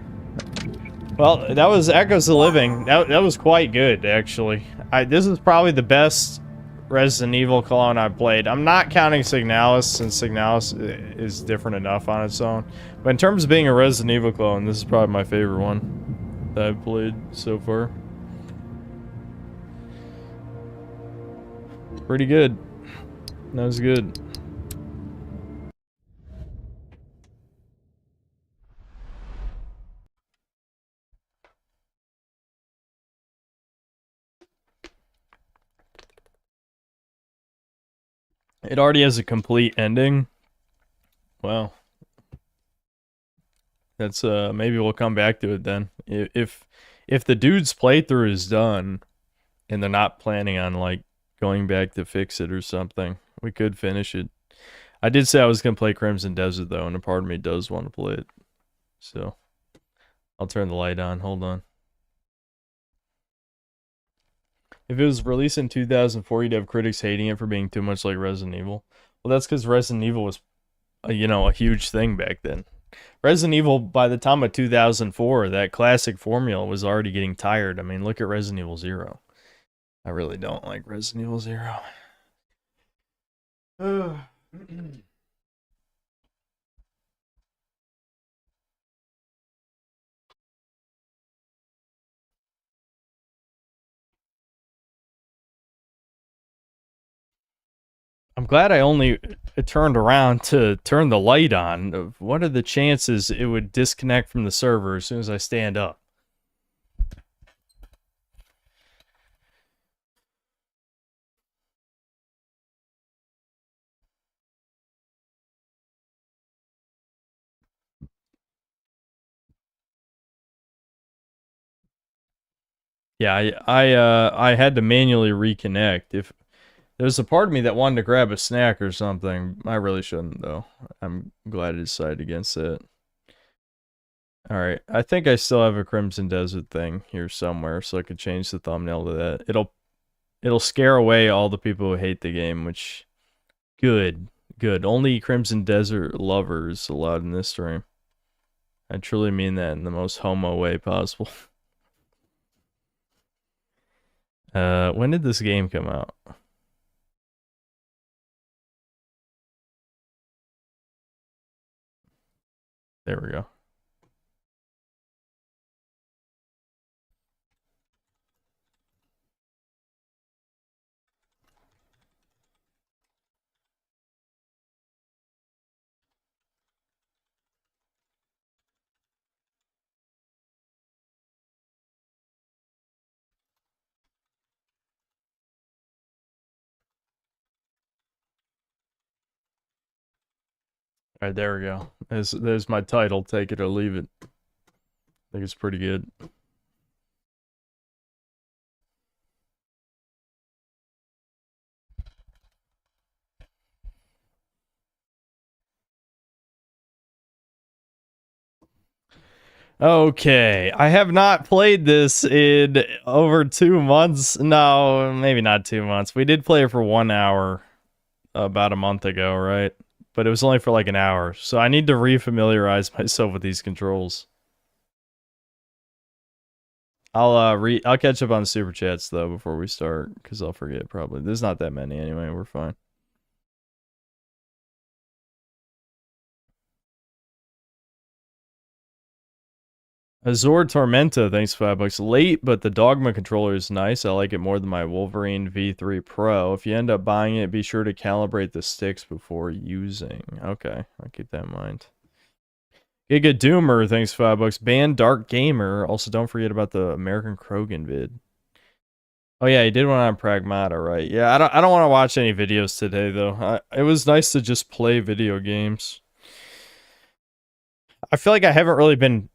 Well, that was Echoes of Living. That was quite good, actually. This is probably the best Resident Evil clone I've played. I'm not counting Signalis, since Signalis is different enough on its own. But in terms of being a Resident Evil clone, this is probably my favorite one that I've played so far. Pretty good. That was good. It already has a complete ending. Well, that's maybe we'll come back to it then. If the dude's playthrough is done and they're not planning on like going back to fix it or something, we could finish it. I did say I was gonna play Crimson Desert though, and a part of me does want to play it. So I'll turn the light on. Hold on. If it was released in 2004, you'd have critics hating it for being too much like Resident Evil. Well, that's because Resident Evil was, you know, a huge thing back then. Resident Evil, by the time of 2004, that classic formula was already getting tired. I mean, look at Resident Evil 0. I really don't like Resident Evil 0. I'm glad I only turned around to turn the light on. What are the chances it would disconnect from the server as soon as I stand up? Yeah, I had to manually reconnect. If there's a part of me that wanted to grab a snack or something, I really shouldn't though. I'm glad I decided against it. Alright, I think I still have a Crimson Desert thing here somewhere, so I could change the thumbnail to that. It'll scare away all the people who hate the game, which good. Only Crimson Desert lovers allowed in this stream. I truly mean that in the most homo way possible. When did this game come out? There we go. Alright, there we go. There's my title, Take It or Leave It. I think it's pretty good. Okay, I have not played this in over 2 months. No, maybe not 2 months. We did play it for 1 hour about a month ago, right? But it was only for like an hour, so I need to refamiliarize myself with these controls. I'll catch up on super chats though before we start, because I'll forget probably. There's not that many anyway. We're fine. Azor Tormenta, thanks for $5. Late, but the Dogma controller is nice. I like it more than my Wolverine V3 Pro. If you end up buying it, be sure to calibrate the sticks before using. Okay, I'll keep that in mind. Giga Doomer, thanks for $5. Ban Dark Gamer. Also, don't forget about the American Krogan vid. Oh yeah, he did one on Pragmata, right? Yeah, I don't want to watch any videos today though. It was nice to just play video games. I feel like I haven't really been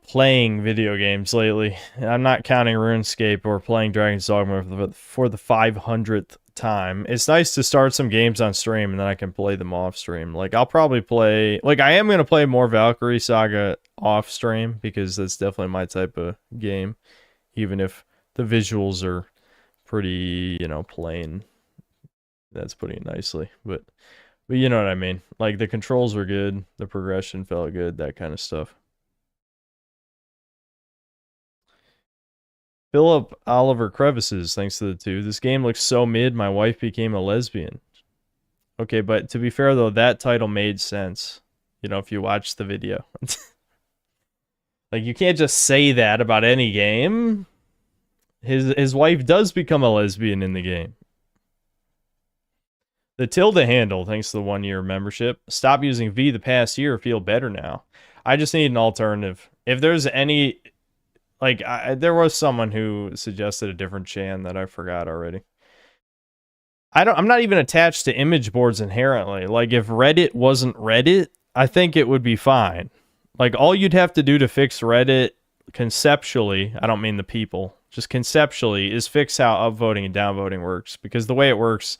playing video games lately. I'm not counting RuneScape or playing Dragon's Dogma for the 500th time. It's nice to start some games on stream and then I can play them off stream. Like I'll probably play, like I am going to play more Valkyrie Saga off stream because that's definitely my type of game, even if the visuals are pretty, you know, plain. That's putting it nicely, but you know what I mean. Like the controls were good, the progression felt good, that kind of stuff. Philip Oliver Crevices, thanks to the 2. This game looks so mid, my wife became a lesbian. Okay, but to be fair though, that title made sense. You know, if you watch the video. Like, you can't just say that about any game. His wife does become a lesbian in the game. The Tilde handle, thanks to the 1-year membership. Stop using V the past year, feel better now. I just need an alternative. If there's any... Like, there was someone who suggested a different Chan that I forgot already. I'm not even attached to image boards inherently. Like, if Reddit wasn't Reddit, I think it would be fine. Like, all you'd have to do to fix Reddit conceptually, I don't mean the people, just conceptually, is fix how upvoting and downvoting works. Because the way it works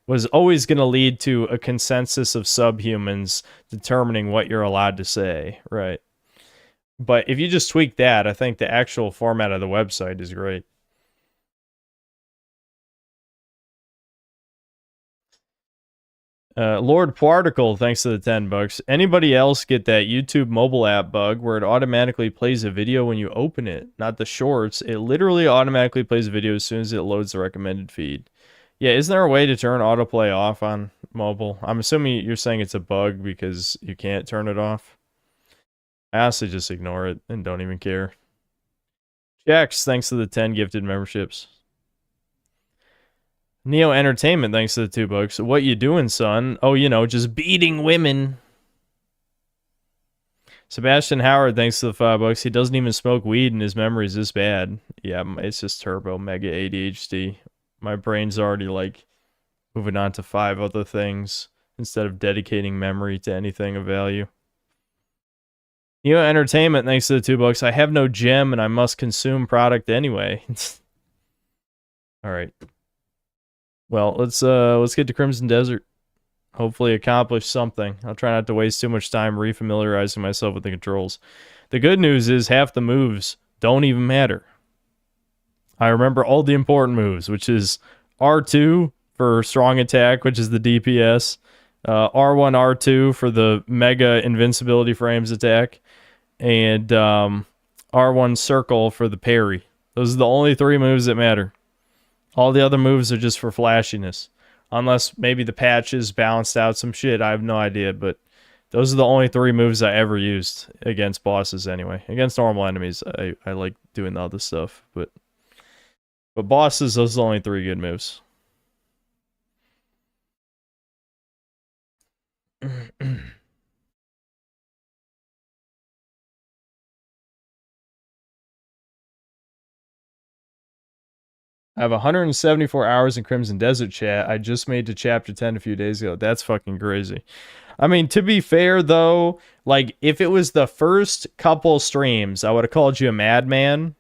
was always going to lead to a consensus of subhumans determining what you're allowed to say, right? But if you just tweak that, I think the actual format of the website is great. Lord Particle, thanks to the $10. Anybody else get that YouTube mobile app bug where it automatically plays a video when you open it? Not the shorts. It literally automatically plays a video as soon as it loads the recommended feed. Yeah, isn't there a way to turn autoplay off on mobile? I'm assuming you're saying it's a bug because you can't turn it off. I honestly just ignore it and don't even care. Jax, thanks to the 10 gifted memberships. Neo Entertainment, thanks to the $2. What you doing, son? Oh, you know, just beating women. Sebastian Howard, thanks to the $5. He doesn't even smoke weed and his memory's this bad. Yeah, it's just turbo mega ADHD. My brain's already, like, moving on to 5 other things instead of dedicating memory to anything of value. Neo Entertainment, thanks to the $2. I have no gem and I must consume product anyway. All right. Well, let's get to Crimson Desert. Hopefully accomplish something. I'll try not to waste too much time refamiliarizing myself with the controls. The good news is half the moves don't even matter. I remember all the important moves, which is R2 for strong attack, which is the DPS. R1, R2 for the mega invincibility frames attack. And R1 circle for the parry. Those are the only 3 moves that matter. All the other moves are just for flashiness. Unless maybe the patches balanced out some shit. I have no idea, but those are the only 3 moves I ever used against bosses anyway. Against normal enemies, I like doing the other stuff. But bosses, those are the only 3 good moves. I have 174 hours in Crimson Desert chat. I just made to chapter 10 a few days ago. That's fucking crazy. I mean, to be fair, though, like, if it was the first couple streams, I would have called you a madman.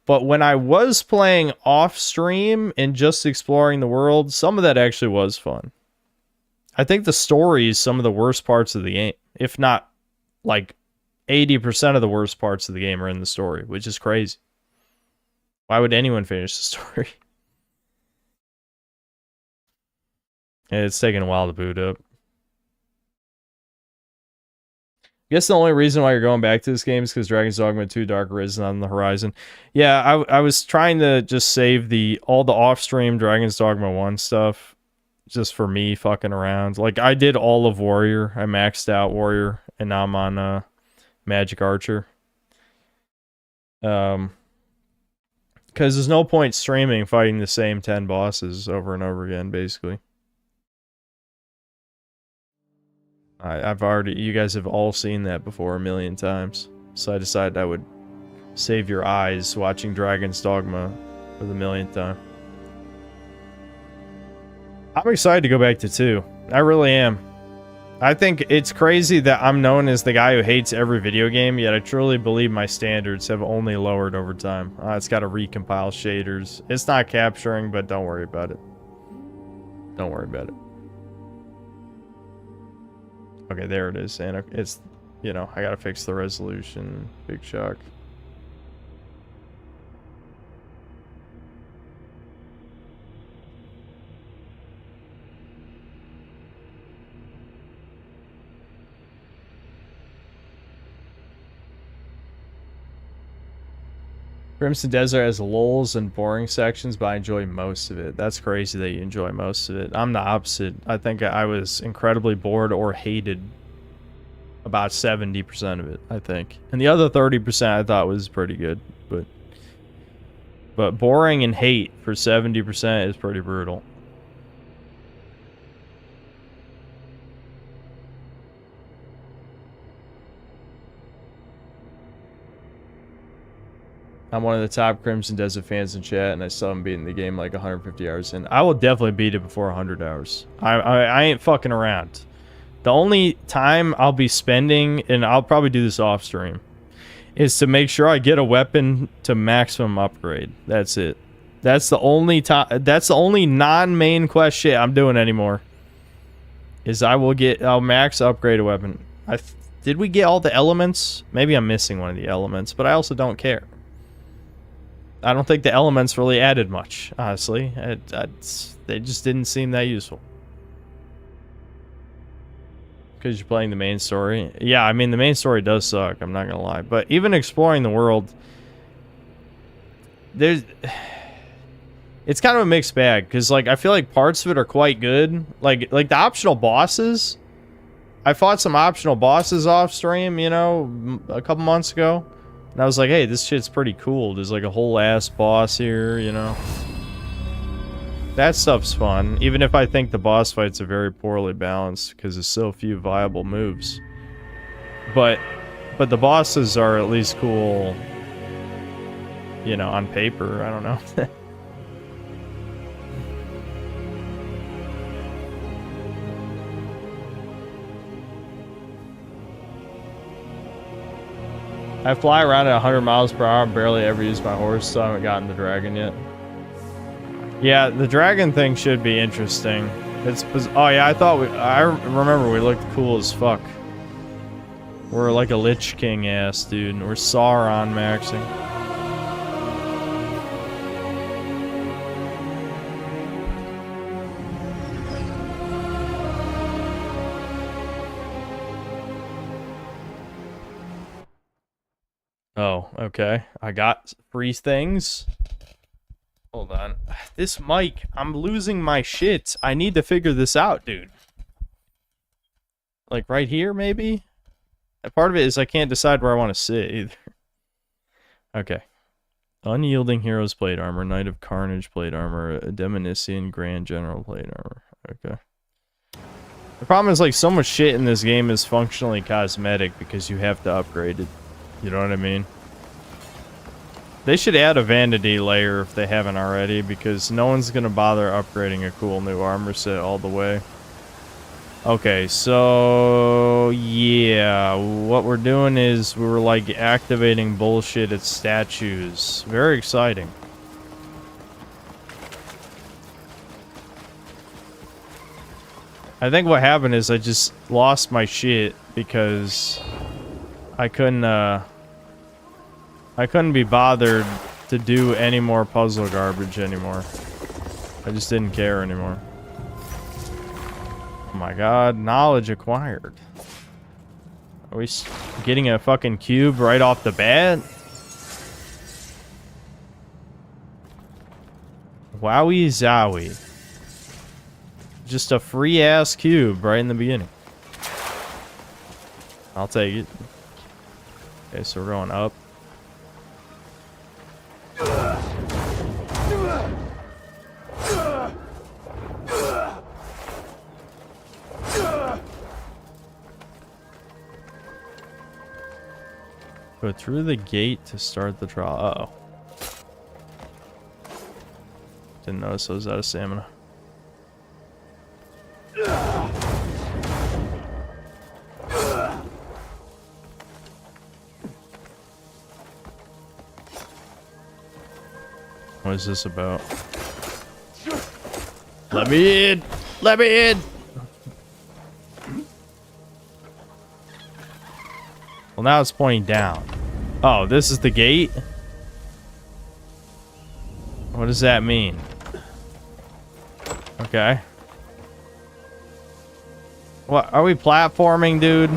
But when I was playing off-stream and just exploring the world, some of that actually was fun. I think the story is some of the worst parts of the game. If not, like, 80% of the worst parts of the game are in the story, which is crazy. Why would anyone finish the story? It's taking a while to boot up. I guess the only reason why you're going back to this game is because Dragon's Dogma 2 Dark Arisen on the horizon. Yeah, I was trying to just save all the off-stream Dragon's Dogma 1 stuff just for me fucking around. Like, I did all of Warrior. I maxed out Warrior, and now I'm on Magic Archer. Because there's no point streaming fighting the same 10 bosses over and over again, basically. You guys have all seen that before a million times. So I decided I would save your eyes watching Dragon's Dogma for the millionth time. I'm excited to go back to 2. I really am. I think it's crazy that I'm known as the guy who hates every video game, yet I truly believe my standards have only lowered over time. It's got to recompile shaders. It's not capturing, but don't worry about it. Don't worry about it. Okay, there it is. And it's, you know, I gotta fix the resolution. Big shock. Crimson Desert has lulls and boring sections, but I enjoy most of it. That's crazy that you enjoy most of it. I'm the opposite. I think I was incredibly bored or hated about 70% of it, I think. And the other 30% I thought was pretty good. But boring and hate for 70% is pretty brutal. I'm one of the top Crimson Desert fans in chat, and I still haven't beaten the game like 150 hours in. I will definitely beat it before 100 hours. I ain't fucking around. The only time I'll be spending, and I'll probably do this off stream, is to make sure I get a weapon to maximum upgrade. That's it. That's the only time. That's the only non-main quest shit I'm doing anymore. Is I'll max upgrade a weapon. Did we get all the elements? Maybe I'm missing one of the elements, but I also don't care. I don't think the elements really added much, honestly. They just didn't seem that useful. Because you're playing the main story. Yeah, I mean, the main story does suck, I'm not gonna lie. But even exploring the world, it's kind of a mixed bag. Because, like, I feel like parts of it are quite good. Like the optional bosses. I fought some optional bosses off stream, you know, a couple months ago. And I was like, hey, this shit's pretty cool. There's like a whole ass boss here, you know. That stuff's fun, even if I think the boss fights are very poorly balanced because there's so few viable moves. But the bosses are at least cool, you know, on paper. I don't know. I fly around at 100 miles per hour, barely ever use my horse, so I haven't gotten the dragon yet. Yeah, the dragon thing should be interesting. Oh yeah, I remember we looked cool as fuck. We're like a Lich King ass dude. We're Sauron maxing. Oh, okay. I got free things. Hold on. This mic, I'm losing my shit. I need to figure this out, dude. Like right here, maybe? Part of it is I can't decide where I want to sit either. Okay. Unyielding Heroes Plate Armor, Knight of Carnage Plate Armor, Demonician Grand General Plate Armor. Okay. The problem is, like, so much shit in this game is functionally cosmetic because you have to upgrade it. You know what I mean? They should add a vanity layer if they haven't already, because no one's gonna bother upgrading a cool new armor set all the way. Okay, so yeah, what we're doing is we're like activating bullshit at statues. Very exciting. I think what happened is I just lost my shit because I couldn't be bothered to do any more puzzle garbage anymore. I just didn't care anymore. Oh my god, knowledge acquired. Are we getting a fucking cube right off the bat? Wowie zowie. Just a free ass cube right in the beginning. I'll take it. Okay, so we're going up. Go through the gate to start the trial. Uh-oh. Didn't notice I was out of stamina. What is this about? Let me in! Let me in! Well, now it's pointing down. Oh, this is the gate? What does that mean? Okay. What, are we platforming, dude?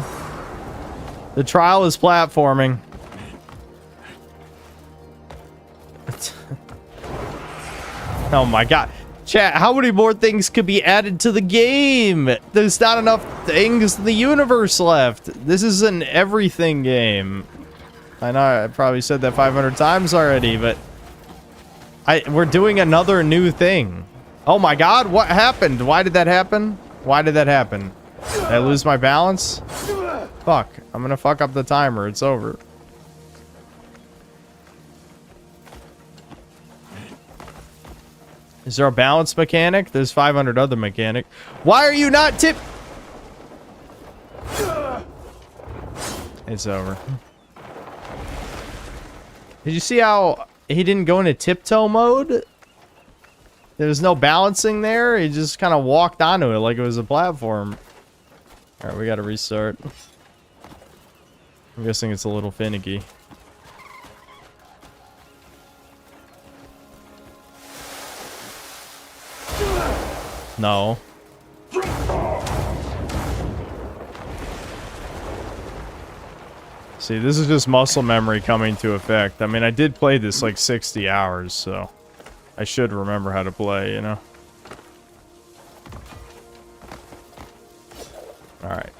The trial is platforming. Oh my god. Chat, how many more things could be added to the game? There's not enough things in the universe left. This is an everything game. I know I probably said that 500 times already, but we're doing another new thing. Oh my god, what happened? Why did that happen? Why did that happen? Did I lose my balance? Fuck, I'm gonna fuck up the timer. It's over. Is there a balance mechanic? There's 500 other mechanic. Why are you not tip? It's over. Did you see how he didn't go into tiptoe mode? There was no balancing there. He just kind of walked onto it like it was a platform. All right, we got to restart. I'm guessing it's a little finicky. No. See, this is just muscle memory coming to effect. I mean, I did play this like 60 hours, so I should remember how to play, you know? Alright.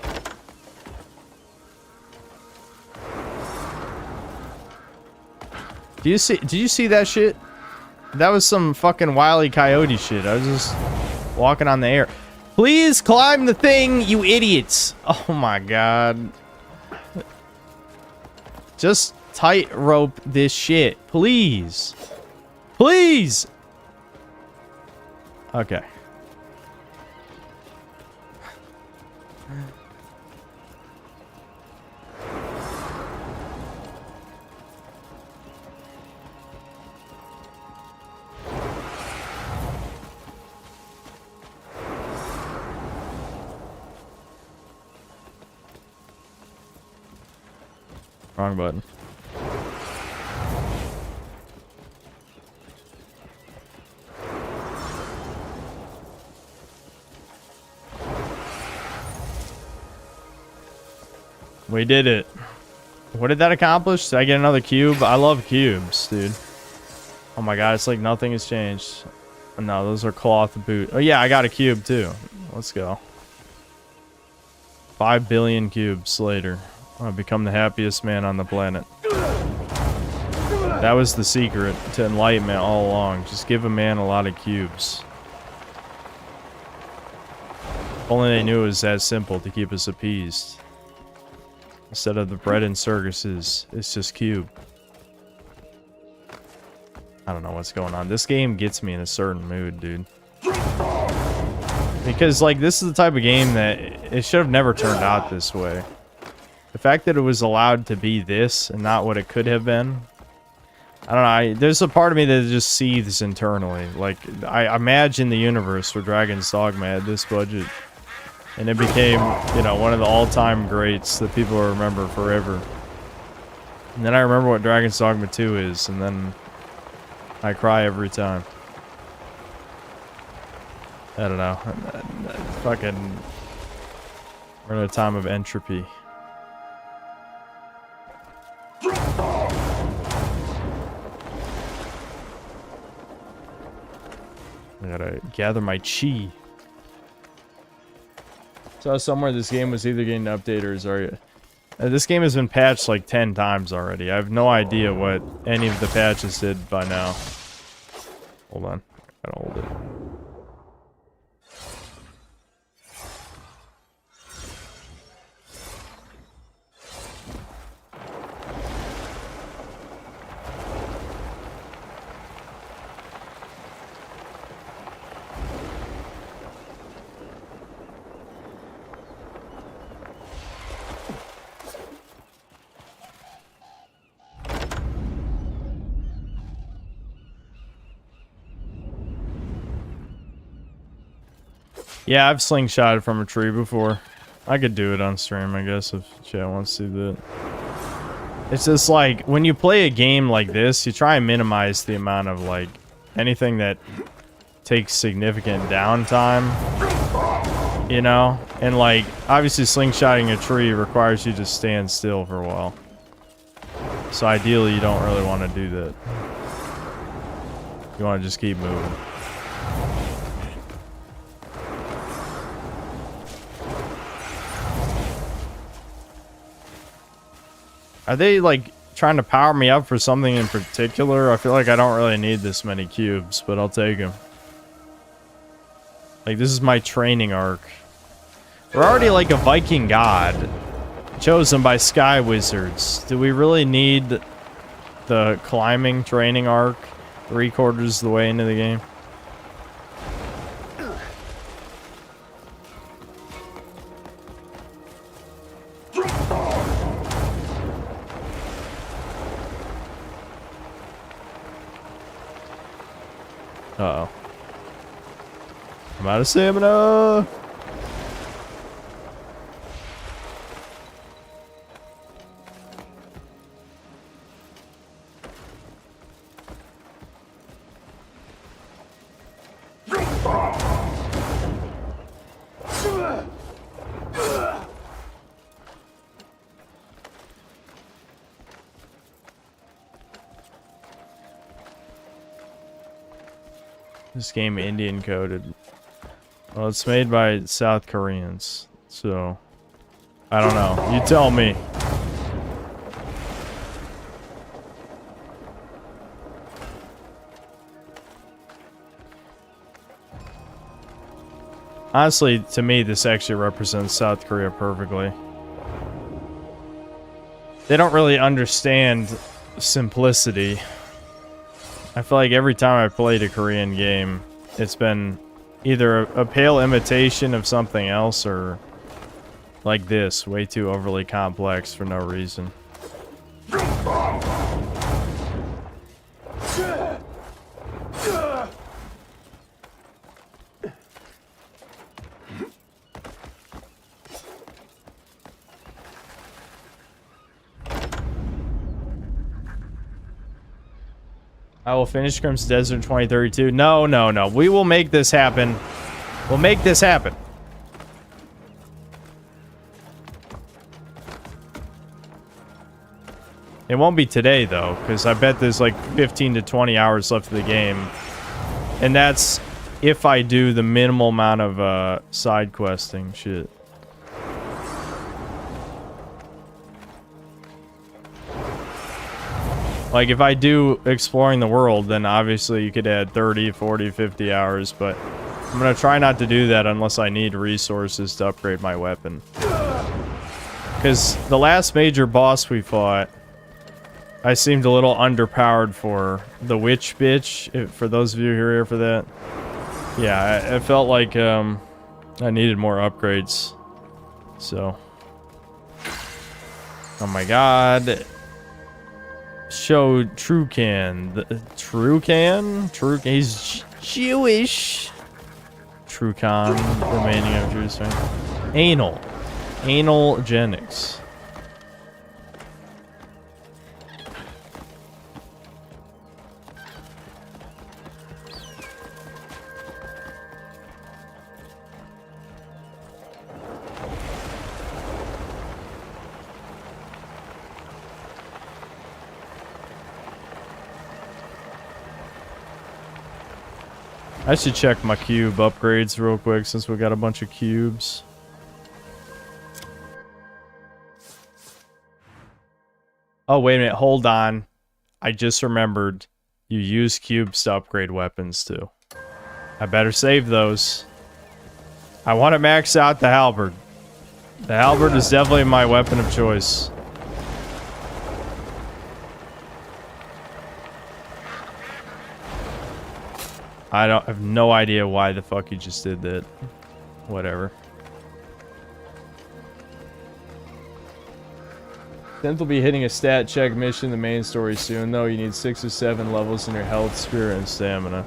Did you see that shit? That was some fucking Wile E. Coyote shit. I was just walking on the air. Please climb the thing, you idiots. Oh my god. Just tightrope this shit. Please. Please. Okay. Wrong button. We did it. What did that accomplish? Did I get another cube? I love cubes, dude. Oh my god, it's like nothing has changed. No, those are cloth boot. Oh yeah, I got a cube too. Let's go. 5 billion cubes later. I've become the happiest man on the planet. That was the secret to enlightenment all along. Just give a man a lot of cubes. Only they knew it was that simple to keep us appeased. Instead of the bread and circuses, it's just cube. I don't know what's going on. This game gets me in a certain mood, dude. Because, like, this is the type of game that it should have never turned out this way. The fact that it was allowed to be this and not what it could have been. I don't know. There's a part of me that just seethes internally. Like, I imagine the universe where Dragon's Dogma had this budget. And it became, you know, one of the all-time greats that people will remember forever. And then I remember what Dragon's Dogma 2 is, and then I cry every time. I don't know. Fucking... We're in a time of entropy. I gotta gather my chi. So somewhere this game was either getting an update or is already... this game has been patched like 10 times already. I have no idea what any of the patches did by now. Hold on. I gotta hold it. Yeah, I've slingshotted from a tree before. I could do it on stream, I guess, if chat wants to do that. It's just like, when you play a game like this, you try and minimize the amount of, like, anything that takes significant downtime. You know? And, like, obviously slingshotting a tree requires you to stand still for a while. So ideally, you don't really want to do that. You want to just keep moving. Are they, like, trying to power me up for something in particular? I feel like I don't really need this many cubes, but I'll take them. Like, this is my training arc. We're already like a Viking god, chosen by sky wizards. Do we really need the climbing training arc 3/4 of the way into the game? Uh-oh. I'm out of stamina! This game Indian coded. Well, it's made by South Koreans, so I don't know. You tell me. Honestly, to me, this actually represents South Korea perfectly. They don't really understand simplicity. I feel like every time I played a Korean game, it's been either a pale imitation of something else or like this, way too overly complex for no reason. I will finish CrimDes in 2032. No, no, no. We will make this happen. We'll make this happen. It won't be today, though, because I bet there's like 15 to 20 hours left of the game. And that's if I do the minimal amount of side questing shit. Like, if I do exploring the world, then obviously you could add 30, 40, 50 hours, but I'm gonna try not to do that unless I need resources to upgrade my weapon. Because the last major boss we fought, I seemed a little underpowered for the witch bitch, for those of you who are here for that. Yeah, I felt like I needed more upgrades. So. Oh my god. Show 𝐂𝐇𝐀𝐏𝐿. 𝐂𝐇𝐀𝐏? He's Jewish. 𝐂𝐇𝐀, remaining of Jews, right? Anal. Analgenics. I should check my cube upgrades real quick since we got a bunch of cubes. Oh, wait a minute. Hold on. I just remembered you use cubes to upgrade weapons too. I better save those. I want to max out the halberd. The halberd is definitely my weapon of choice. I have no idea why the fuck you just did that. Whatever. Tenth will be hitting a stat check mission in the main story soon, though. You need 6 or 7 levels in your health, spirit, and stamina.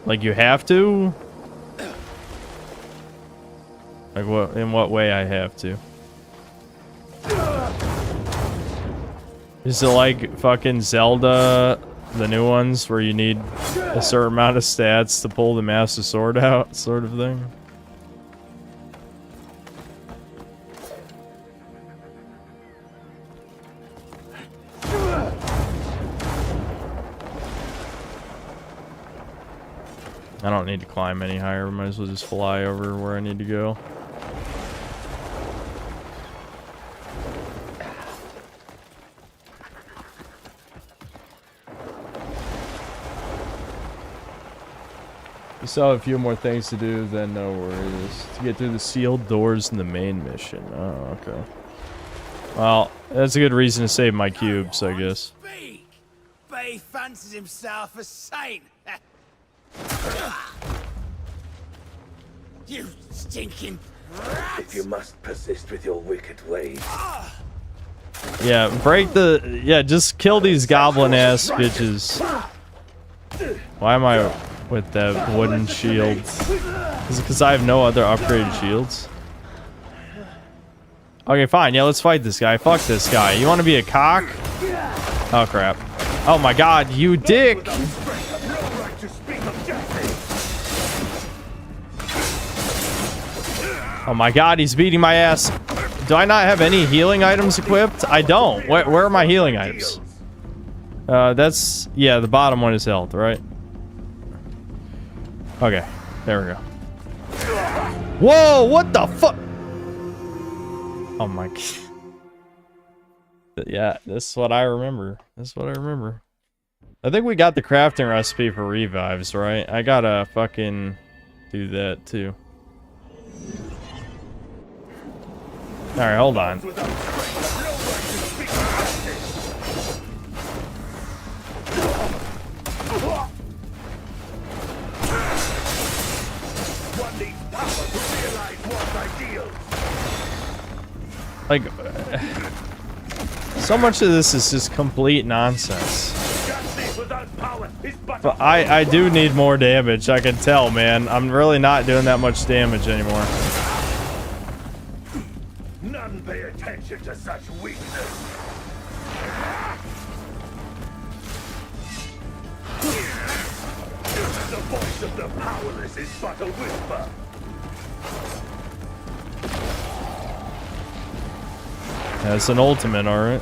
Like you have to? Like what? In what way I have to? Is it like fucking Zelda, the new ones, where you need a certain amount of stats to pull the Master Sword out, sort of thing? I don't need to climb any higher. Might as well just fly over where I need to go. We still have a few more things to do, then no worries. To get through the sealed doors in the main mission. Oh, okay. Well, that's a good reason to save my cubes, I guess. Bay fancies himself a saint. You stinking rat! If you must persist with your wicked ways. Yeah, break the... Yeah, just kill these goblin-ass bitches. Why am I with that wooden shield? Is it because I have no other upgraded shields? Okay, fine. Yeah, let's fight this guy. Fuck this guy. You want to be a cock? Oh, crap. Oh, my God. You dick! Oh my God, he's beating my ass. Do I not have any healing items equipped? I don't. Where are my healing items? That's... Yeah, the bottom one is health, right? Okay, there we go. Whoa, what the fuck? Oh my God. Yeah, this is what I remember. This is what I remember. I think we got the crafting recipe for revives, right? I gotta fucking do that too. Alright, hold on. Like, so much of this is just complete nonsense. But I do need more damage, I can tell, man. I'm really not doing that much damage anymore. None pay attention to such weakness. The voice of the powerless is but a whisper. That's an ultimate, alright.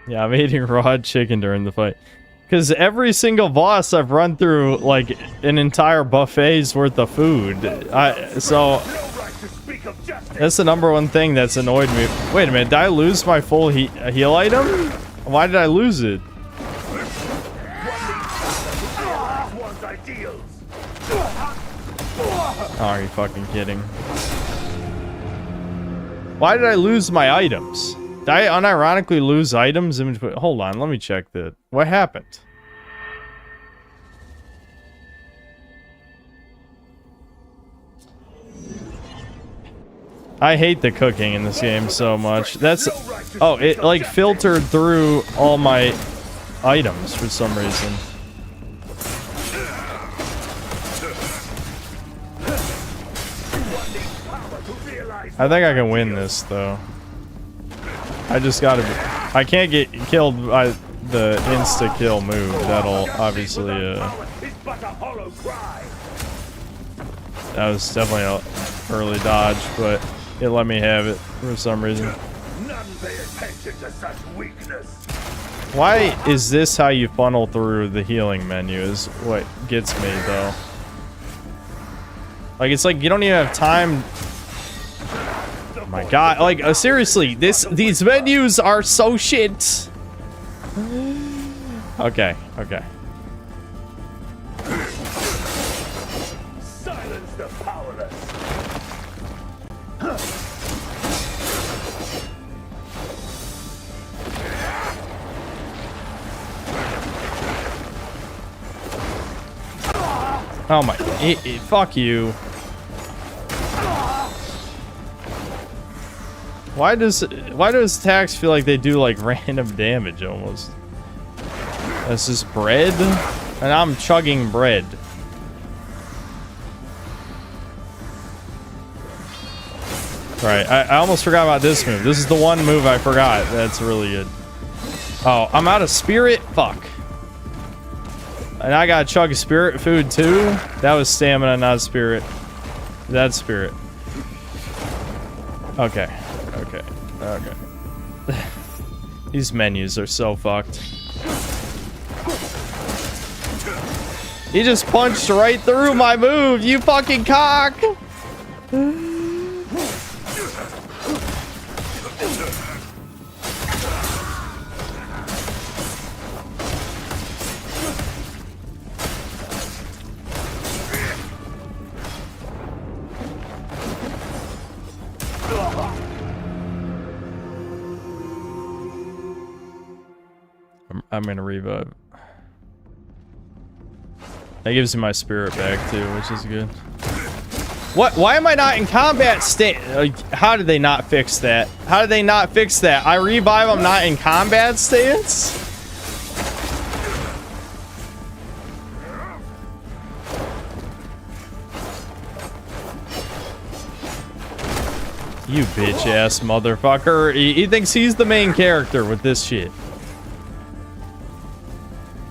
Yeah, I'm eating raw chicken during the fight. Because every single boss I've run through, like, an entire buffet's worth of food. So, that's the number one thing that's annoyed me. Wait a minute, did I lose my full heal item? Why did I lose it? Oh, are you fucking kidding? Why did I lose my items? Did I unironically lose items in between? Hold on, let me check that. What happened? I hate the cooking in this game so much. That's... Oh, it like filtered through all my items for some reason. I think I can win this, though. I just gotta be... I can't get killed by the insta-kill move. That'll obviously, That was definitely an early dodge, but it let me have it for some reason. None pay attention to such weakness. Why is this how you funnel through the healing menu is what gets me, though. Like, it's like you don't even have time. Oh my god, like, seriously, these menus are so shit. Okay, okay. Silence the powerless. Oh my, fuck you. Why does attacks feel like they do like random damage almost? This is bread, and I'm chugging bread. Right, I almost forgot about this move. This is the one move I forgot. That's really good. Oh, I'm out of spirit? Fuck. And I gotta chug spirit food too? That was stamina, not spirit. That's spirit. Okay. Okay. Okay. These menus are so fucked. He just punched right through my move, you fucking cock! I'm gonna revive. That gives me my spirit back too, which is good. What? Why am I not in combat state? How did they not fix that? How did they not fix that? I revive, I'm not in combat stance? You bitch ass motherfucker. He thinks he's the main character with this shit.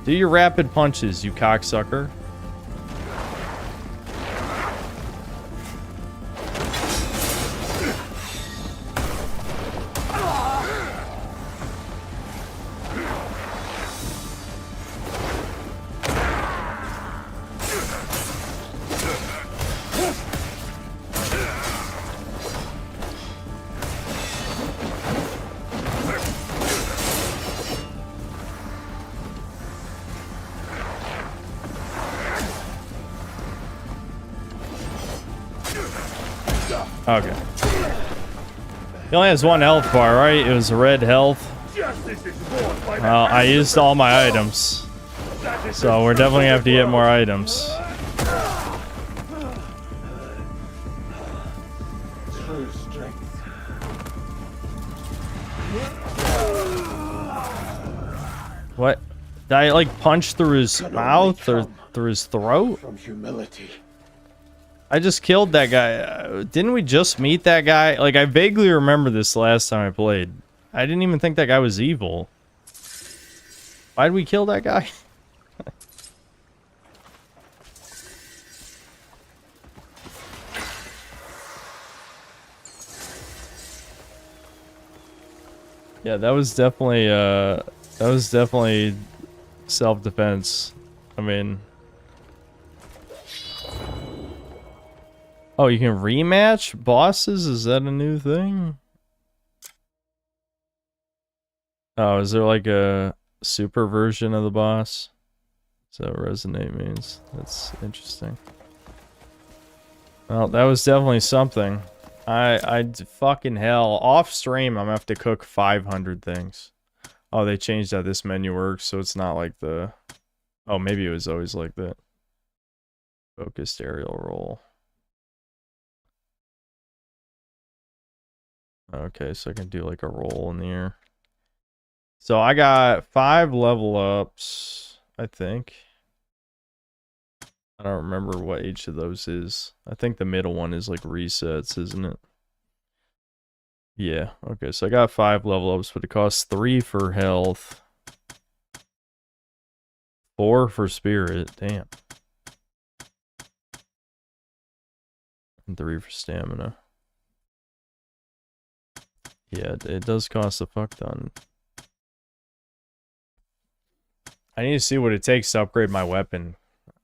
Do your rapid punches, you cocksucker. Okay. He only has one health bar, right? It was red health. Well, I used all my items. So we're definitely gonna have to get more items. What? Did I like punch through his mouth or through his throat? From humility. I just killed that guy. Didn't we just meet that guy? Like, I vaguely remember this last time I played. I didn't even think that guy was evil. Why'd we kill that guy? Yeah, that was definitely self-defense. I mean, oh, you can rematch bosses? Is that a new thing? Oh, is there like a super version of the boss? Is that what resonate means? That's interesting. Well, that was definitely something. I fucking hell. Off stream, I'm gonna have to cook 500 things. Oh, they changed how this menu works, so it's not like the... Oh, maybe it was always like that. Focused aerial roll. Okay, so I can do like a roll in the air. So I got 5 level ups, I think. I don't remember what each of those is. I think the middle one is like resets, isn't it? Yeah, okay, so I got 5 level ups, but it costs 3 for health. 4 for spirit, damn. And 3 for stamina. Yeah, it does cost a fuck ton. I need to see what it takes to upgrade my weapon.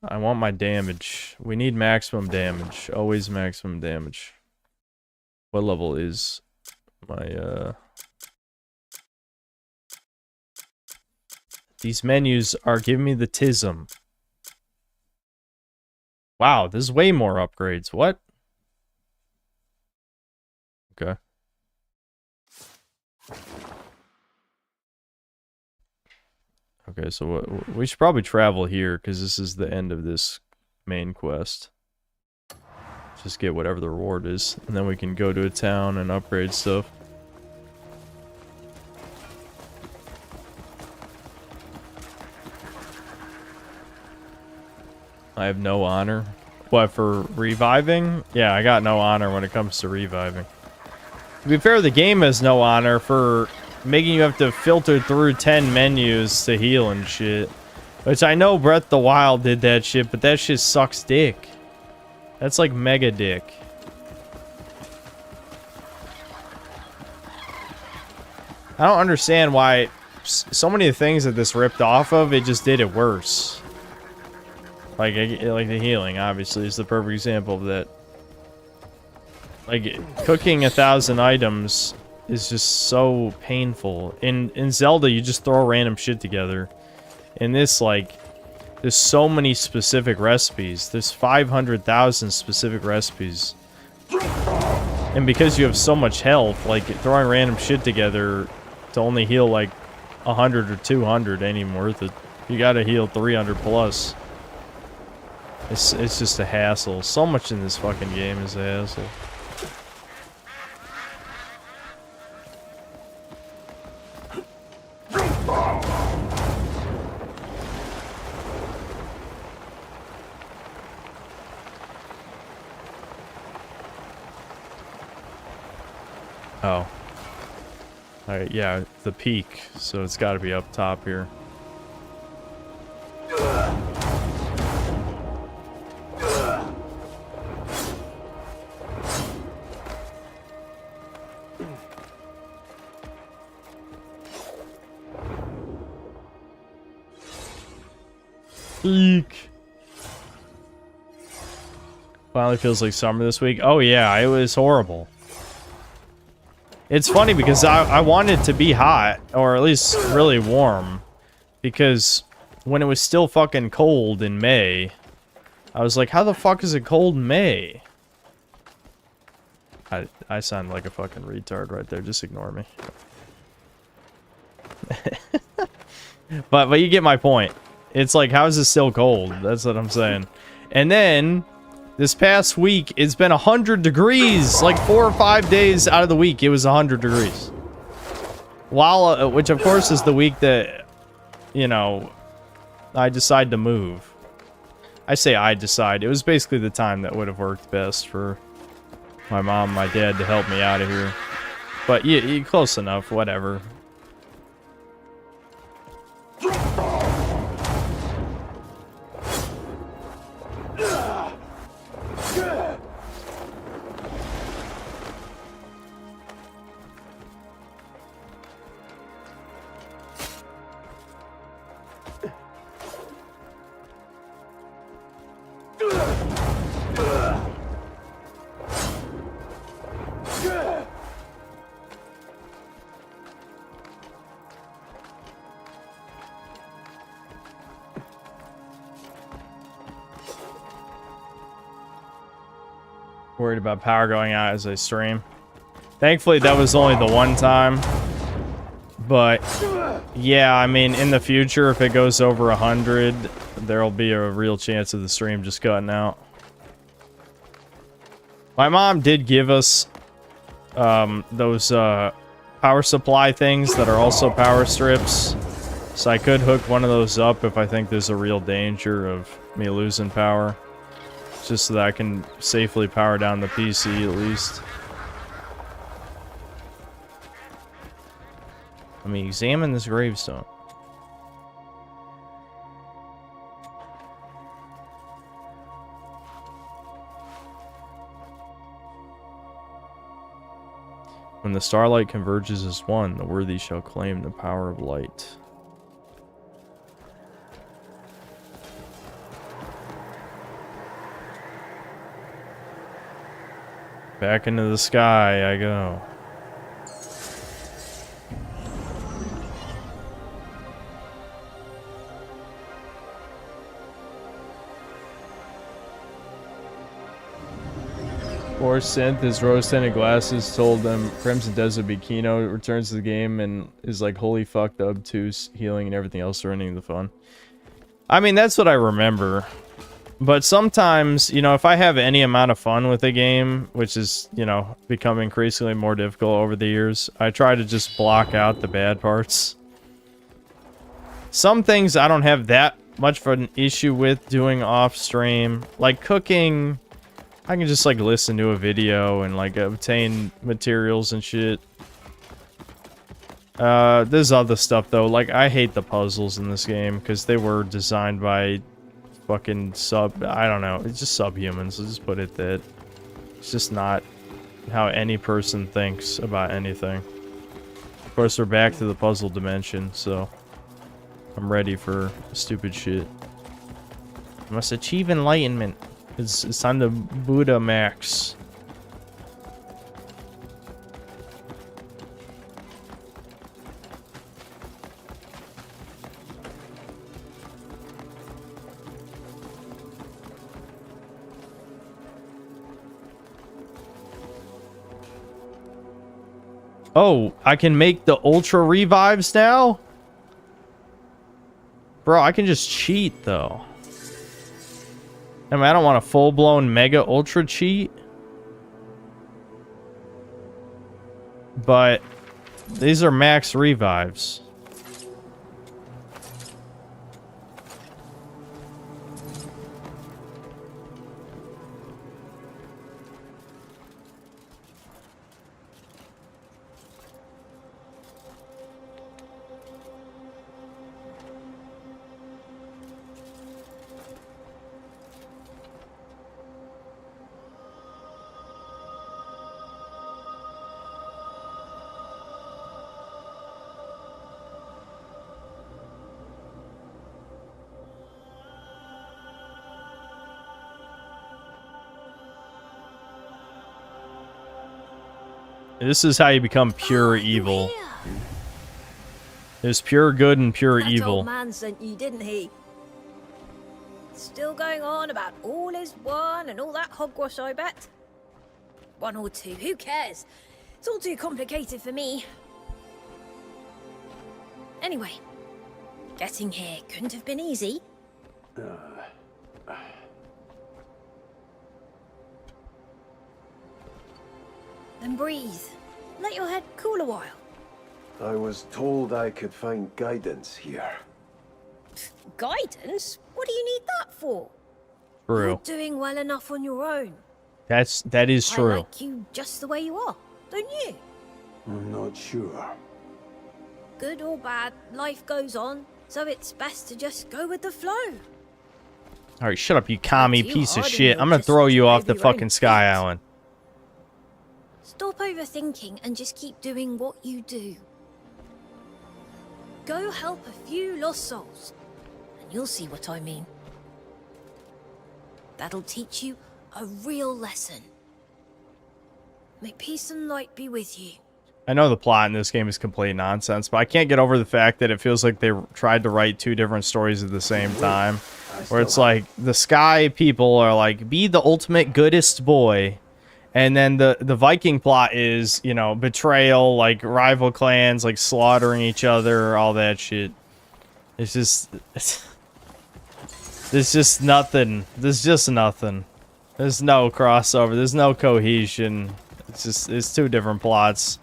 I want my damage. We need maximum damage. Always maximum damage. What level is my, These menus are giving me the tism. Wow, there's way more upgrades. What? Okay. Okay, so we should probably travel here, because this is the end of this main quest. Just get whatever the reward is, and then we can go to a town and upgrade stuff. I have no honor. What, for reviving? Yeah, I got no honor when it comes to reviving. To be fair, the game has no honor for making you have to filter through 10 menus to heal and shit. Which I know Breath of the Wild did that shit, but that shit sucks dick. That's like mega dick. I don't understand why so many of the things that this ripped off of, it just did it worse. Like the healing, obviously, is the perfect example of that. Like, cooking 1,000 items is just so painful. In Zelda, you just throw random shit together. In this, like, there's so many specific recipes. There's 500,000 specific recipes. And because you have so much health, like, throwing random shit together to only heal, like, 100 or 200 ain't even worth it. You gotta heal 300 plus. It's just a hassle. So much in this fucking game is a hassle. Oh. Alright, yeah, the peak. So it's gotta be up top here. Eek. Finally feels like summer this week. Oh yeah, it was horrible. It's funny because I wanted to be hot, or at least really warm, because when it was still fucking cold in May, I was like, how the fuck is it cold in May? I sound like a fucking retard right there, just ignore me. But you get my point. It's like, how is it still cold? That's what I'm saying. And then, this past week, it's been 100 degrees. Like 4 or 5 days out of the week, it was 100 degrees. While, which of course is the week that, you know, I decide to move. I say I decide. It was basically the time that would have worked best for my mom and my dad to help me out of here. But yeah, close enough, whatever. Worried about power going out as I stream. Thankfully, that was only the one time. But, yeah, I mean, in the future, if it goes over 100, there'll be a real chance of the stream just cutting out. My mom did give us those power supply things that are also power strips. So I could hook one of those up if I think there's a real danger of me losing power. Just so that I can safely power down the PC at least. Let me examine this gravestone. When the starlight converges as one, the worthy shall claim the power of light. Back into the sky I go. Or synth, his rose-tinted glasses told them CrimDes would be Kino, returns to the game and is like, holy fuck, the obtuse healing and everything else ruining the fun. I mean, that's what I remember. But sometimes, you know, if I have any amount of fun with a game, which is, you know, become increasingly more difficult over the years, I try to just block out the bad parts. Some things I don't have that much of an issue with doing off stream, like cooking. I can just like listen to a video and like obtain materials and shit. There's other stuff though, like I hate the puzzles in this game because they were designed by fucking I don't know, it's just subhumans. Let's just put it that it's just not how any person thinks about anything. Of course, we're back to the puzzle dimension, so I'm ready for stupid shit. I must achieve enlightenment. It's time to Buddha Max. Oh, I can make the ultra revives now? Bro, I can just cheat though. I mean, I don't want a full-blown mega ultra cheat. But these are max revives. This is how you become pure evil. There's pure good and pure evil. Old man sent you, didn't he? Still going on about all is one and all that hogwash, I bet. One or two, who cares? It's all too complicated for me. Anyway, getting here couldn't have been easy. Then breathe. Let your head cool a while. I was told I could find guidance here. Guidance? What do you need that for? True. You're doing well enough on your own. That is true. I like you just the way you are, don't you? I'm not sure. Good or bad, life goes on, so it's best to just go with the flow. Alright, shut up, you commie piece of shit. I'm gonna throw you off the fucking Sky Island. Stop overthinking and just keep doing what you do. Go help a few lost souls, and you'll see what I mean. That'll teach you a real lesson. May peace and light be with you. I know the plot in this game is complete nonsense, but I can't get over the fact that it feels like they tried to write two different stories at the same time. Where it's like, the Sky people are like, be the ultimate goodest boy. And then the Viking plot is, you know, betrayal, like rival clans, like slaughtering each other, all that shit. It's just... There's just nothing. There's just nothing. There's no crossover. There's no cohesion. It's just, it's two different plots.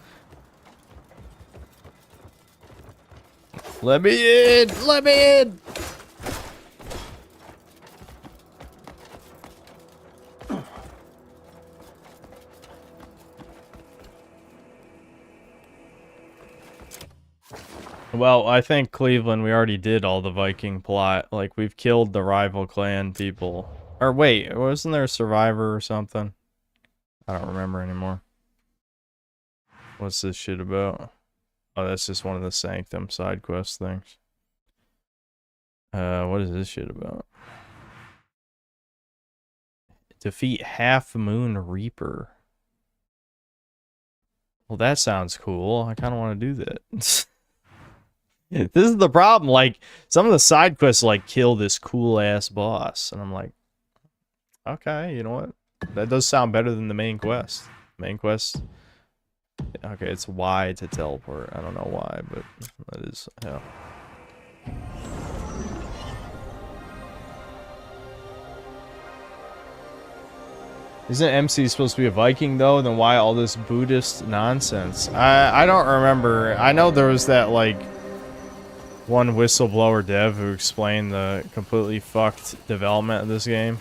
Let me in! Let me in! Well, I think Cleveland, we already did all the Viking plot. Like, we've killed the rival clan people. Or wait, wasn't there a survivor or something? I don't remember anymore. What's this shit about? Oh, that's just one of the Sanctum side quest things. What is this shit about? Defeat Half Moon Reaper. Well, that sounds cool. I kind of want to do that. This is the problem. Like, some of the side quests, like, kill this cool-ass boss. And I'm like, okay, you know what? That does sound better than the main quest. Main quest... Okay, it's Y to teleport. I don't know why, but that is... Yeah. Isn't MC supposed to be a Viking, though? Then why all this Buddhist nonsense? I don't remember. I know there was that, like, one whistleblower dev who explained the completely fucked development of this game.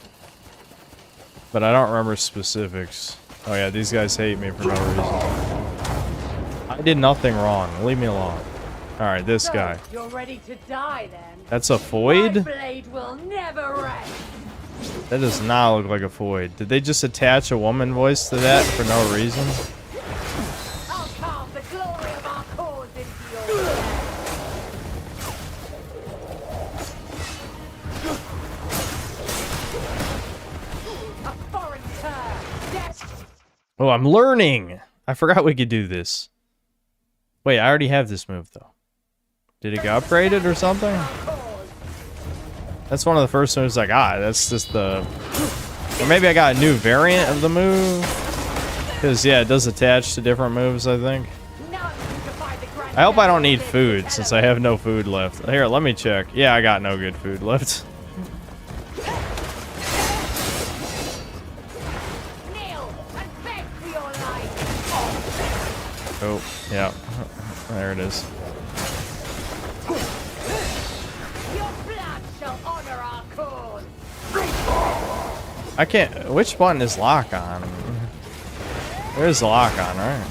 But I don't remember specifics. Oh yeah, these guys hate me for no reason. I did nothing wrong. Leave me alone. Alright, this guy. You're ready to die then. That's a Void? My blade will never rest. That does not look like a Void. Did they just attach a woman voice to that for no reason? I'll carve the glory of our cause into your head. A foreign cur. Death. Oh, I'm learning! I forgot we could do this. Wait, I already have this move, though. Did it get upgraded or something? That's one of the first moves I got. That's just the... Or maybe I got a new variant of the move. Because, yeah, it does attach to different moves, I think. I hope I don't need food, since I have no food left. Here, let me check. Yeah, I got no good food left. Oh, yeah. There it is. Your blood shall honor our cause. I can't... Which button is lock on? There's the lock on, right?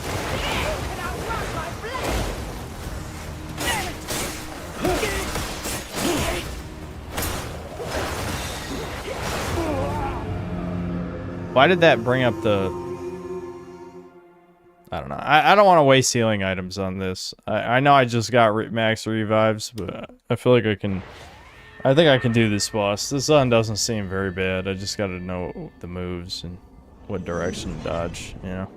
Why did that bring up the... I don't know. I don't want to waste healing items on this. I know I just got max revives, but I feel like I can... I think I can do this boss. This one doesn't seem very bad. I just gotta know the moves and what direction to dodge, you know?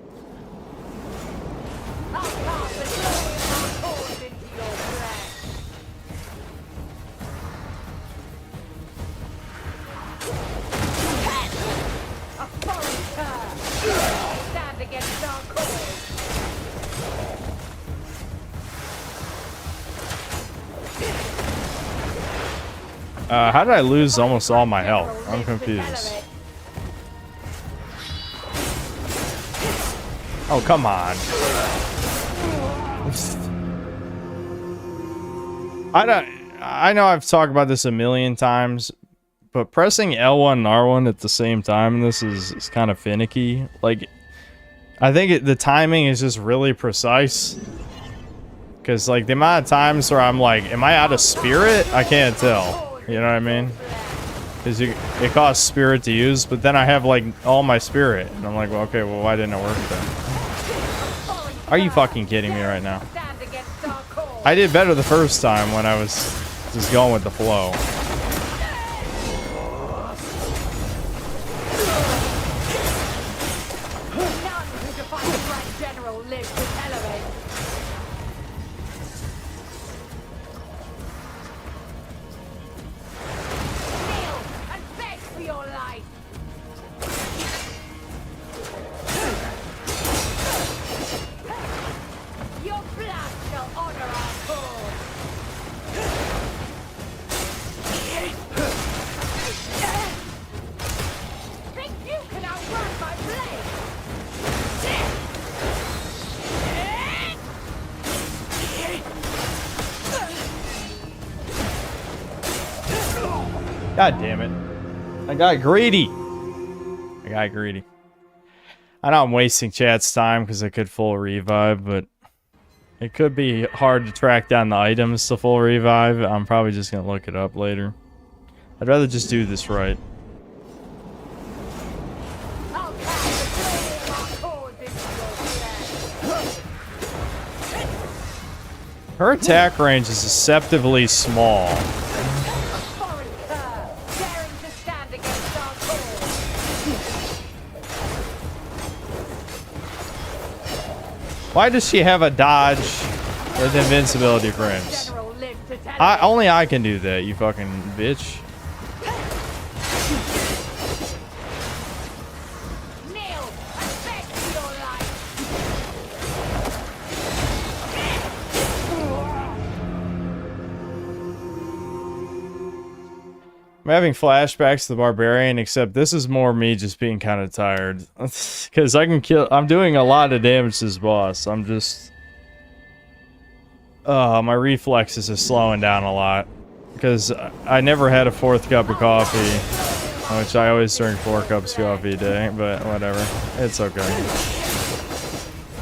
How did I lose almost all my health? I'm confused. Oh, come on. I know I've talked about this a million times, but pressing L1 and R1 at the same time in this is kind of finicky. Like, I think the timing is just really precise. Because, like, the amount of times where I'm like, am I out of spirit? I can't tell. You know what I mean? Because it costs spirit to use, but then I have, like, all my spirit. And I'm like, well, okay, well, why didn't it work then? Are you fucking kidding me right now? I did better the first time when I was just going with the flow. God damn it. I got greedy. I know I'm wasting chat's time because I could full revive, but it could be hard to track down the items to full revive. I'm probably just going to look it up later. I'd rather just do this right. Her attack range is deceptively small. Why does she have a dodge with invincibility frames? Only I can do that, you fucking bitch. I'm having flashbacks to the barbarian, except this is more me just being kind of tired. Because I can kill. I'm doing a lot of damage to this boss. I'm just. My reflexes are slowing down a lot. Because I never had a 4th cup of coffee. Which I always drink 4 cups of coffee a day. But whatever. It's okay.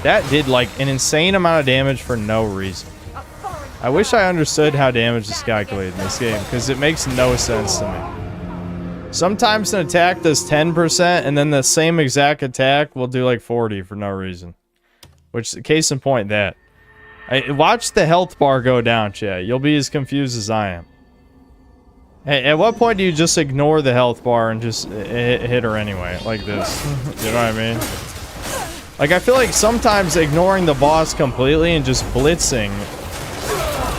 That did like an insane amount of damage for no reason. I wish I understood how damage is calculated in this game, because it makes no sense to me. Sometimes an attack does 10%, and then the same exact attack will do like 40 for no reason. Which, case in point, that. Watch the health bar go down, chat. You'll be as confused as I am. Hey, at what point do you just ignore the health bar and just hit her anyway? Like this. You know what I mean? Like, I feel like sometimes ignoring the boss completely and just blitzing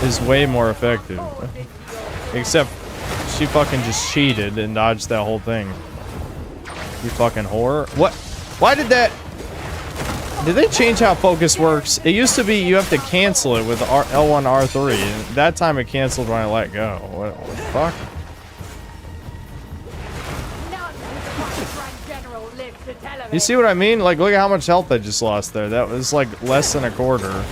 is way more effective. Except she fucking just cheated and dodged that whole thing. You fucking whore. What? Why did that... Did they change how focus works? It used to be you have to cancel it with L1, R3. And that time it canceled when I let go. What the fuck? You see what I mean? Like, look at how much health I just lost there. That was like less than a quarter.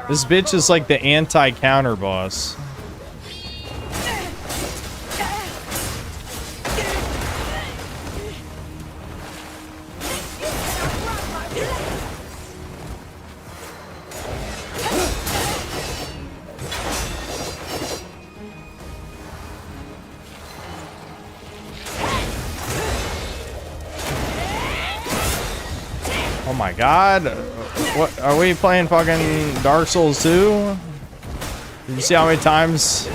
This bitch is like the anti-counter boss. Oh my god. What, are we playing fucking Dark Souls 2? Did you see how many times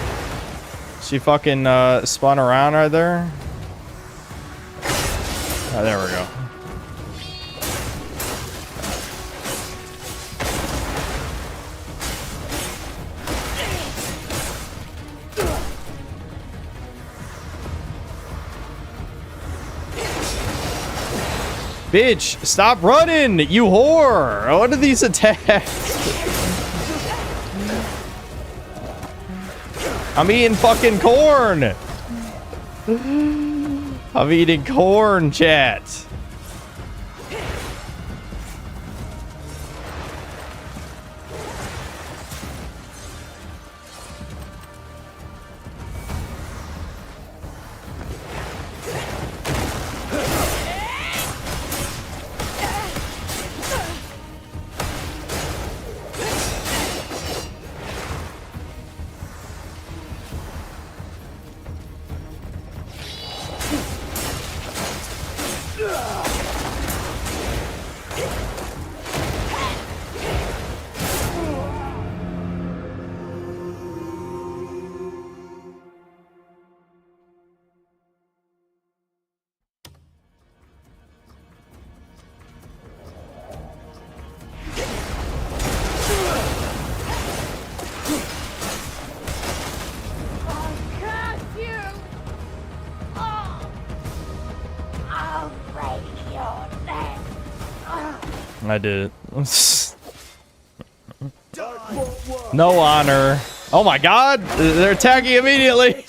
she fucking spun around right there? Oh, there we go. Bitch, stop running, you whore! What are these attacks? I'm eating fucking corn! I'm eating corn, chat. I did it. No honor. Oh my god! They're attacking immediately!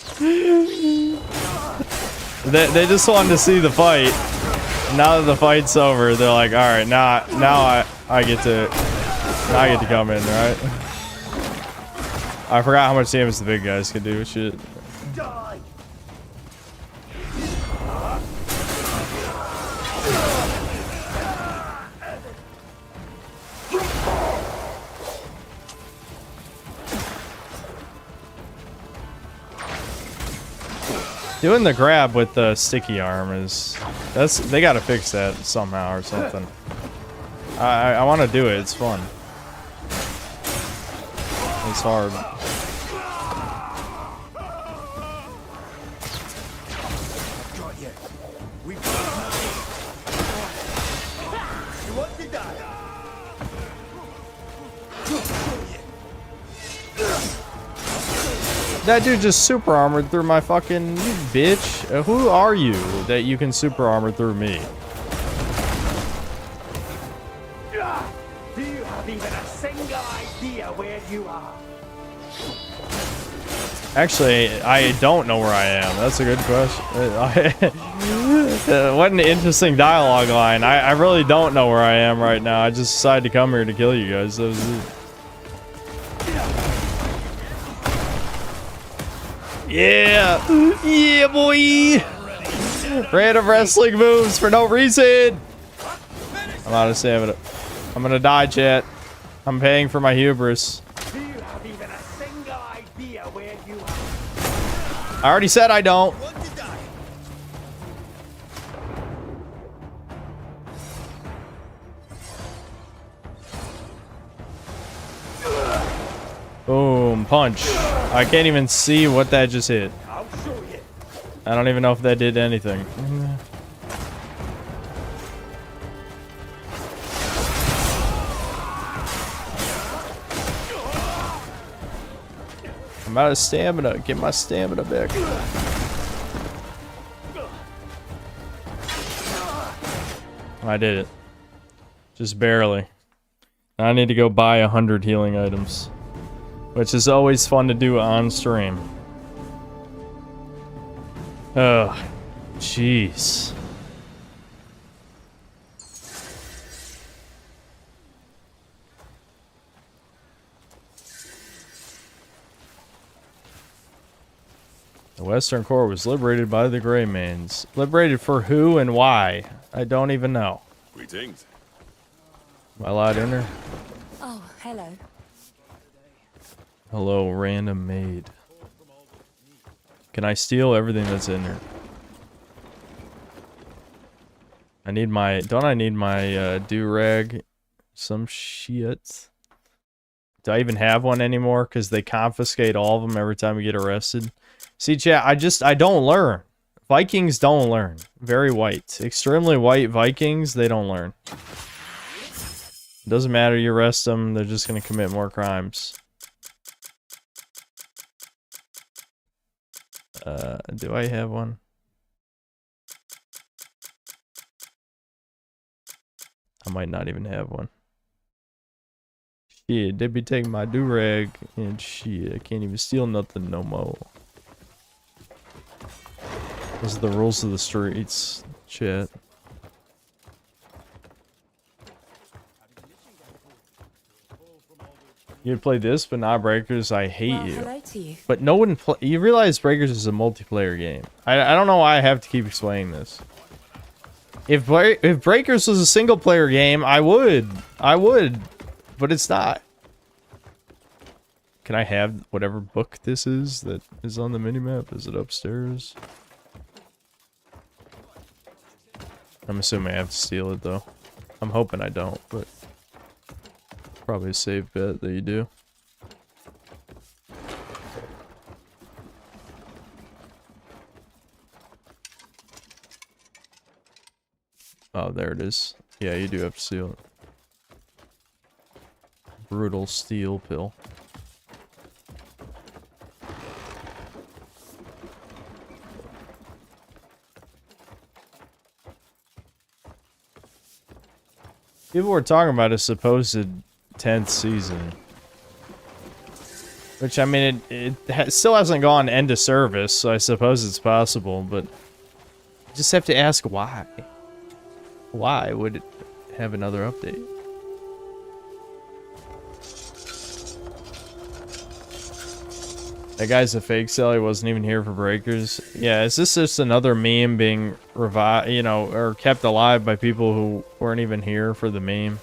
They just wanted to see the fight. Now that the fight's over, they're like, alright, now I get to come in, right? I forgot how much damage the big guys can do. Shit. Doing the grab with the sticky arm is... They gotta fix that somehow or something. I want to do it. It's fun. It's hard. That dude just super armored through my fucking bitch. Who are you that you can super armor through me? Do you have even a single idea where you are? Actually, I don't know where I am. That's a good question. What an interesting dialogue line. I really don't know where I am right now. I just decided to come here to kill you guys. That was it. Yeah! Yeah, boy! Random wrestling moves for no reason! I'm out of stamina. I'm gonna die, chat. I'm paying for my hubris. Do you have even a single idea where you are? I already said I don't. Boom, punch. I can't even see what that just hit. I'll show you. I don't even know if that did anything. I'm out of stamina. Get my stamina back. I did it. Just barely. I need to go buy 100 healing items. Which is always fun to do on stream. Oh, jeez. The Western Core was liberated by the Greymans. Liberated for who and why? I don't even know. Greetings. Am I allowed in there? Oh, hello. Hello, random maid. Can I steal everything that's in there? I need my... Don't I need my do-rag? Some shit. Do I even have one anymore? Because they confiscate all of them every time we get arrested. See, chat, I don't learn. Vikings don't learn. Very white. Extremely white Vikings, they don't learn. It doesn't matter, you arrest them, they're just going to commit more crimes. Do I have one? I might not even have one. Shit, they be taking my do-rag and shit, I can't even steal nothing no more. Those are the rules of the streets, chat. You'd play this, but not Breakers. I hate Well, you. hello to you. But no one you realize Breakers is a multiplayer game. I don't know why I have to keep explaining this. If Breakers was a single player game, I would, but it's not. Can I have whatever book this is that is on the minimap? Is it upstairs? I'm assuming I have to steal it though. I'm hoping I don't, but probably a safe bet that you do. Oh, there it is. Yeah, you do have to steal it. Brutal steel pill. People were talking about a supposed 10th season. Which, I mean, it still hasn't gone end of service, so I suppose it's possible, but you just have to ask why. Why would it have another update? That guy's a fake cell, he wasn't even here for Breakers. Yeah, is this just another meme being revived, you know, or kept alive by people who weren't even here for the meme?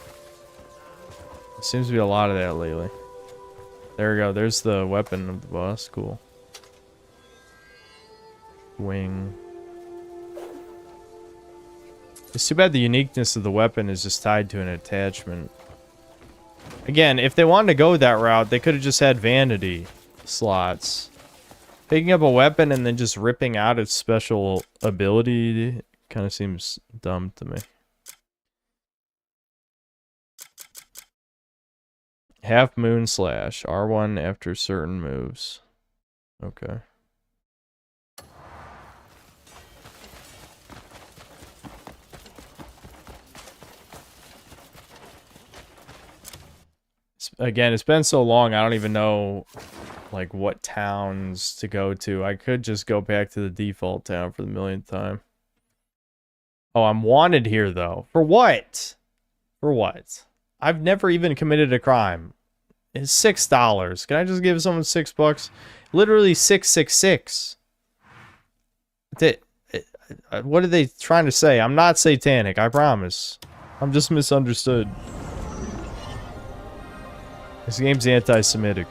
There seems to be a lot of that lately. There we go, there's the weapon of the boss, cool. wing. It's too bad the uniqueness of the weapon is just tied to an attachment. Again, if they wanted to go that route, they could have just had vanity slots. Picking up a weapon and then just ripping out its special ability kind of seems dumb to me. Half moon slash. R1 after certain moves. Okay. Again, it's been so long, I don't even know, like, what towns to go to. I could just go back to the default town for the millionth time. Oh, I'm wanted here, though. For what? For what? I've never even committed a crime. It's $6. Can I just give someone $6? Literally 666. What are they trying to say? I'm not satanic, I promise. I'm just misunderstood. This game's anti-Semitic.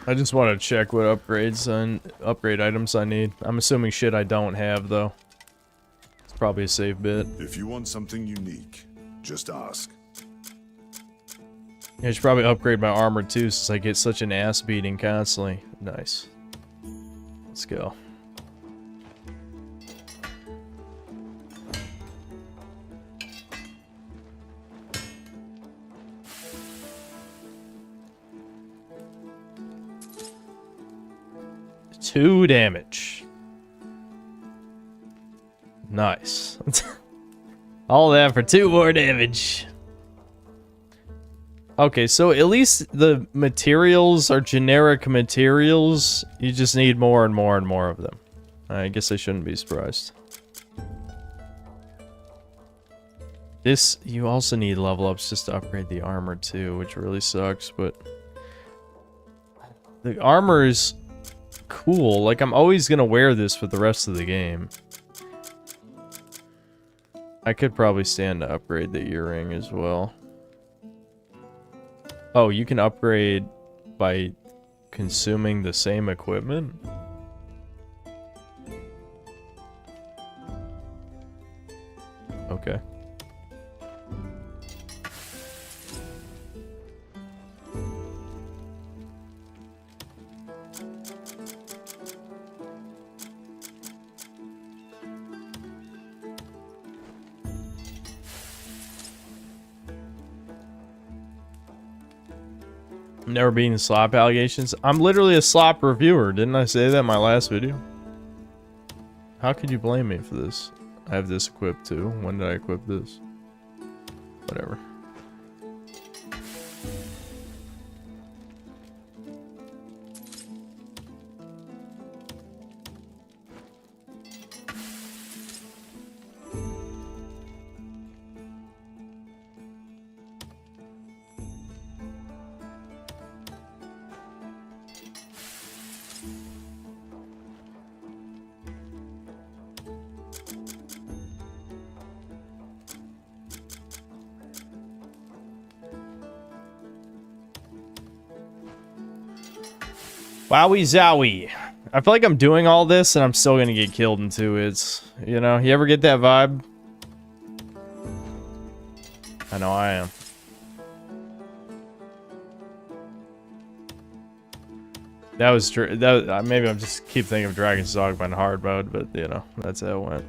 I just want to check what upgrade items I need. I'm assuming shit I don't have, though. It's probably a safe bit. If you want something unique, just ask. I should probably upgrade my armor too, since I get such an ass beating constantly. Nice. Let's go. Two damage. Nice. All that for 2 more damage. Okay, so at least the materials are generic materials. You just need more and more and more of them. I guess I shouldn't be surprised. This, you also need level ups just to upgrade the armor too, which really sucks, but the armor is cool. Like, I'm always gonna wear this for the rest of the game. I could probably stand to upgrade the earring as well. Oh, you can upgrade by consuming the same equipment? Okay. Never beaten slop allegations. I'm literally a slop reviewer. Didn't I say that in my last video? How could you blame me for this? I have this equipped too. When did I equip this? Whatever. Wowie zowie. I feel like I'm doing all this and I'm still gonna get killed in 2 hits. You know, you ever get that vibe? I know I am. That was true. Maybe I'm just keep thinking of Dragon's Dogma in hard mode, but you know, that's how it went.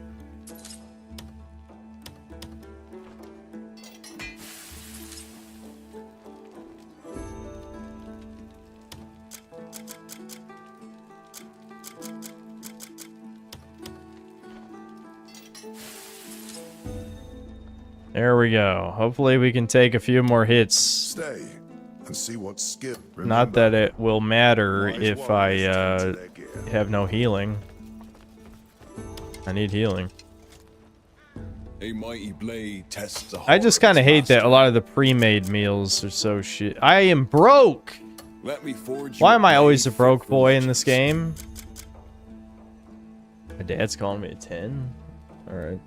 There we go. Hopefully we can take a few more hits. Stay and see what skill. Not that it will matter if I have no healing. I need healing. A mighty blade tests the I just kind of hate that a lot of the pre-made meals are so shit. I am broke. Let me forge Why am I always a broke boy in this game? My dad's calling me a 10. All right.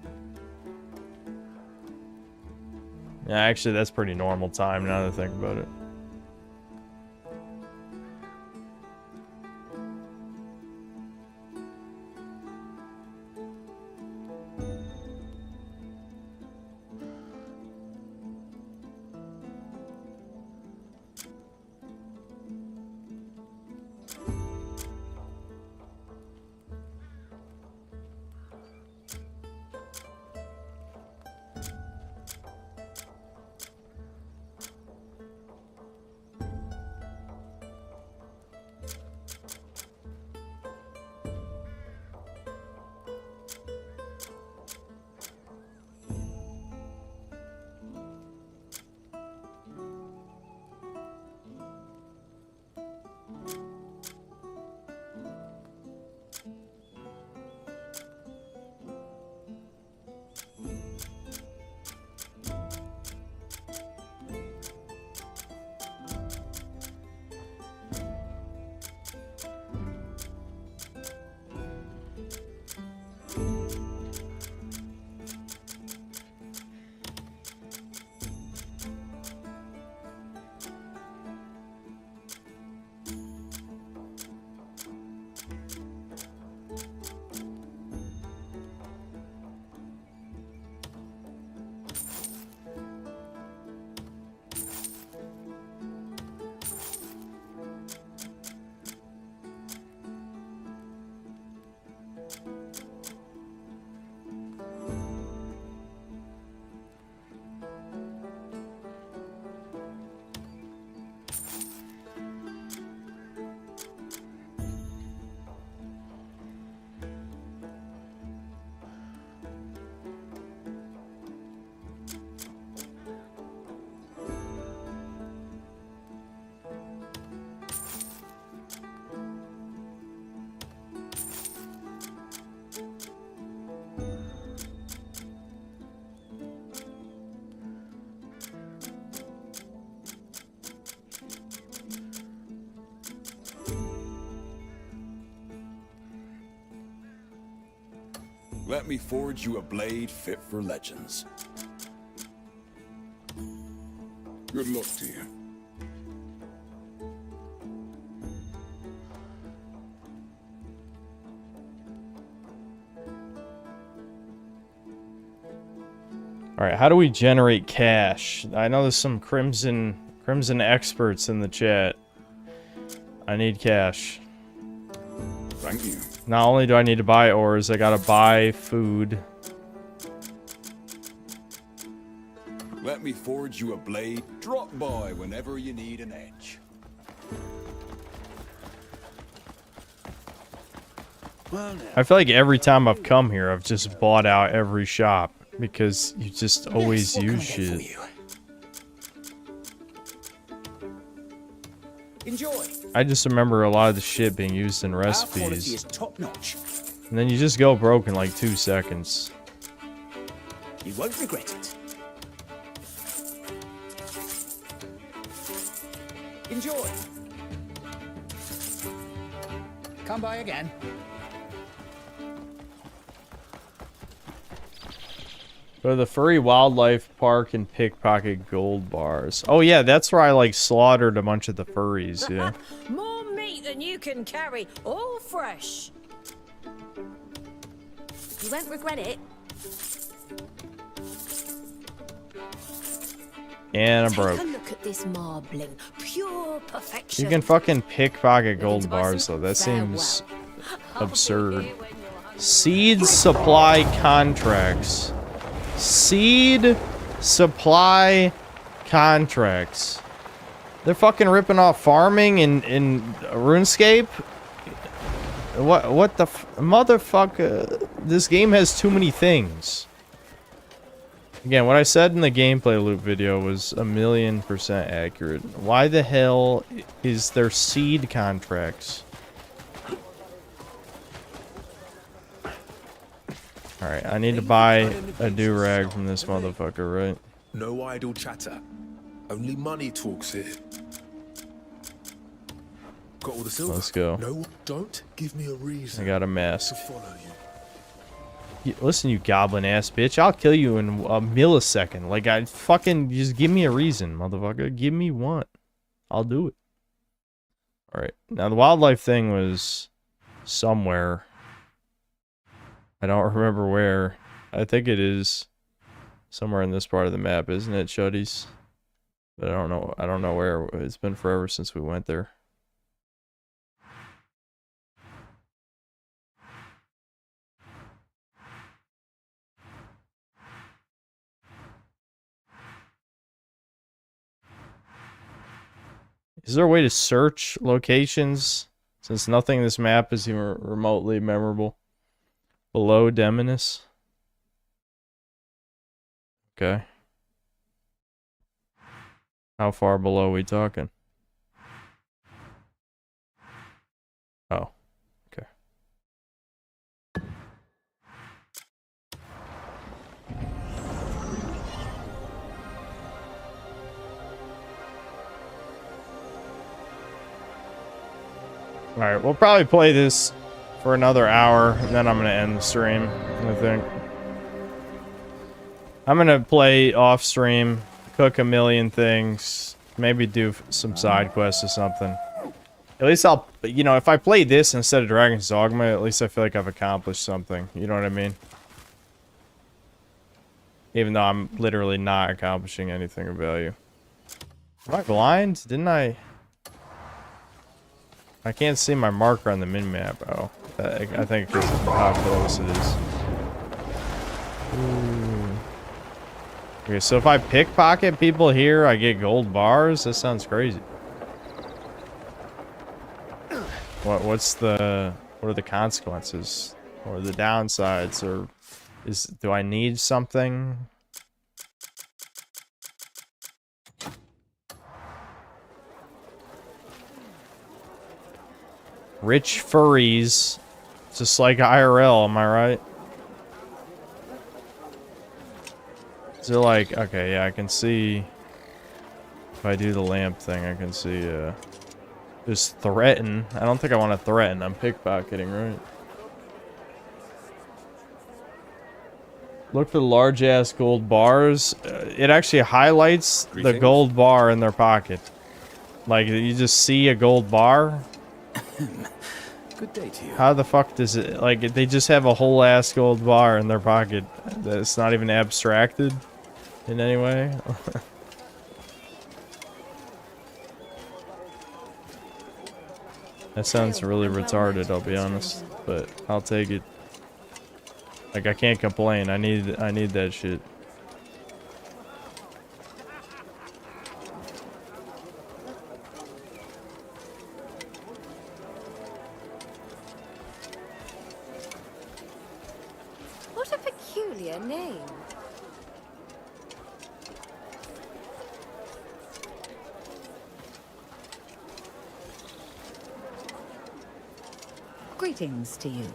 Yeah, actually, that's pretty normal time now that I think about it. Let me forge you a blade fit for legends. Good luck to you. All right, how do we generate cash? I know there's some Crimson experts in the chat. I need cash. Thank you. Not only do I need to buy ores, I gotta buy food. Let me forge you a blade. Drop by whenever you need an edge. I feel like every time I've come here, I've just bought out every shop because you just always use shit. Enjoy. I just remember a lot of the shit being used in recipes. Is top notch. And then you just go broke in like 2 seconds. You won't regret it. Enjoy. Come by again. Go to the Furry Wildlife Park and pickpocket gold bars. Oh yeah, that's where I like slaughtered a bunch of the furries, yeah. More meat than you can carry, all fresh. You won't regret it. And I'm broke. Take a look at this marbling, pure perfection. You can fucking pickpocket gold bars though, that seems absurd. Seed supply contracts. Seed supply contracts. They're fucking ripping off farming in RuneScape. What the motherfucker? This game has too many things. Again, what I said in the gameplay loop video was 1,000,000% accurate. Why the hell is there seed contracts? Alright, I need to buy a do-rag from this motherfucker, right? No idle chatter. Only money talks here. Got all the silver? Let's go. No, don't give me a reason. I got a mask. To follow you. Listen, you goblin ass bitch. I'll kill you in a millisecond. Like, I fucking just give me a reason, motherfucker. Give me one. I'll do it. Alright. Now, the wildlife thing was somewhere. I don't remember where. I think it is somewhere in this part of the map, isn't it, Shuddies? But I don't know. I don't know where. It's been forever since we went there. Is there a way to search locations since nothing in this map is even remotely memorable? Below Demonus? Okay. How far below are we talking? Oh. Okay. Alright, we'll probably play this for another hour, and then I'm going to end the stream, I think. I'm going to play off stream, cook a million things, maybe do some side quests or something. At least I'll, you know, if I play this instead of Dragon's Dogma, at least I feel like I've accomplished something. You know what I mean? Even though I'm literally not accomplishing anything of value. Am I blind? Didn't I can't see my marker on the min-map. Oh, I think because of how close it is. Ooh. Okay, so if I pickpocket people here, I get gold bars? That sounds crazy. What are the consequences? Or the downsides? Or do I need something? Rich furries. Just like IRL, am I right? So like, okay, yeah, I can see. If I do the lamp thing, I can see, just threaten. I don't think I want to threaten. I'm pickpocketing, right? Look for the large-ass gold bars. It actually highlights the gold bar in their pocket. Like, you just see a gold bar. Good day to you. How the fuck does it, like, they just have a whole ass gold bar in their pocket that's not even abstracted in any way? That sounds really retarded, I'll be honest, but I'll take it. Like, I can't complain. I need that shit. What a peculiar name. Greetings to you.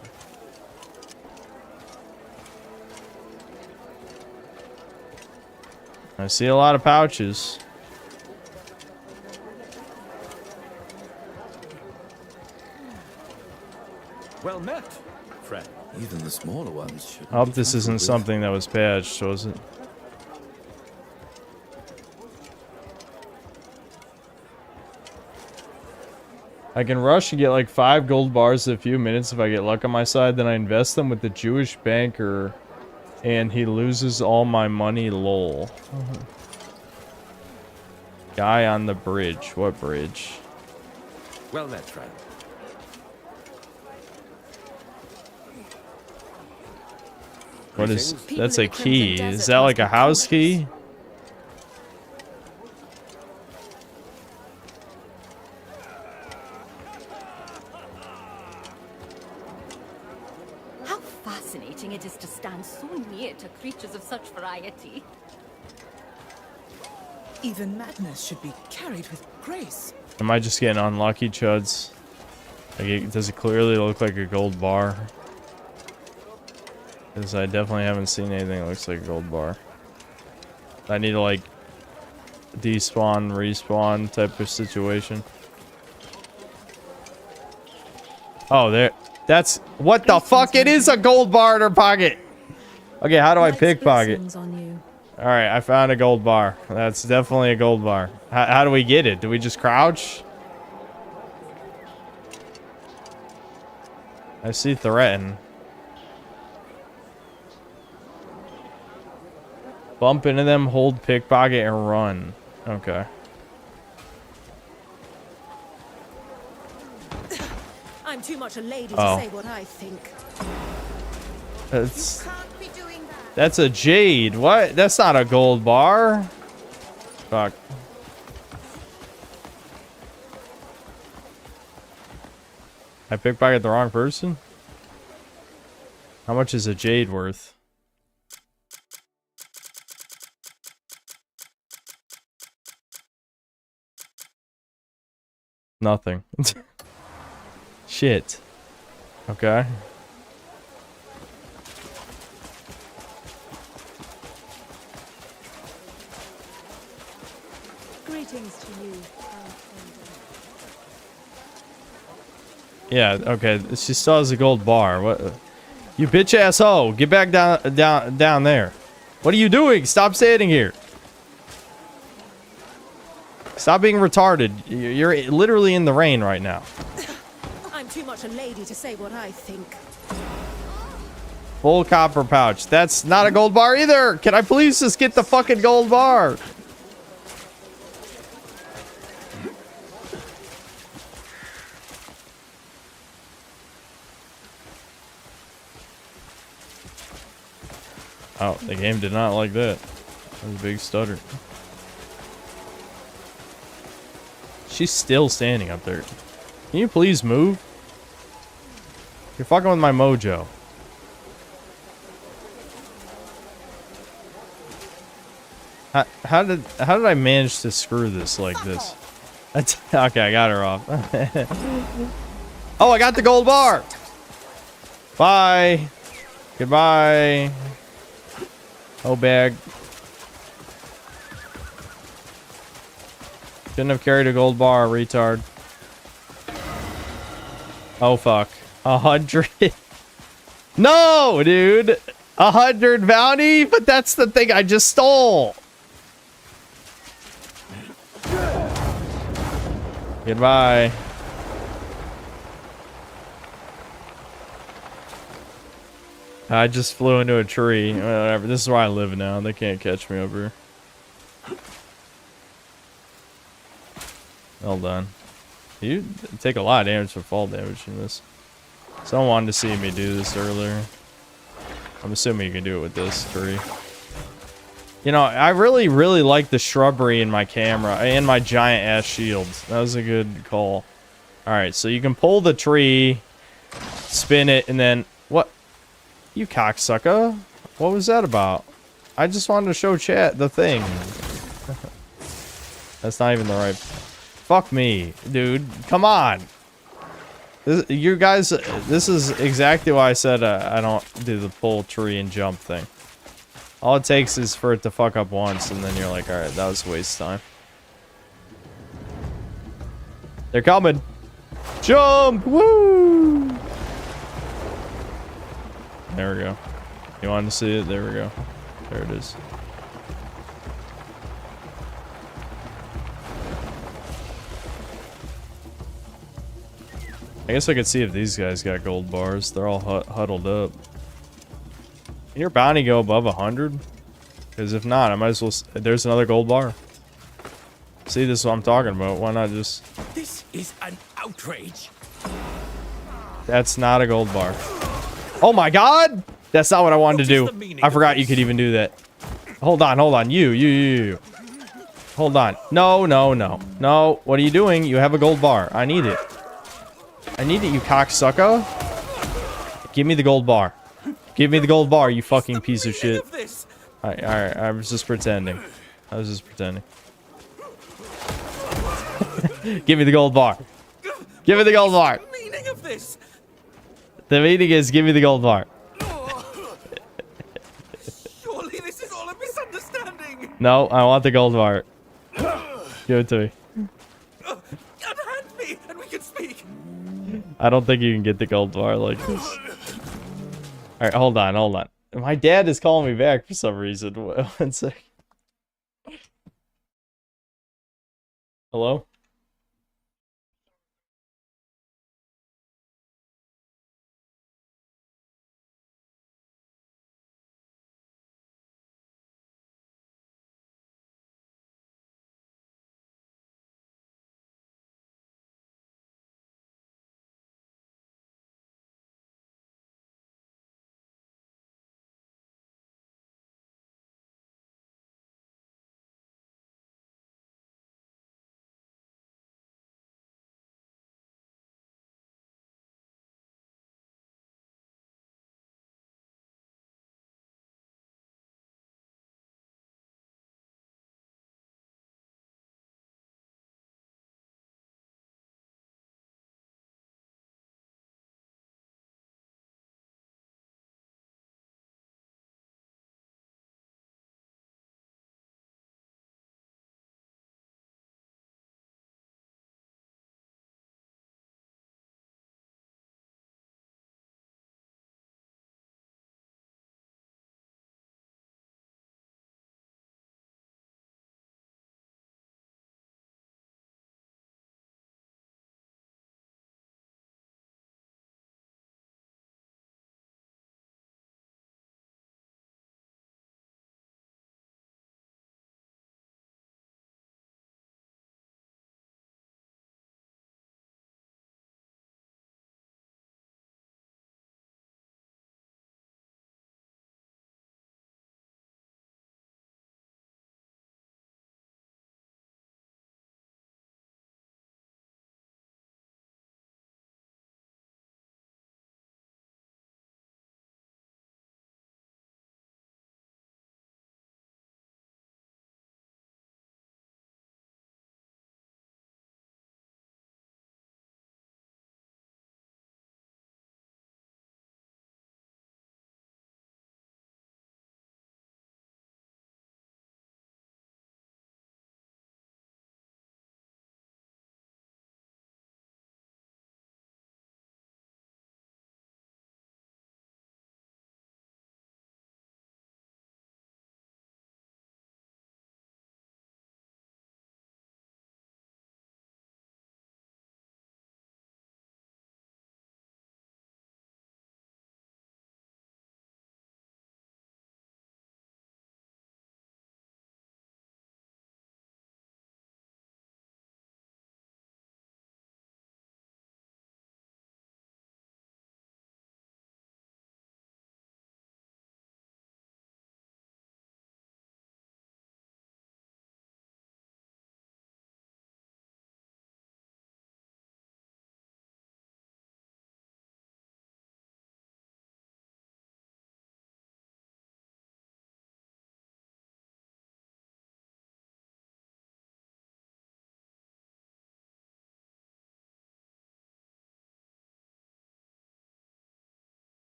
I see a lot of pouches. Well met, friend. Even the smaller ones should. I hope this isn't something that was patched, was it? I can rush and get like 5 gold bars in a few minutes if I get luck on my side. Then I invest them with the Jewish banker, and he loses all my money. Lol. Guy on the bridge. What bridge? Well met, friend. What is? That's a key. Is that like a house key? How fascinating it is to stand so near to creatures of such variety. Even madness should be carried with grace. Am I just getting unlucky, chuds? Like, does it clearly look like a gold bar? Because I definitely haven't seen anything that looks like a gold bar. I need to like despawn, respawn type of situation. Oh, there. That's what the fuck? It is a gold bar in her pocket. Okay, how do I pickpocket? All right, I found a gold bar. That's definitely a gold bar. How do we get it? Do we just crouch? I see threaten. Bump into them, hold pickpocket, and run. Okay. I'm too much a lady Oh. to say what I think. That's a jade. What? That's not a gold bar. Fuck. I pickpocket the wrong person? How much is a jade worth? Nothing. Shit. Okay. Greetings to you. Yeah, okay. She still has a gold bar. What? You bitch ass hoe. Get back down there. What are you doing? Stop standing here. Stop being retarded. You're literally in the rain right now. I'm too much a lady to say what I think. Full copper pouch. That's not a gold bar either. Can I please just get the fucking gold bar? Oh, the game did not like that. That was a big stutter. She's still standing up there. Can you please move? You're fucking with my mojo. How did I manage to screw this like this? Okay, I got her off. Oh, I got the gold bar. Bye. Goodbye. Oh, bag. Shouldn't have carried a gold bar, retard. Oh, fuck. 100. No, dude. 100 bounty? But that's the thing I just stole. Goodbye. I just flew into a tree. Whatever. This is where I live now. They can't catch me over here. Well done. You take a lot of damage for fall damage in this. Someone wanted to see me do this earlier. I'm assuming you can do it with this tree. You know, I really like the shrubbery in my camera and my giant ass shields. That was a good call. Alright, so you can pull the tree, spin it, and then... What? You cocksucker. What was that about? I just wanted to show chat the thing. That's not even the right... Fuck me, dude. Come on. You guys, this is exactly why I said I don't do the pull tree and jump thing. All it takes is for it to fuck up once, and then you're like, alright, that was a waste of time. They're coming. Jump! Woo! There we go. You wanted to see it? There we go. There it is. I guess I could see if these guys got gold bars. They're all huddled up. Can your bounty go above 100? Because if not, I might as well... There's another gold bar. See, this is what I'm talking about. Why not just... This is an outrage. That's not a gold bar. Oh my god! That's not what I wanted to do. I forgot you could even do that. Hold on. You. Hold on. No. No, what are you doing? You have a gold bar. I need it. I need it, you cocksucker. Give me the gold bar. Give me the gold bar, you fucking piece of shit. Alright, I was just pretending. Give me the gold bar. Give me the gold bar. The meaning is give me the gold bar. No, I want the gold bar. Give it to me. Unhand me, and we can speak. I don't think you can get the gold bar like this. Alright, hold on, hold on. My dad is calling me back for some reason. 1 sec. Hello?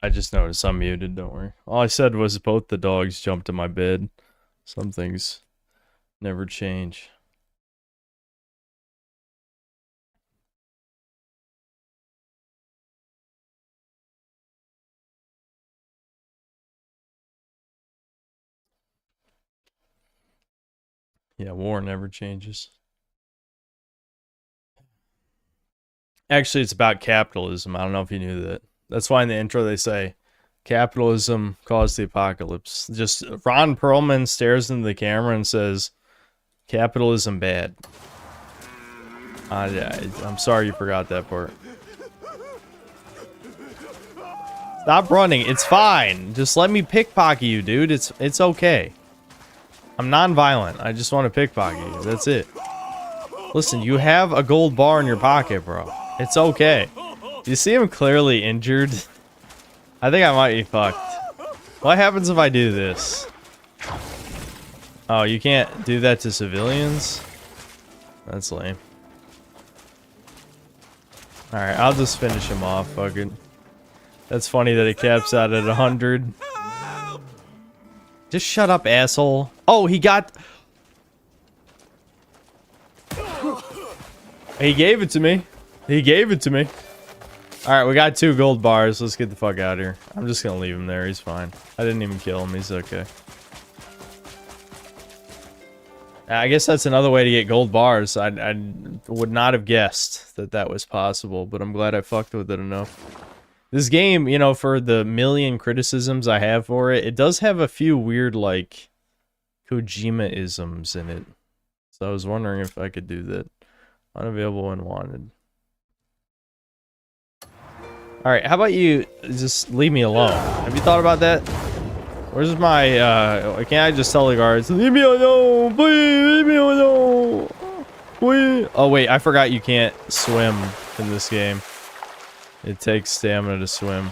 I just noticed I'm muted, don't worry. All I said was both the dogs jumped in my bed. Some things never change. Yeah, war never changes. Actually, it's about capitalism. I don't know if you knew that. That's why in the intro they say, capitalism caused the apocalypse. Just Ron Perlman stares into the camera and says, capitalism bad. I'm sorry you forgot that part. Stop running. It's fine. Just let me pickpocket you, dude. It's okay. I'm non-violent. I just want to pickpocket you. That's it. Listen, you have a gold bar in your pocket, bro. It's okay. You see him clearly injured? I think I might be fucked. What happens if I do this? Oh, you can't do that to civilians? That's lame. Alright, I'll just finish him off, fuck it. That's funny that it caps out at 100. Just shut up, asshole. Oh, he got... He gave it to me. He gave it to me. Alright, we got 2 gold bars. Let's get the fuck out of here. I'm just gonna leave him there. He's fine. I didn't even kill him. He's okay. I guess that's another way to get gold bars. I would not have guessed that that was possible, but I'm glad I fucked with it enough. This game, you know, for the million criticisms I have for it, it does have a few weird, like, Kojima-isms in it. So I was wondering if I could do that. Unavailable when wanted. Alright, how about you just leave me alone? Have you thought about that? Where's my, can't I just tell the guards, leave me alone, please, leave me alone, please. Oh wait, I forgot you can't swim in this game. It takes stamina to swim.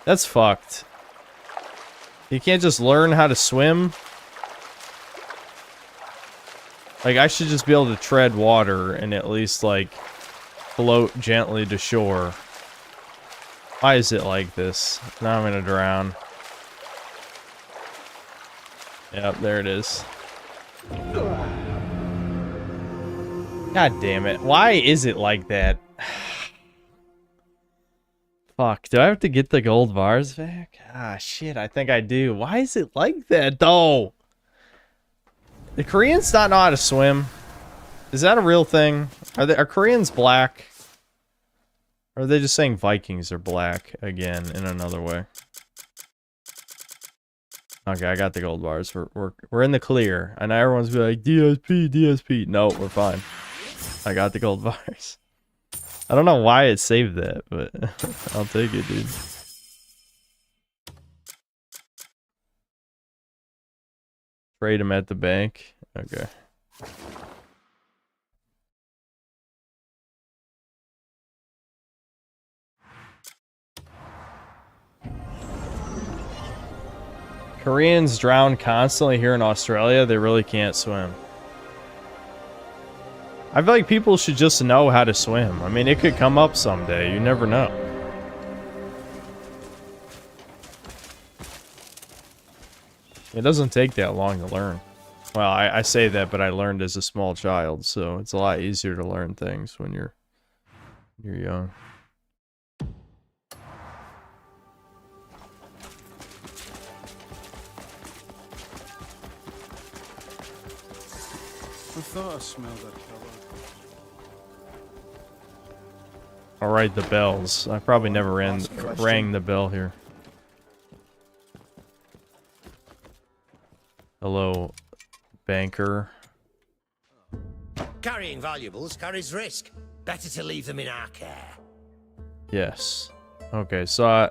That's fucked. You can't just learn how to swim? Like, I should just be able to tread water and at least, like, float gently to shore. Why is it like this? Now I'm gonna drown. Yep, there it is. God damn it. Why is it like that? Fuck, do I have to get the gold bars back? Ah, shit, I think I do. Why is it like that, though? The Koreans not know how to swim? Is that a real thing? Are Koreans black? Or are they just saying Vikings are black again in another way? Okay, I got the gold bars. We're in the clear. I know everyone's be like, DSP, DSP. No, we're fine. I got the gold bars. I don't know why it saved that, but I'll take it, dude. Trade him at the bank. Okay. Koreans drown constantly here in Australia. They really can't swim. I feel like people should just know how to swim. I mean, it could come up someday. You never know. It doesn't take that long to learn. Well, I say that, but I learned as a small child, so it's a lot easier to learn things when you're young. I thought I smelled that fellow. Alright, the bells. I probably never rang the bell here. Hello, banker. Carrying valuables carries risk. Better to leave them in our care. Yes. Okay, so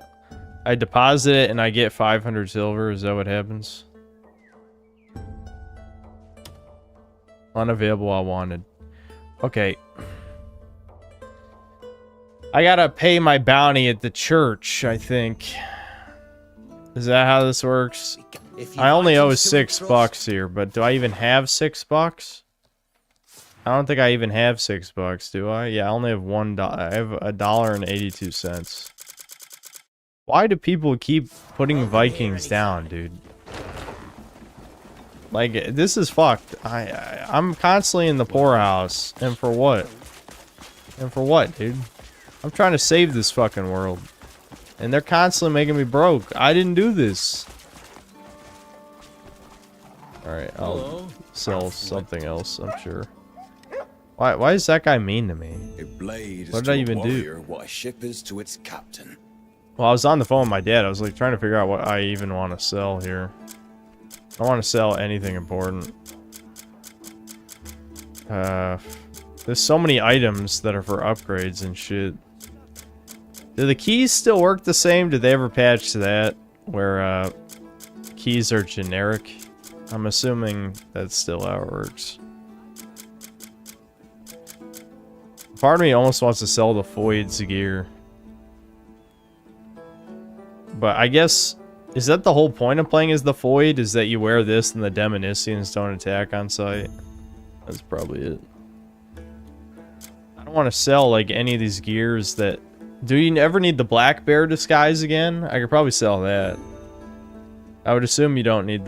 I deposit it and I get 500 silver. Is that what happens? Unavailable, I wanted. Okay. I gotta pay my bounty at the church, I think. Is that how this works? I only owe $6 here, but do I even have $6? I don't think I even have $6, do I? Yeah, I only have $1. I have $1.82. Why do people keep putting Vikings down, dude? Like, this is fucked. I'm constantly in the poorhouse. And for what? And for what, dude? I'm trying to save this fucking world. And they're constantly making me broke. I didn't do this. Alright, I'll sell something else, I'm sure. Why is that guy mean to me? A blade What is did I to a even warrior do? what a ship is to its captain. Well, I was on the phone with my dad. I was like trying to figure out what I even want to sell here. I don't want to sell anything important. There's so many items that are for upgrades and shit. Do the keys still work the same? Did they ever patch that? Where, keys are generic? I'm assuming that's still how it works. Part of me almost wants to sell the Void's gear. But I guess... Is that the whole point of playing as the Void? Is that you wear this and the Demonicians don't attack on sight? That's probably it. I don't want to sell, like, any of these gears that... Do you ever need the Black Bear disguise again? I could probably sell that. I would assume you don't need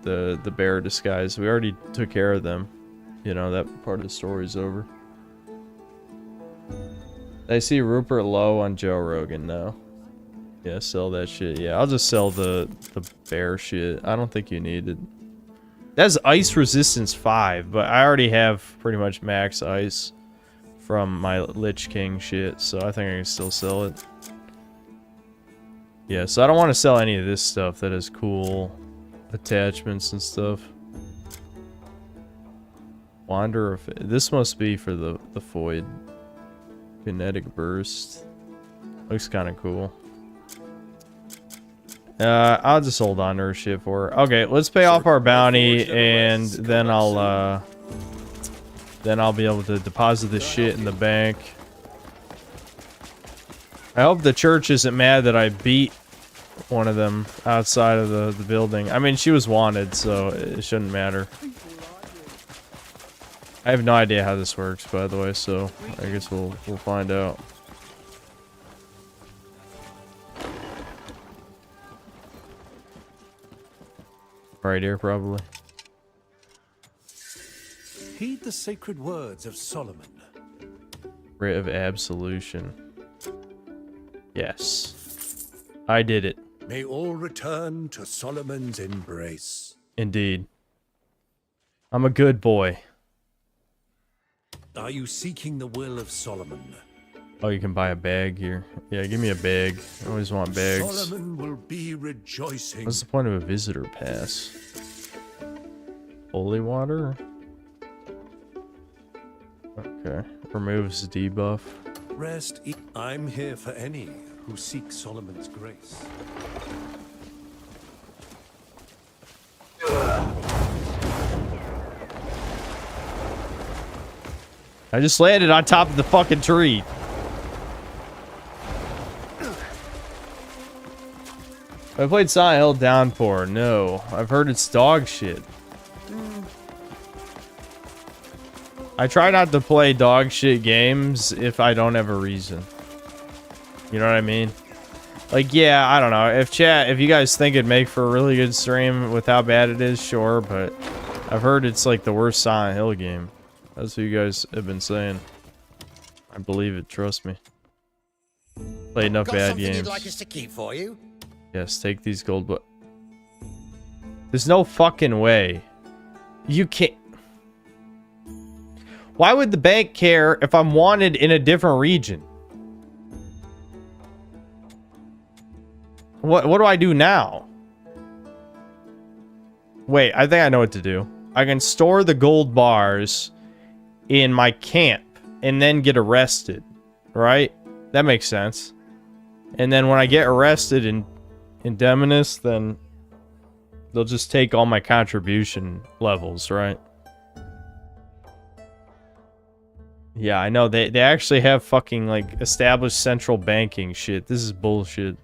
the bear disguise. We already took care of them. You know, that part of the story's over. I see Rupert Lowe on Joe Rogan now. Yeah, sell that shit. Yeah, I'll just sell the bear shit. I don't think you need it. That's ice resistance 5, but I already have pretty much max ice from my Lich King shit, so I think I can still sell it. Yeah, so I don't want to sell any of this stuff that is cool attachments and stuff. Wander of... This must be for the Void. Kinetic Burst. Looks kind of cool. I'll just hold on to her shit for her. Okay, let's pay off our bounty, and then I'll be able to deposit this shit in the bank. I hope the church isn't mad that I beat one of them outside of the building. I mean, she was wanted, so it shouldn't matter. I have no idea how this works, by the way, so I guess we'll find out. Right here, probably. Heed the sacred words of Solomon. Writ of absolution. Yes. I did it. May all return to Solomon's embrace. Indeed. I'm a good boy. Are you seeking the will of Solomon? Oh, you can buy a bag here. Yeah, give me a bag. I always want bags. Solomon will be rejoicing. What's the point of a visitor pass? Holy water? Okay. Removes debuff. Rest. I'm here for any who seek Solomon's grace. I just landed on top of the fucking tree. I played Silent Hill Downpour. No. I've heard it's dog shit. I try not to play dog shit games if I don't have a reason. You know what I mean? Like, yeah, I don't know. If you guys think it'd make for a really good stream with how bad it is, sure, but I've heard it's like the worst Silent Hill game. That's what you guys have been saying. I believe it, trust me. Played enough bad games. You'd like us to keep for you? Yes, take these gold, but there's no fucking way. You can't. Why would the bank care if I'm wanted in a different region? What do I do now? Wait, I think I know what to do. I can store the gold bars in my camp and then get arrested, right? That makes sense. And then when I get arrested in Demonis, then they'll just take all my contribution levels, right? Yeah, I know. They actually have fucking, like, established central banking shit. This is bullshit.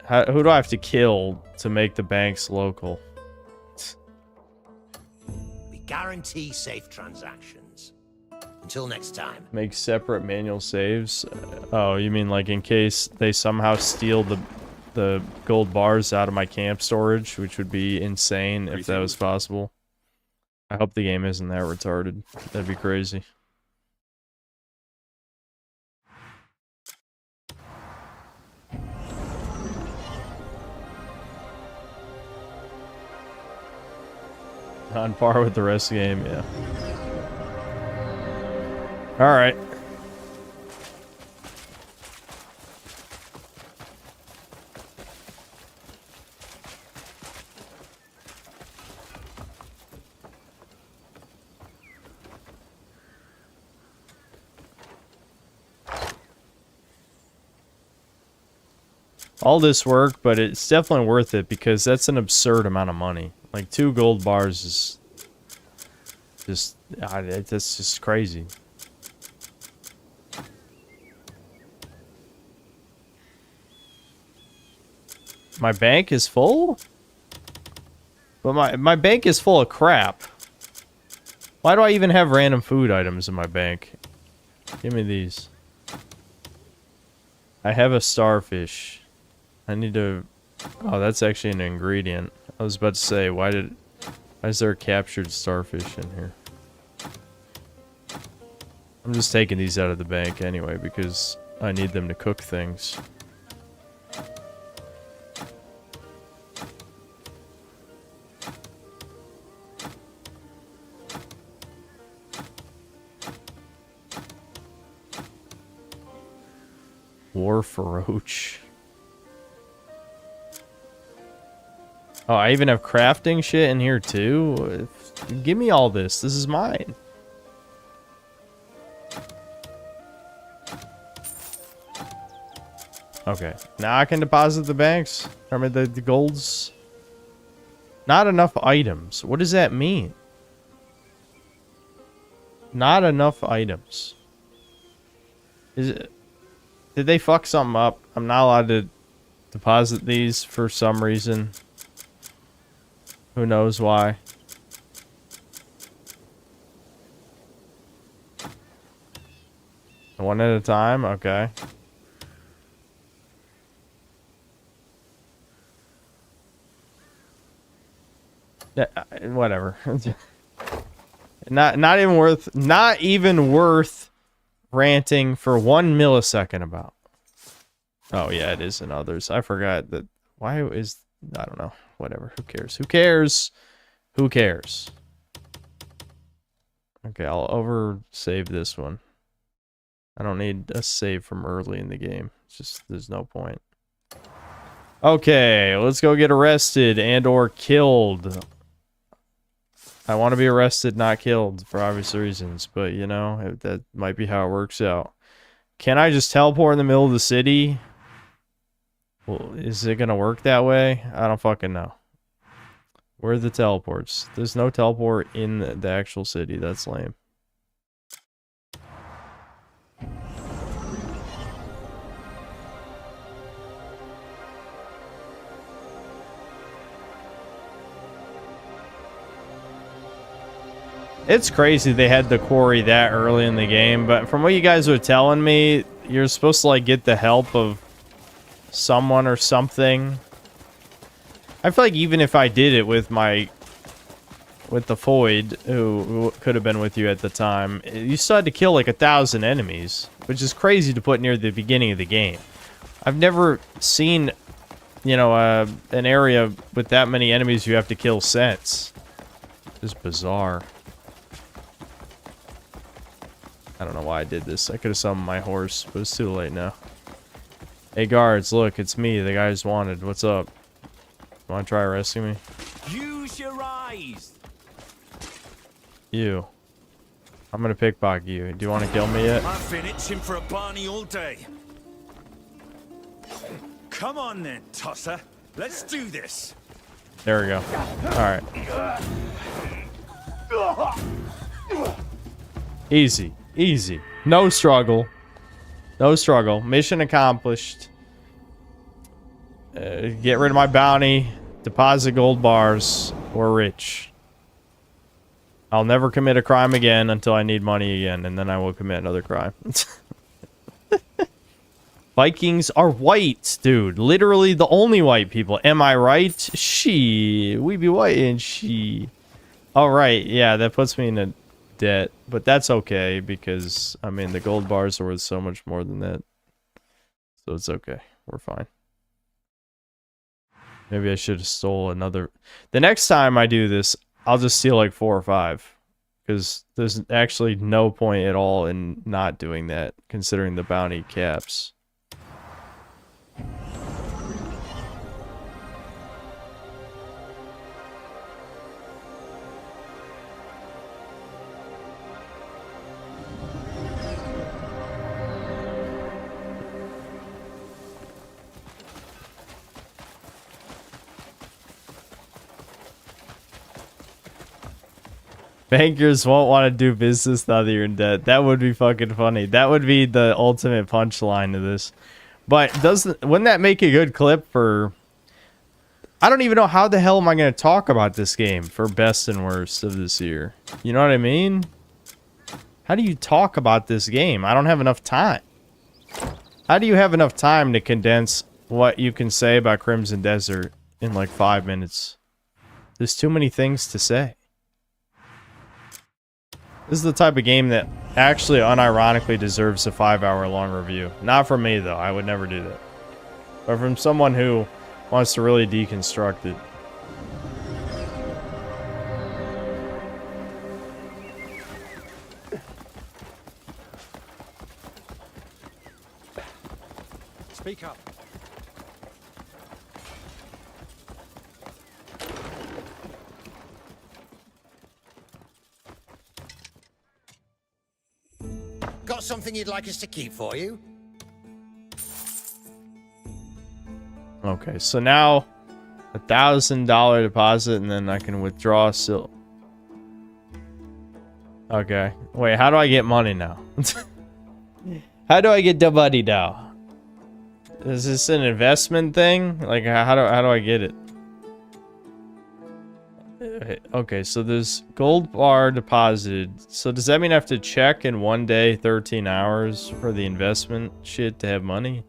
Who do I have to kill to make the banks local? We guarantee safe transactions. Until next time. Make separate manual saves. Oh, you mean like in case they somehow steal the gold bars out of my camp storage, which would be insane if that was possible. I hope the game isn't that retarded. That'd be crazy. On par with the rest of the game, yeah. Alright. All this work, but it's definitely worth it because that's an absurd amount of money. Like 2 gold bars is just, that's just crazy. My bank is full? But my bank is full of crap. Why do I even have random food items in my bank? Give me these. I have a starfish. I need to... Oh, that's actually an ingredient. I was about to say, why is there a captured starfish in here? I'm just taking these out of the bank anyway because I need them to cook things. War for Roach. Oh, I even have crafting shit in here too? Give me all this. This is mine. Okay. Now I can deposit the banks. I mean, the golds. Not enough items. What does that mean? Not enough items. Is it... Did they fuck something up? I'm not allowed to deposit these for some reason. Who knows why? One at a time? Okay. Yeah, whatever. Not even worth ranting for 1 millisecond about. Oh yeah, it is in others. I forgot that. Why is... I don't know. Whatever. Who cares? Who cares? Who cares? Okay, I'll over-save this one. I don't need a save from early in the game. It's just, there's no point. Okay, let's go get arrested and or killed. I want to be arrested, not killed, for obvious reasons. But, you know, that might be how it works out. Can I just teleport in the middle of the city? Well, is it gonna work that way? I don't fucking know. Where are the teleports? There's no teleport in the actual city. That's lame. It's crazy they had the quarry that early in the game, but from what you guys were telling me, you're supposed to like get the help of someone or something. I feel like even if I did it with the Void, who could have been with you at the time, you still had to kill like 1,000 enemies, which is crazy to put near the beginning of the game. I've never seen, you know, an area with that many enemies you have to kill since. It's bizarre. I don't know why I did this. I could have summoned my horse, but it's too late now. Hey guards, look, it's me, the guy who's wanted. What's up? Want to try arresting me? Use your eyes. You. I'm gonna pickpocket you. Do you want to kill me yet? I've been itching for a Barney all day. Come on then, tosser. Let's do this. There we go. Alright. Easy. Easy. No struggle. No struggle. Mission accomplished. Get rid of my bounty. Deposit gold bars. We're rich. I'll never commit a crime again until I need money again, and then I will commit another crime. Vikings are white, dude. Literally the only white people. Am I right? We be white and she. All right, yeah, that puts me in a debt, but that's okay because I mean the gold bars are worth so much more than that, so it's okay. We're fine. Maybe I should have stole another. The next time I do this, I'll just steal like 4 or 5, because there's actually no point at all in not doing that, considering the bounty caps. Bankers won't want to do business now that you're in debt. That would be fucking funny. That would be the ultimate punchline to this. But wouldn't that make a good clip for... I don't even know how the hell am I going to talk about this game for best and worst of this year. You know what I mean? How do you talk about this game? I don't have enough time. How do you have enough time to condense what you can say about Crimson Desert in like 5 minutes? There's too many things to say. This is the type of game that actually unironically deserves a 5-hour-long review. Not from me, though. I would never do that. But from someone who wants to really deconstruct it. Speak up. Got something you'd like us to keep for you? Okay, so now $1,000 deposit, and then I can withdraw still. Okay, wait, how do I get money now? How do I get the money now? Is this an investment thing? Like, how do I get it? Okay, so there's gold bar deposited. So does that mean I have to check in 1 day, 13 hours for the investment shit to have money?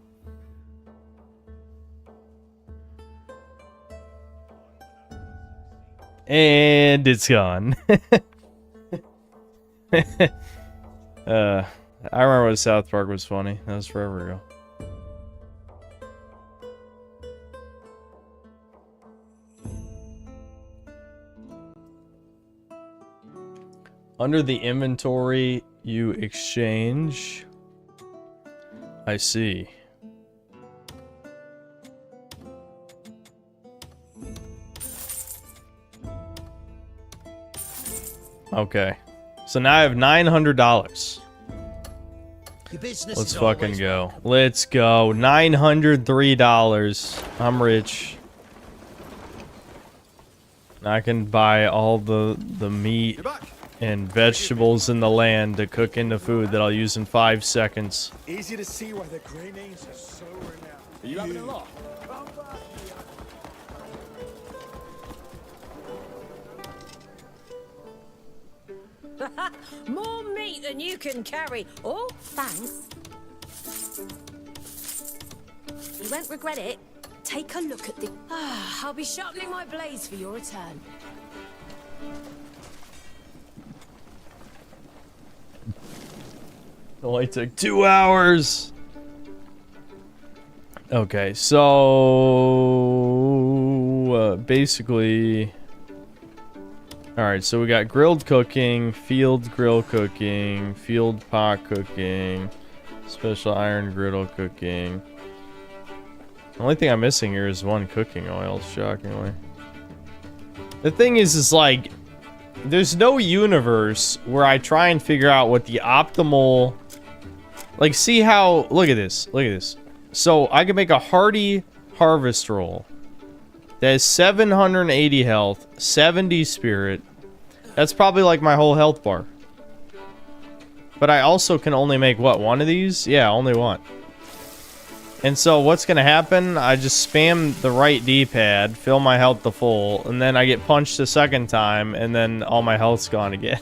And it's gone. I remember when South Park was funny. That was forever ago. Under the inventory, you exchange. I see. Okay. So now I have $900. Let's fucking go. Let's go. $903. I'm rich. I can buy all the meat and vegetables in the land to cook into food that I'll use in 5 seconds. Easy to see why the grey names are so renowned. Are you having a laugh? More meat than you can carry. Oh, thanks. You won't regret it. Take a look at the... I'll be sharpening my blades for your return. It only took 2 hours. Okay, so basically, all right. So we got grilled cooking, field grill cooking, field pot cooking, special iron griddle cooking. The only thing I'm missing here is 1 cooking oil, shockingly. The thing is like, there's no universe where I try and figure out what the optimal... Like, see how... Look at this. Look at this. So, I can make a hearty harvest roll. That has 780 health, 70 spirit. That's probably like my whole health bar. But I also can only make, what, 1 of these? Yeah, only 1. And so what's going to happen, I just spam the right D-pad, fill my health to full, and then I get punched a second time, and then all my health's gone again.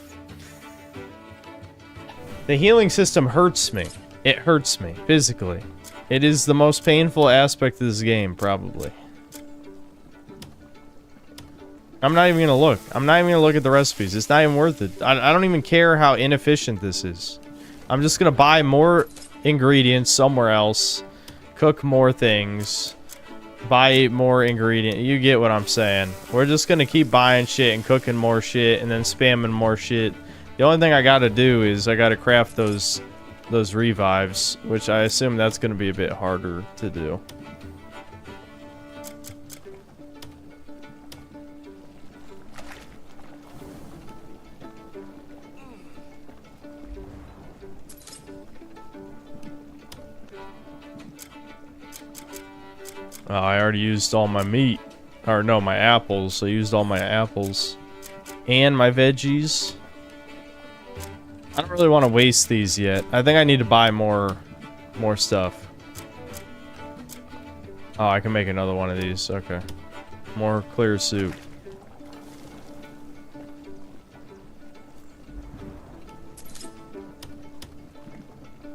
The healing system hurts me. It hurts me, physically. It is the most painful aspect of this game, probably. I'm not even going to look. I'm not even going to look at the recipes. It's not even worth it. I don't even care how inefficient this is. I'm just going to buy more ingredients somewhere else, cook more things, buy more ingredients. You get what I'm saying. We're just going to keep buying shit and cooking more shit and then spamming more shit. The only thing I got to do is I got to craft those revives, which I assume that's going to be a bit harder to do. Oh, I already used all my meat. Or no, my apples. I used all my apples. And my veggies. I don't really want to waste these yet. I think I need to buy more stuff. Oh, I can make another one of these. Okay. More clear soup.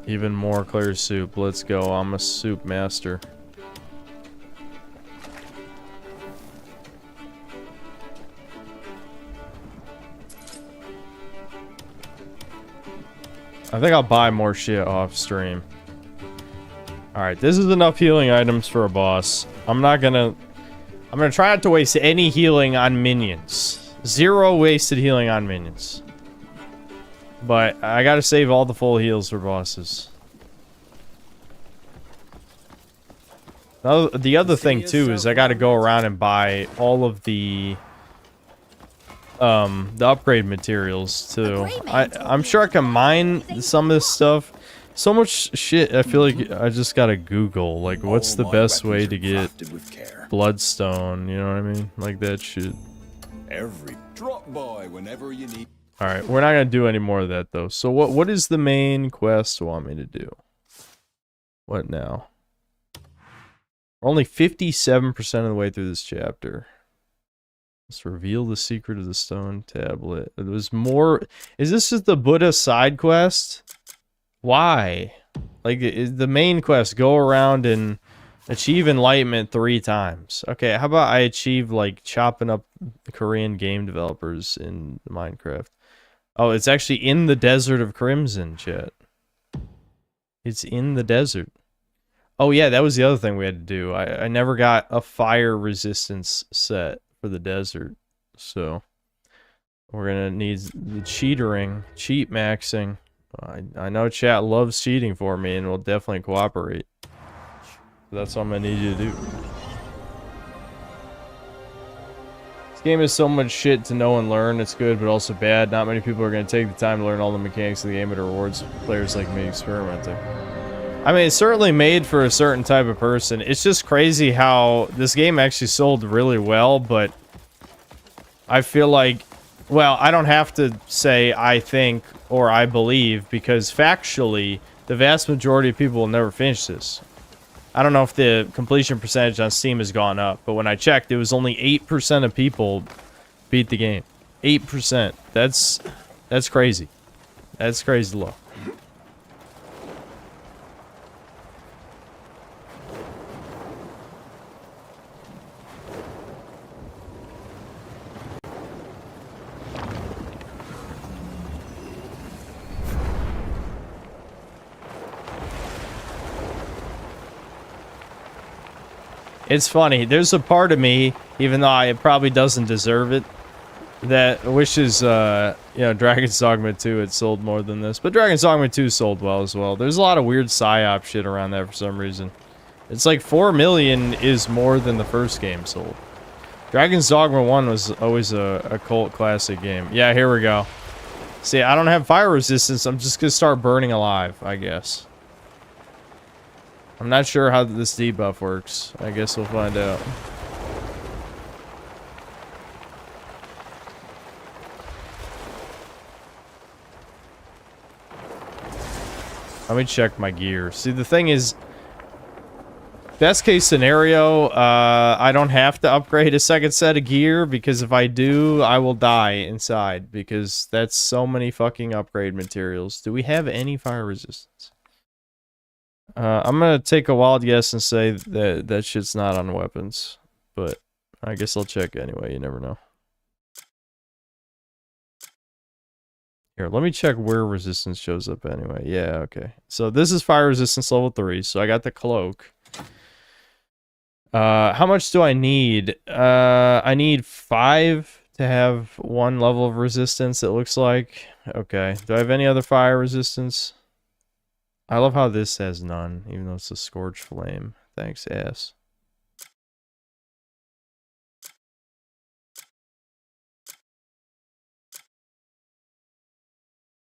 Even more clear soup. Let's go. I'm a soup master. I think I'll buy more shit off stream. Alright, this is enough healing items for a boss. I'm gonna try not to waste any healing on minions. 0 wasted healing on minions. But I gotta save all the full heals for bosses. The other thing too is I gotta go around and buy all of the upgrade materials too. I'm sure I can mine some of this stuff. So much shit, I feel like I just gotta Google, like, what's the best way to get bloodstone, you know what I mean? Like that shit. Every drop by whenever you need. Alright, we're not gonna do any more of that though. So what is the main quest you want me to do? What now? We're only 57% of the way through this chapter. Let's reveal the secret of the stone tablet. There was more. Is this just the Buddha side quest? Why? Like, is the main quest go around and achieve enlightenment 3 times? Okay, how about I achieve, like, chopping up Korean game developers in Minecraft? Oh, it's actually in the desert of Crimson, chat. It's in the desert. Oh yeah, that was the other thing we had to do. I never got a fire resistance set for the desert, so we're gonna need the cheat maxing. I know chat loves cheating for me and will definitely cooperate. That's what I'm gonna need you to do. This game is so much shit to know and learn. It's good but also bad. Not many people are gonna take the time to learn all the mechanics of the game, but it rewards players like me experimenting. I mean, it's certainly made for a certain type of person. It's just crazy how this game actually sold really well, but I feel like, well, I don't have to say I think or I believe, because factually, the vast majority of people will never finish this. I don't know if the completion percentage on Steam has gone up, but when I checked, it was only 8% of people beat the game. 8%. That's crazy. That's crazy low. It's funny, there's a part of me, even though it probably doesn't deserve it, that wishes, you know, Dragon's Dogma 2 had sold more than this. But Dragon's Dogma 2 sold well as well. There's a lot of weird psyop shit around that for some reason. It's like 4 million is more than the first game sold. Dragon's Dogma 1 was always a cult classic game. Yeah, here we go. See, I don't have fire resistance, I'm just gonna start burning alive, I guess. I'm not sure how this debuff works. I guess we'll find out. Let me check my gear. See, the thing is, Best case scenario, I don't have to upgrade a second set of gear, because if I do, I will die inside, because that's so many fucking upgrade materials. Do we have any fire resistance? I'm gonna take a wild guess and say that that shit's not on weapons, but I guess I'll check anyway, you never know. Here, let me check where resistance shows up anyway. Yeah, okay. So this is fire resistance level 3, so I got the cloak. How much do I need? I need 5 to have 1 level of resistance, it looks like. Okay. Do I have any other fire resistance? I love how this has none, even though it's a scorch flame. Thanks, ass.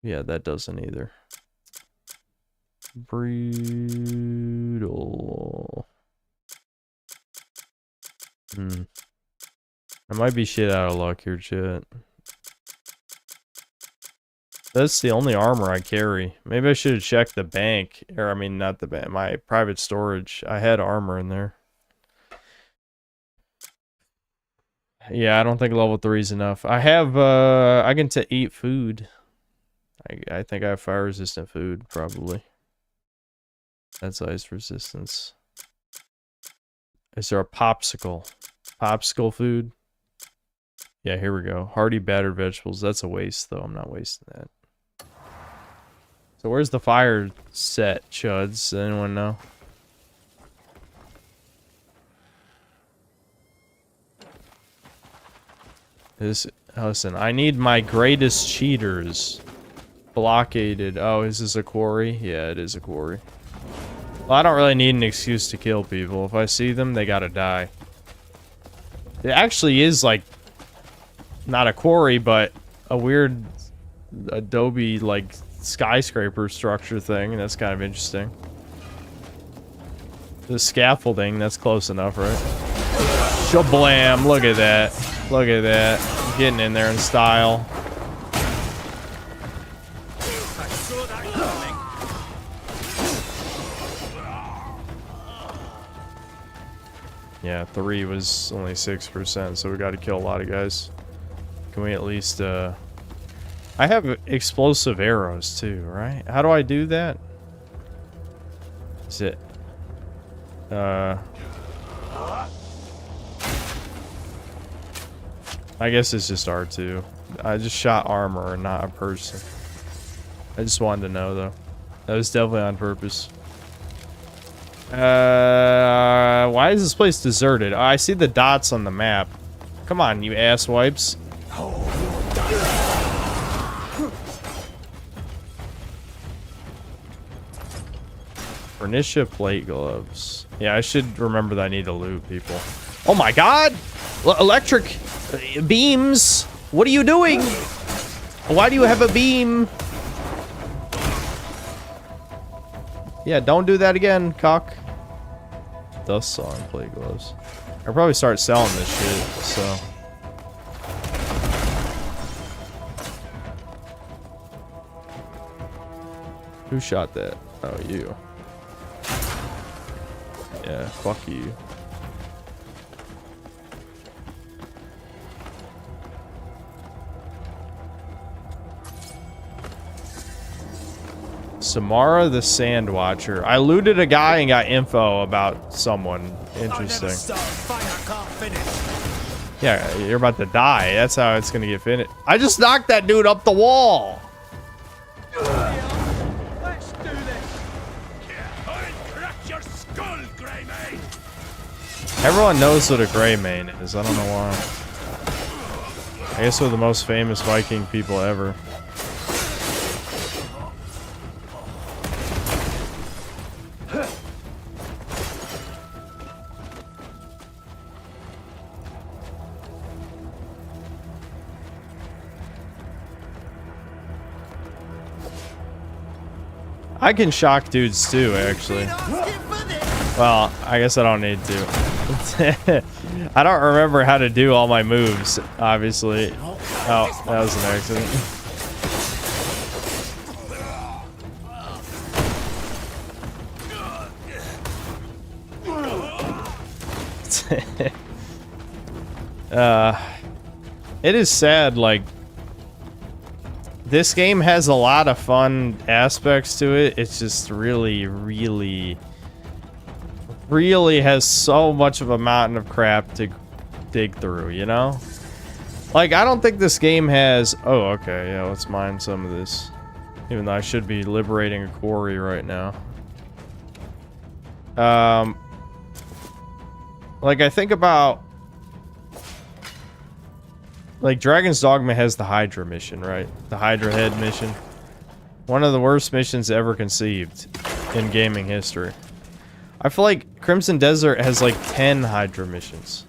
Yeah, that doesn't either. Brutal. I might be shit out of luck here, chat. That's the only armor I carry. Maybe I should have checked the bank. Or, I mean, not the bank. My private storage. I had armor in there. Yeah, I don't think level 3 is enough. I have, I can eat food. I think I have fire resistant food, probably. That's ice resistance. Is there a popsicle? Popsicle food? Yeah, here we go. Hearty battered vegetables. That's a waste, though. I'm not wasting that. So where's the fire set, chuds? Does anyone know? Listen, I need my greatest cheaters. Blockaded. Oh, is this a quarry? Yeah, it is a quarry. Well, I don't really need an excuse to kill people. If I see them, they gotta die. It actually is, like, not a quarry, but a weird adobe, like, skyscraper structure thing. That's kind of interesting. The scaffolding, that's close enough, right? Shablam! Look at that. Look at that. Getting in there in style. Yeah, 3 was only 6%, so we got to kill a lot of guys. Can we at least, I have explosive arrows too, right? How do I do that? Is it, I guess it's just R2. I just shot armor and not a person. I just wanted to know, though. That was definitely on purpose. Why is this place deserted? Oh, I see the dots on the map. Come on, you ass wipes. Vernicia plate gloves. Yeah, I should remember that I need to loot people. Oh my god! Electric beams! What are you doing? Why do you have a beam? Yeah, don't do that again, cock. Dust saw and plate gloves. I'll probably start selling this shit, so. Who shot that? Oh, you. Yeah, fuck you. Samara the Sand Watcher. I looted a guy and got info about someone. Interesting. Yeah, you're about to die. That's how it's gonna get finished. I just knocked that dude up the wall. Let's do this. I'll crack your skull, Greymane. Everyone knows what a Greymane is. I don't know why. I guess we're the most famous Viking people ever. I can shock dudes too, actually. Well, I guess I don't need to. I don't remember how to do all my moves, obviously. Oh, that was an accident. It is sad, like, this game has a lot of fun aspects to it. It's just really, really has so much of a mountain of crap to dig through, you know? Like, I don't think this game has... Oh, okay, yeah, let's mine some of this. Even though I should be liberating a quarry right now. Like, I think about... Like, Dragon's Dogma has the Hydra mission, right? The Hydra Head mission. One of the worst missions ever conceived in gaming history. I feel like Crimson Desert has like 10 Hydra missions.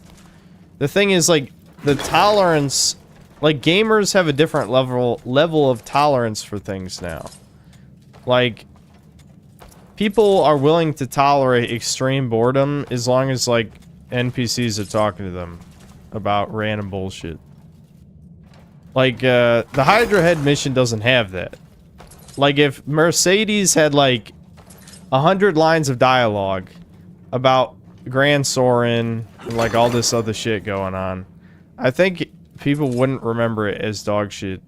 The thing is, like, the tolerance... Like, gamers have a different level of tolerance for things now. Like, people are willing to tolerate extreme boredom as long as, like, NPCs are talking to them about random bullshit. Like, the Hydra Head mission doesn't have that. Like, if Mercedes had, like, 100 lines of dialogue about Grand Sorin and, like, all this other shit going on, I think people wouldn't remember it as dog shit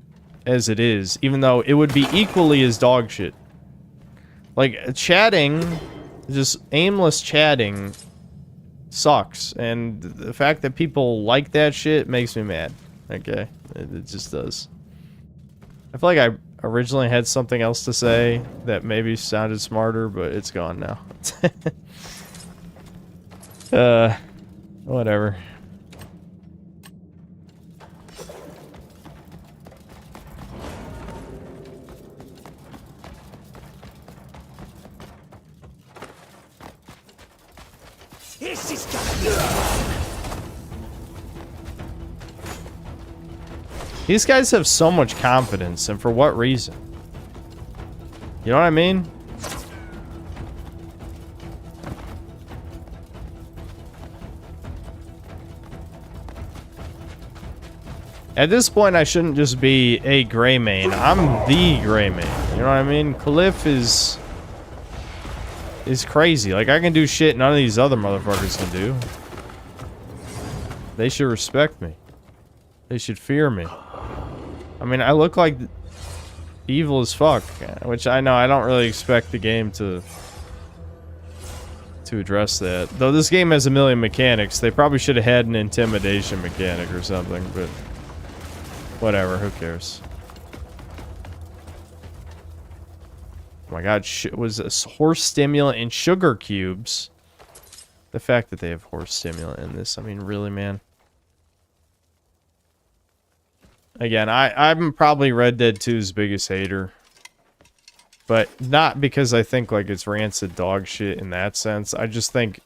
as it is, even though it would be equally as dog shit. Like, chatting, just aimless chatting, sucks, and the fact that people like that shit makes me mad. Okay, it just does. I feel like I originally had something else to say that maybe sounded smarter, but it's gone now. Whatever. This is gonna These guys have so much confidence, and for what reason? You know what I mean? At this point, I shouldn't just be a gray main. I'm the gray main. You know what I mean? 𝐂𝐿𝐓 is crazy. Like, I can do shit none of these other motherfuckers can do. They should respect me. They should fear me. I mean, I look like evil as fuck, which I know I don't really expect the game to address that. Though this game has a million mechanics, they probably should have had an intimidation mechanic or something, but whatever, who cares? Oh my god, was a horse stimulant and sugar cubes. The fact that they have horse stimulant in this, I mean, really, man. Again, I'm probably Red Dead 2's biggest hater. But not because I think, like, it's rancid dog shit in that sense. I just think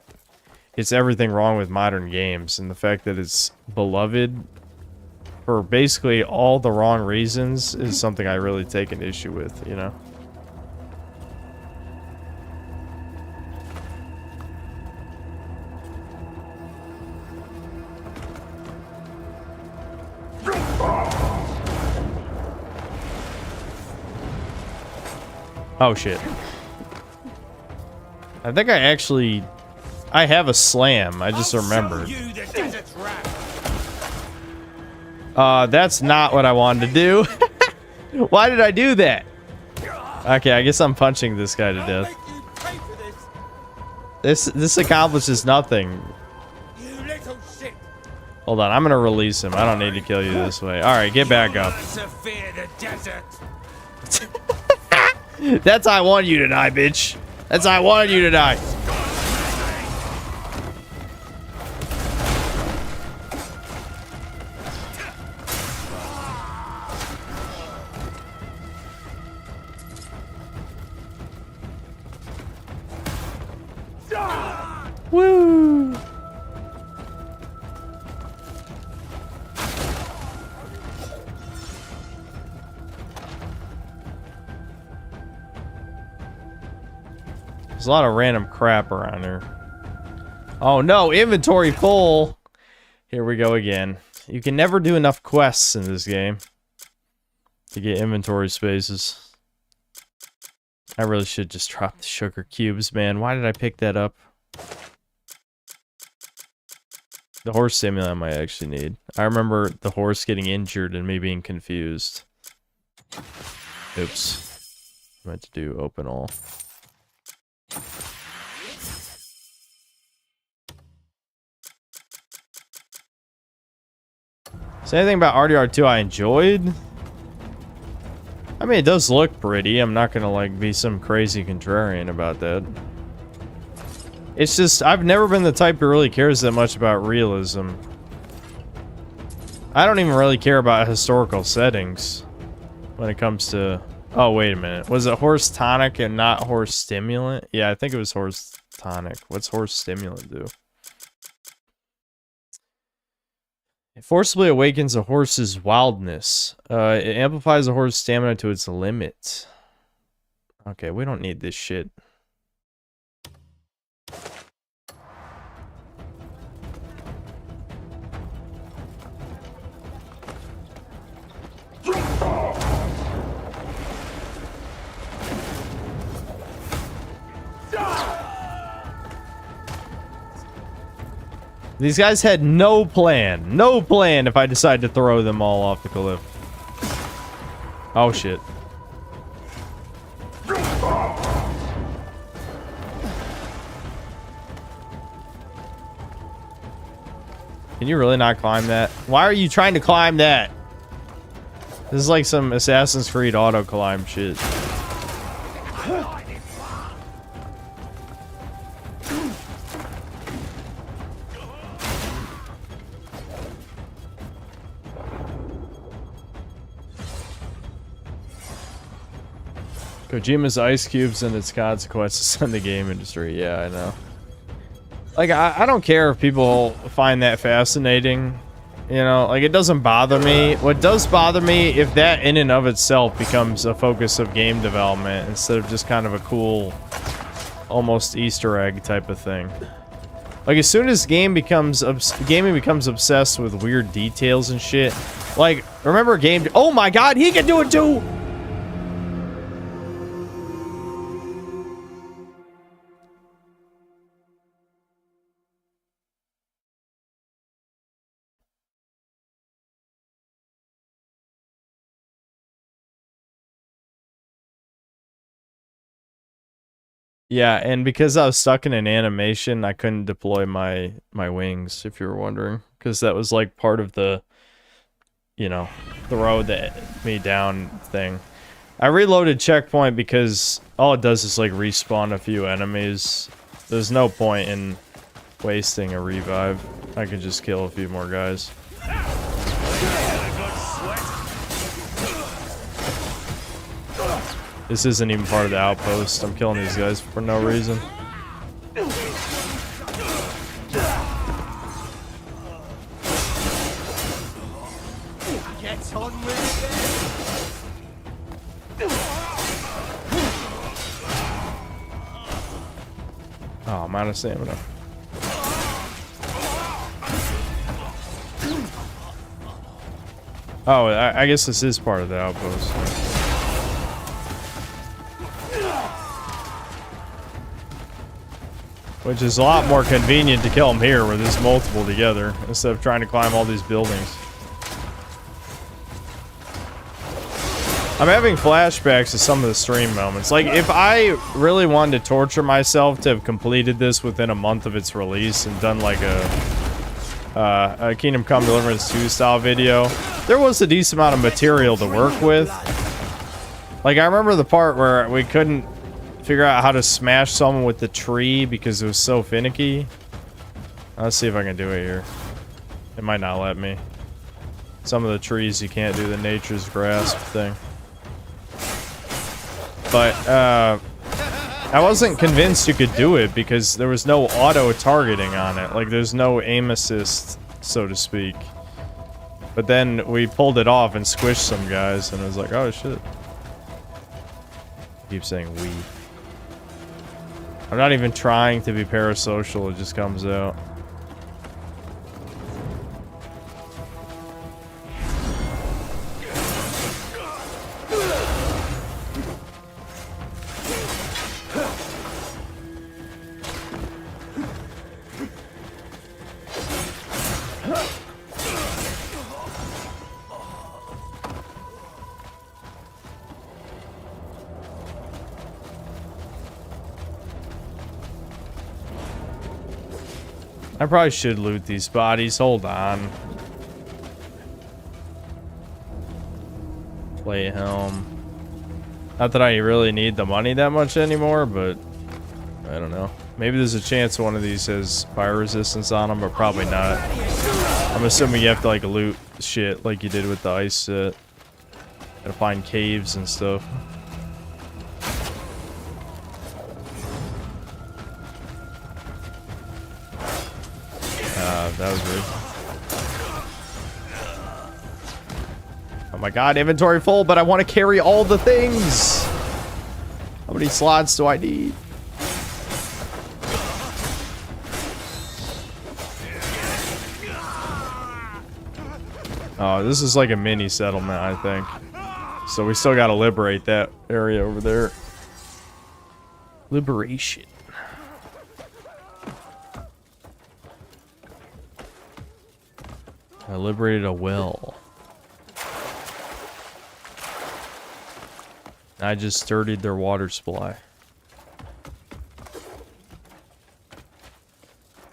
it's everything wrong with modern games. And the fact that it's beloved for basically all the wrong reasons is something I really take an issue with, you know? Oh shit. I think I have a slam, I just remembered. That's not what I wanted to do. Why did I do that? Okay, I guess I'm punching this guy to death. This accomplishes nothing. Hold on, I'm gonna release him. I don't need to kill you this way. Alright, get back up. That's how I wanted you to die, bitch. That's how I wanted you to die. Woo! There's a lot of random crap around here. Oh no, inventory full! Here we go again. You can never do enough quests in this game to get inventory spaces. I really should just drop the sugar cubes, man. Why did I pick that up? The horse stimulant I might actually need. I remember the horse getting injured and me being confused. Oops. I meant to do open all. Is there anything about RDR2 I enjoyed? I mean, it does look pretty. I'm not gonna, like, be some crazy contrarian about that. It's just, I've never been the type who really cares that much about realism. I don't even really care about historical settings when it comes to... Oh, wait a minute. Was it horse tonic and not horse stimulant? Yeah, I think it was horse tonic. What's horse stimulant do? It forcibly awakens a horse's wildness. It amplifies a horse's stamina to its limit. Okay, we don't need this shit. These guys had no plan. No plan if I decide to throw them all off the cliff. Oh, shit. Can you really not climb that? Why are you trying to climb that? This is like some Assassin's Creed auto climb shit. Kojima's ice cubes and its consequences in the game industry. Yeah, I know. Like, I don't care if people find that fascinating. You know, like, it doesn't bother me. What does bother me, if that in and of itself becomes a focus of game development instead of just kind of a cool, almost Easter egg type of thing. Like, as soon as gaming becomes obsessed with weird details and shit. Like, remember game... Oh my god, he can do it too! Yeah, and because I was stuck in an animation, I couldn't deploy my wings, if you were wondering. Because that was like part of the, you know, throw me down thing. I reloaded checkpoint because all it does is like respawn a few enemies. There's no point in wasting a revive. I could just kill a few more guys. This isn't even part of the outpost. I'm killing these guys for no reason. Get on with Oh, I'm out of stamina. Oh, I guess this is part of the outpost. Which is a lot more convenient to kill them here where there's multiple together instead of trying to climb all these buildings. I'm having flashbacks to some of the stream moments. Like, if I really wanted to torture myself to have completed this within a month of its release and done like a Kingdom Come Deliverance 2 style video, there was a decent amount of material to work with. Like, I remember the part where we couldn't figure out how to smash someone with the tree because it was so finicky. Let's see if I can do it here. It might not let me. Some of the trees you can't do the nature's grasp thing. But, I wasn't convinced you could do it because there was no auto-targeting on it. Like, there's no aim assist, so to speak. But then we pulled it off and squished some guys, and it was like, oh shit. I keep saying we. I'm not even trying to be parasocial, it just comes out. I probably should loot these bodies. Hold on. Plate helm. Not that I really need the money that much anymore, but I don't know. Maybe there's a chance one of these has fire resistance on them, but probably not. I'm assuming you have to like loot shit like you did with the ice set. Gotta find caves and stuff. That was weird. Oh my god, inventory full, but I want to carry all the things. How many slots do I need? Oh, this is like a mini settlement, I think. So we still gotta liberate that area over there. Liberation. I liberated a well. I just sturdied their water supply.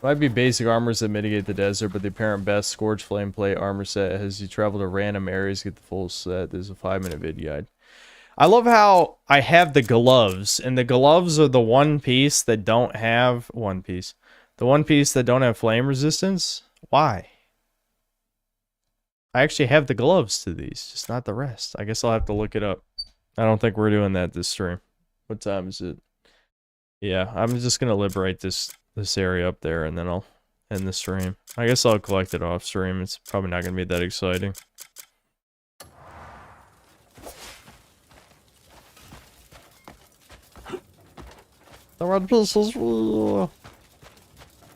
Might be basic armors that mitigate the desert, but the apparent best Scourge Flame Plate armor set as you travel to random areas, get the full set. There's a 5-minute vid guide. I love how I have the gloves, and the gloves are the one piece that don't have the one piece that don't have flame resistance. Why? I actually have the gloves to these, just not the rest. I guess I'll have to look it up. I don't think we're doing that this stream. What time is it? Yeah, I'm just gonna liberate this area up there, and then I'll end the stream. I guess I'll collect it off stream. It's probably not gonna be that exciting. The red pistols. The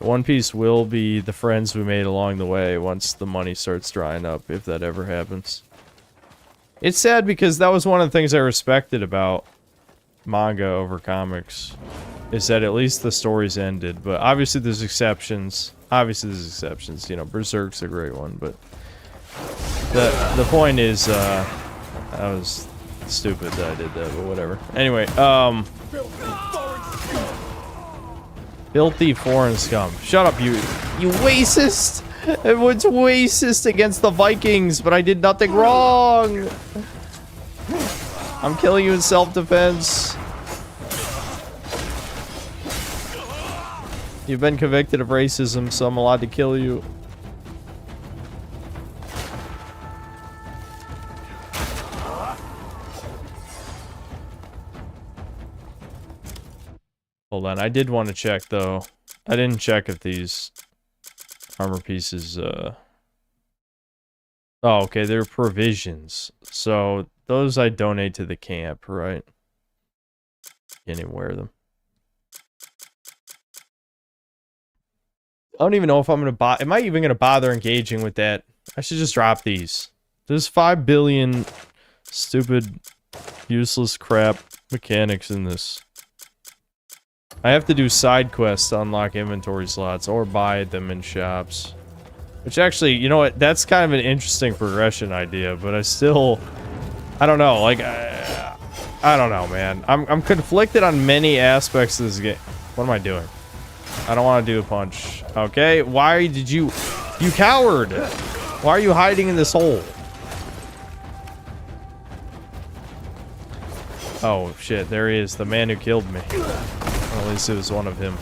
one piece will be the friends we made along the way once the money starts drying up, if that ever happens. It's sad because that was one of the things I respected about manga over comics, is that at least the stories ended. But obviously there's exceptions. You know, Berserk's a great one, but the point is, that was stupid that I did that, but whatever. Anyway, filthy foreign scum. Shut up, you racist! Everyone's racist against the Vikings, but I did nothing wrong! I'm killing you in self-defense. You've been convicted of racism, so I'm allowed to kill you. Hold on, I did want to check though. I didn't check if these armor pieces, oh, okay, they're provisions. So, those I donate to the camp, right? Can't even wear them. I don't even know if I'm gonna buy. Am I even gonna bother engaging with that? I should just drop these. There's 5 billion stupid, useless crap mechanics in this. I have to do side quests to unlock inventory slots or buy them in shops. Which actually, you know what? That's kind of an interesting progression idea, but I don't know. Like, I don't know, man. I'm conflicted on many aspects of this game. What am I doing? I don't want to do a punch. Okay, why did you coward? Why are you hiding in this hole? Oh shit, there he is, the man who killed me. Well, at least it was one of him.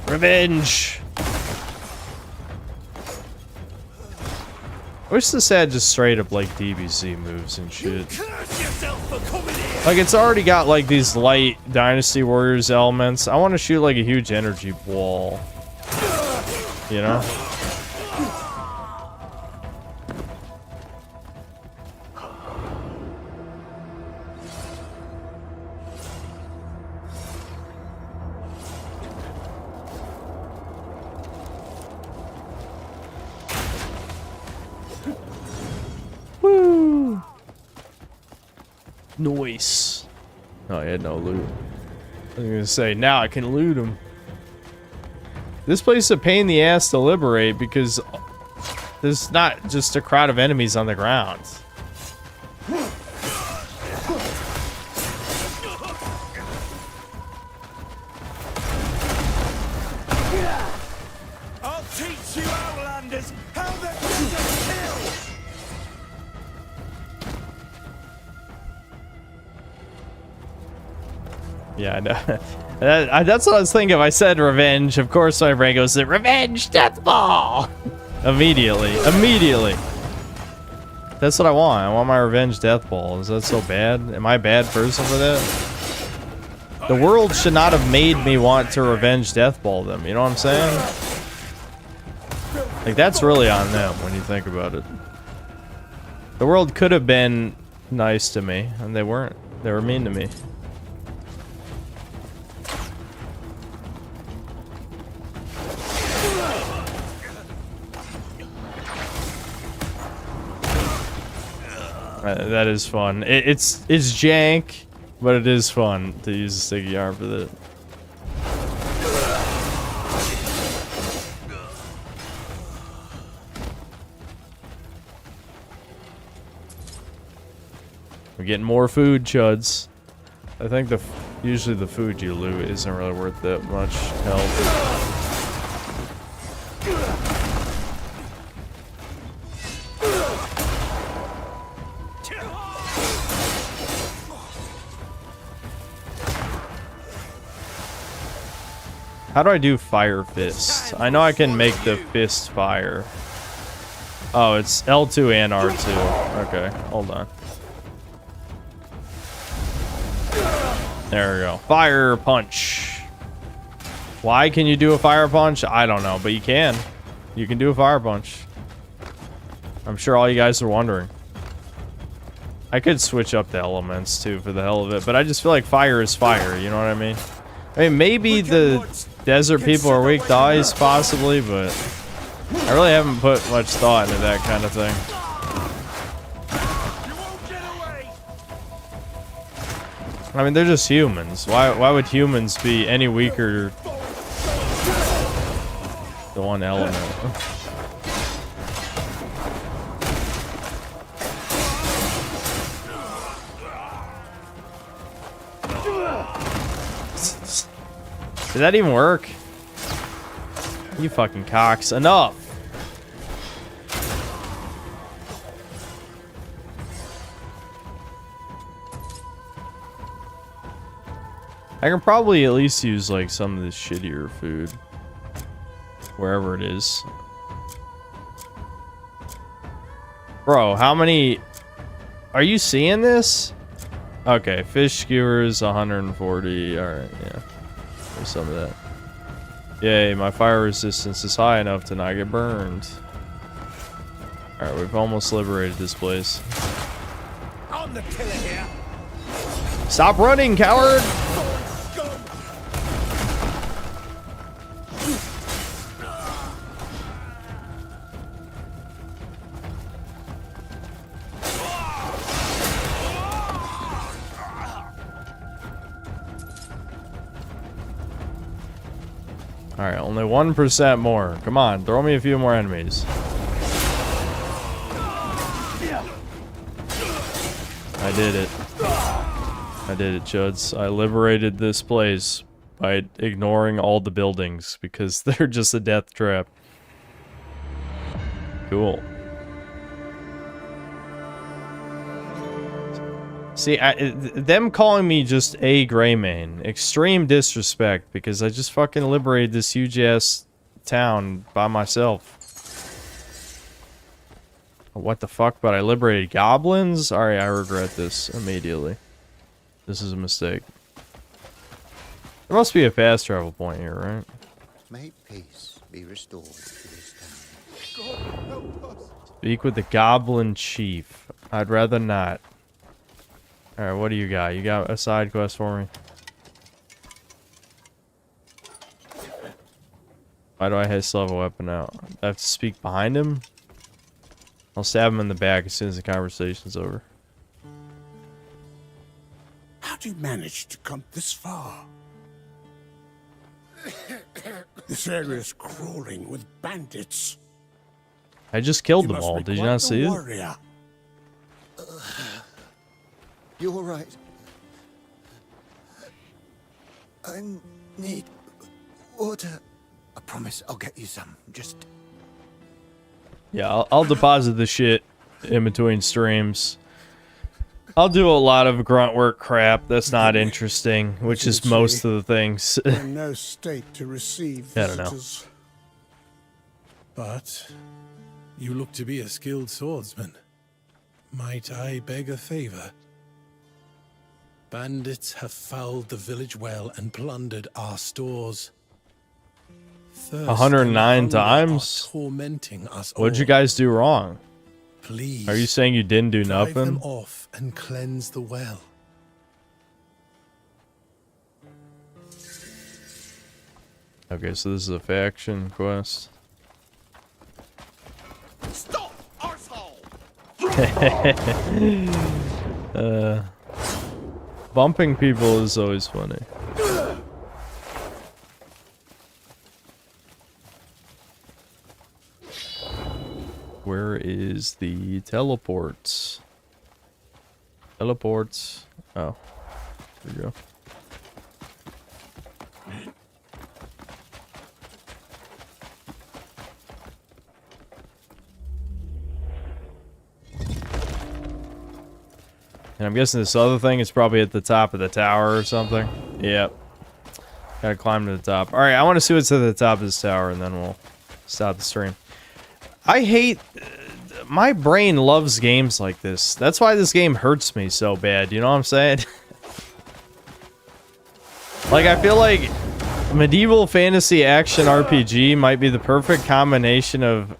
Revenge! I wish this had just straight up like DBZ moves and shit. Like it's already got like these light Dynasty Warriors elements. I want to shoot like a huge energy wall. You know? Woo! Nice. Oh, I had no loot. I was gonna say, now I can loot them. This place is a pain in the ass to liberate because there's not just a crowd of enemies on the ground. Yeah, I know. That's what I was thinking. If I said revenge, of course my brain goes to revenge death ball. Immediately. That's what I want. I want my revenge death ball. Is that so bad? Am I a bad person for that? The world should not have made me want to revenge death ball them. You know what I'm saying? Like, that's really on them when you think about it. The world could have been nice to me, and they weren't. They were mean to me. That is fun. It's jank, but it is fun to use a sticky arm for that. We're getting more food, chuds. I think usually the food you loot isn't really worth that much health. How do I do fire fist? I know I can make the fist fire. Oh, it's L2 and R2. Okay, hold on. There we go. Fire punch. Why can you do a fire punch? I don't know, but you can. You can do a fire punch. I'm sure all you guys are wondering. I could switch up the elements too for the hell of it, but I just feel like fire is fire, you know what I mean? I mean, maybe the desert people are weak to ice, possibly, but I really haven't put much thought into that kind of thing. I mean, they're just humans. Why would humans be any weaker than one element? Did that even work? You fucking cocks. Enough! I can probably at least use like some of this shittier food. Wherever it is. Bro, how many... Are you seeing this? Okay, fish skewers 140. Alright, yeah. There's some of that. Yay, my fire resistance is high enough to not get burned. Alright, we've almost liberated this place. I'm the killer here. Stop running, coward! Alright, only 1% more. Come on, throw me a few more enemies. I did it. I did it, chuds. I liberated this place by ignoring all the buildings because they're just a death trap. Cool. See, them calling me just a Greymane, extreme disrespect because I just fucking liberated this huge ass town by myself. What the fuck? But I liberated goblins? Alright, I regret this immediately. This is a mistake. There must be a fast travel point here, right? May peace be restored to this town. Speak with the goblin chief. I'd rather not. Alright, what do you got? You got a side quest for me? Why do I still have a weapon out? I have to speak behind him? I'll stab him in the back as soon as the conversation's over. How'd you manage to come this far? This area's crawling with bandits. I just killed them all. Did you not see it? You all right? I need water. I promise I'll get you some. Just... Yeah, I'll deposit the shit in between streams. I'll do a lot of grunt work crap that's not interesting, which is most of the things. in no state to receive I don't know. visitors. But you look to be a skilled swordsman. Might I beg a favor? Bandits have fouled the village well and plundered our stores. 109 times? Tormenting us What'd you all. guys do wrong? Please. Are you saying you didn't do Drive them nothing? off and cleanse the well. Okay, so this is a faction quest. Stop, arsehole! Bumping people is always funny. Where is the teleports? Teleports. Oh, there we go. And I'm guessing this other thing is probably at the top of the tower or something. Yep. Gotta climb to the top. Alright, I want to see what's at the top of this tower, and then we'll stop the stream. I hate... my brain loves games like this. That's why this game hurts me so bad, you know what I'm saying? Like, I feel like medieval fantasy action RPG might be the perfect combination of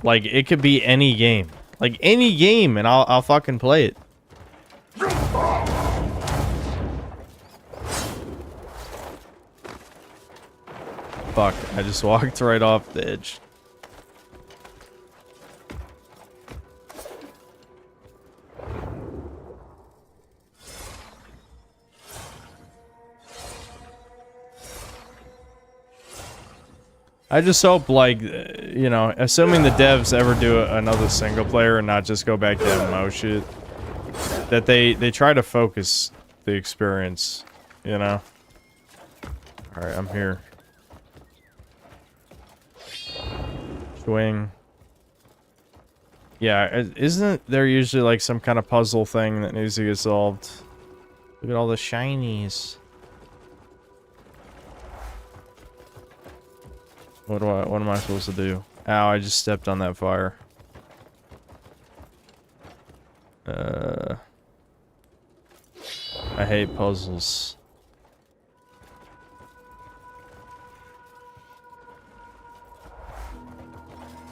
like, it could be any game. Like, any game, and I'll fucking play it. Fuck, I just walked right off the edge. I just hope, like, you know, assuming the devs ever do another single player and not just go back to MMO shit, that they try to focus the experience, you know? Alright, I'm here. Swing. Yeah, isn't there usually, like, some kind of puzzle thing that needs to get solved? Look at all the shinies. What am I supposed to do? Ow, I just stepped on that fire. I hate puzzles.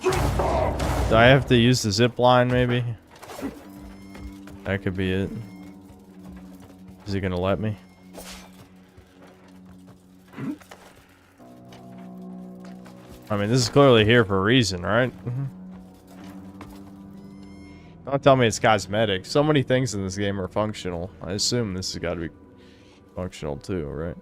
Do I have to use the zip line, maybe? That could be it. Is he gonna let me? I mean, this is clearly here for a reason, right? Don't tell me it's cosmetic. So many things in this game are functional. I assume this has got to be functional too, right?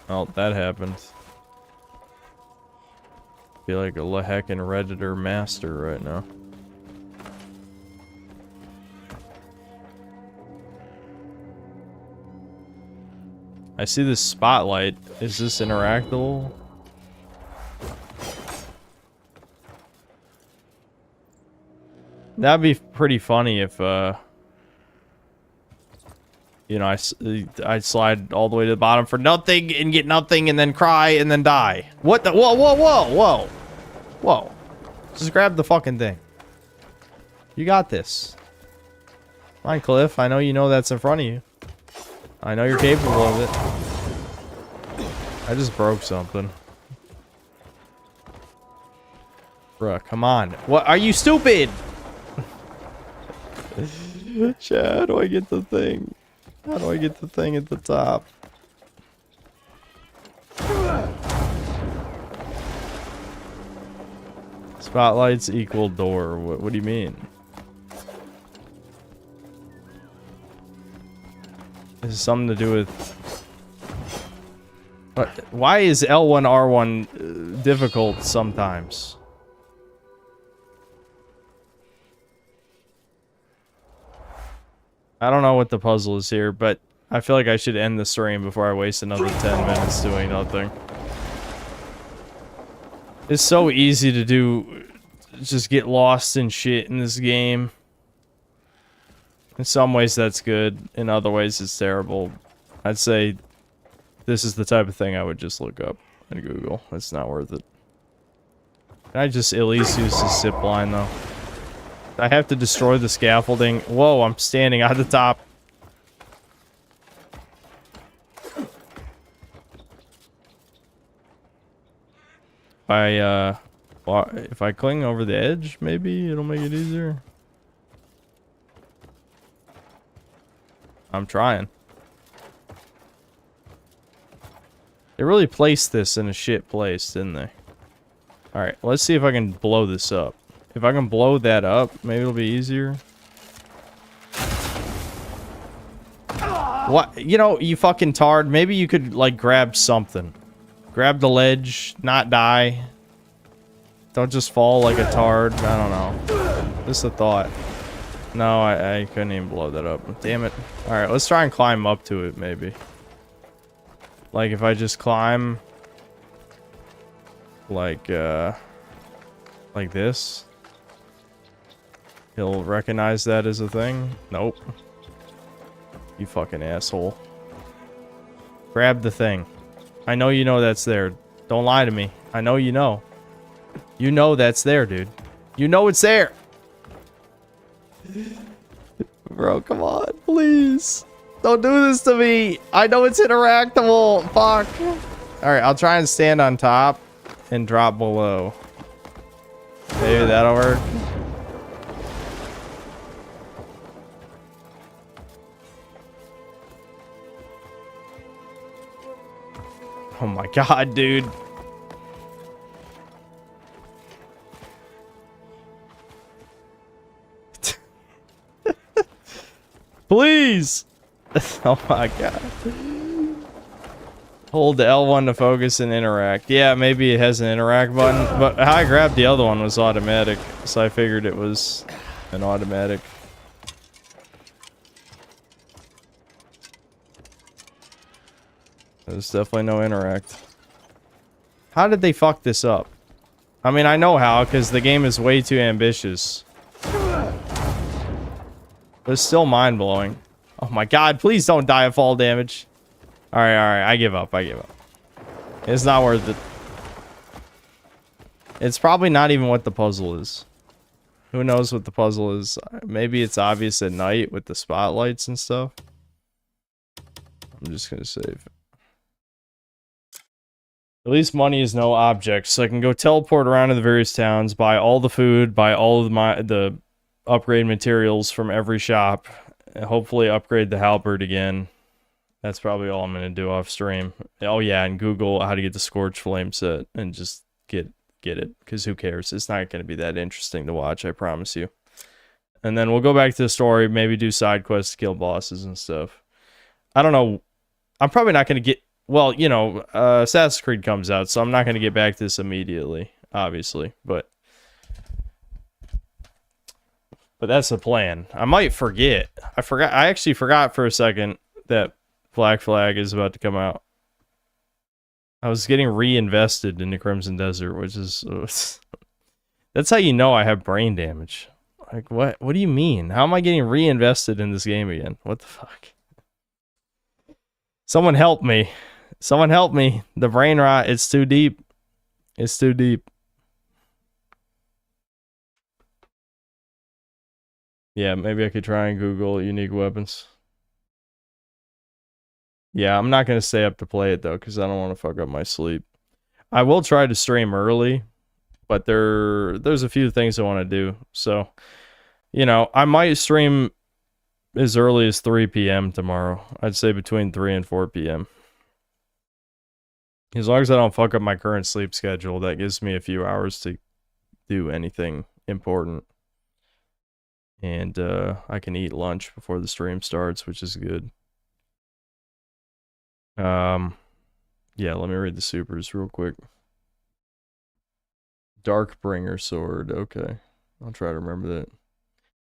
Oh, that happened. Feel like a heckin' Redditor master right now. I see this spotlight. Is this interactable? That'd be pretty funny if, you know, I slide all the way to the bottom for nothing and get nothing and then cry and then die. What the? Whoa, whoa, whoa, whoa. Whoa. Just grab the fucking thing. You got this. Come on, Cliff. I know you know that's in front of you. I know you're capable of it. I just broke something. Bruh, come on. What? Are you stupid? Chad, how do I get the thing? How do I get the thing at the top? Spotlights equal door. What do you mean? This is something to do with... But why is L1, R1 difficult sometimes? I don't know what the puzzle is here, but I feel like I should end the stream before I waste another 10 minutes doing nothing. It's so easy to do, just get lost in shit in this game. In some ways that's good, in other ways it's terrible. I'd say this is the type of thing I would just look up in Google. It's not worth it. Can I just at least use the zip line though? I have to destroy the scaffolding. Whoa, I'm standing on the top. If I cling over the edge, maybe it'll make it easier. I'm trying. They really placed this in a shit place, didn't they? Alright, let's see if I can blow this up. If I can blow that up, maybe it'll be easier. What? You know, you fucking tard. Maybe you could, like, grab something. Grab the ledge, not die. Don't just fall like a tard. I don't know. Just a thought. No, I couldn't even blow that up. Damn it. Alright, let's try and climb up to it, maybe. Like, if I just climb... like this. He'll recognize that as a thing? Nope. You fucking asshole. Grab the thing. I know you know that's there. Don't lie to me. I know you know. You know that's there, dude. You know it's there! Bro, come on, please. Don't do this to me. I know it's interactable. Fuck. Alright, I'll try and stand on top and drop below. Maybe that'll work. Oh my god, dude. Please! Oh my god. Hold the L1 to focus and interact. Yeah, maybe it has an interact button, but how I grabbed the other one was automatic, so I figured it was an automatic. There's definitely no interact. How did they fuck this up? I mean, I know how, because the game is way too ambitious. But it's still mind-blowing. Oh my god, please don't die of fall damage. Alright, I give up, I give up. It's not worth it. It's probably not even what the puzzle is. Who knows what the puzzle is? Maybe it's obvious at night with the spotlights and stuff. I'm just gonna save. At least money is no object, so I can go teleport around to the various towns, buy all the food, buy all of the upgrade materials from every shop, and hopefully upgrade the halberd again. That's probably all I'm going to do off stream. Oh yeah, and Google how to get the Scorch Flame set and just get it, because who cares? It's not going to be that interesting to watch, I promise you. And then we'll go back to the story, maybe do side quests to kill bosses and stuff. I don't know. I'm probably not going to get... Well, you know, Assassin's Creed comes out, so I'm not going to get back to this immediately, obviously, but that's the plan. I might forget. I actually forgot for a second that Black Flag is about to come out. I was getting reinvested into Crimson Desert, which is... that's how you know I have brain damage. Like, what do you mean? How am I getting reinvested in this game again? What the fuck? Someone help me. Someone help me. The brain rot, it's too deep. It's too deep. Yeah, maybe I could try and Google unique weapons. Yeah, I'm not going to stay up to play it, though, because I don't want to fuck up my sleep. I will try to stream early, but there's a few things I want to do. So, you know, I might stream as early as 3 p.m. tomorrow. I'd say between 3 and 4 p.m. As long as I don't fuck up my current sleep schedule, that gives me a few hours to do anything important. And I can eat lunch before the stream starts, which is good. Yeah, let me read the supers real quick. Darkbringer sword, okay. I'll try to remember that.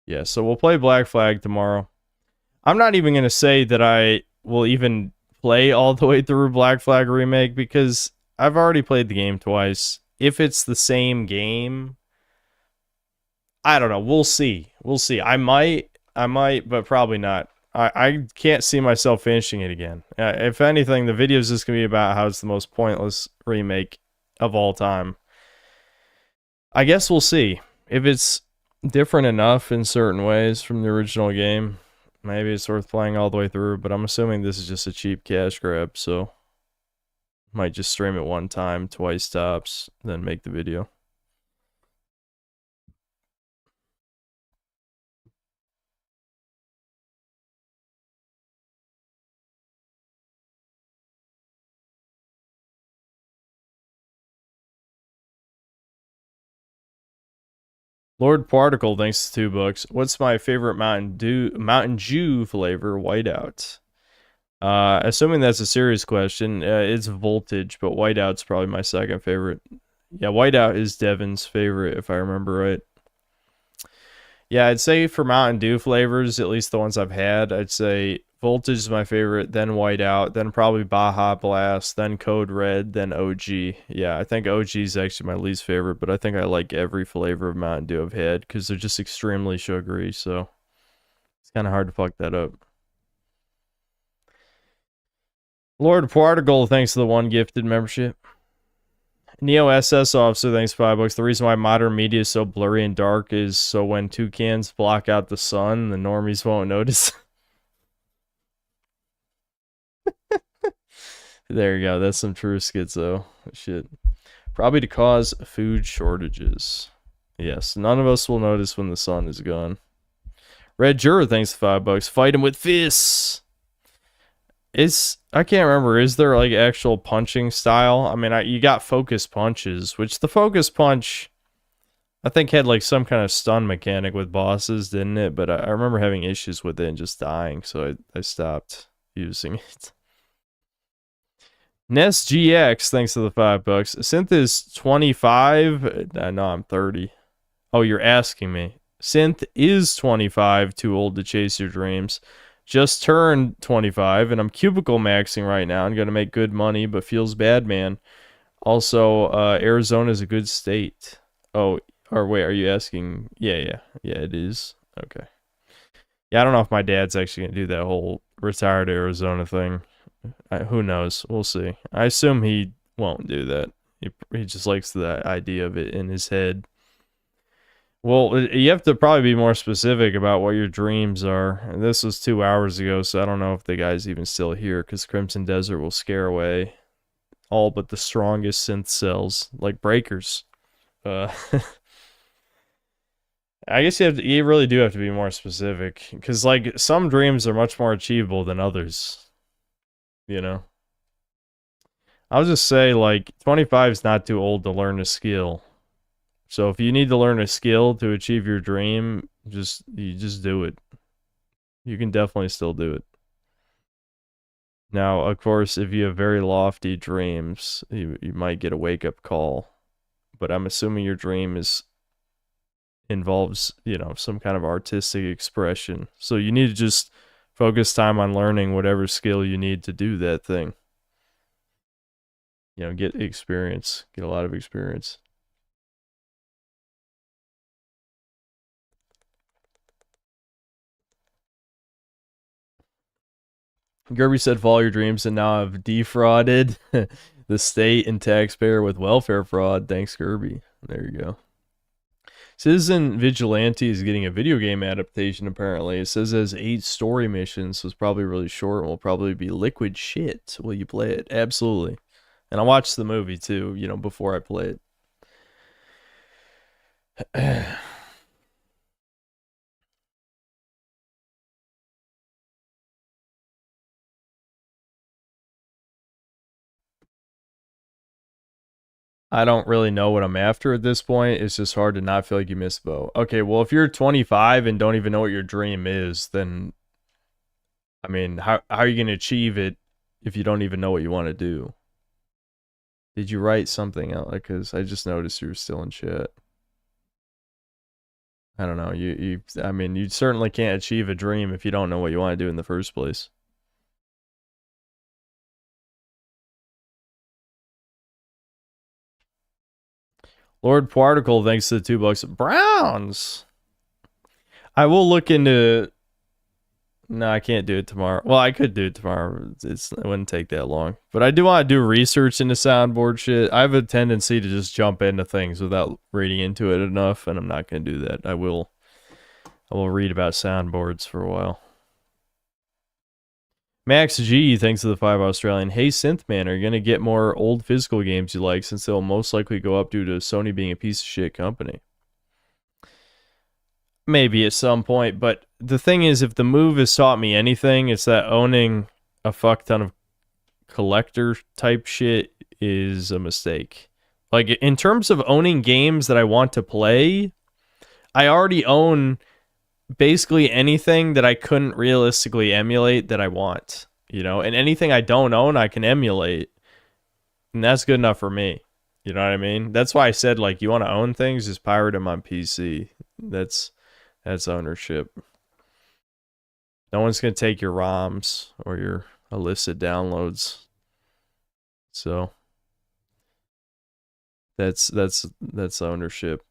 Yeah, so we'll play Black Flag tomorrow. I'm not even going to say that I will even play all the way through Black Flag Remake, because I've already played the game twice. If it's the same game, I don't know. We'll see. We'll see. I might, but probably not. I can't see myself finishing it again. If anything, the video is just going to be about how it's the most pointless remake of all time. I guess we'll see. If it's different enough in certain ways from the original game, maybe it's worth playing all the way through, but I'm assuming this is just a cheap cash grab, so might just stream it one time, twice tops, then make the video. Lord Particle, thanks to $2. What's my favorite Mountain Dew flavor? Whiteout. Assuming that's a serious question, it's Voltage, but Whiteout's probably my second favorite. Yeah, Whiteout is Devin's favorite, if I remember right. Yeah, I'd say for Mountain Dew flavors, at least the ones I've had, I'd say Voltage is my favorite, then Whiteout, then probably Baja Blast, then Code Red, then OG. Yeah, I think OG is actually my least favorite, but I think I like every flavor of Mountain Dew I've had because they're just extremely sugary, so it's kind of hard to fuck that up. Lord Particle, thanks to the one gifted membership. Neo SS Officer, thanks for $5. The reason why modern media is so blurry and dark is so when toucans block out the sun, the normies won't notice. There you go. That's some true schizo shit. Probably to cause food shortages. Yes, none of us will notice when the sun is gone. Red Juror, thanks to $5. Fight him with fists. I can't remember. Is there like actual punching style? I mean, you got focus punches, which the focus punch, I think, had like some kind of stun mechanic with bosses, didn't it? But I remember having issues with it and just dying, so I stopped using it. Nest GX, thanks to the $5. Synth is 25. No, I'm 30. Oh, you're asking me. Synth is 25, too old to chase your dreams. Just turned 25, and I'm cubicle maxing right now. I'm going to make good money, but feels bad, man. Also, Arizona is a good state. Oh, or wait, are you asking? Yeah, it is. Okay. Yeah, I don't know if my dad's actually going to do that whole retired Arizona thing. Who knows? We'll see. I assume he won't do that. He just likes the idea of it in his head. Well, you have to probably be more specific about what your dreams are. And this was 2 hours ago, so I don't know if the guy's even still here, because Crimson Desert will scare away all but the strongest synth cells, like breakers. I guess you really do have to be more specific, because like some dreams are much more achievable than others. You know? I'll just say, like, 25 is not too old to learn a skill. So if you need to learn a skill to achieve your dream, you just do it. You can definitely still do it. Now, of course, if you have very lofty dreams, you might get a wake-up call. But I'm assuming your dream involves, some kind of artistic expression. So you need to just focus time on learning whatever skill you need to do that thing. Get experience. Get a lot of experience. Gerby said, follow your dreams, and now I've defrauded the state and taxpayer with welfare fraud. Thanks, Gerby. There you go. Citizen Vigilante is getting a video game adaptation, apparently. It says it has 8 story missions, so it's probably really short and will probably be liquid shit. Will you play it? Absolutely. And I'll watch the movie, too, before I play it. I don't really know what I'm after at this point. It's just hard to not feel like you missed Bo. Okay, well, if you're 25 and don't even know what your dream is, then, I mean, how are you going to achieve it if you don't even know what you want to do? Did you write something out? Because I just noticed you were still in chat. I don't know. I mean, you certainly can't achieve a dream if you don't know what you want to do in the first place. Lord Particle, thanks to the $2. Browns. I will look into. No, I can't do it tomorrow. Well, I could do it tomorrow. It wouldn't take that long. But I do want to do research into soundboard shit. I have a tendency to just jump into things without reading into it enough, and I'm not going to do that. I will read about soundboards for a while. Max G, thanks to the 5 Australian. Hey, Synthman, are you going to get more old physical games you like, since they'll most likely go up due to Sony being a piece of shit company? Maybe at some point, but the thing is, if the move has taught me anything, it's that owning a fuck ton of collector type shit is a mistake. Like, in terms of owning games that I want to play, I already own basically anything that I couldn't realistically emulate that I want, you know, and anything I don't own, I can emulate, and that's good enough for me. You know what I mean? That's why I said, like, you want to own things, just pirate them on PC. That's ownership. No one's going to take your ROMs or your illicit downloads. So that's ownership.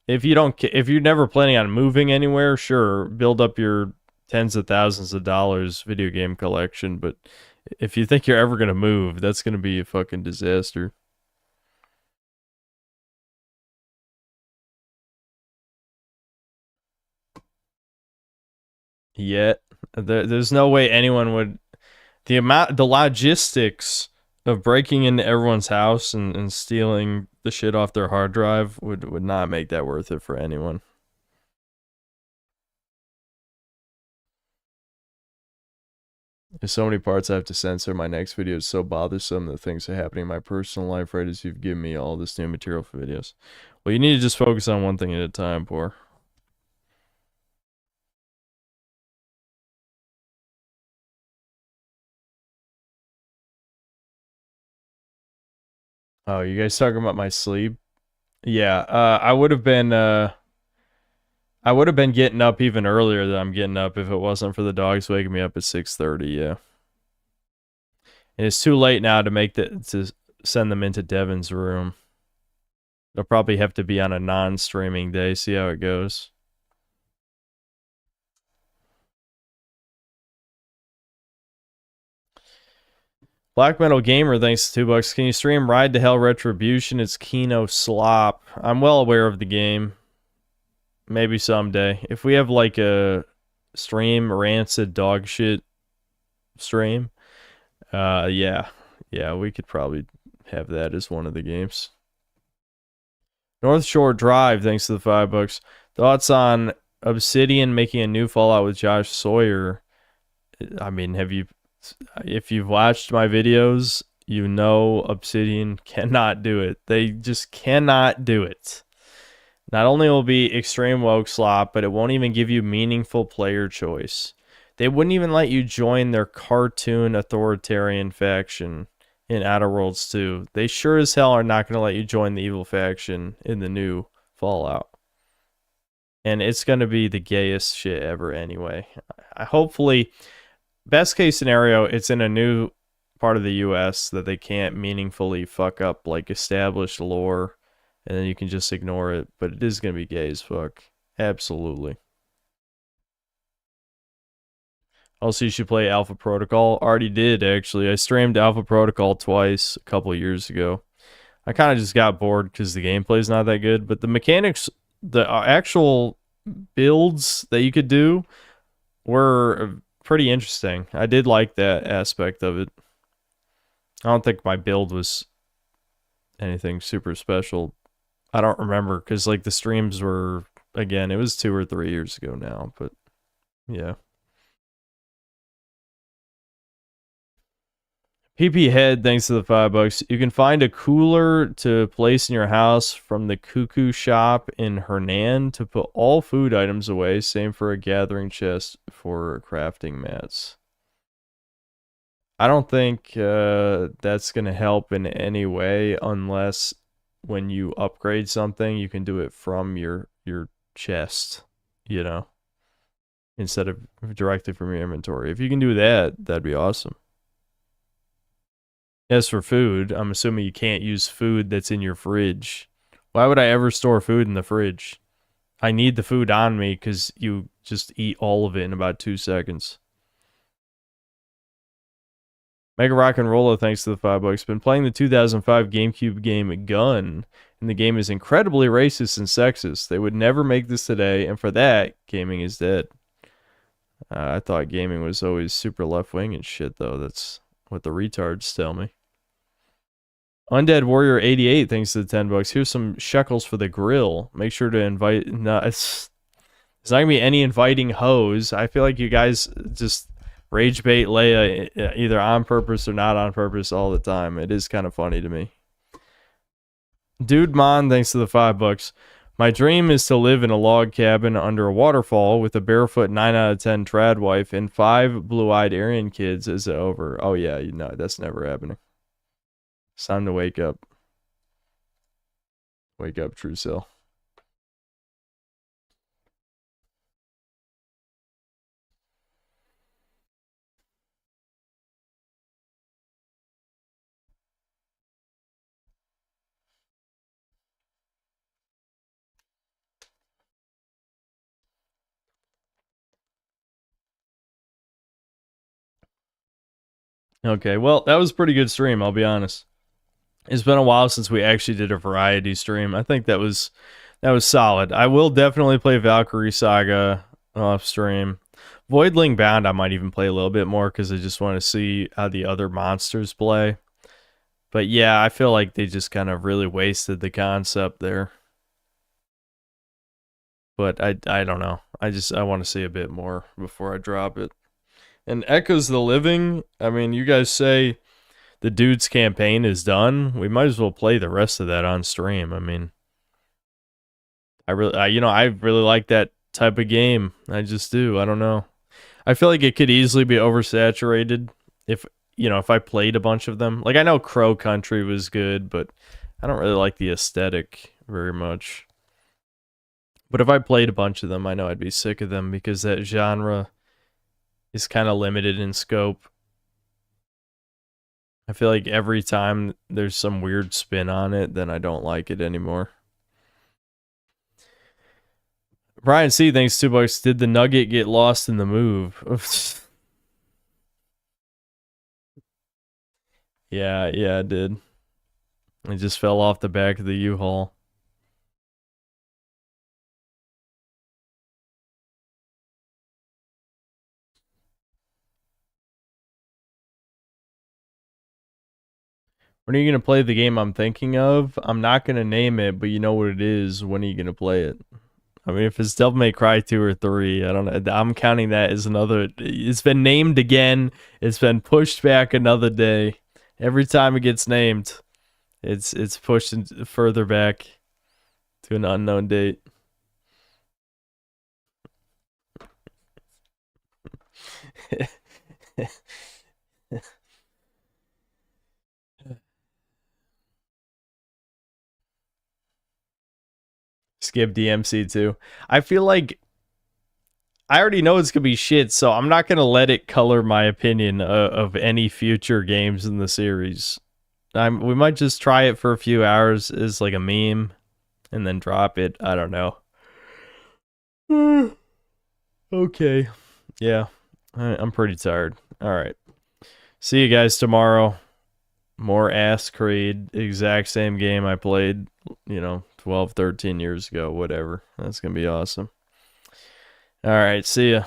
If you're never planning on moving anywhere, sure, build up your tens of thousands of dollars video game collection, but if you think you're ever going to move, that's going to be a fucking disaster. Yet there's no way anyone would. The logistics of breaking into everyone's house and stealing the shit off their hard drive would not make that worth it for anyone. There's so many parts I have to censor. My next video is so bothersome. The things that are happening in my personal life right as you've given me all this new material for videos. Well, you need to just focus on one thing at a time, poor. Oh, you guys talking about my sleep? Yeah, I would have been getting up even earlier than I'm getting up if it wasn't for the dogs waking me up at 6:30, yeah. And it's too late now to send them into Devin's room. They'll probably have to be on a non-streaming day, see how it goes. Black Metal Gamer, thanks to $2. Can you stream Ride to Hell Retribution? It's Kino Slop. I'm well aware of the game. Maybe someday. If we have like a stream, rancid dog shit stream, yeah, we could probably have that as one of the games. North Shore Drive, thanks to the $5. Thoughts on Obsidian making a new Fallout with Josh Sawyer? I mean, if you've watched my videos, you know Obsidian cannot do it. They just cannot do it. Not only will it be extreme woke slop, but it won't even give you meaningful player choice. They wouldn't even let you join their cartoon authoritarian faction in Outer Worlds 2. They sure as hell are not going to let you join the evil faction in the new Fallout. And it's going to be the gayest shit ever anyway. Hopefully, best case scenario, it's in a new part of the US that they can't meaningfully fuck up like established lore, and then you can just ignore it. But it is going to be gay as fuck. Absolutely. Also, you should play Alpha Protocol. Already did, actually. I streamed Alpha Protocol twice a couple of years ago. I kind of just got bored because the gameplay's not that good. But the mechanics, the actual builds that you could do were pretty interesting. I did like that aspect of it. I don't think my build was anything super special. I don't remember because like the streams were, again, it was 2 or 3 years ago now. But yeah. PP Head, thanks to the $5. You can find a cooler to place in your house from the Cuckoo shop in Hernan to put all food items away. Same for a gathering chest for crafting mats. I don't think that's going to help in any way unless when you upgrade something, you can do it from your chest, you know, instead of directly from your inventory. If you can do that, that'd be awesome. As for food, I'm assuming you can't use food that's in your fridge Why would I ever store food in the fridge? I need the food on me because you just eat all of it in about 2 seconds. Mega Rock and Rolla, thanks to the $5. Been playing the 2005 GameCube game Gun, and the game is incredibly racist and sexist. They would never make this today, and for that, gaming is dead. I thought gaming was always super left-wing and shit, though. That's what the retards tell me. Undead Warrior 88, thanks to the $10. Here's some shekels for the grill. Make sure to invite... No, it's not going to be any inviting hoes. I feel like you guys just rage bait Leia either on purpose or not on purpose all the time. It is kind of funny to me. Dude Mon, thanks to the $5. My dream is to live in a log cabin under a waterfall with a barefoot 9 out of 10 trad wife and 5 blue-eyed Aryan kids. Is it over? Oh yeah, you know, that's never happening. It's time to wake up. Wake up, true self. Okay, well, that was a pretty good stream, I'll be honest. It's been a while since we actually did a variety stream. I think that was solid. I will definitely play Valkyrie Saga off stream. Voidling Bound I might even play a little bit more because I just want to see how the other monsters play. But yeah, I feel like they just kind of really wasted the concept there. But I don't know. I want to see a bit more before I drop it. And Echoes the Living, I mean, you guys say the dude's campaign is done. We might as well play the rest of that on stream. I mean, I really like that type of game. I just do. I don't know. I feel like it could easily be oversaturated if I played a bunch of them. Like, I know Crow Country was good, but I don't really like the aesthetic very much. But if I played a bunch of them, I know I'd be sick of them because that genre is kind of limited in scope. I feel like every time there's some weird spin on it, then I don't like it anymore. Brian C, thanks $2. Did the nugget get lost in the move? Yeah, it did. It just fell off the back of the U-Haul. When are you going to play the game I'm thinking of? I'm not going to name it, but you know what it is. When are you going to play it? I mean, if it's Devil May Cry 2 or 3, I don't know. I'm counting that as another... It's been named again. It's been pushed back another day. Every time it gets named, it's pushed further back to an unknown date. Skip DMC too. I feel like I already know it's gonna be shit, so I'm not gonna let it color my opinion of any future games in the series. We might just try it for a few hours as like a meme, and then drop it. I don't know. Okay, yeah, I'm pretty tired. All right, see you guys tomorrow. More Ass Creed, exact same game I played, 12, 13 years ago, whatever. That's gonna be awesome. All right, see ya.